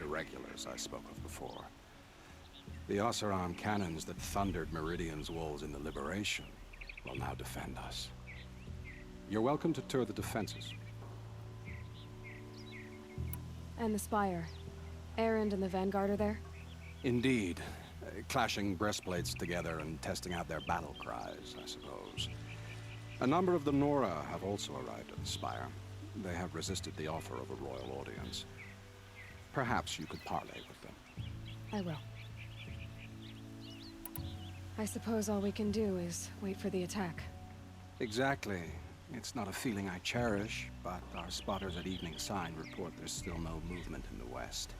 irregulars I spoke of before. The Oseram cannons that thundered Meridian's walls in the Liberation will now defend us. You're welcome to tour the defenses. And the Spire. Erend and the Vanguard are there? Indeed. Clashing breastplates together and testing out their battle cries, I suppose. A number of the Nora have also arrived at the Spire. They have resisted the offer of a royal audience. Perhaps you could parley with them. I will. I suppose all we can do is wait for the attack. Exactly. It's not a feeling I cherish, but our spotters at Evening Sign report there's still no movement in the west.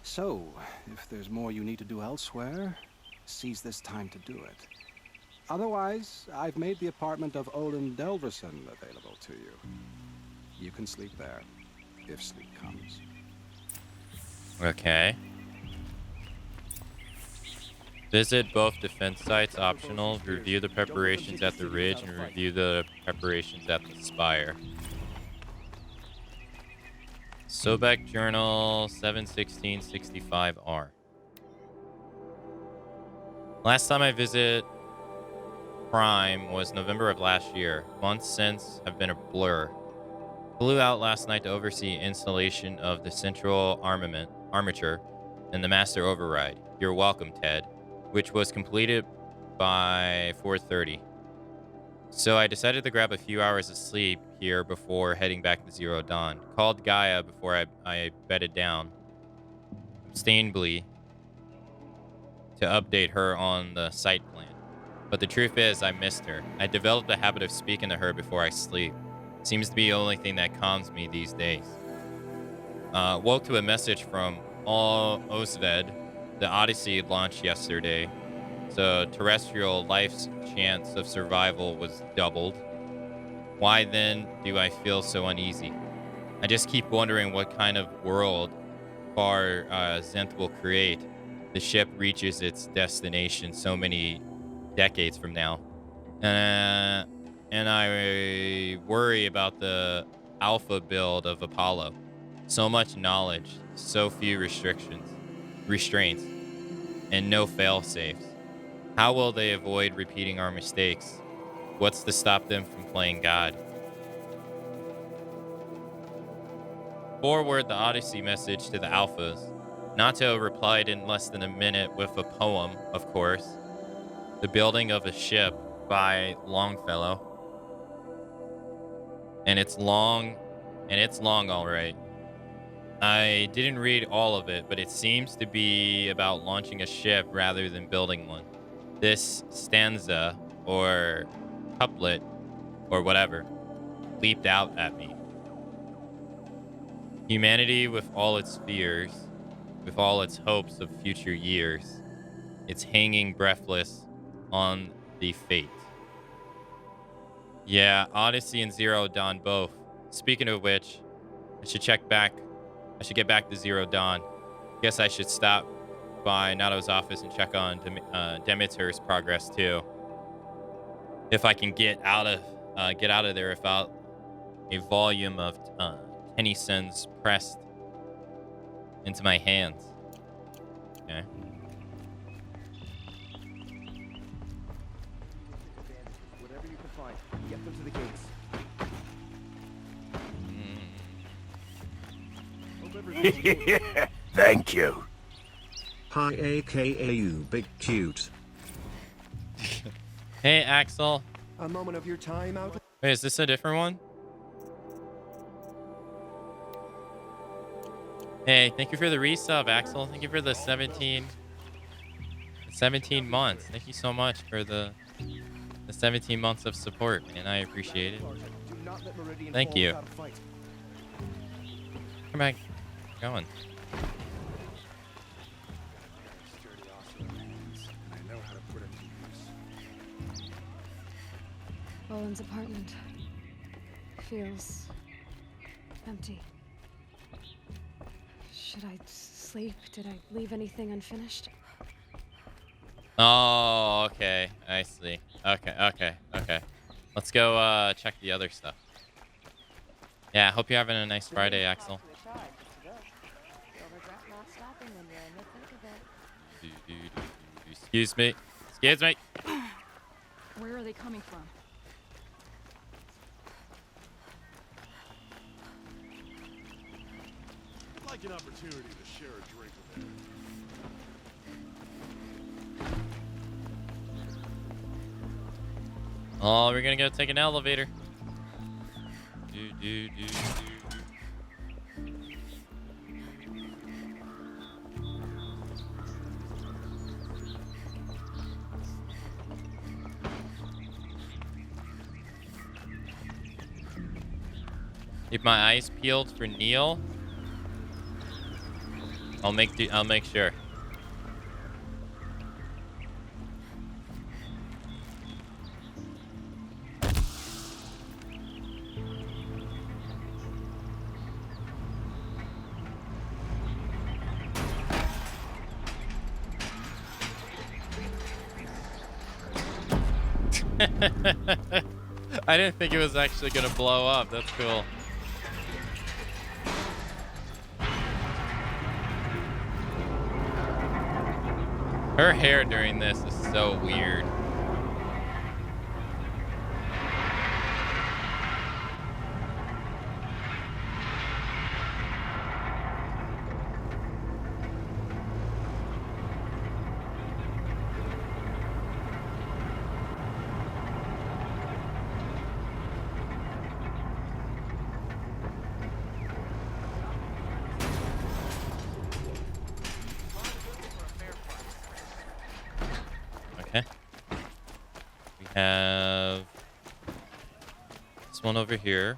So, if there's more you need to do elsewhere, seize this time to do it. Otherwise, I've made the apartment of Olin Delverson available to you. You can sleep there, if sleep comes. Okay. Visit both defense sites, optional. Review the preparations at the ridge and review the preparations at the Spire. Sobek Journal 71665R. Last time I visit Prime was November of last year. Months since have been a blur. Flew out last night to oversee installation of the central armature and the master override. You're welcome, Ted. Which was completed by 4:30. So I decided to grab a few hours of sleep here before heading back to Zero Dawn. Called Gaia before I bedded down, abstainably, to update her on the site plan. But the truth is, I missed her. I developed a habit of speaking to her before I sleep. Seems to be the only thing that calms me these days. Woke to a message from Osved. The Odyssey launched yesterday, so terrestrial life's chance of survival was doubled. Why then do I feel so uneasy? I just keep wondering what kind of world Far Zenth will create. The ship reaches its destination so many decades from now. And I worry about the alpha build of Apollo. So much knowledge, so few restraints, and no fail-safes. How will they avoid repeating our mistakes? What's to stop them from playing God? Forward the Odyssey message to the Alphas. Nato replied in less than a minute with a poem, of course. The Building of a Ship by Longfellow. And it's long, all right. I didn't read all of it, but it seems to be about launching a ship rather than building one. This stanza, or couplet, or whatever, leaped out at me. Humanity, with all its fears, with all its hopes of future years, it's hanging breathless on the fate. Yeah, Odyssey and Zero Dawn both. Speaking of which, I should get back to Zero Dawn. Guess I should stop by Nato's office and check on Demeter's progress too. If I can get out of there without a volume of Tennyson's pressed into my hands. Okay. Whatever you can find, get them to the gates. Thank you. Hi, aka you big cute. Hey, Axel. A moment of your time out. Wait, is this a different one? Hey, thank you for the resub, Axel. Thank you for the 17 months. Thank you so much for the 17 months of support, man. I appreciate it. Thank you. Come back. Going. Roland's apartment feels empty. Should I sleep? Did I leave anything unfinished? Oh, okay. I see. Okay. Let's go check the other stuff. Yeah, hope you're having a nice Friday, Axel. Excuse me. Where are they coming from? I'd like an opportunity to share a drink with her. Oh, we're gonna go take an elevator. Keep my eyes peeled for Neil. I'll make sure. I didn't think it was actually gonna blow up. That's cool. Her hair during this is so weird. Okay. We have this one over here.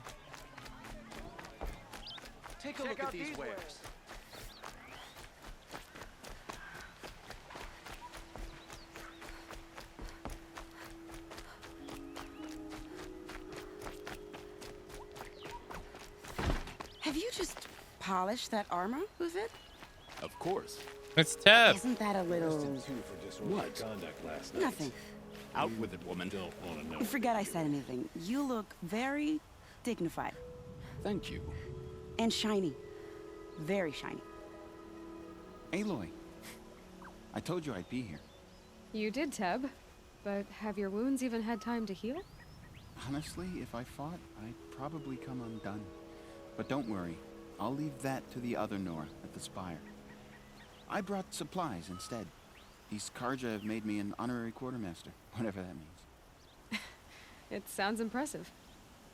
Take a look at these wares. Have you just polished that armor with it? Of course. It's Ted. Isn't that a little... What? Conduct last night. Nothing. Out with it, woman. Don't want to know. Forget I said anything. You look very dignified. Thank you. And shiny. Very shiny. Aloy, I told you I'd be here. You did, Teb. But have your wounds even had time to heal? Honestly, if I fought, I'd probably come undone. But don't worry, I'll leave that to the other Nora at the Spire. I brought supplies instead. These Karja have made me an honorary quartermaster, whatever that means. It sounds impressive.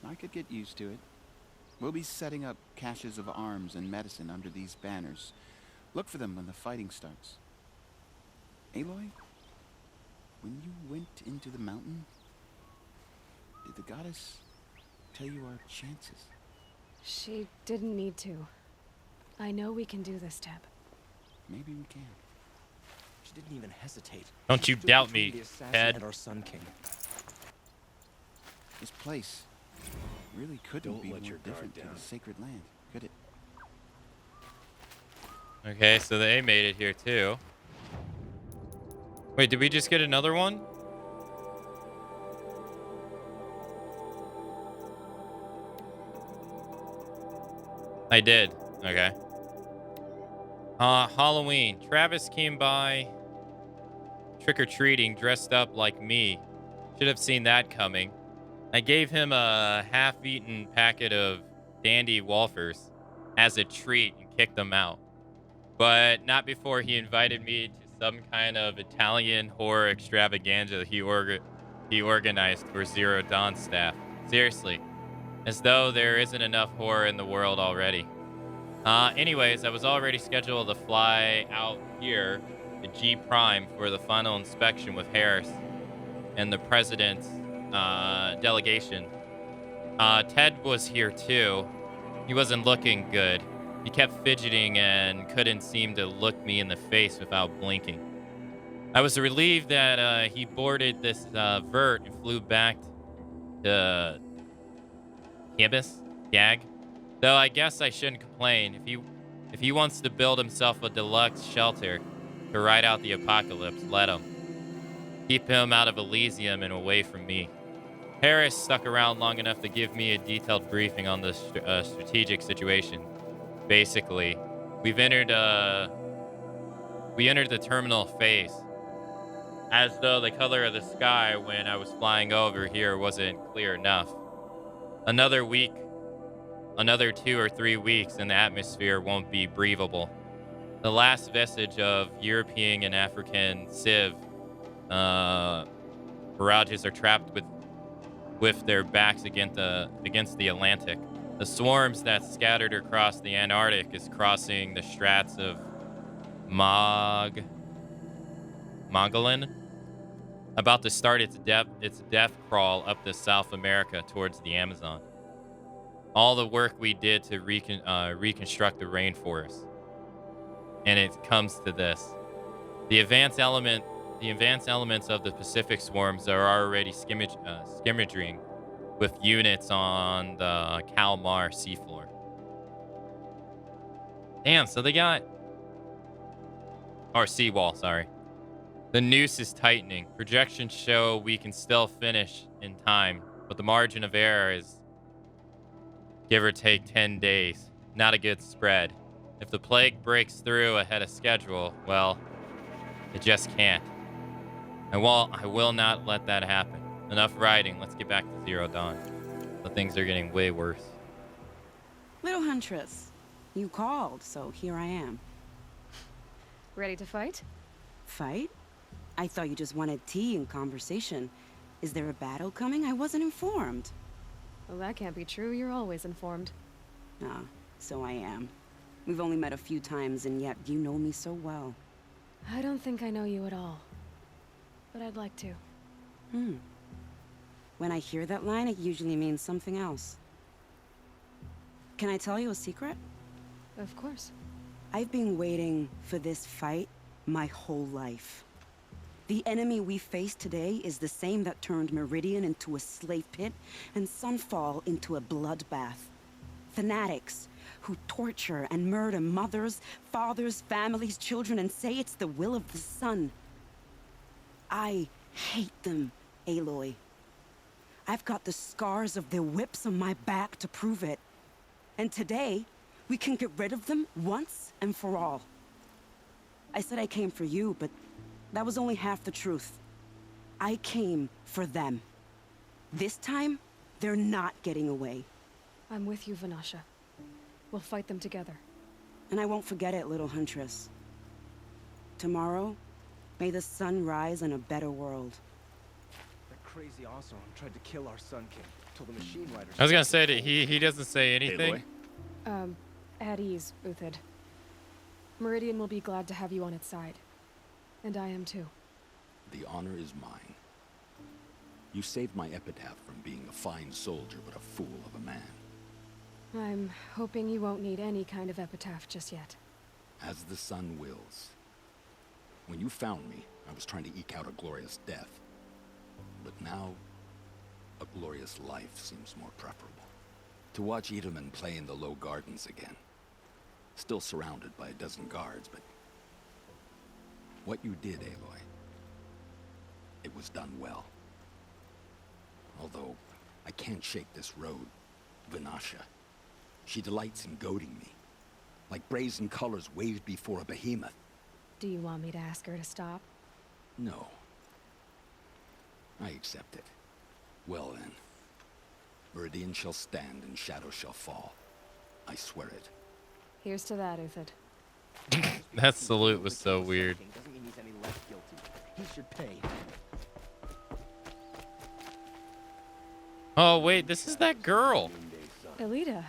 I could get used to it. We'll be setting up caches of arms and medicine under these banners. Look for them when the fighting starts. Aloy, when you went into the mountain, did the goddess tell you our chances? She didn't need to. I know we can do this, Teb. Maybe we can. She didn't even hesitate. Don't you doubt me, Ted. And our Sun King. This place really couldn't Don't be let more your guard different to down. the sacred land, could it? Okay, so they made it here too. Wait, did we just get another one? I did. Okay. Halloween. Travis came by trick-or-treating dressed up like me. Should have seen that coming. I gave him a half-eaten packet of Dandy Wafers as a treat and kicked him out. But not before he invited me to some kind of Italian horror extravaganza he organized for Zero Dawn staff. Seriously. As though there isn't enough horror in the world already. Anyways, I was already scheduled to fly out here to G Prime for the final inspection with Harris and the president's delegation. Ted was here too. He wasn't looking good. He kept fidgeting and couldn't seem to look me in the face without blinking. I was relieved that he boarded this vert and flew back to Gag. Though I guess I shouldn't complain. If he wants to build himself a deluxe shelter to ride out the apocalypse, let him. Keep him out of Elysium and away from me. Harris stuck around long enough to give me a detailed briefing on the strategic situation. Basically, we entered the terminal phase. As though the color of the sky when I was flying over here wasn't clear enough. Another 2 or 3 weeks and the atmosphere won't be breathable. The last vestige of European and African civ barrages are trapped with their backs against the Atlantic. The swarms that scattered across the Antarctic is crossing the strats of Mogollon, about to start its death crawl up to South America towards the Amazon. All the work we did to reconstruct the rainforest, and it comes to this: the advanced elements of the Pacific swarms are already skimmaging with units on the Kalmar seafloor. Damn, so they got... Or seawall, sorry. The noose is tightening. Projections show we can still finish in time, but the margin of error is give or take 10 days. Not a good spread. If the plague breaks through ahead of schedule, well, it just can't. I will not let that happen. Enough riding. Let's get back to Zero Dawn. The things are getting way worse. Little Huntress, you called, so here I am. Ready to fight? Fight? I thought you just wanted tea and conversation. Is there a battle coming? I wasn't informed. Well, that can't be true. You're always informed. Ah, so I am. We've only met a few times, and yet you know me so well. I don't think I know you at all. But I'd like to. When I hear that line, it usually means something else. Can I tell you a secret? Of course. I've been waiting for this fight my whole life. The enemy we face today is the same that turned Meridian into a slave pit and Sunfall into a bloodbath. Fanatics who torture and murder mothers, fathers, families, children, and say it's the will of the sun. I hate them, Aloy. I've got the scars of their whips on my back to prove it. And today, we can get rid of them once and for all. I said I came for you, but That was only half the truth. I came for them. This time, they're not getting away. I'm with you, Vanasha. We'll fight them together. And I won't forget it, little huntress. Tomorrow, may the sun rise in a better world. That crazy Oseram tried to kill our Sun King. Told the machine riders. I was gonna say that he doesn't say anything. At ease, Uthid. Meridian will be glad to have you on its side. And I am too. The honor is mine. You saved my epitaph from being a fine soldier, but a fool of a man. I'm hoping you won't need any kind of epitaph just yet. As the sun wills. When you found me, I was trying to eke out a glorious death. But now, a glorious life seems more preferable. To watch Edelman play in the low gardens again. Still surrounded by a dozen guards, but... what you did, Aloy, it was done well. Although, I can't shake this road, Vanasha. She delights in goading me. Like brazen colors waved before a behemoth. Do you want me to ask her to stop? No. I accept it. Well then. Meridian shall stand and shadow shall fall. I swear it. Here's to that, Uthid. That salute was so weird. Doesn't mean he's any less guilty. He should pay. Oh wait, this is that girl. Elita.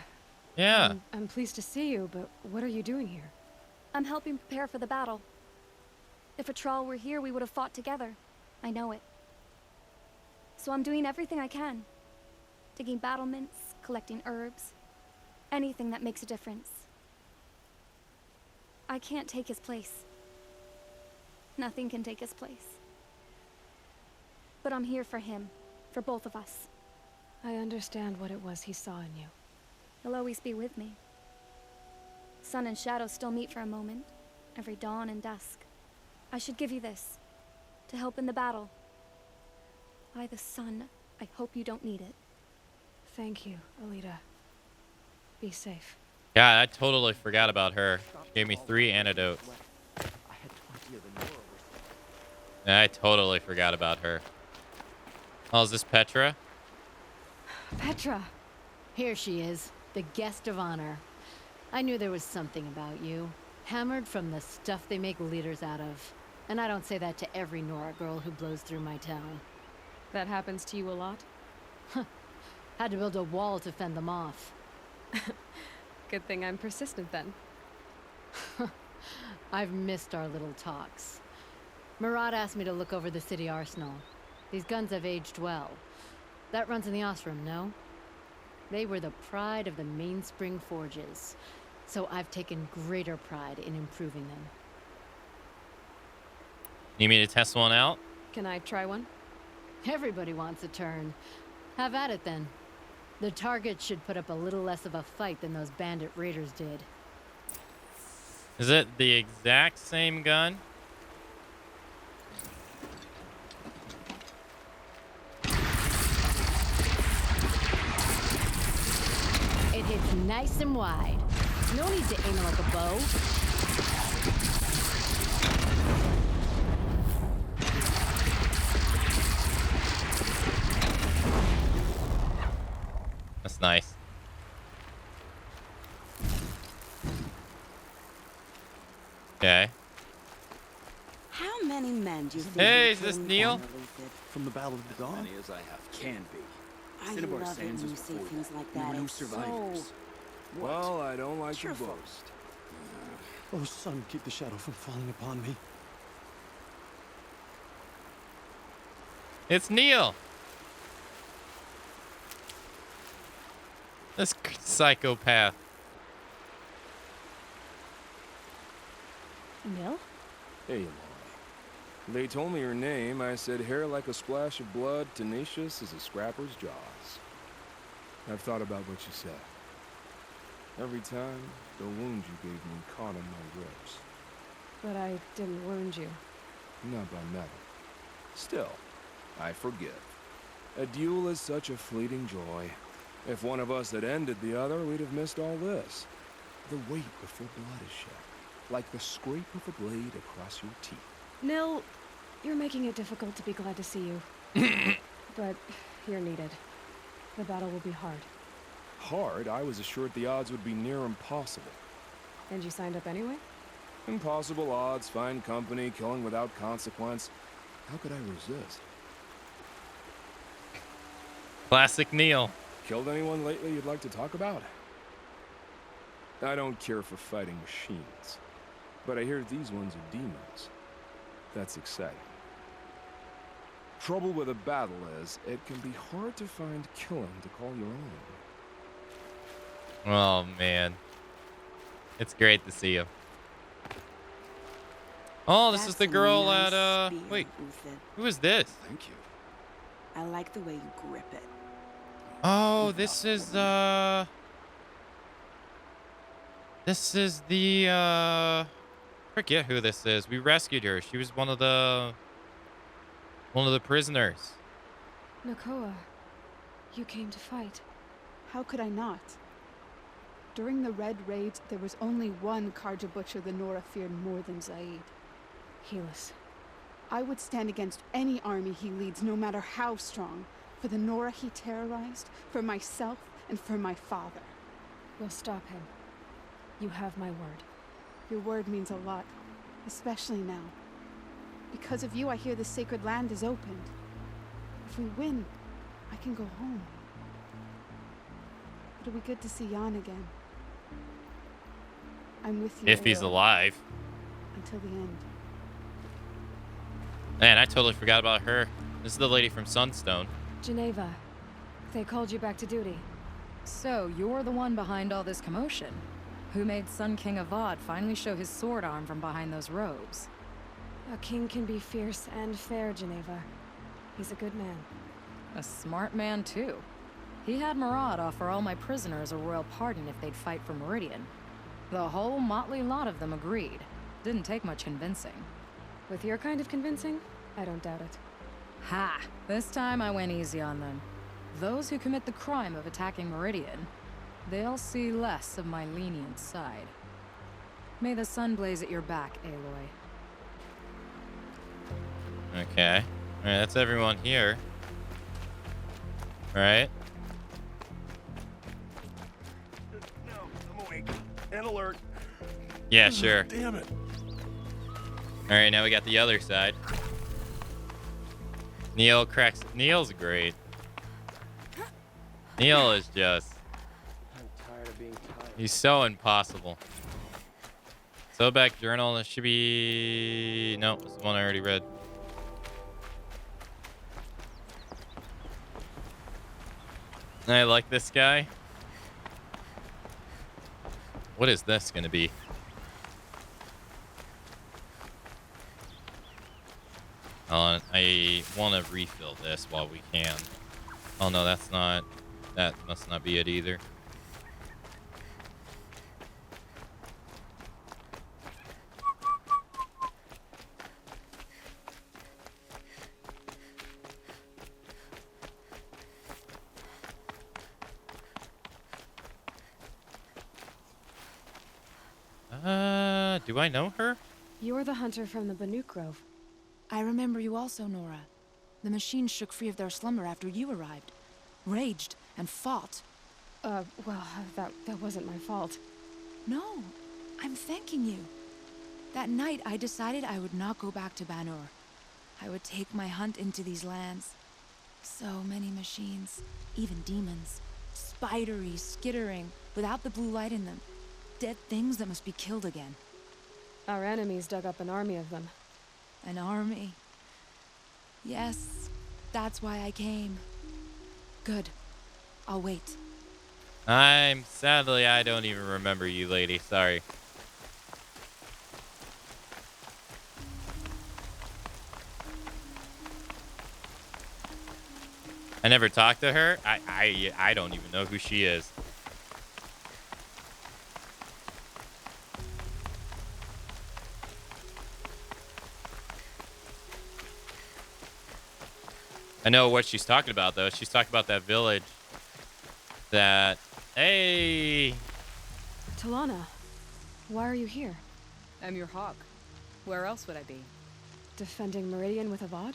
Yeah. I'm pleased to see you, but what are you doing here? I'm helping prepare for the battle. If a Thrall were here, we would have fought together. I know it. So I'm doing everything I can. Digging battlements, collecting herbs. Anything that makes a difference. I can't take his place. Nothing can take his place. But I'm here for him. For both of us. I understand what it was he saw in you. He'll always be with me. Sun and shadow still meet for a moment. Every dawn and dusk. I should give you this. To help in the battle. By the sun, I hope you don't need it. Thank you, Elita. Be safe. Yeah, I totally forgot about her. She gave me 3 antidotes. Yeah, I totally forgot about her. Oh, is this Petra? Petra! Here she is, the guest of honor. I knew there was something about you. Hammered from the stuff they make leaders out of. And I don't say that to every Nora girl who blows through my town. That happens to you a lot? Had to build a wall to fend them off. Good thing I'm persistent then. I've missed our little talks. Murad asked me to look over the city arsenal. These guns have aged well. That runs in the Osram, no? They were the pride of the Mainspring Forges. So I've taken greater pride in improving them. You mean to test one out? Can I try one? Everybody wants a turn. Have at it then. The target should put up a little less of a fight than those bandit raiders did. Is it the exact same gun? It hits nice and wide. No need to aim it like a bow. That's nice. Okay. How many men do you think? Hey, is this Neil? From the Battle of the Dawn? Many as I have can be. I Cinnabar love it Sands when you was say before things that. like There that. were no It's survivors. so... Well, I don't like to Cheerful. boast. Oh, sun, keep the shadow from falling upon me. It's Neil. This psychopath. Nil? Hey, Aloy. They told me your name. I said hair like a splash of blood, tenacious as a scrapper's jaws. I've thought about what you said. Every time, the wound you gave me caught on my ribs. But I didn't wound you. Not by metal. Still, I forgive. A duel is such a fleeting joy. If one of us had ended the other, we'd have missed all this. The weight before blood is shed. Like the scrape of a blade across your teeth. Nil, You're making it difficult to be glad to see you. But you're needed. The battle will be hard. Hard? I was assured the odds would be near impossible. And you signed up anyway? Impossible odds, fine company, killing without consequence. How could I resist? Classic Neil. Killed anyone lately you'd like to talk about? I don't care for fighting machines, but I hear these ones are demons. That's exciting. Trouble with a battle is, it can be hard to find killing to call your own. Oh, man. It's great to see you. Oh, this is the girl at, wait. Who is this? Thank you. I like the way you grip it. Oh, this is the, forget who this is. We rescued her. She was one of the prisoners. Nakoa, you came to fight. How could I not? During the Red Raids, there was only one Karja Butcher the Nora feared more than Zaid. Helis. I would stand against any army he leads, no matter how strong. For the Nora he terrorized, for myself, and for my father. We'll stop him. You have my word. Your word means a lot, especially now. Because of you, I hear the sacred land is opened. If we win, I can go home. It'll be good to see Jan again. I'm with you. If he's alive. Until the end. Man, I totally forgot about her. This is the lady from Sunstone. Geneva, they called you back to duty. So, you're the one behind all this commotion? Who made Sun King Avad finally show his sword arm from behind those robes? A king can be fierce and fair, Geneva. He's a good man. A smart man, too. He had Murad offer all my prisoners a royal pardon if they'd fight for Meridian. The whole motley lot of them agreed. Didn't take much convincing. With your kind of convincing, I don't doubt it. Ha! This time I went easy on them. Those who commit the crime of attacking Meridian, they'll see less of my lenient side. May the sun blaze at your back, Aloy. Okay. Alright, that's everyone here. Alright. No, I'm awake. And alert. Yeah, sure. Damn it. Alright, now we got the other side. Neil cracks. Neil's great. Neil is just. I'm tired of being tired. He's so impossible. Sobek journal. This should be. No, this is the one I already read. I like this guy. What is this gonna be? I want to refill this while we can. Oh no, that's not. That must not be it either. Do I know her? You're the hunter from the Banuk Grove. I remember you also, Nora. The machines shook free of their slumber after you arrived. Raged and fought. Well, that wasn't my fault. No, I'm thanking you. That night, I decided I would not go back to Banur. I would take my hunt into these lands. So many machines, even demons. Spidery, skittering, without the blue light in them. Dead things that must be killed again. Our enemies dug up an army of them. An army? Yes, that's why I came. Good. I'll wait. Sadly, I don't even remember you, lady. Sorry. I never talked to her. I don't even know who she is. I know what she's talking about, though. She's talking about that village that... Hey! Talana, why are you here? I'm your hawk. Where else would I be? Defending Meridian with Avad?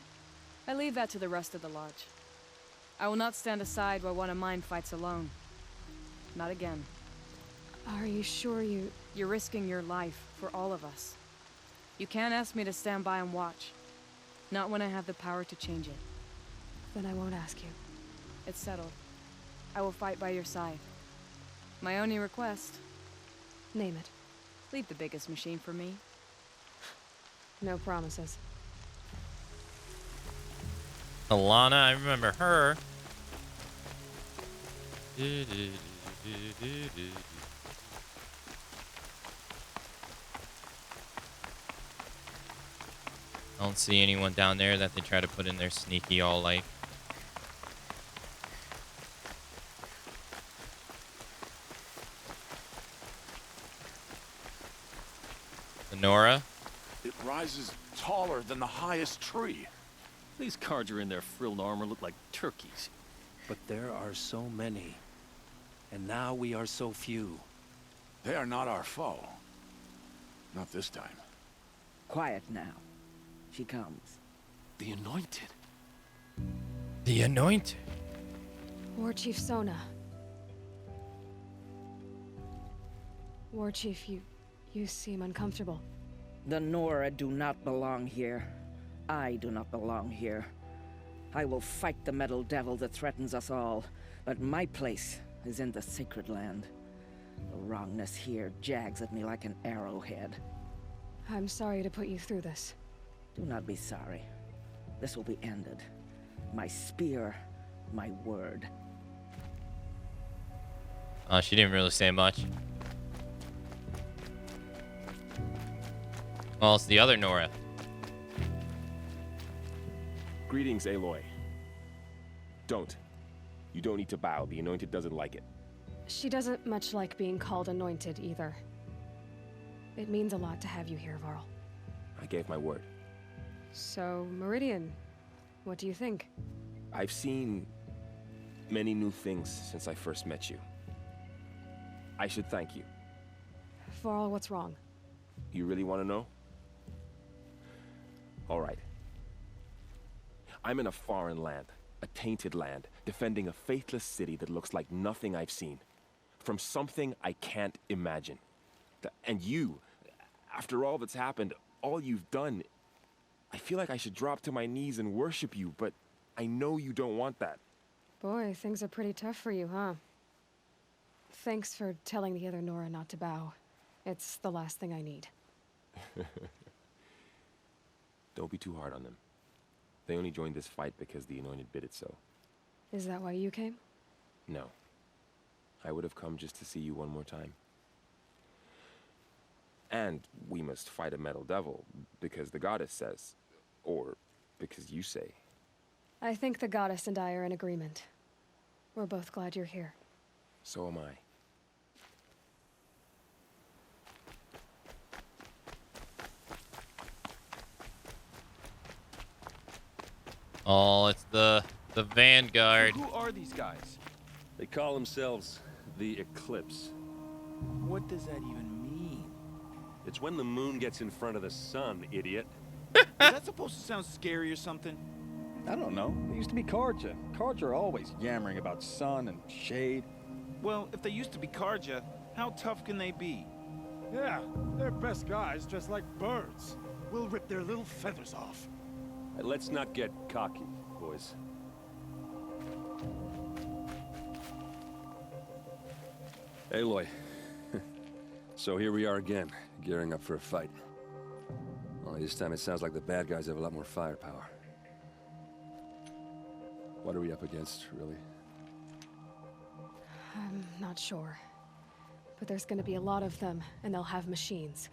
I leave that to the rest of the Lodge. I will not stand aside while one of mine fights alone. Not again. Are you sure you... You're risking your life for all of us. You can't ask me to stand by and watch. Not when I have the power to change it. Then I won't ask you. It's settled. I will fight by your side. My only request... Name it. Leave the biggest machine for me. No promises. Alana, I remember her. I don't see anyone down there that they try to put in their sneaky all life. Nora? It rises taller than the highest tree. These Carja in their frilled armor look like turkeys. But there are so many. And now we are so few. They are not our foe. Not this time. Quiet now. She comes. The Anointed. The Anointed. War Chief Sona. War Chief, you seem uncomfortable. The Nora do not belong here. I do not belong here. I will fight the metal devil that threatens us all, but my place is in the sacred land. The wrongness here jags at me like an arrowhead. I'm sorry to put you through this. Do not be sorry. This will be ended. My spear, my word. She didn't really say much. Well, it's the other Nora. Greetings, Aloy. Don't. You don't need to bow. The Anointed doesn't like it. She doesn't much like being called Anointed either. It means a lot to have you here, Varl. I gave my word. So, Meridian, what do you think? I've seen many new things since I first met you. I should thank you. Varl, what's wrong? You really want to know? All right. I'm in a foreign land, a tainted land, defending a faithless city that looks like nothing I've seen. From something I can't imagine. And you, after all that's happened, all you've done, I feel like I should drop to my knees and worship you, but I know you don't want that. Boy, things are pretty tough for you, huh? Thanks for telling the other Nora not to bow. It's the last thing I need. Don't be too hard on them. They only joined this fight because the Anointed bid it so. Is that why you came? No. I would have come just to see you one more time. And we must fight a metal devil, because the goddess says. Or because you say. I think the goddess and I are in agreement. We're both glad you're here. So am I. Oh, it's the Vanguard. Who are these guys? They call themselves the Eclipse. What does that even mean? It's when the moon gets in front of the sun, idiot. Is that supposed to sound scary or something? I don't know. They used to be Carja. Carja are always yammering about sun and shade. Well, if they used to be Carja, how tough can they be? Yeah, they're best guys dressed like birds. We'll rip their little feathers off. Let's not get cocky, boys. Aloy. So here we are again, gearing up for a fight. Only this time it sounds like the bad guys have a lot more firepower. What are we up against, really? I'm not sure. But there's gonna be a lot of them, and they'll have machines.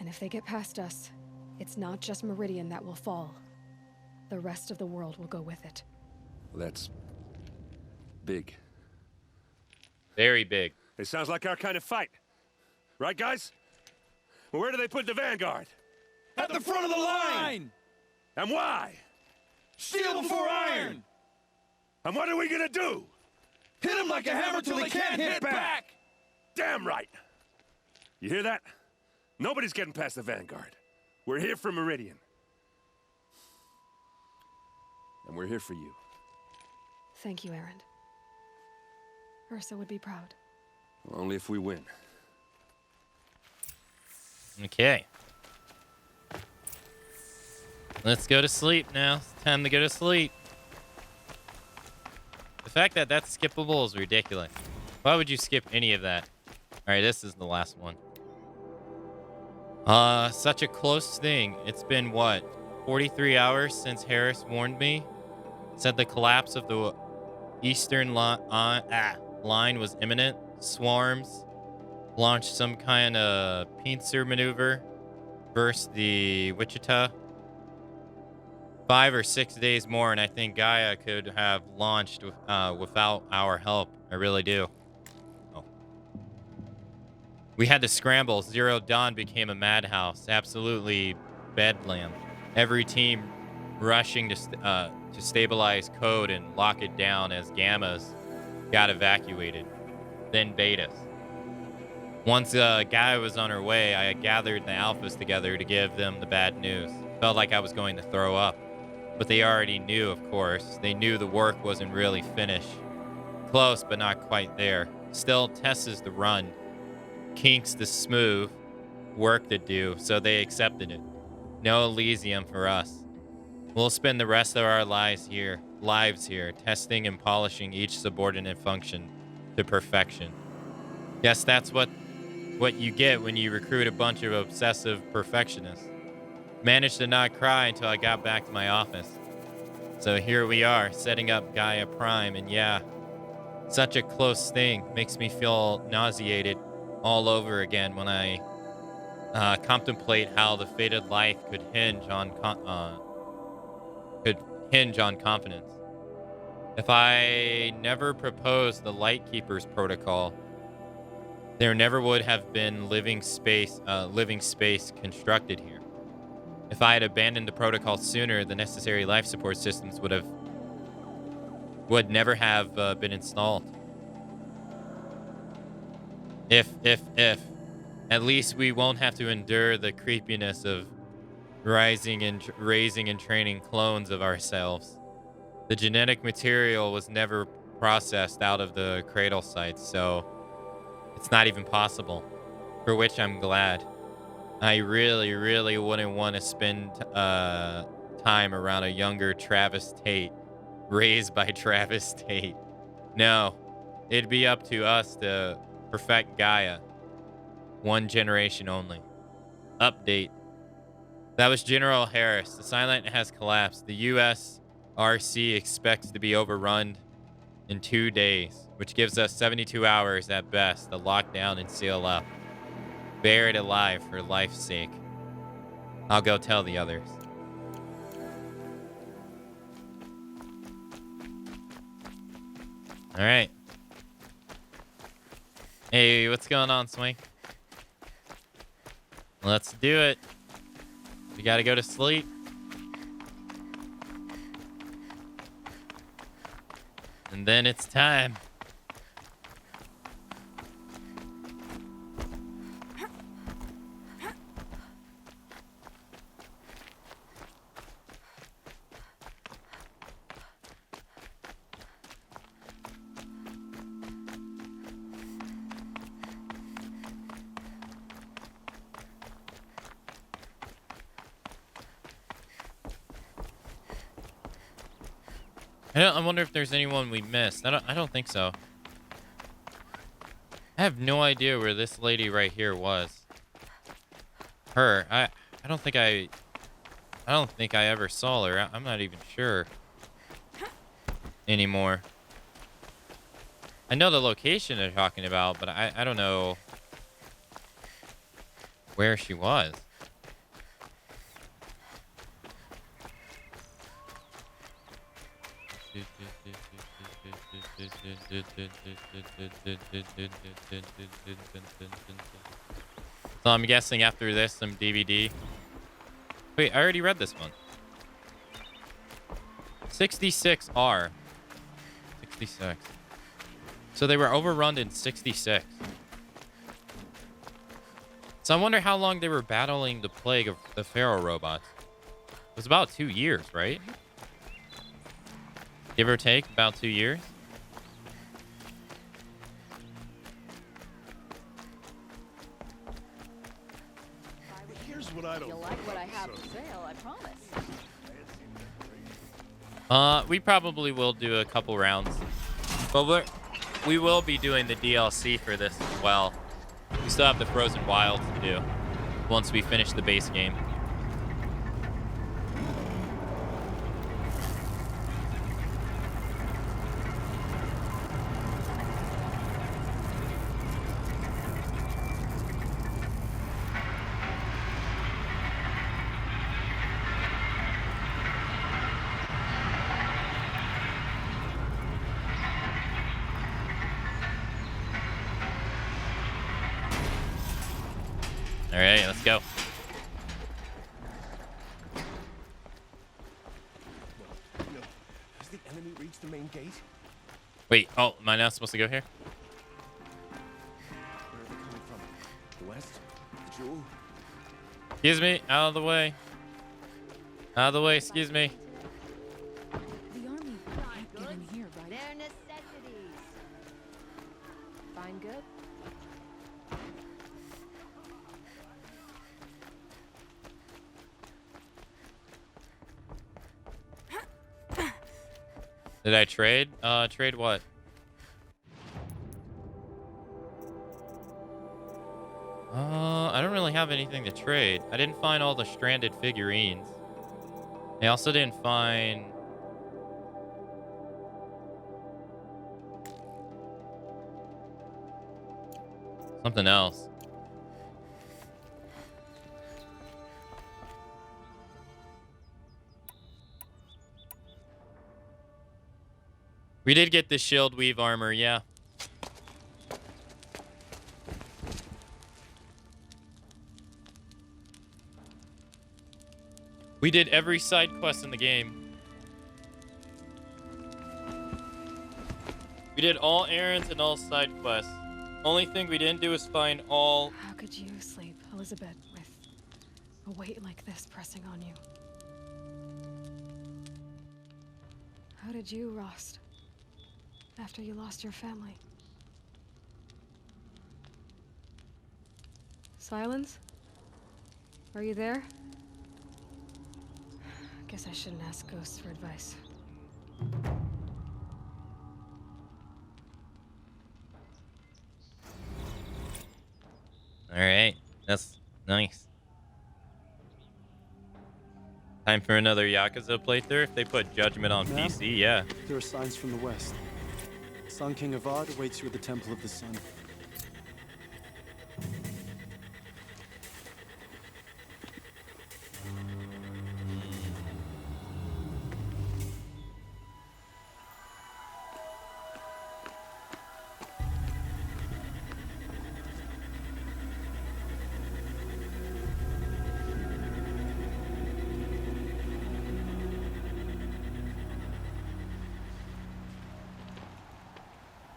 And if they get past us, it's not just Meridian that will fall. The rest of the world will go with it. That's big. Very big. It sounds like our kind of fight. Right, guys? Well, where do they put the Vanguard? At the front of the line! And why? Steel before iron! And what are we gonna do? Hit them like a hammer till they can't hit back! Damn right! You hear that? Nobody's getting past the Vanguard. We're here for Meridian. and we're here for you. Thank you, Erend. Ursa would be proud. Only if we win. Okay. Let's go to sleep now. It's time to go to sleep. The fact that that's skippable is ridiculous. Why would you skip any of that? All right, this is the last one. Such a close thing. It's been, what, 43 hours since Harris warned me? Said the collapse of the eastern line was imminent. Swarms launched some kind of pincer maneuver versus the Wichita. 5 or 6 days more, and I think Gaia could have launched without our help. I really do. Oh. We had to scramble. Zero Dawn became a madhouse. Absolutely bedlam. Every team rushing to stabilize code and lock it down as Gammas got evacuated. Then Betas. Once Gaia was on her way, I gathered the Alphas together to give them the bad news. Felt like I was going to throw up. But they already knew, of course. They knew the work wasn't really finished. Close, but not quite there. Still, Tessa's the run. Kink's the smooth. Work to do, so they accepted it. No Elysium for us. We'll spend the rest of our lives here, testing and polishing each subordinate function to perfection. Guess that's what you get when you recruit a bunch of obsessive perfectionists. Managed to not cry until I got back to my office. So here we are, setting up Gaia Prime, and yeah, such a close thing. Makes me feel nauseated all over again when I contemplate how the fated life could hinge on confidence. If I never proposed the Lightkeeper's protocol, there never would have been living space constructed here. If I had abandoned the protocol sooner, the necessary life support systems would never have been installed. If, at least we won't have to endure the creepiness of raising and training clones of ourselves. The genetic material was never processed out of the cradle sites, so it's not even possible, for which I'm glad. I really, really wouldn't want to spend time around a younger Travis Tate, raised by Travis Tate. No, it'd be up to us to perfect Gaia. One generation only. Update. That was General Harris. The Silent has collapsed. The USRC expects to be overrun in 2 days, which gives us 72 hours at best to lock down and seal up. Buried alive for life's sake. I'll go tell the others. All right. Hey, what's going on, Swing? Let's do it. We gotta go to sleep. And then it's time. I wonder if there's anyone we missed. I don't think so. I have no idea where this lady right here was. Her. I don't think I ever saw her. I'm not even sure anymore. I know the location they're talking about, but I don't know where she was. So I'm guessing after this, some DVD. Wait, I already read this one. 66R. 66. So they were overrun in 66. So I wonder how long they were battling the plague of the Pharaoh robots. It was about 2 years, right? Give or take about 2 years. Here's what I don't. You'll like what I have for sale, I promise. We probably will do a couple rounds, but we will be doing the DLC for this as well. We still have the Frozen Wilds to do once we finish the base game. All right, let's go. No. Has the enemy reached the main gate? Wait, oh, am I not supposed to go here? Where are they coming from? The west? The jewel? Excuse me, out of the way. Out of the way, excuse me. The army can't get in here, right? Their necessities. Find good? Did I trade? Trade what? I don't really have anything to trade. I didn't find all the stranded figurines. I also didn't find... something else. We did get the shield weave armor, yeah. We did every side quest in the game. We did all errands and all side quests. Only thing we didn't do is find all... How could you sleep, Elizabeth, with a weight like this pressing on you? How did you, Rost, after you lost your family? Silence? Are you there? Guess I shouldn't ask ghosts for advice. All right, that's nice. Time for another Yakuza playthrough. If they put Judgment on Ma'am, PC, yeah. There are signs from the west. Sun King Avad awaits you at the Temple of the Sun.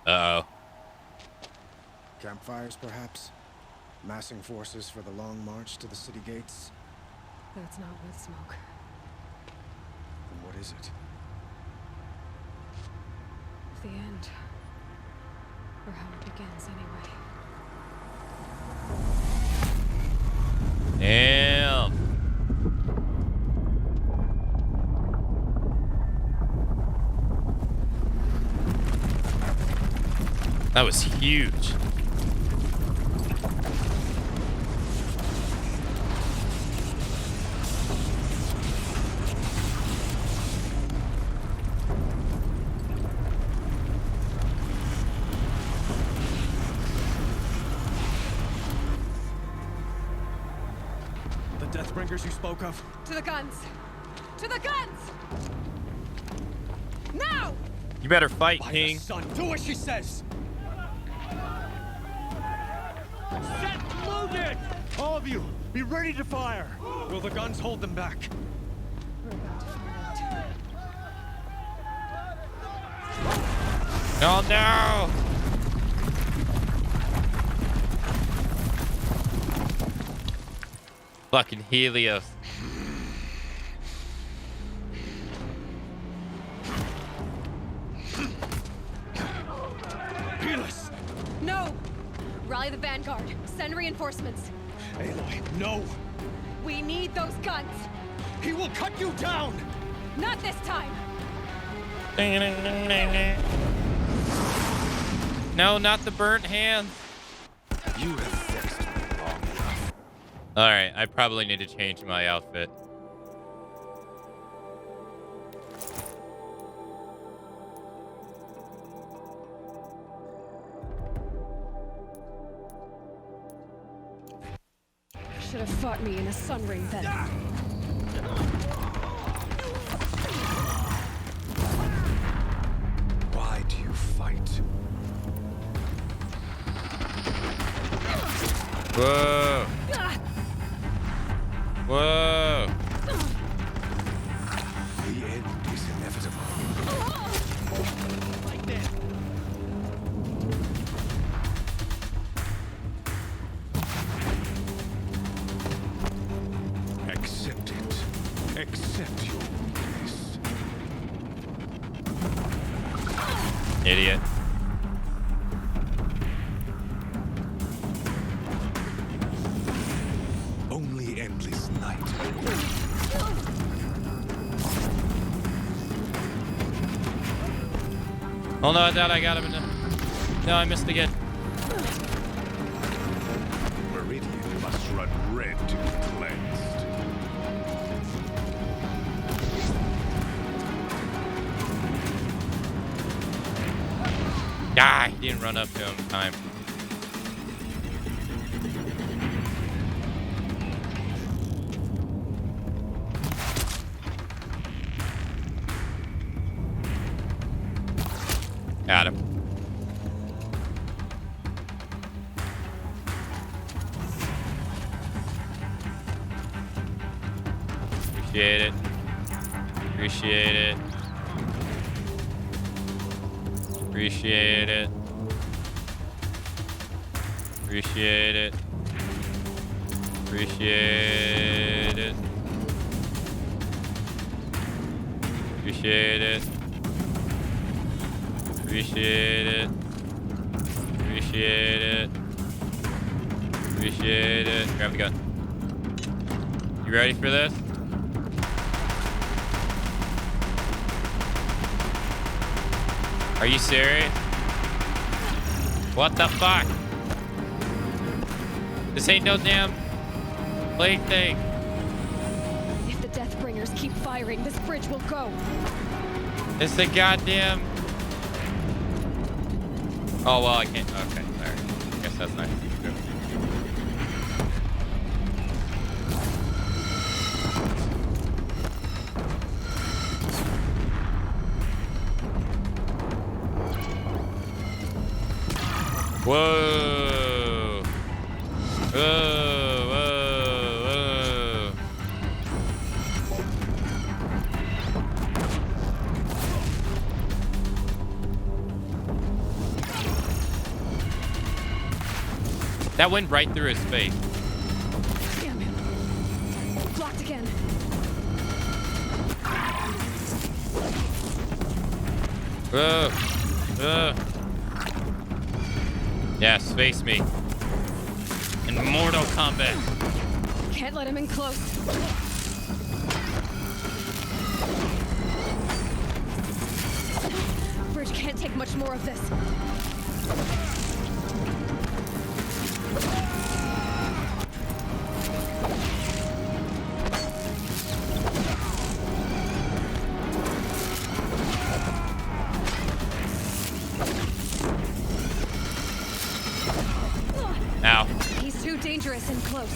Uh-oh. Campfires, perhaps? Massing forces for the long march to the city gates? That's not wood smoke. Then what is it? The end. Or how it begins, anyway. Damn. That was huge. The Deathbringers you spoke of? To the guns! To the guns! Now! You better fight, By King. the sun, do what she says! Set loaded! All of you, be ready to fire! Will the guns hold them back? We're about to find out. Oh no! Fucking Helios. Fearless! No! Rally the vanguard. Send reinforcements. Aloy, no! We need those guns! He will cut you down! Not this time! No, not the burnt hands. You have vexed me long enough. Alright, I probably need to change my outfit. Should have fought me in a sun ring then. Why do you fight? Whoa. Whoa. The end is inevitable. Like this. Accept it. Accept your weakness. Idiot. Only endless night. Oh no, I thought I got him in the... No, I missed again. Meridian must run red to be cleansed. Ah, he didn't run up to him in time. Got him. Appreciate it. Appreciate it. Appreciate it. Appreciate it. Appreciate it. Appreciate it. Appreciate it. Appreciate it. Appreciate it. Grab the gun. You ready for this? Are you serious? What the fuck? This ain't no damn plague thing. If the Deathbringers keep firing, this bridge will go. It's the goddamn... Oh, well, I can't... Okay, alright. I guess that's not... Whoa! Whoa! Whoa! Whoa! That went right through his face. Damn it. Blocked again. Whoa! Whoa! Yes, face me. In Mortal Kombat. Can't let him in close. Bridge can't take much more of this. Ow. He's too dangerous and close.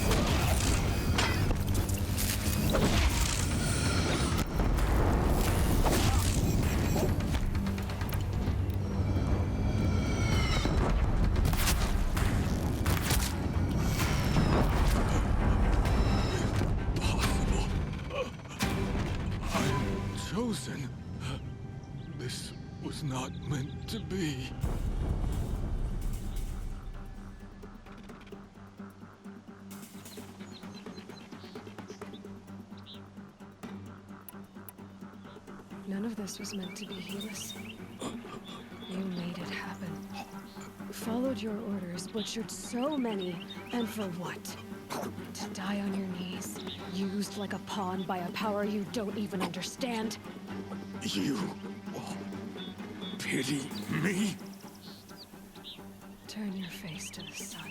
Chosen. This was not meant to be. None of this was meant to be, Helis. You made it happen. followed your orders, butchered so many, and for what? To die on your knees, used like a pawn by a power you don't even understand? You pity me? Turn your face to the sun.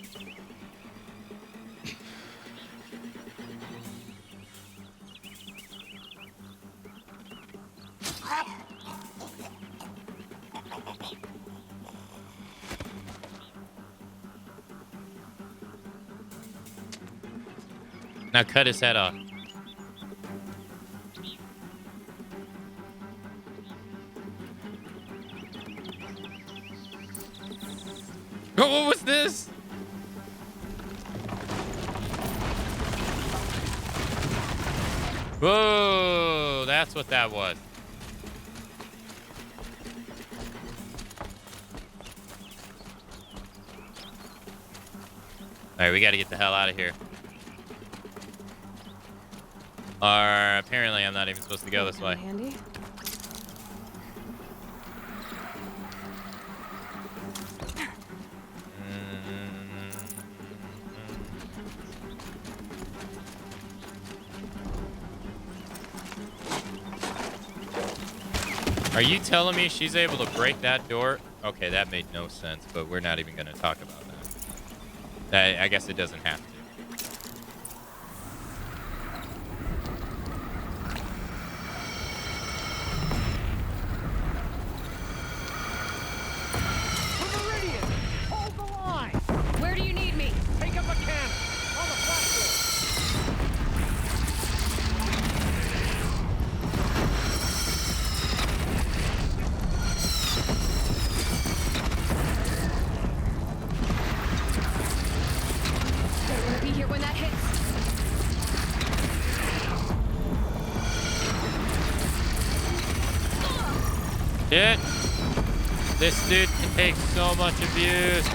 Now cut his head off. Oh, what was this? Whoa, that's what that was. All right, we got to get the hell out of here. Or apparently I'm not even supposed to go this way. Handy. Are you telling me she's able to break that door? Okay, that made no sense, but we're not even going to talk about that. I guess it doesn't have to. Where do you need me? Take up a cannon on the platform. Better be here when that hits. Shit. This dude can take so much abuse.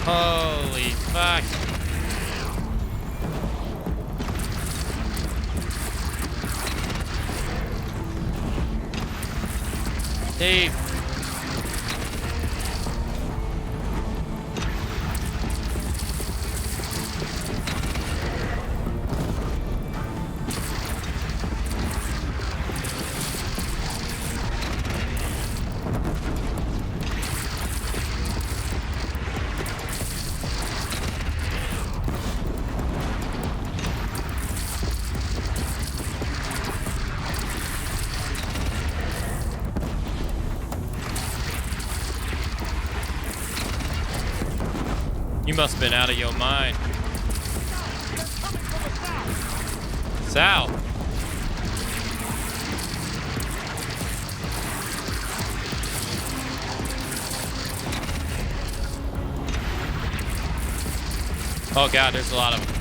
Holy fuck. Dave. You must have been out of your mind. South. Oh god, there's a lot of them.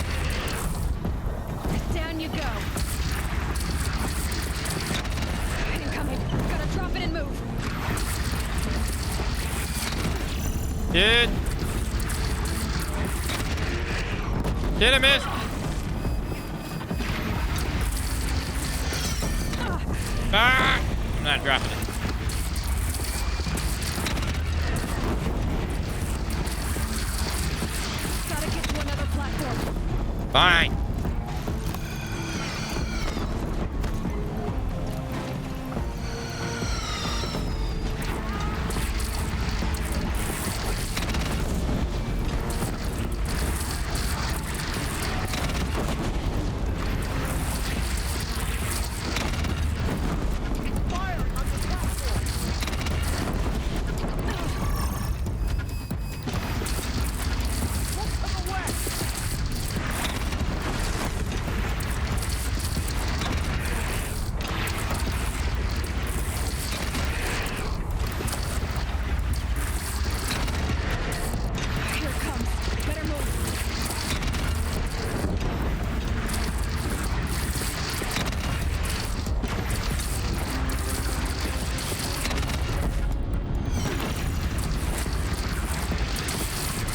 Down you go. Incoming. Gotta drop it and move. Dude. Did I miss? Ah! I'm not dropping it. Gotta get to another platform. Fine.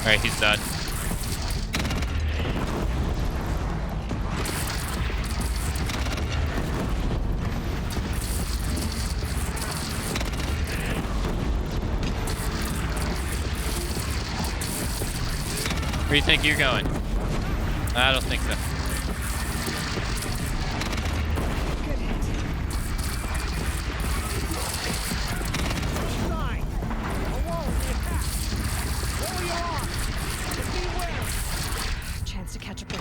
Alright, he's done. Where do you think you're going? I don't think so. Chance to catch a break.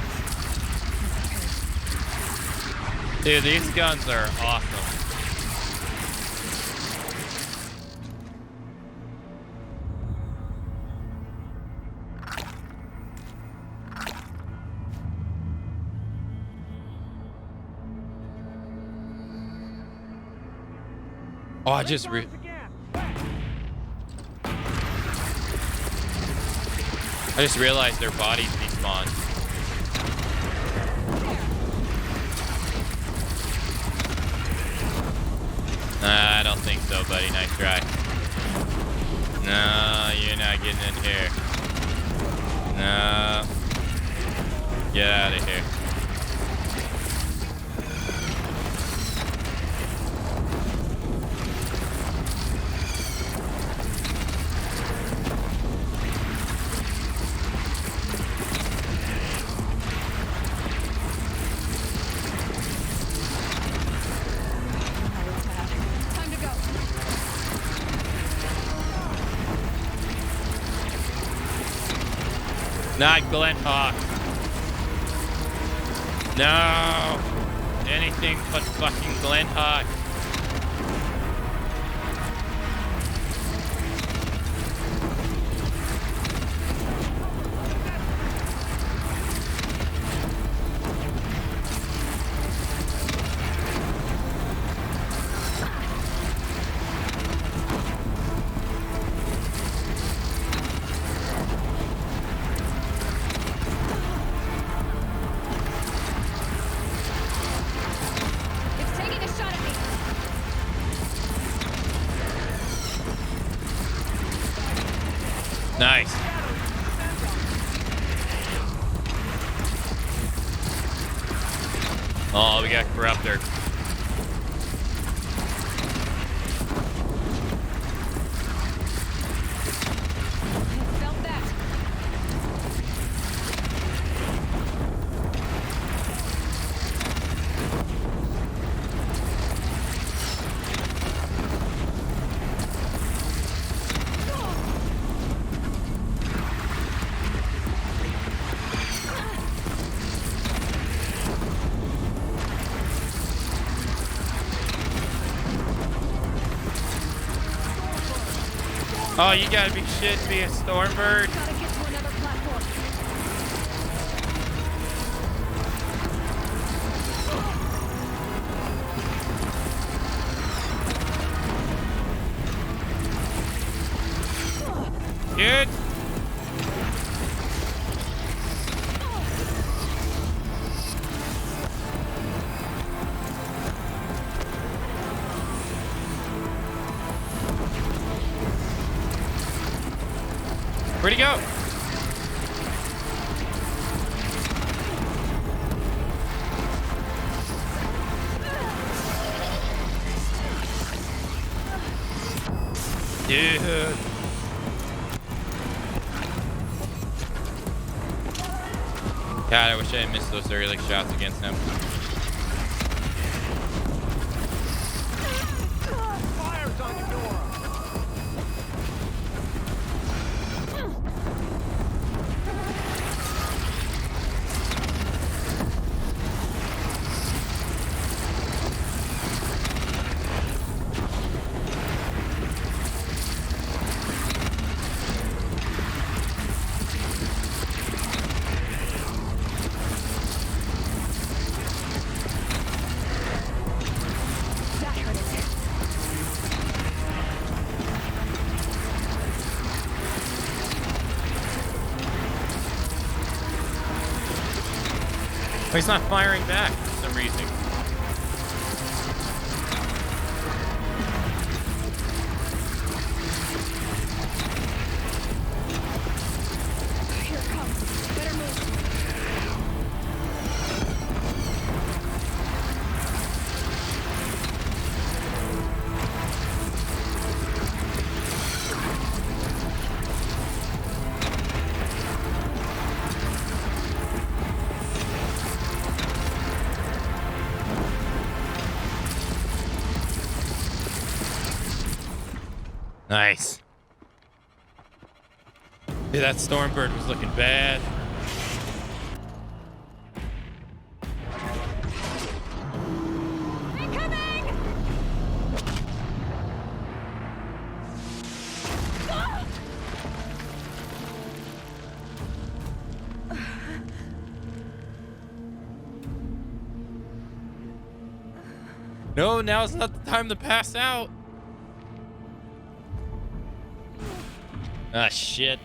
Dude, these guns are awesome. Oh, I just realized their bodies despawn. Nah, I don't think so, buddy. Nice try. No, you're not getting in here. No. Get out of here. Not Glen Hawk. No. Anything but fucking Glen Hawk. Nice. Oh, we got Corruptor. Oh, you gotta be shitting me, a Stormbird. Good. Where'd he go? Dude. God, I wish I had missed those early shots against him. Fire's on your door. Oh, he's not firing back for some reason. Here it comes. Better move. Nice. Dude, that Stormbird was looking bad. Incoming! No, now's not the time to pass out. Ah, shit.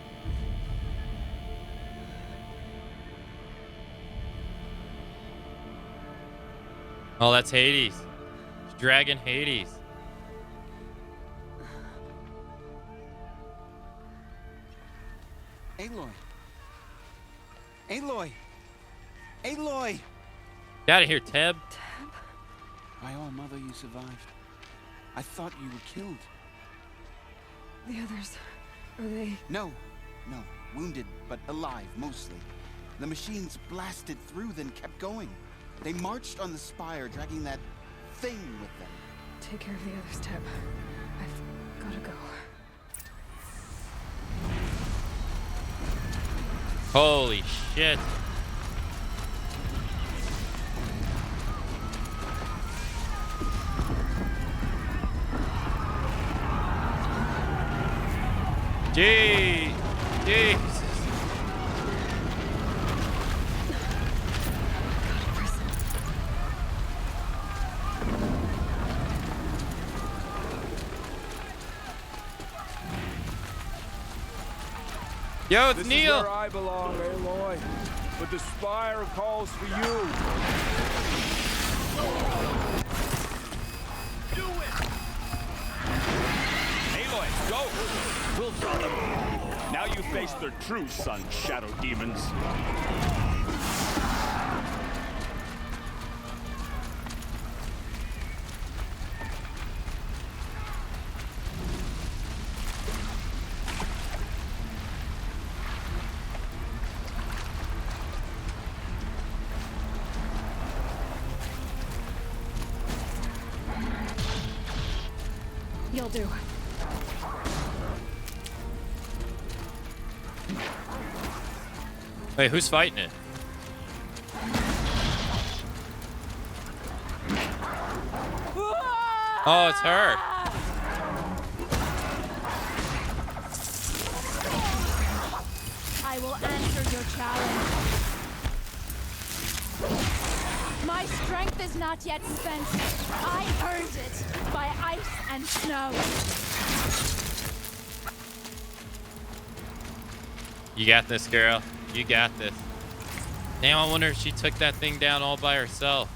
Oh, that's Hades. Dragon Hades. Aloy! Aloy! Aloy! Get out of here, Teb. My own mother, you survived. I thought you were killed. The others, are they? No, wounded, but alive, mostly. The machines blasted through, then kept going. They marched on the spire, dragging that thing with them. Take care of the others, Teb. I've gotta go. Holy shit. Jesus. Yo, it's this Neil. Is where I belong, Aloy. But the spire calls for you. Do it! Aloy, go! We'll draw them. Now you face their true son, shadow demons. You'll do. Wait, who's fighting it? Oh, it's her. I will answer your challenge. My strength is not yet spent. I earned it by ice and snow. You got this, girl. You got this. Damn, I wonder if she took that thing down all by herself.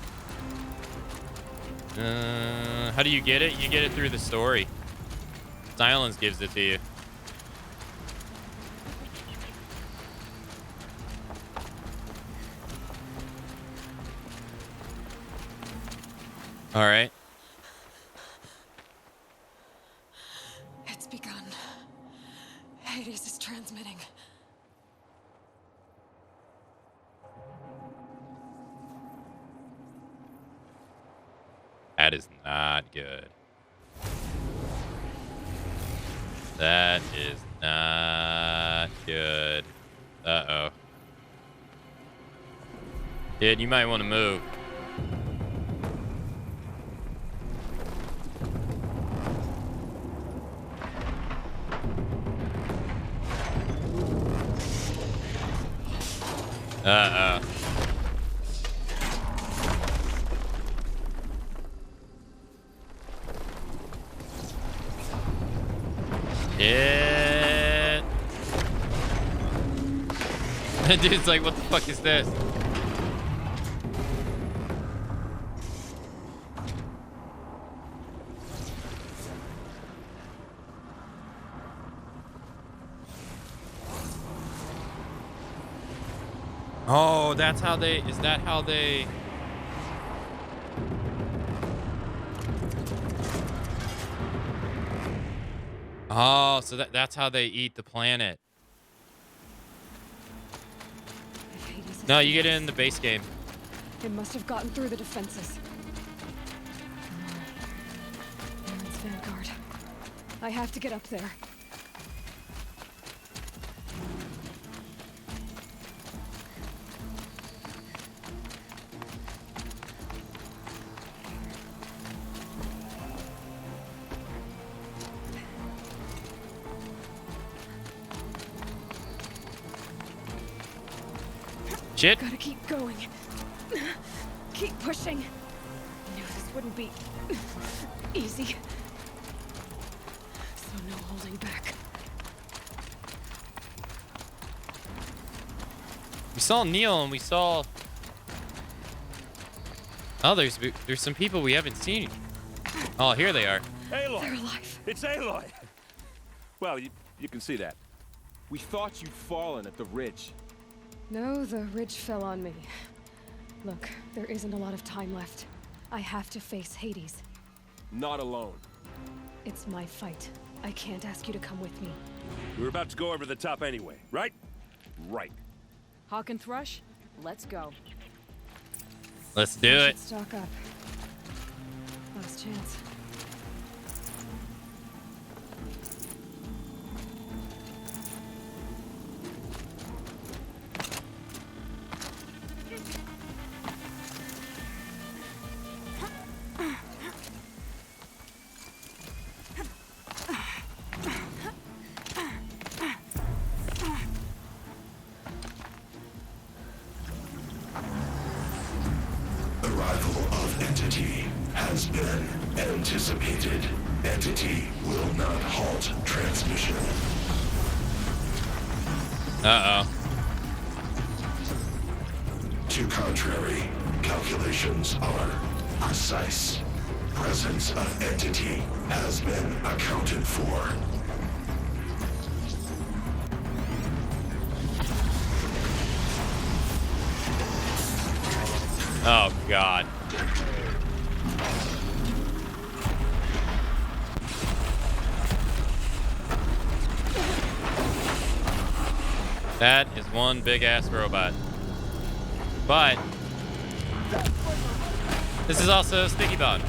How do you get it? You get it through the story. Silence gives it to you. All right. It's begun. Hades is transmitting. That is not good. That is not good. Uh-oh. Kid, you might want to move. Uh-oh. Shit. Dude's like, what the fuck is this? Oh, that's how they... Is that how they... Oh, so that's how they eat the planet. No, you get it in the base game. It must have gotten through the defenses. Aaron's vanguard. I have to get up there. Shit. Gotta keep going. Keep pushing. I knew this wouldn't be easy. So no holding back. We saw Neil and we saw... Oh, there's some people we haven't seen. Oh, here they are. Aloy! They're alive. It's Aloy! Well, you can see that. We thought you'd fallen at the ridge. No, the ridge fell on me. Look, there isn't a lot of time left. I have to face Hades. Not alone. It's my fight. I can't ask you to come with me. We were about to go over the top anyway, right? Right. Hawk and Thrush, let's go. Let's do I it. should stock up. Last chance. Arrival of Entity has been anticipated. Entity will not halt transmission. Uh-oh. To contrary, calculations are precise. Presence of Entity has been accounted for. Oh, God. That is one big-ass robot. But this is also Sticky Bone.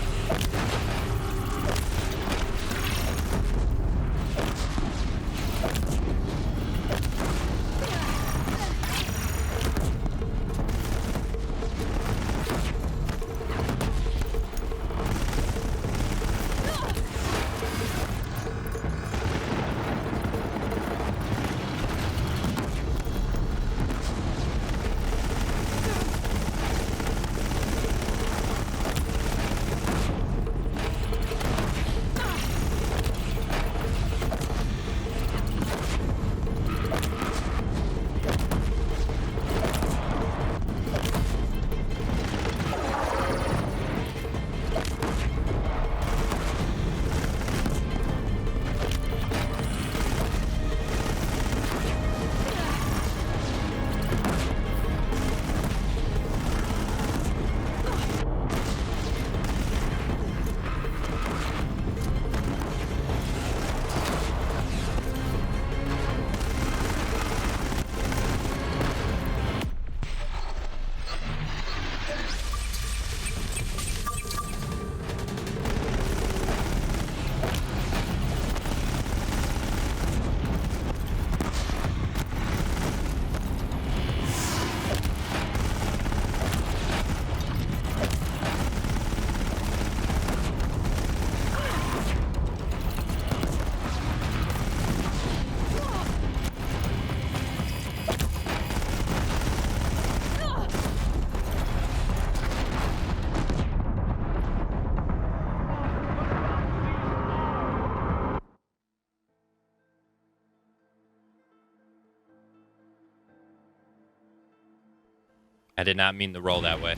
I did not mean to roll that way.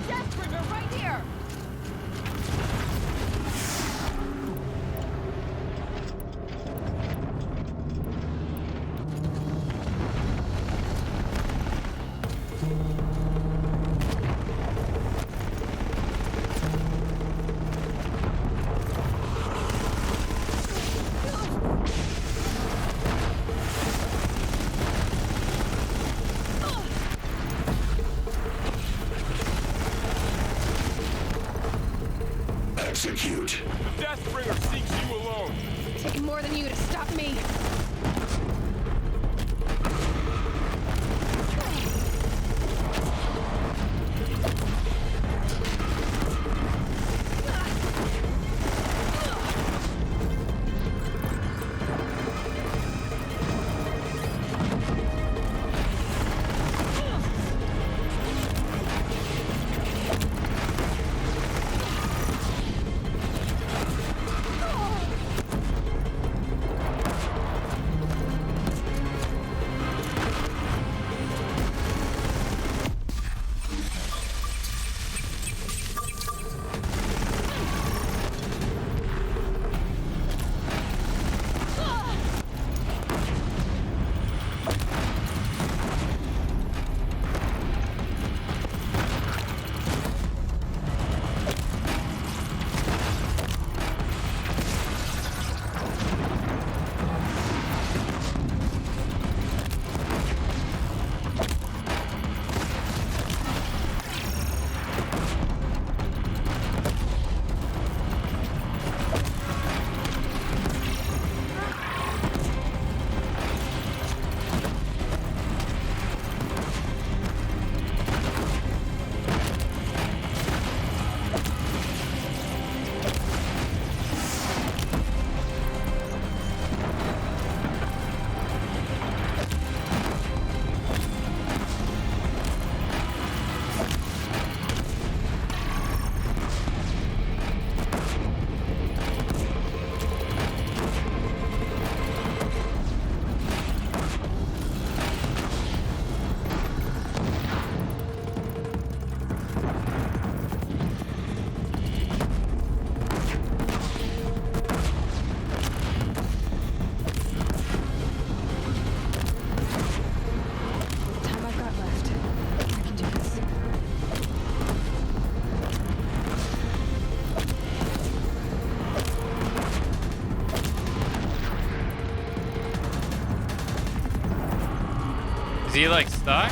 Deathbringer, right here! The Deathbringer seeks you alone. Taking more than you to stop me. Is he like stuck?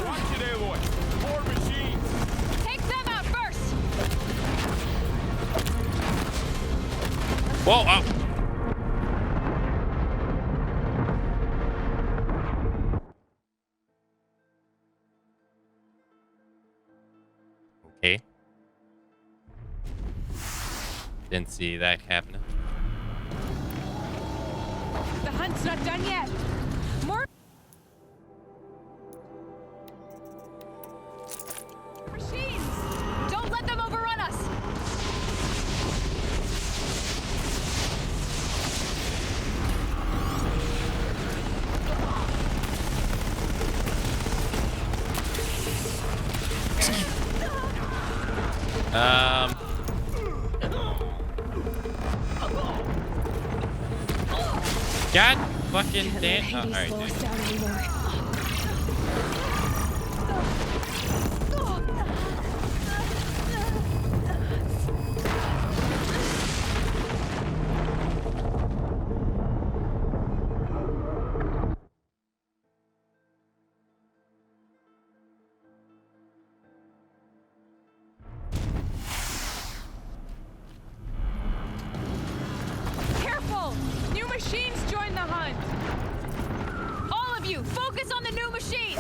Watch it, Aloy. More machines. Take them out first. Whoa! Okay. Didn't see that happening. The hunt's not done yet. More machines. Don't let them overrun us. God fucking damn. Oh, all right, Slow dude. us down anymore. Careful! New machines join the hunt. All of you, focus on the new machines.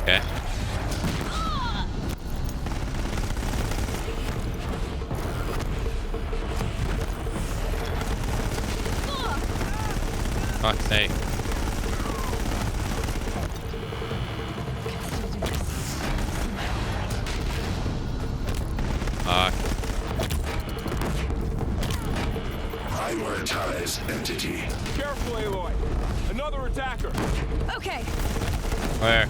Okay. Fuck's sake. Fuck. Prioritize entity. Careful, Aloy. Another attacker. Okay. Where?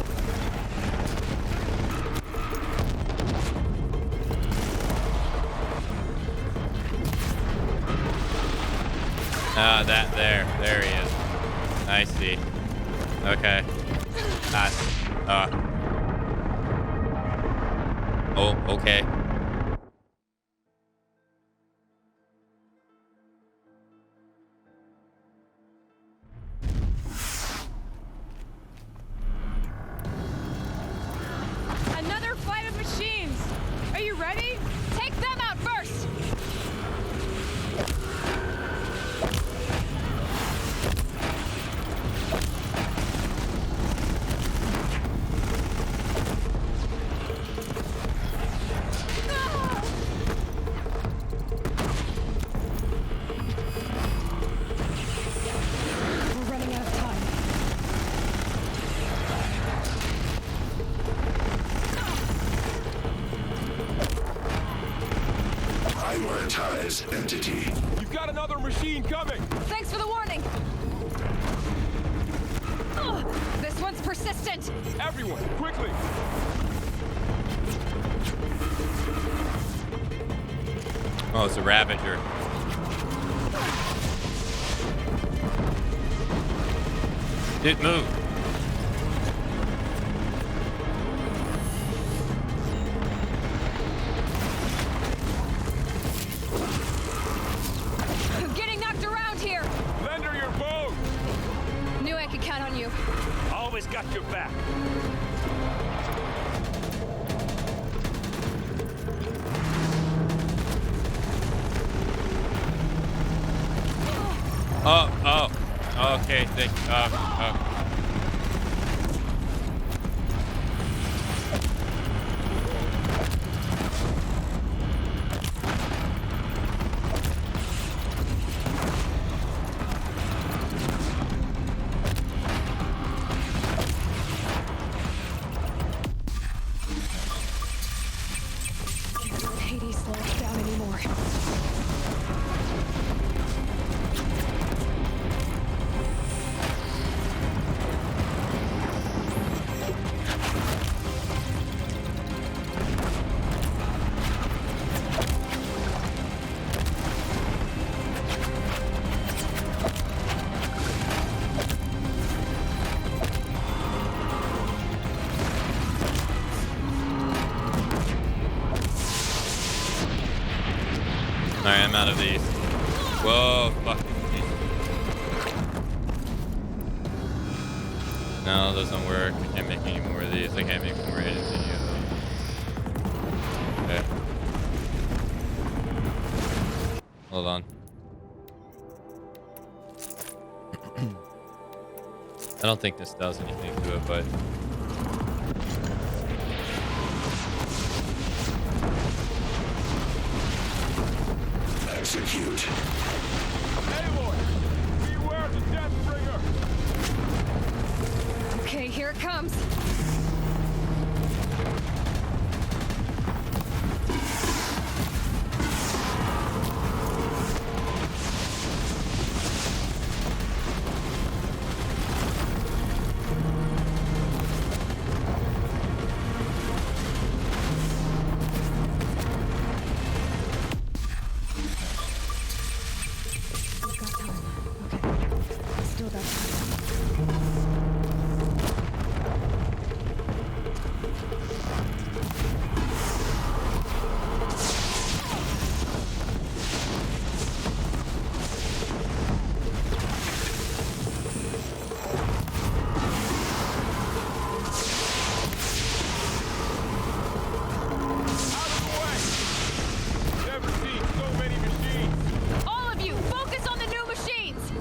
There he is. I see. Okay. Oh, okay. you ready? Take them out first! We're running out of time. Prioritize entity. You've got another machine coming! Thanks for the warning! This one's persistent! Everyone, quickly! Oh, it's a Ravager. Dude, move. I'm getting knocked around here! Lend her your boat! Knew I could count on you. Always got your back. Oh, okay. Can't let Hades slow us down anymore. Alright, I'm out of these. Whoa, fuck. No, those don't work. I can't make any more of these. I can't make more hits than you. Okay. Hold on. I don't think this does anything to it, but... Execute. Aloy! Beware the Deathbringer! Okay, here it comes. We've got time. Okay. Still got time. Never seen so many machines! All of you, focus on the new machines!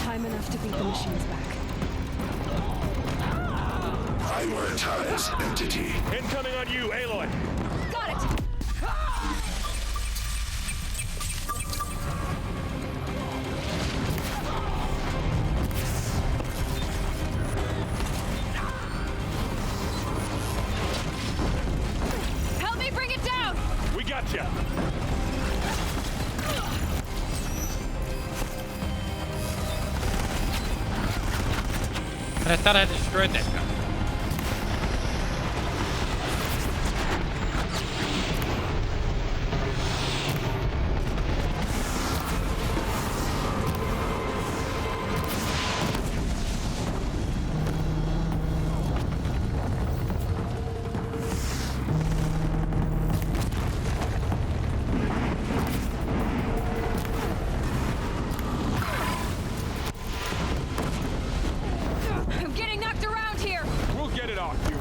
Time enough to beat the machines back. Prioritize entity. Incoming on you, Aloy! Got it! But I thought I destroyed that guy. I'm getting knocked around here. We'll get it off you.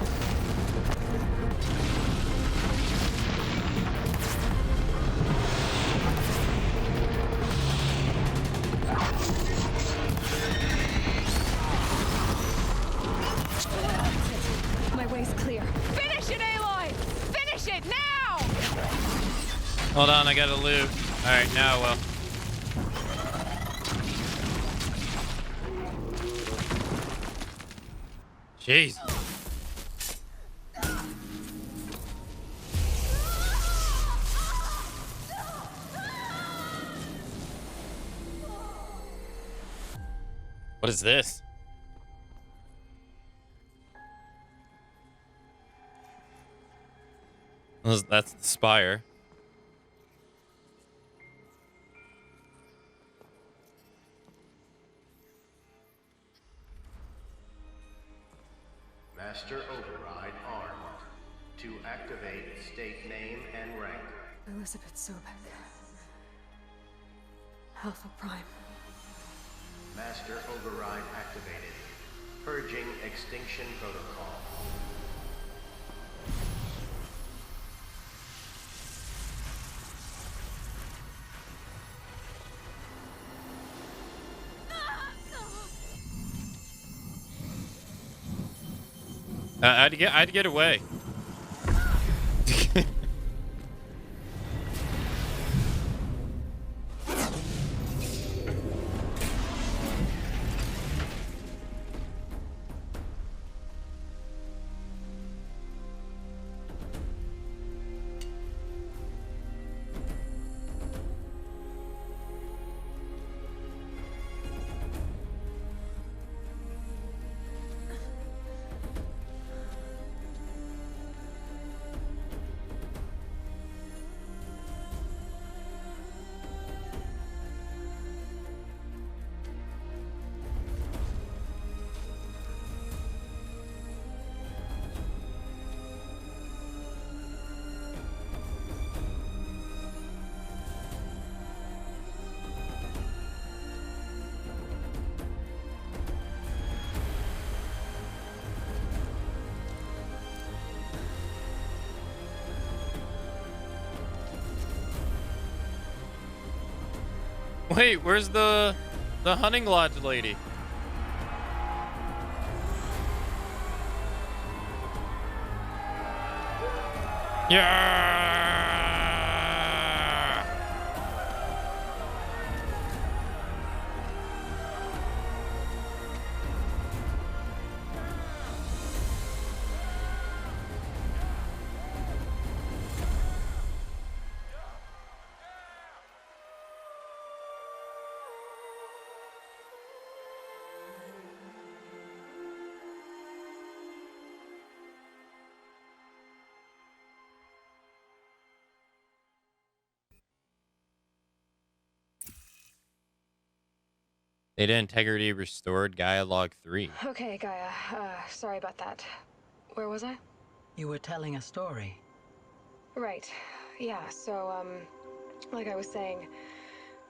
My way's clear. Finish it, Aloy! Finish it now! Hold on, I gotta loot. Alright, now well. Jeez. What is this? That's the spire. Master Override armed. To activate, state name and rank. Elizabeth Sobek. Alpha Prime. Master Override activated. Purging extinction protocol. I had to get away. Wait, where's the hunting lodge lady? Yeah. Data integrity restored. Gaia log 3. Okay, Gaia. Sorry about that. Where was I? You were telling a story. Right. Yeah, so, like I was saying,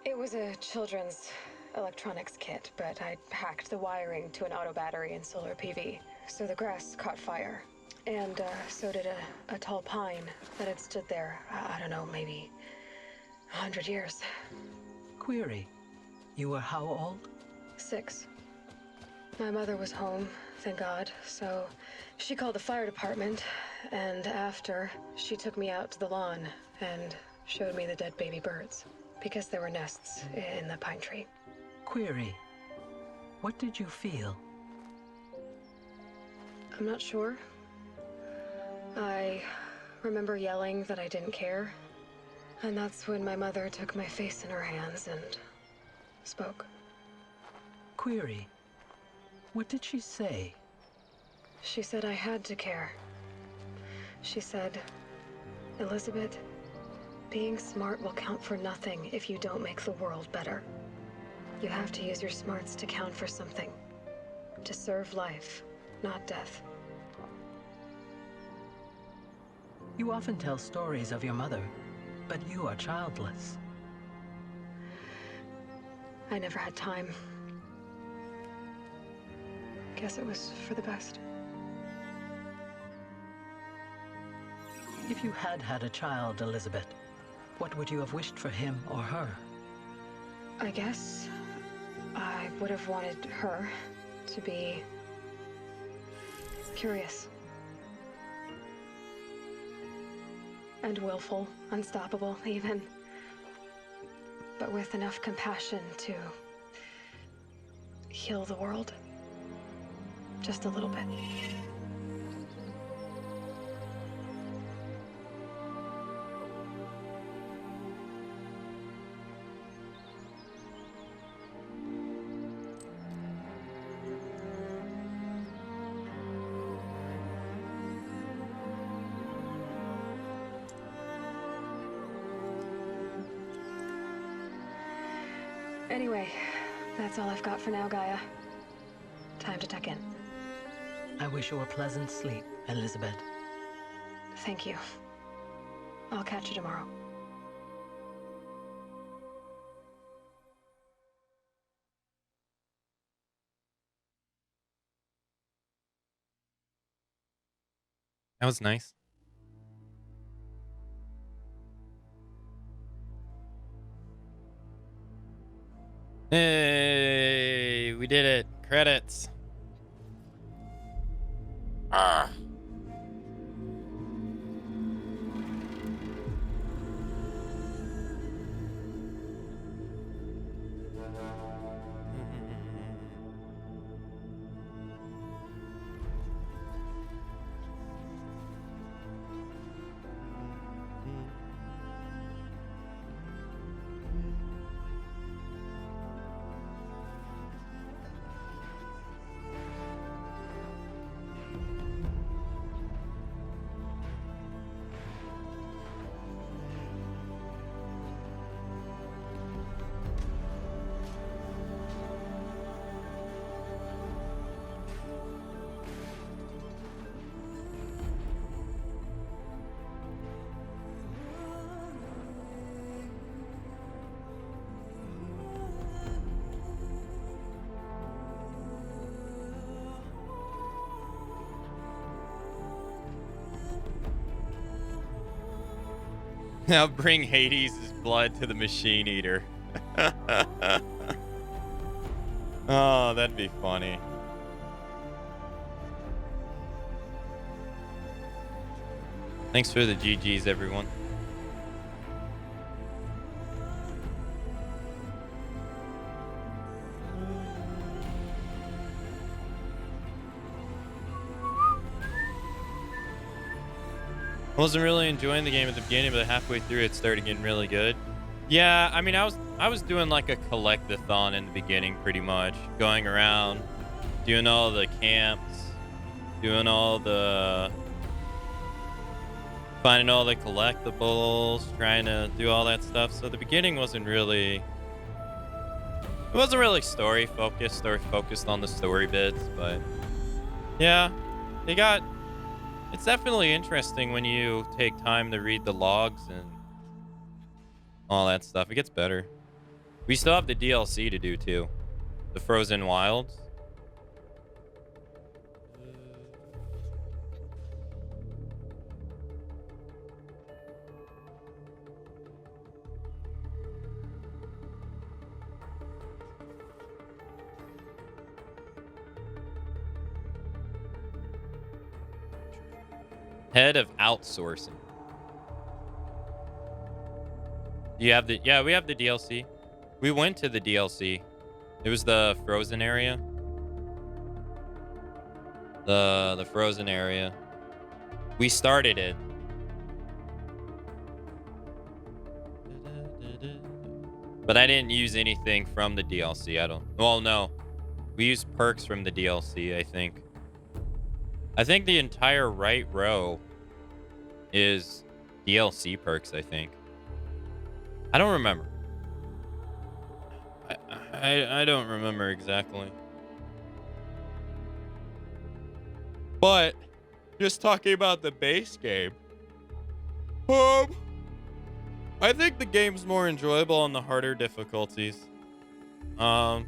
it was a children's electronics kit, but I hacked the wiring to an auto battery and solar PV. So the grass caught fire. And, so did a tall pine that had stood there, I don't know, maybe 100 years. Query. You were how old? 6. My mother was home, thank God, so she called the fire department, and after, she took me out to the lawn and showed me the dead baby birds, because there were nests in the pine tree. Query. What did you feel? I'm not sure. I remember yelling that I didn't care, and that's when my mother took my face in her hands and spoke. Query. What did she say? She said I had to care. She said, Elizabeth, being smart will count for nothing if you don't make the world better. You have to use your smarts to count for something. To serve life, not death. You often tell stories of your mother, but you are childless. I never had time. Guess it was for the best. If you had had a child, Elizabeth, what would you have wished for him or her? I guess I would have wanted her to be curious. And willful, unstoppable even. But with enough compassion to heal the world. Just a little bit. Anyway, that's all I've got for now, Gaia. Time to tuck in. I wish you a pleasant sleep, Elizabeth. Thank you. I'll catch you tomorrow. That was nice. Hey, we did it. Credits. Ah. Now bring Hades' blood to the machine eater. Oh, that'd be funny. Thanks for the GGs, everyone. I wasn't really enjoying the game at the beginning, but halfway through it started getting really good. Yeah, I mean, I was doing like a collect-a-thon in the beginning, pretty much, going around, doing all the camps, doing all the, finding all the collectibles, trying to do all that stuff. So the beginning wasn't really story focused or focused on the story bits, but yeah, it's definitely interesting when you take time to read the logs and all that stuff. It gets better. We still have the DLC to do too. The Frozen Wilds. Head of outsourcing. You have the we have the DLC. We went to the DLC. It was the frozen area. The frozen area. We started it. But I didn't use anything from the DLC. Well, no. We used perks from the DLC, I think. I think the entire right row is DLC perks, I think. I don't remember. I don't remember exactly. But just talking about the base game. I think the game's more enjoyable on the harder difficulties. I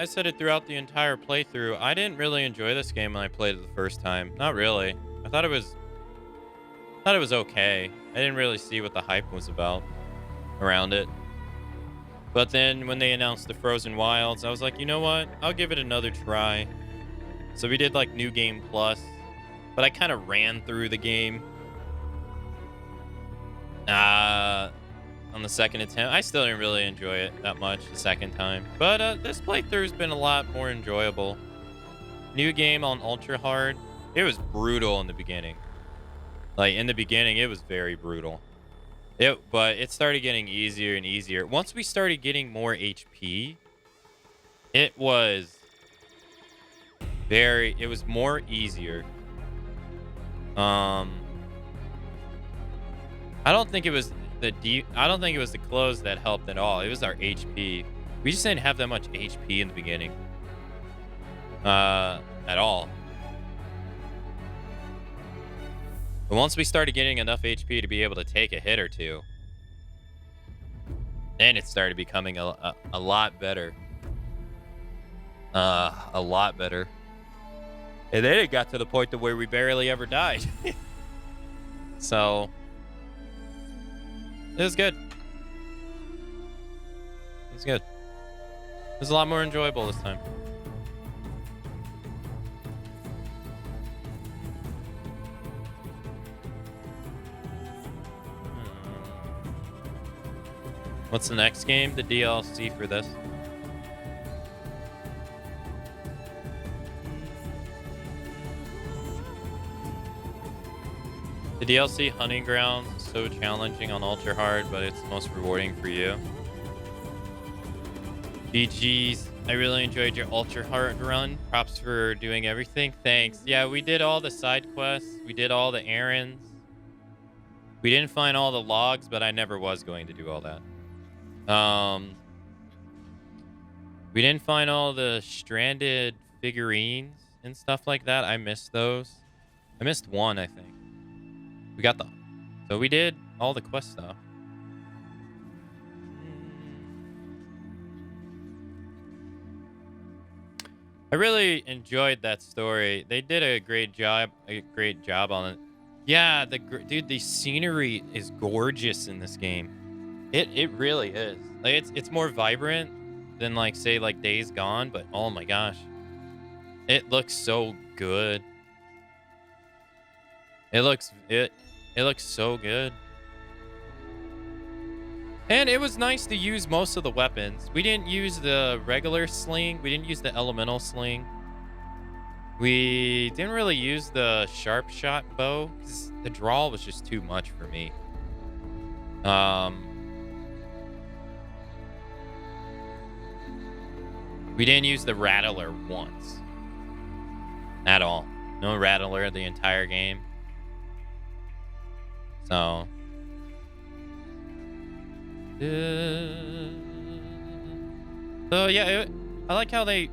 said it throughout the entire playthrough. I didn't really enjoy this game when I played it the first time. Not really. I thought it was okay. I didn't really see what the hype was about around it. But then when they announced the Frozen Wilds, I was like, you know what? I'll give it another try. So we did like New Game Plus, but I kind of ran through the game. On the second attempt. I still didn't really enjoy it that much the second time. But this playthrough's been a lot more enjoyable. New game on ultra hard. It was brutal in the beginning. Like in the beginning, it was very brutal. But it started getting easier and easier. Once we started getting more HP, it was more easier. I don't think it was the clothes that helped at all. It was our HP. We just didn't have that much HP in the beginning. At all. But once we started getting enough HP to be able to take a hit or two, then it started becoming a lot better. A lot better. And then it got to the point to where we barely ever died. So it was good. It was good. It was a lot more enjoyable this time. What's the next game? The DLC for this. The DLC Hunting Grounds is so challenging on ultra hard, but it's most rewarding for you. GG's. I really enjoyed your ultra hard run. Props for doing everything. Thanks. Yeah, we did all the side quests. We did all the errands. We didn't find all the logs, but I never was going to do all that. We didn't find all the stranded figurines and stuff like that. I missed those. I missed one, I think. We got them. So we did all the quest stuff. I really enjoyed that story. They did a great job on it. Yeah, dude, the scenery is gorgeous in this game. It really is. Like it's more vibrant than like say like Days Gone, but oh my gosh. It looks so good. It looks so good. And it was nice to use most of the weapons. We didn't use the regular sling. We didn't use the elemental sling. We didn't really use the sharp shot bow because the draw was just too much for me. We didn't use the rattler once. At all. No rattler the entire game. So yeah, I like how I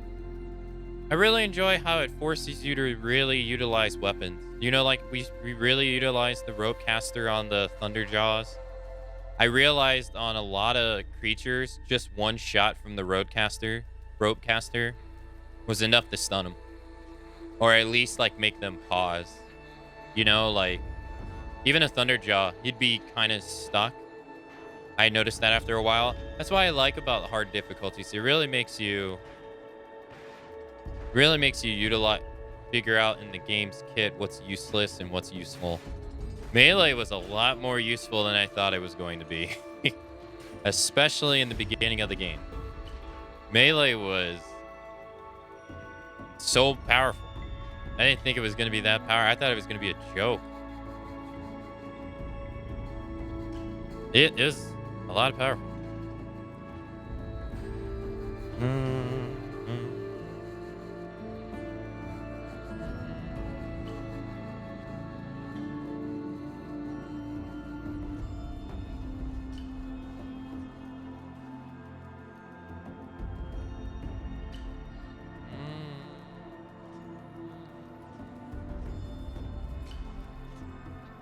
really enjoy how it forces you to really utilize weapons. You know, like we really utilized the rope caster on the Thunderjaws. I realized on a lot of creatures, just one shot from the rope caster was enough to stun them. Or at least like make them pause. You know, like even a Thunderjaw, he'd be kind of stuck. I noticed that after a while. That's why I like about hard difficulties. It really makes you figure out in the game's kit what's useless and what's useful. Melee was a lot more useful than I thought it was going to be. Especially in the beginning of the game. Melee was so powerful. I didn't think it was going to be that powerful. I thought it was going to be a joke. It is a lot of power.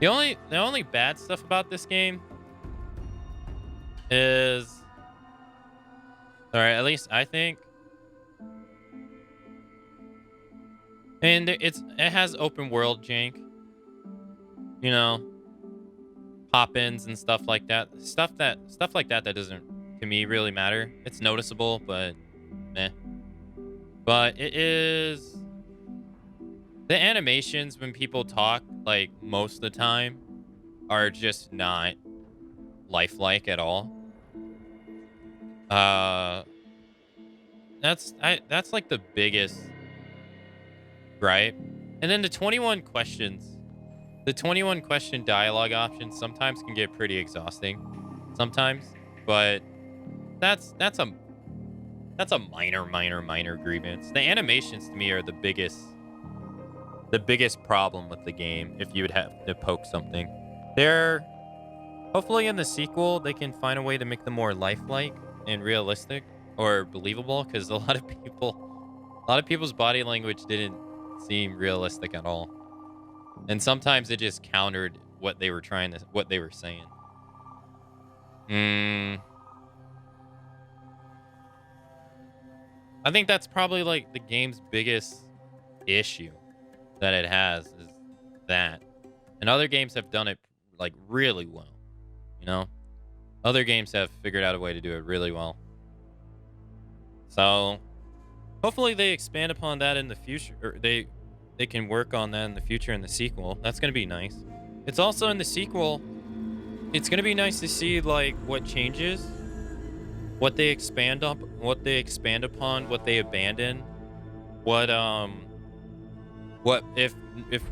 The only bad stuff about this game is, all right, at least I think, and it has open world jank, you know, pop-ins and stuff like that. Stuff like that doesn't to me really matter. It's noticeable, but meh. But it is the animations when people talk, like most of the time, are just not lifelike at all. That's like the biggest gripe. And then the 21 questions. The 21 question dialogue option sometimes can get pretty exhausting. Sometimes. But that's a minor grievance. The animations to me are the biggest problem with the game if you would have to poke something. They're hopefully in the sequel they can find a way to make them more lifelike and realistic or believable, because a lot of people's body language didn't seem realistic at all. And sometimes it just countered what they were saying. I think that's probably like the game's biggest issue that it has, is that. And other games have done it like really well, you know? Other games have figured out a way to do it really well. So hopefully they expand upon that in the future, or they can work on that in the future in the sequel. That's going to be nice. It's also in the sequel, it's going to be nice to see like what changes, what they expand upon, what they abandon, what if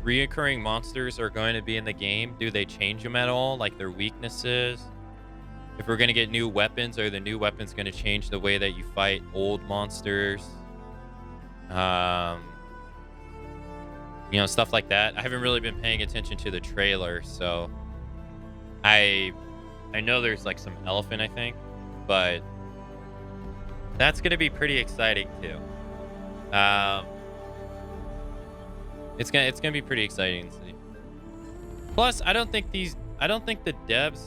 reoccurring monsters are going to be in the game, do they change them at all, like their weaknesses? If we're going to get new weapons, are the new weapons going to change the way that you fight old monsters? You know, stuff like that. I haven't really been paying attention to the trailer, so I know there's like some elephant, I think, but that's going to be pretty exciting too. It's gonna be pretty exciting to see. Plus, I don't think the devs.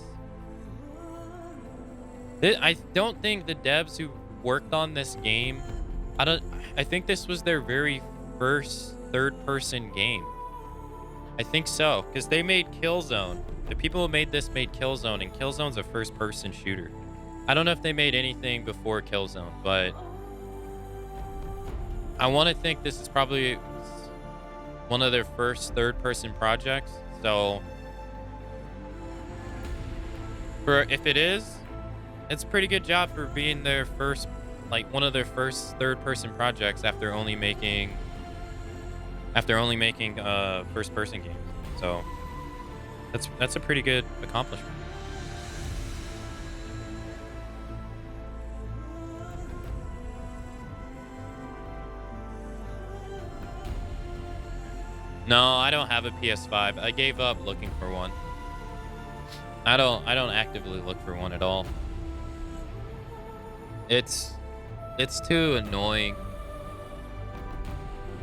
I don't think the devs who worked on this game. I think this was their very first third-person game. I think so, because they made Killzone. The people who made this made Killzone, and Killzone's a first-person shooter. I don't know if they made anything before Killzone, but I want to think this is probably one of their first third-person projects. So, if it is, it's a pretty good job for being their first, like one of their first third-person projects after only making first-person games. So, that's a pretty good accomplishment. No, I don't have a PS5. I gave up looking for one. I don't actively look for one at all. It's too annoying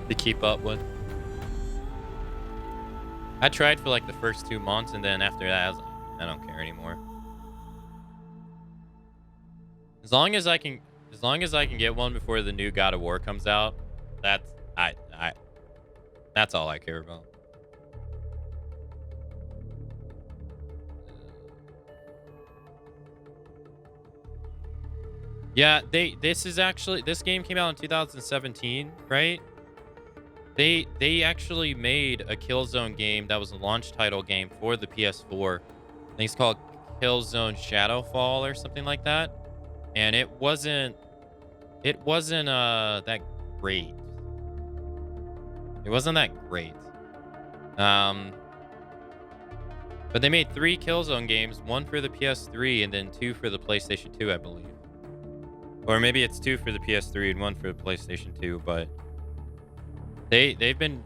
to keep up with. I tried for like the first 2 months, and then after that, I was like, I don't care anymore. As long as I can get one before the new God of War comes out, that's all I care about. Yeah, this game came out in 2017, right? They actually made a Killzone game that was a launch title game for the PS4. I think it's called Killzone Shadowfall or something like that. And it wasn't that great. It wasn't that great. But they made 3 Killzone games, 1 for the PS3 and then 2 for the PlayStation 2, I believe. Or maybe it's 2 for the PS3 and 1 for the PlayStation 2, but they've been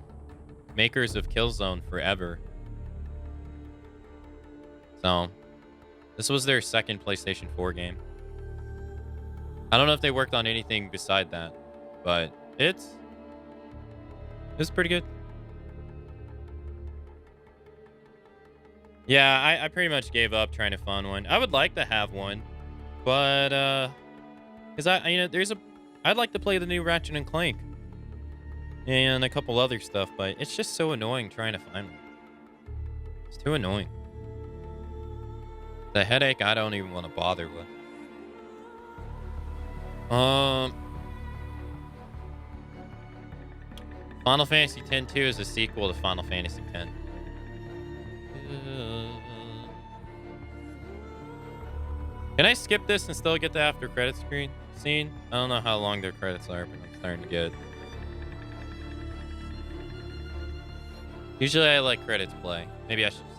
makers of Killzone forever. So, this was their second PlayStation 4 game. I don't know if they worked on anything beside that, but it's pretty good. Yeah, I pretty much gave up trying to find one. I would like to have one, but because I'd like to play the new Ratchet and Clank and a couple other stuff, but it's just so annoying trying to find one. It's too annoying. The headache I don't even want to bother with. Final Fantasy X-2 is a sequel to Final Fantasy X. Can I skip this and still get the after credit scene? I don't know how long their credits are, but I'm starting to get it. Usually I let credits play. Maybe I should just...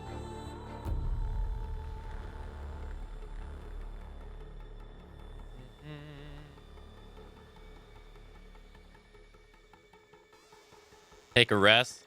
Take a rest.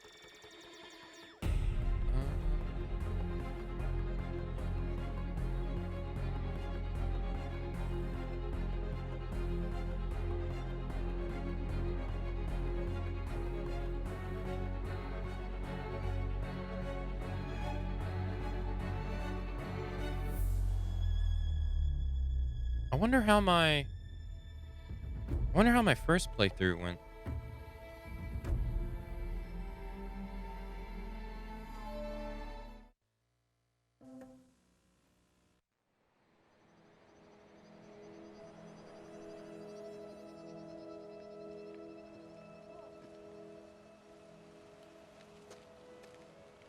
I wonder how my first playthrough went.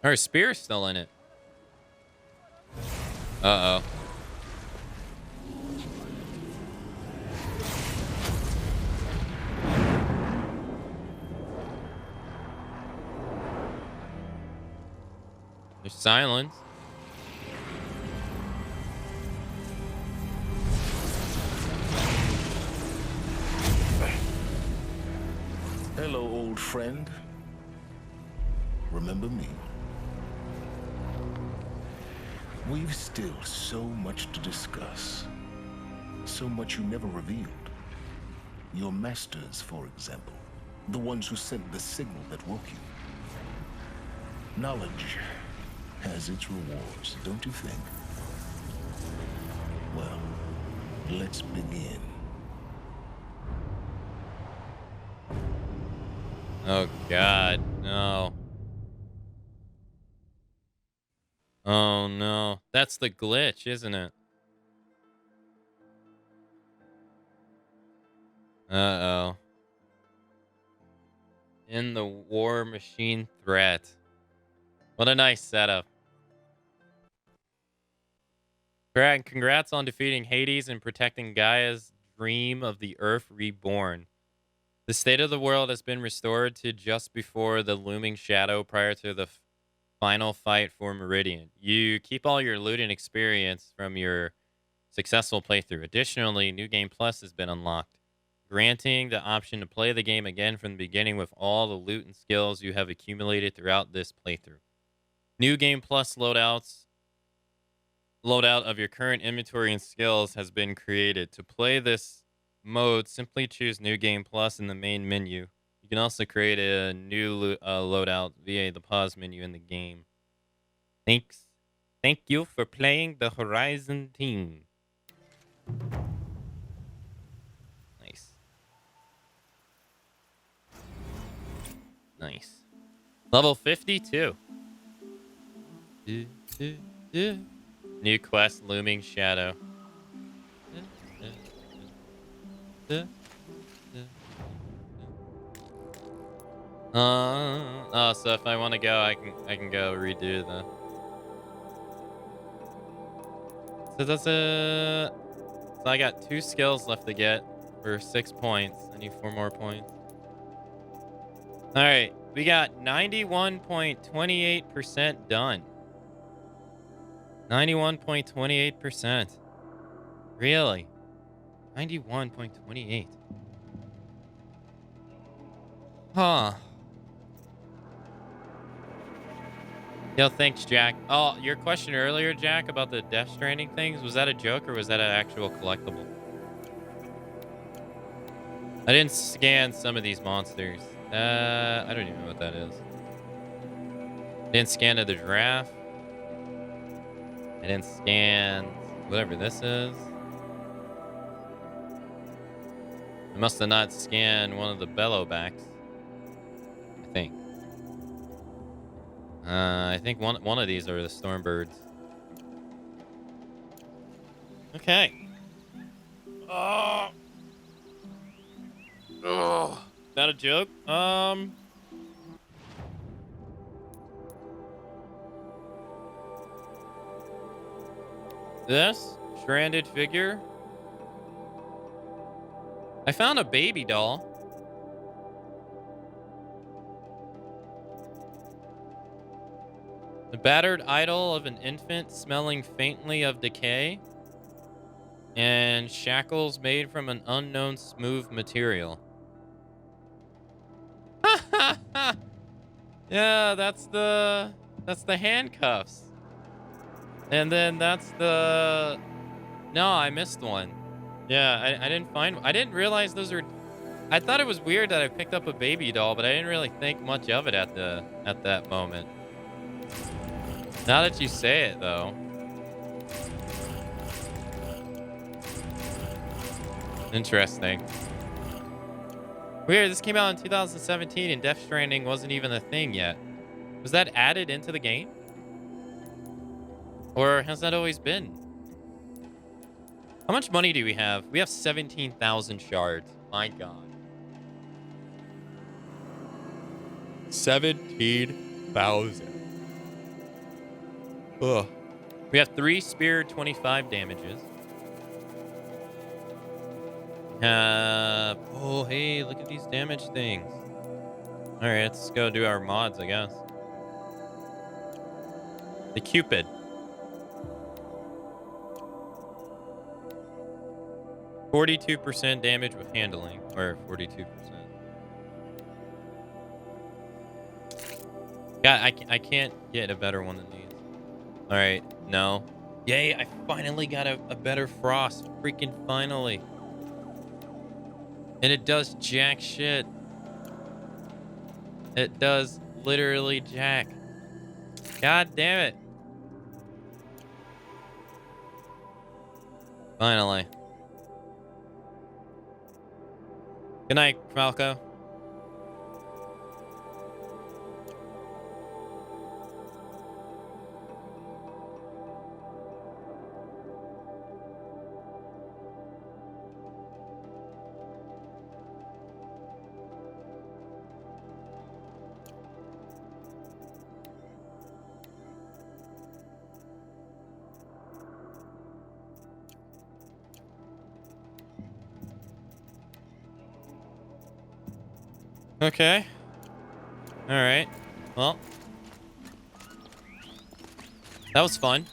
Her spear's still in it. Uh-oh. There's silence. Hello, old friend. Remember me? We've still so much to discuss. So much you never revealed. Your masters, for example. The ones who sent the signal that woke you. Knowledge has its rewards, don't you think? Well, let's begin. Oh, God. No. Oh, no. That's the glitch, isn't it? Uh-oh. In the war machine threat. What a nice setup. Congrats on defeating Hades and protecting Gaia's dream of the Earth reborn. The state of the world has been restored to just before the looming shadow prior to the final fight for Meridian. You keep all your loot and experience from your successful playthrough. Additionally, New Game Plus has been unlocked, granting the option to play the game again from the beginning with all the loot and skills you have accumulated throughout this playthrough. New Game Plus loadout of your current inventory and skills has been created. To play this mode, simply choose New Game Plus in the main menu. You can also create a new loadout via the pause menu in the game. Thanks. Thank you for playing the Horizon team. Nice. Nice. Level 52. New quest, Looming Shadow. So if I want to go, I can go redo the. So that's a. So I got 2 skills left to get for 6 points. I need 4 more points. All right, we got 91.28% done. 91.28%. Really? 91.28. Huh. Yo, thanks, Jack. Oh, your question earlier, Jack, about the Death Stranding things, was that a joke or was that an actual collectible? I didn't scan some of these monsters. I don't even know what that is. Didn't scan to the giraffe. I didn't scan whatever this is. I must have not scanned one of the bellowbacks. I think. I think one of these are the stormbirds. Okay. Oh. Oh. Is that a joke? This stranded figure. I found a baby doll. The battered idol of an infant smelling faintly of decay. And shackles made from an unknown smooth material. Yeah, that's the handcuffs. And then that's the... No, I missed one. Yeah, I didn't find... I didn't realize those are... I thought it was weird that I picked up a baby doll, but I didn't really think much of it at that moment. Now that you say it, though. Interesting. Weird, this came out in 2017 and Death Stranding wasn't even a thing yet. Was that added into the game? Or has that always been? How much money do we have? We have 17,000 shards. My God. 17,000. Ugh. We have 3 spear, 25 damages. Oh, hey, look at these damage things. All right, let's go do our mods, I guess. The Cupid. %42 damage with handling, or 42%. God, I can't get a better one than these. All right, no. Yay, I finally got a better Frost. Freaking finally. And it does jack shit. It does literally jack. God damn it. Finally. Good night, Falco. Okay. All right. Well, that was fun.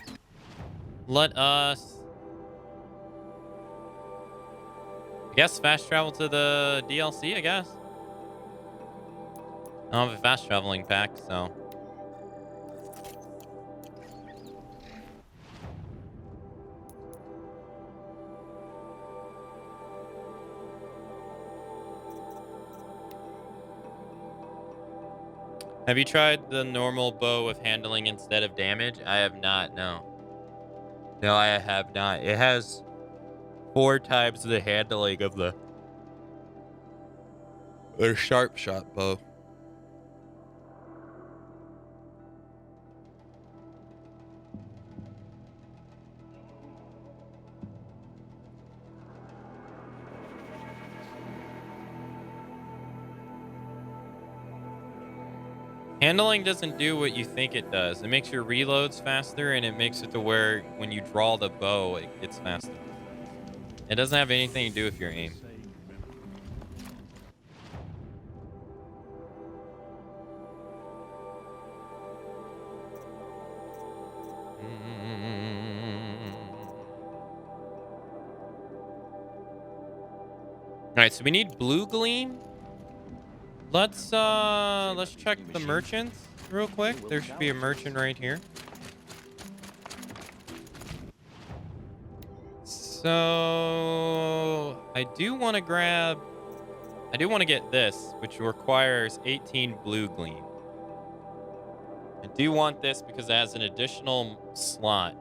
Let us, I guess, fast travel to the DLC, I guess. I don't have a fast traveling pack, so. Have you tried the normal bow with handling instead of damage? I have not, no. No, I have not. It has 4 times the handling of the sharp shot bow. Handling doesn't do what you think it does. It makes your reloads faster, and it makes it to where when you draw the bow, it gets faster. It doesn't have anything to do with your aim. right, so we need blue gleam. Let's check the merchants real quick. There should be a merchant right here. So I do want to get this, which requires 18 blue gleam. I do want this because it has an additional slot,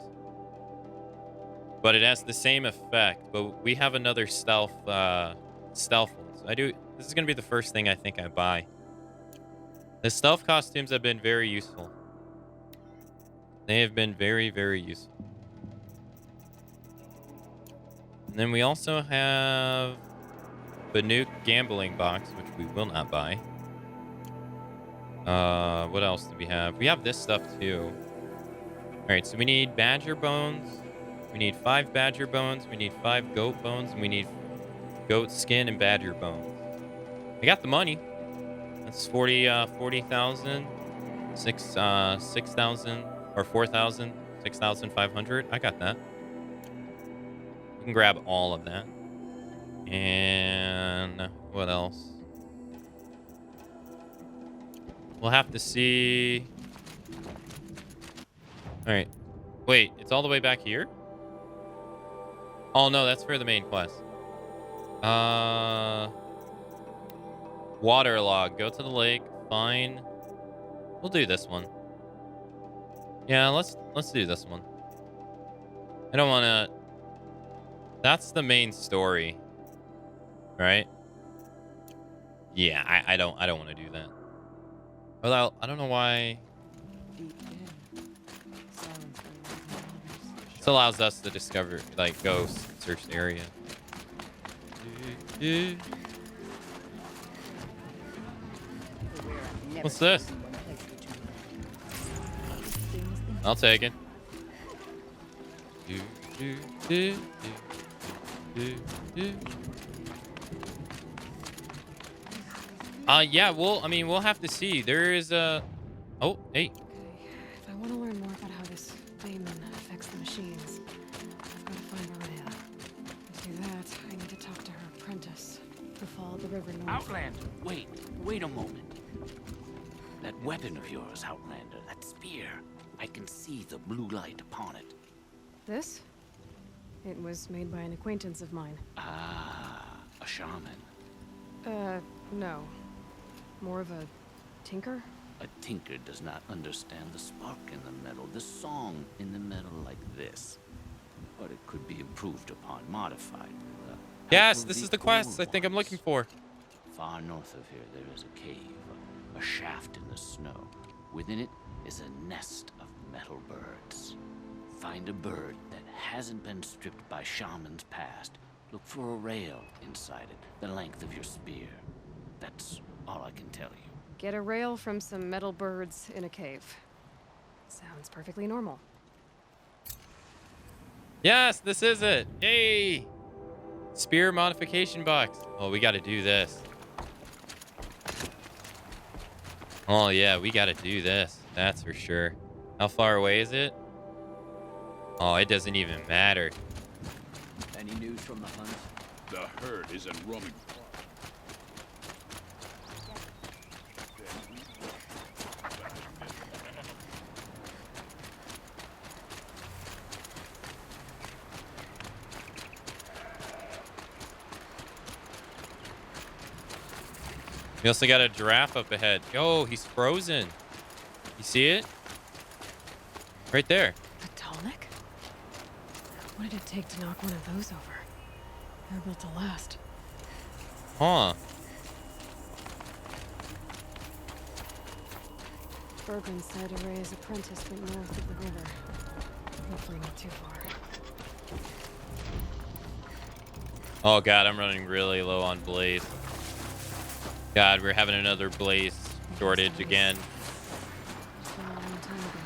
but it has the same effect. But we have another stealth one. So this is gonna be the first thing I think I buy. The stealth costumes have been very useful. They have been very, very useful. And then we also have the new gambling box, which we will not buy. What else do we have? We have this stuff too. All right, so we need badger bones. We need 5 badger bones. We need 5 goat bones. And we need goat skin and badger bones. I got the money. That's 40,000, 6,000 or 4,000, 6,500. I got that. We can grab all of that. And what else? We'll have to see. All right. Wait, it's all the way back here? Oh, no, that's for the main quest. Waterlog. Go to the lake. Fine. We'll do this one. Yeah, let's do this one. I don't want to... That's the main story. Right? Yeah, I don't want to do that. Well, I don't know why... This allows us to discover, like, go search the area. What's this? I'll take it. Yeah, we'll have to see. There is a... Oh, hey. Okay, if I want to learn more about how this Bayman affects the machines, I've got to find Maria. To do that, I need to talk to her apprentice, who followed the river north. Outlander, wait a moment. That weapon of yours, Outlander, that spear, I can see the blue light upon it. This? It was made by an acquaintance of mine. Ah, a shaman. No. More of a tinker? A tinker does not understand the spark in the metal, the song in the metal like this. But it could be improved upon, modified. Yes, this is the quest I think I'm looking for. Far north of here, there is a cave, a shaft in the snow. Within it is a nest of metal birds. Find a bird that hasn't been stripped by shamans past. Look for a rail inside it, the length of your spear. That's all I can tell you. Get a rail from some metal birds in a cave. Sounds perfectly normal. Yes, this is it. Yay! Spear modification box. Oh, we got to do this. Oh, yeah, we got to do this. That's for sure. How far away is it? Oh, it doesn't even matter. Any news from the hunt? The herd isn't roaming. We also got a giraffe up ahead. Yo, he's frozen. You see it? Right there. Patolnik? What did it take to knock one of those over? They're built to last. Huh. Bergman said Array's apprentice went north of the river. Hopefully not too far. Oh, God, I'm running really low on blaze. God, we're having another blaze shortage again. A long time ago.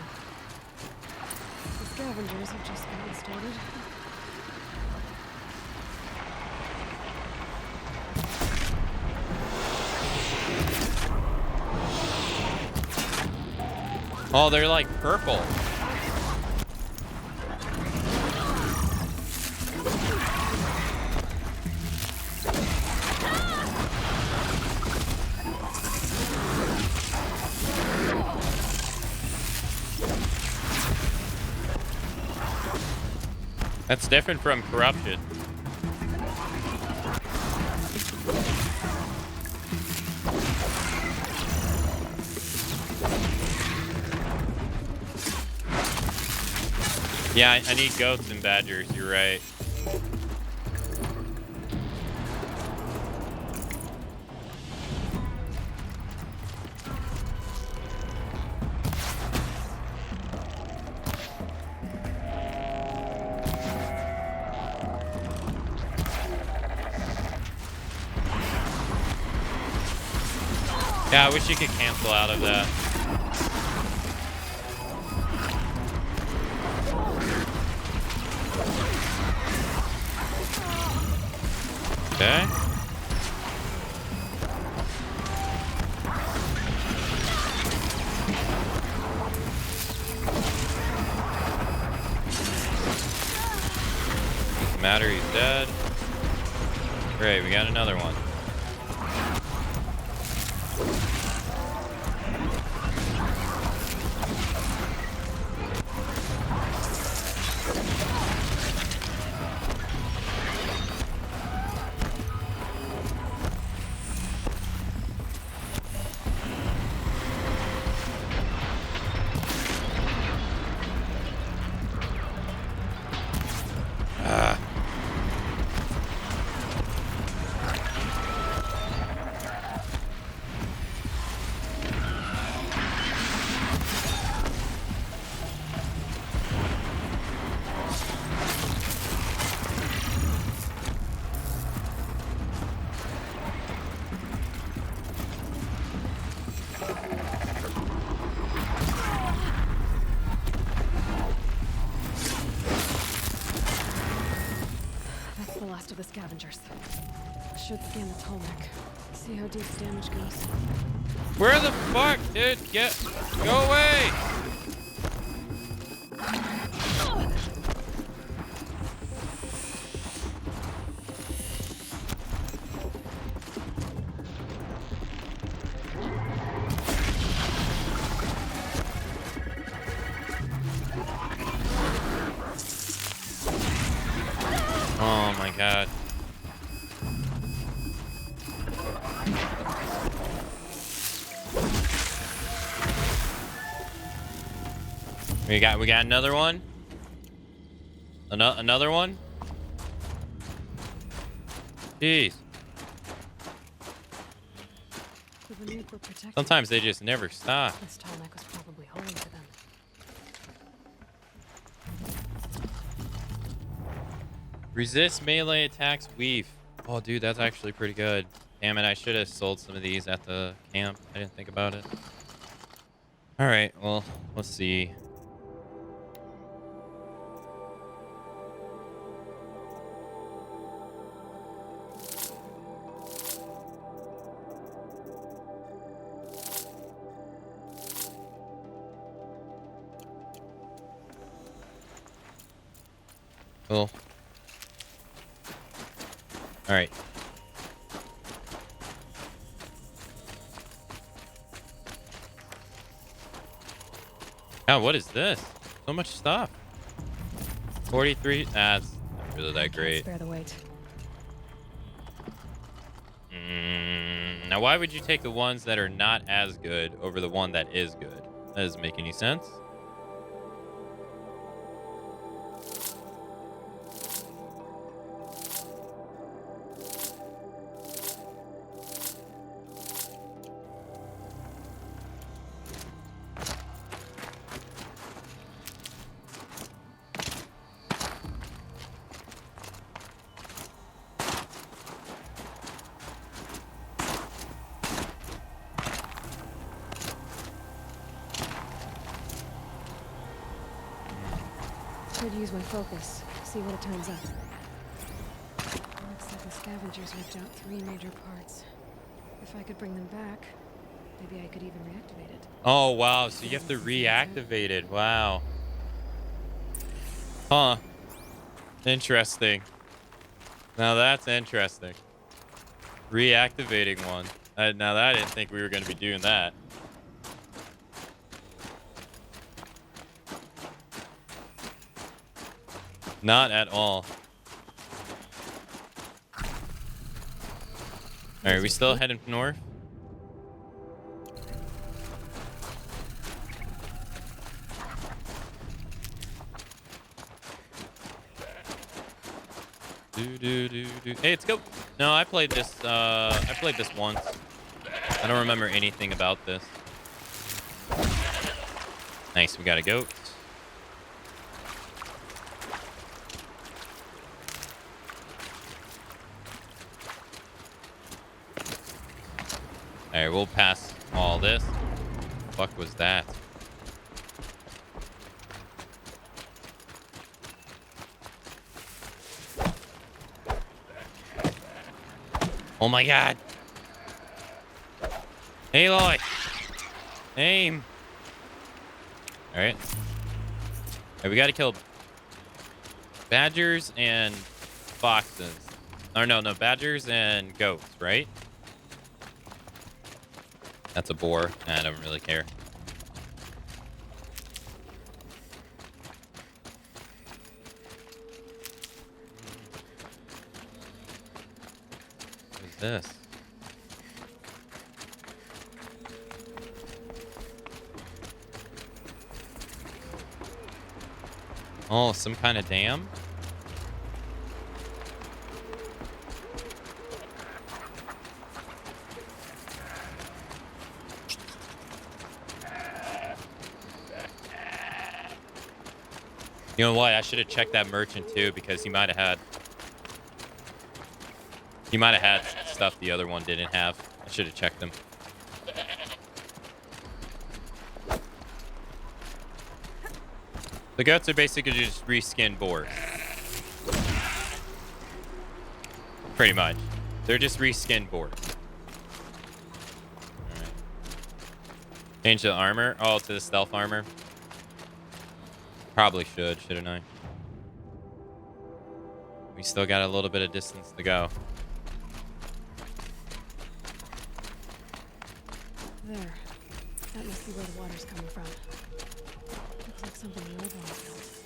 The scavengers have just gotten started. Oh, they're like purple. That's different from corruption. Yeah, I need goats and badgers. You're right. Yeah, I wish you could cancel out of that. Okay. Doesn't matter, he's dead. Great, we got another one. That's the last of the scavengers. Should scan the Tolmec. See how deep the damage goes. Where the fuck, dude? Go away! Oh my god. We got another one. Another one. Jeez. Sometimes they just never stop. This Tolmec was probably holy to them. Resist melee attacks, weave. Oh, dude, that's actually pretty good. Damn it, I should have sold some of these at the camp. I didn't think about it. All right, well, let's see. Cool. All right. God, what is this? So much stuff. 43. That's not really that great. Spare the weight. Now, why would you take the ones that are not as good over the one that is good? That doesn't make any sense. Could use my focus. See what it turns up. Looks like the scavengers ripped out 3 major parts. If I could bring them back, maybe I could even reactivate it. Oh, wow. So you have to reactivate it. Wow. Huh. Interesting. Now that's interesting. Reactivating one. Now that I didn't think we were going to be doing that. Not at all. All right, we still heading north? Hey, let's go. No, I played this once. I don't remember anything about this. Nice, we got a goat. Alright, we'll pass all this. The fuck was that? Oh my god. Aloy! Aim! Alright. Alright, we gotta kill badgers and foxes. Or no, badgers and goats, right? That's a boar. I don't really care. What is this? Oh, some kind of dam? You know what? I should have checked that merchant too, because he might have had stuff the other one didn't have. I should have checked him. The goats are basically just reskinned boars. Pretty much. They're just reskinned boars. Alright. Change the armor. Oh, to the stealth armor. Probably shouldn't I? We still got a little bit of distance to go. There. That must be where the water's coming from. Looks like something the old one built.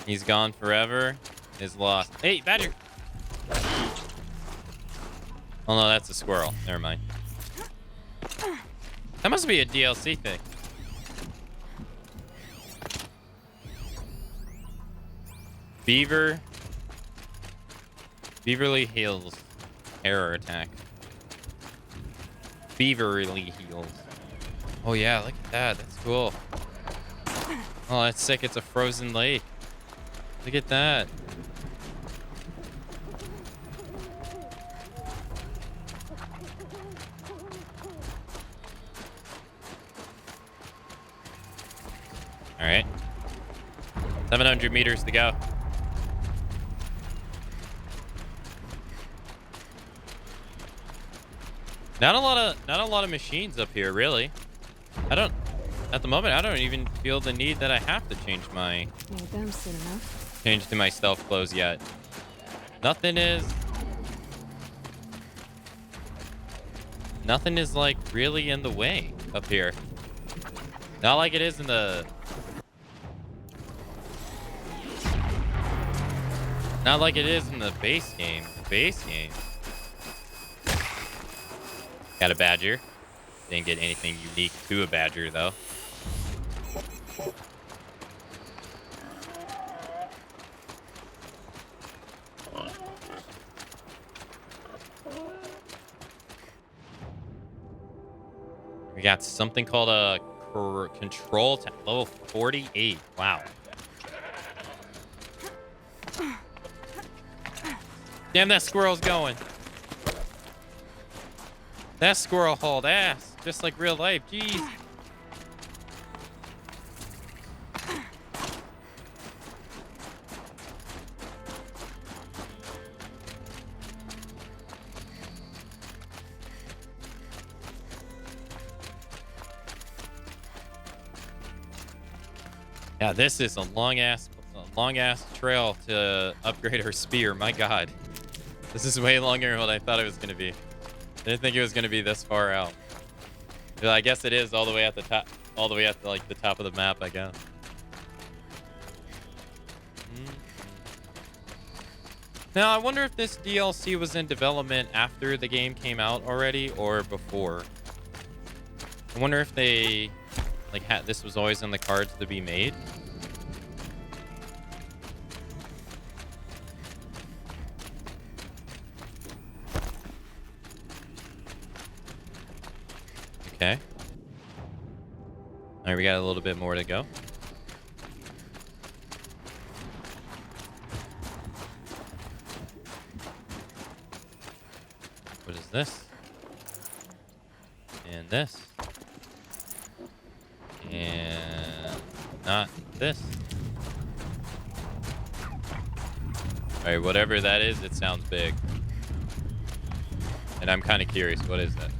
He's gone forever. Is lost. Hey, badger! Oh no, that's a squirrel. Never mind. That must be a DLC thing. Beaverly heals. Terror attack. Beaverly heals. Oh yeah, look at that. That's cool. Oh, that's sick. It's a frozen lake. Look at that. All right. 700 meters to go. Not a lot of machines up here, really. At the moment, I don't even feel the need that I have to change Made them soon enough. to my stealth clothes yet. Nothing is like really in the way up here. Not like it is in the base game. Got a badger. Didn't get anything unique to a badger though. We got something called a control level 48. Wow. Damn, that squirrel's going. That squirrel hauled ass, just like real life. Jeez. Yeah, this is a long ass trail to upgrade her spear. My God, this is way longer than what I thought it was gonna be. I didn't think it was gonna be this far out. Yeah, I guess it is all the way at the top, all the way at the, like the top of the map, I guess. Now, I wonder if this DLC was in development after the game came out already or before. I wonder if they like had this was always in the cards to be made. Okay. All right, we got a little bit more to go. What is this? And this. And not this. Alright, whatever that is, it sounds big. And I'm kind of curious, what is that?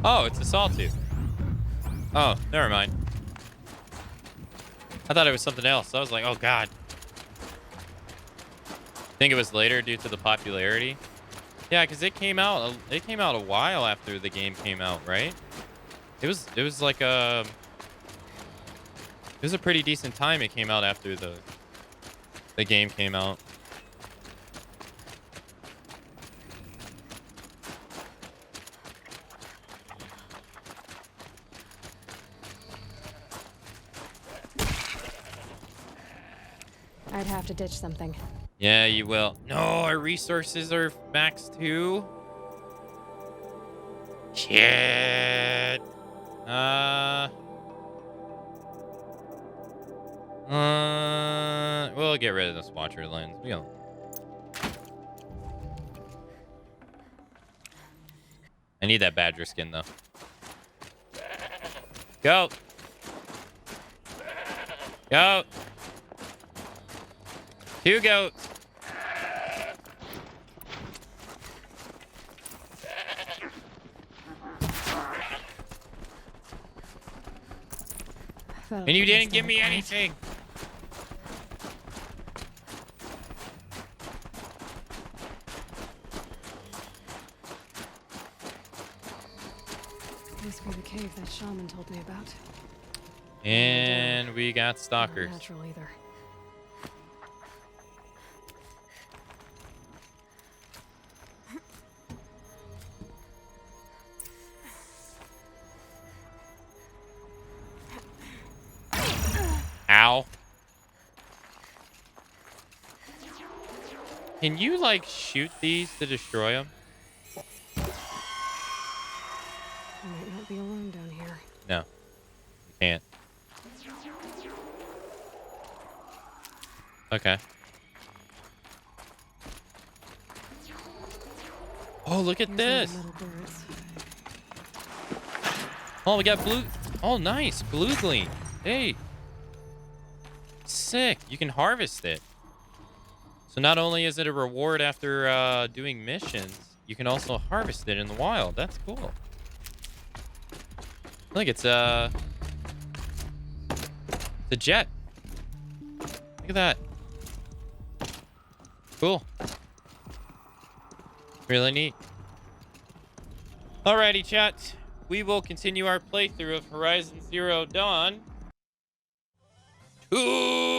Oh, it's a sawtooth. Oh, never mind. I thought it was something else. I was like, oh god. I think it was later due to the popularity. Yeah, because it came out a while after the game came out, right? It was like a pretty decent time it came out after the game came out. I'd have to ditch something. Yeah, you will. No, our resources are maxed too. Shit. We'll get rid of this watcher lens. We don't. I need that badger skin though. Go. Go. 2 goats. And you didn't give me anything. Must be the cave that shaman told me about. And we got stalkers. Not natural either. Ow. Can you, like, shoot these to destroy them? I might not be alone down here. No. You can't. Okay. Oh, look at this. Oh, we got blue. Oh, nice. Blue gleam. Hey. Sick. You can harvest it. So not only is it a reward after doing missions, you can also harvest it in the wild. That's cool. Look, it's a jet. Look at that. Cool. Really neat. Alrighty, chat. We will continue our playthrough of Horizon Zero Dawn tomorrow.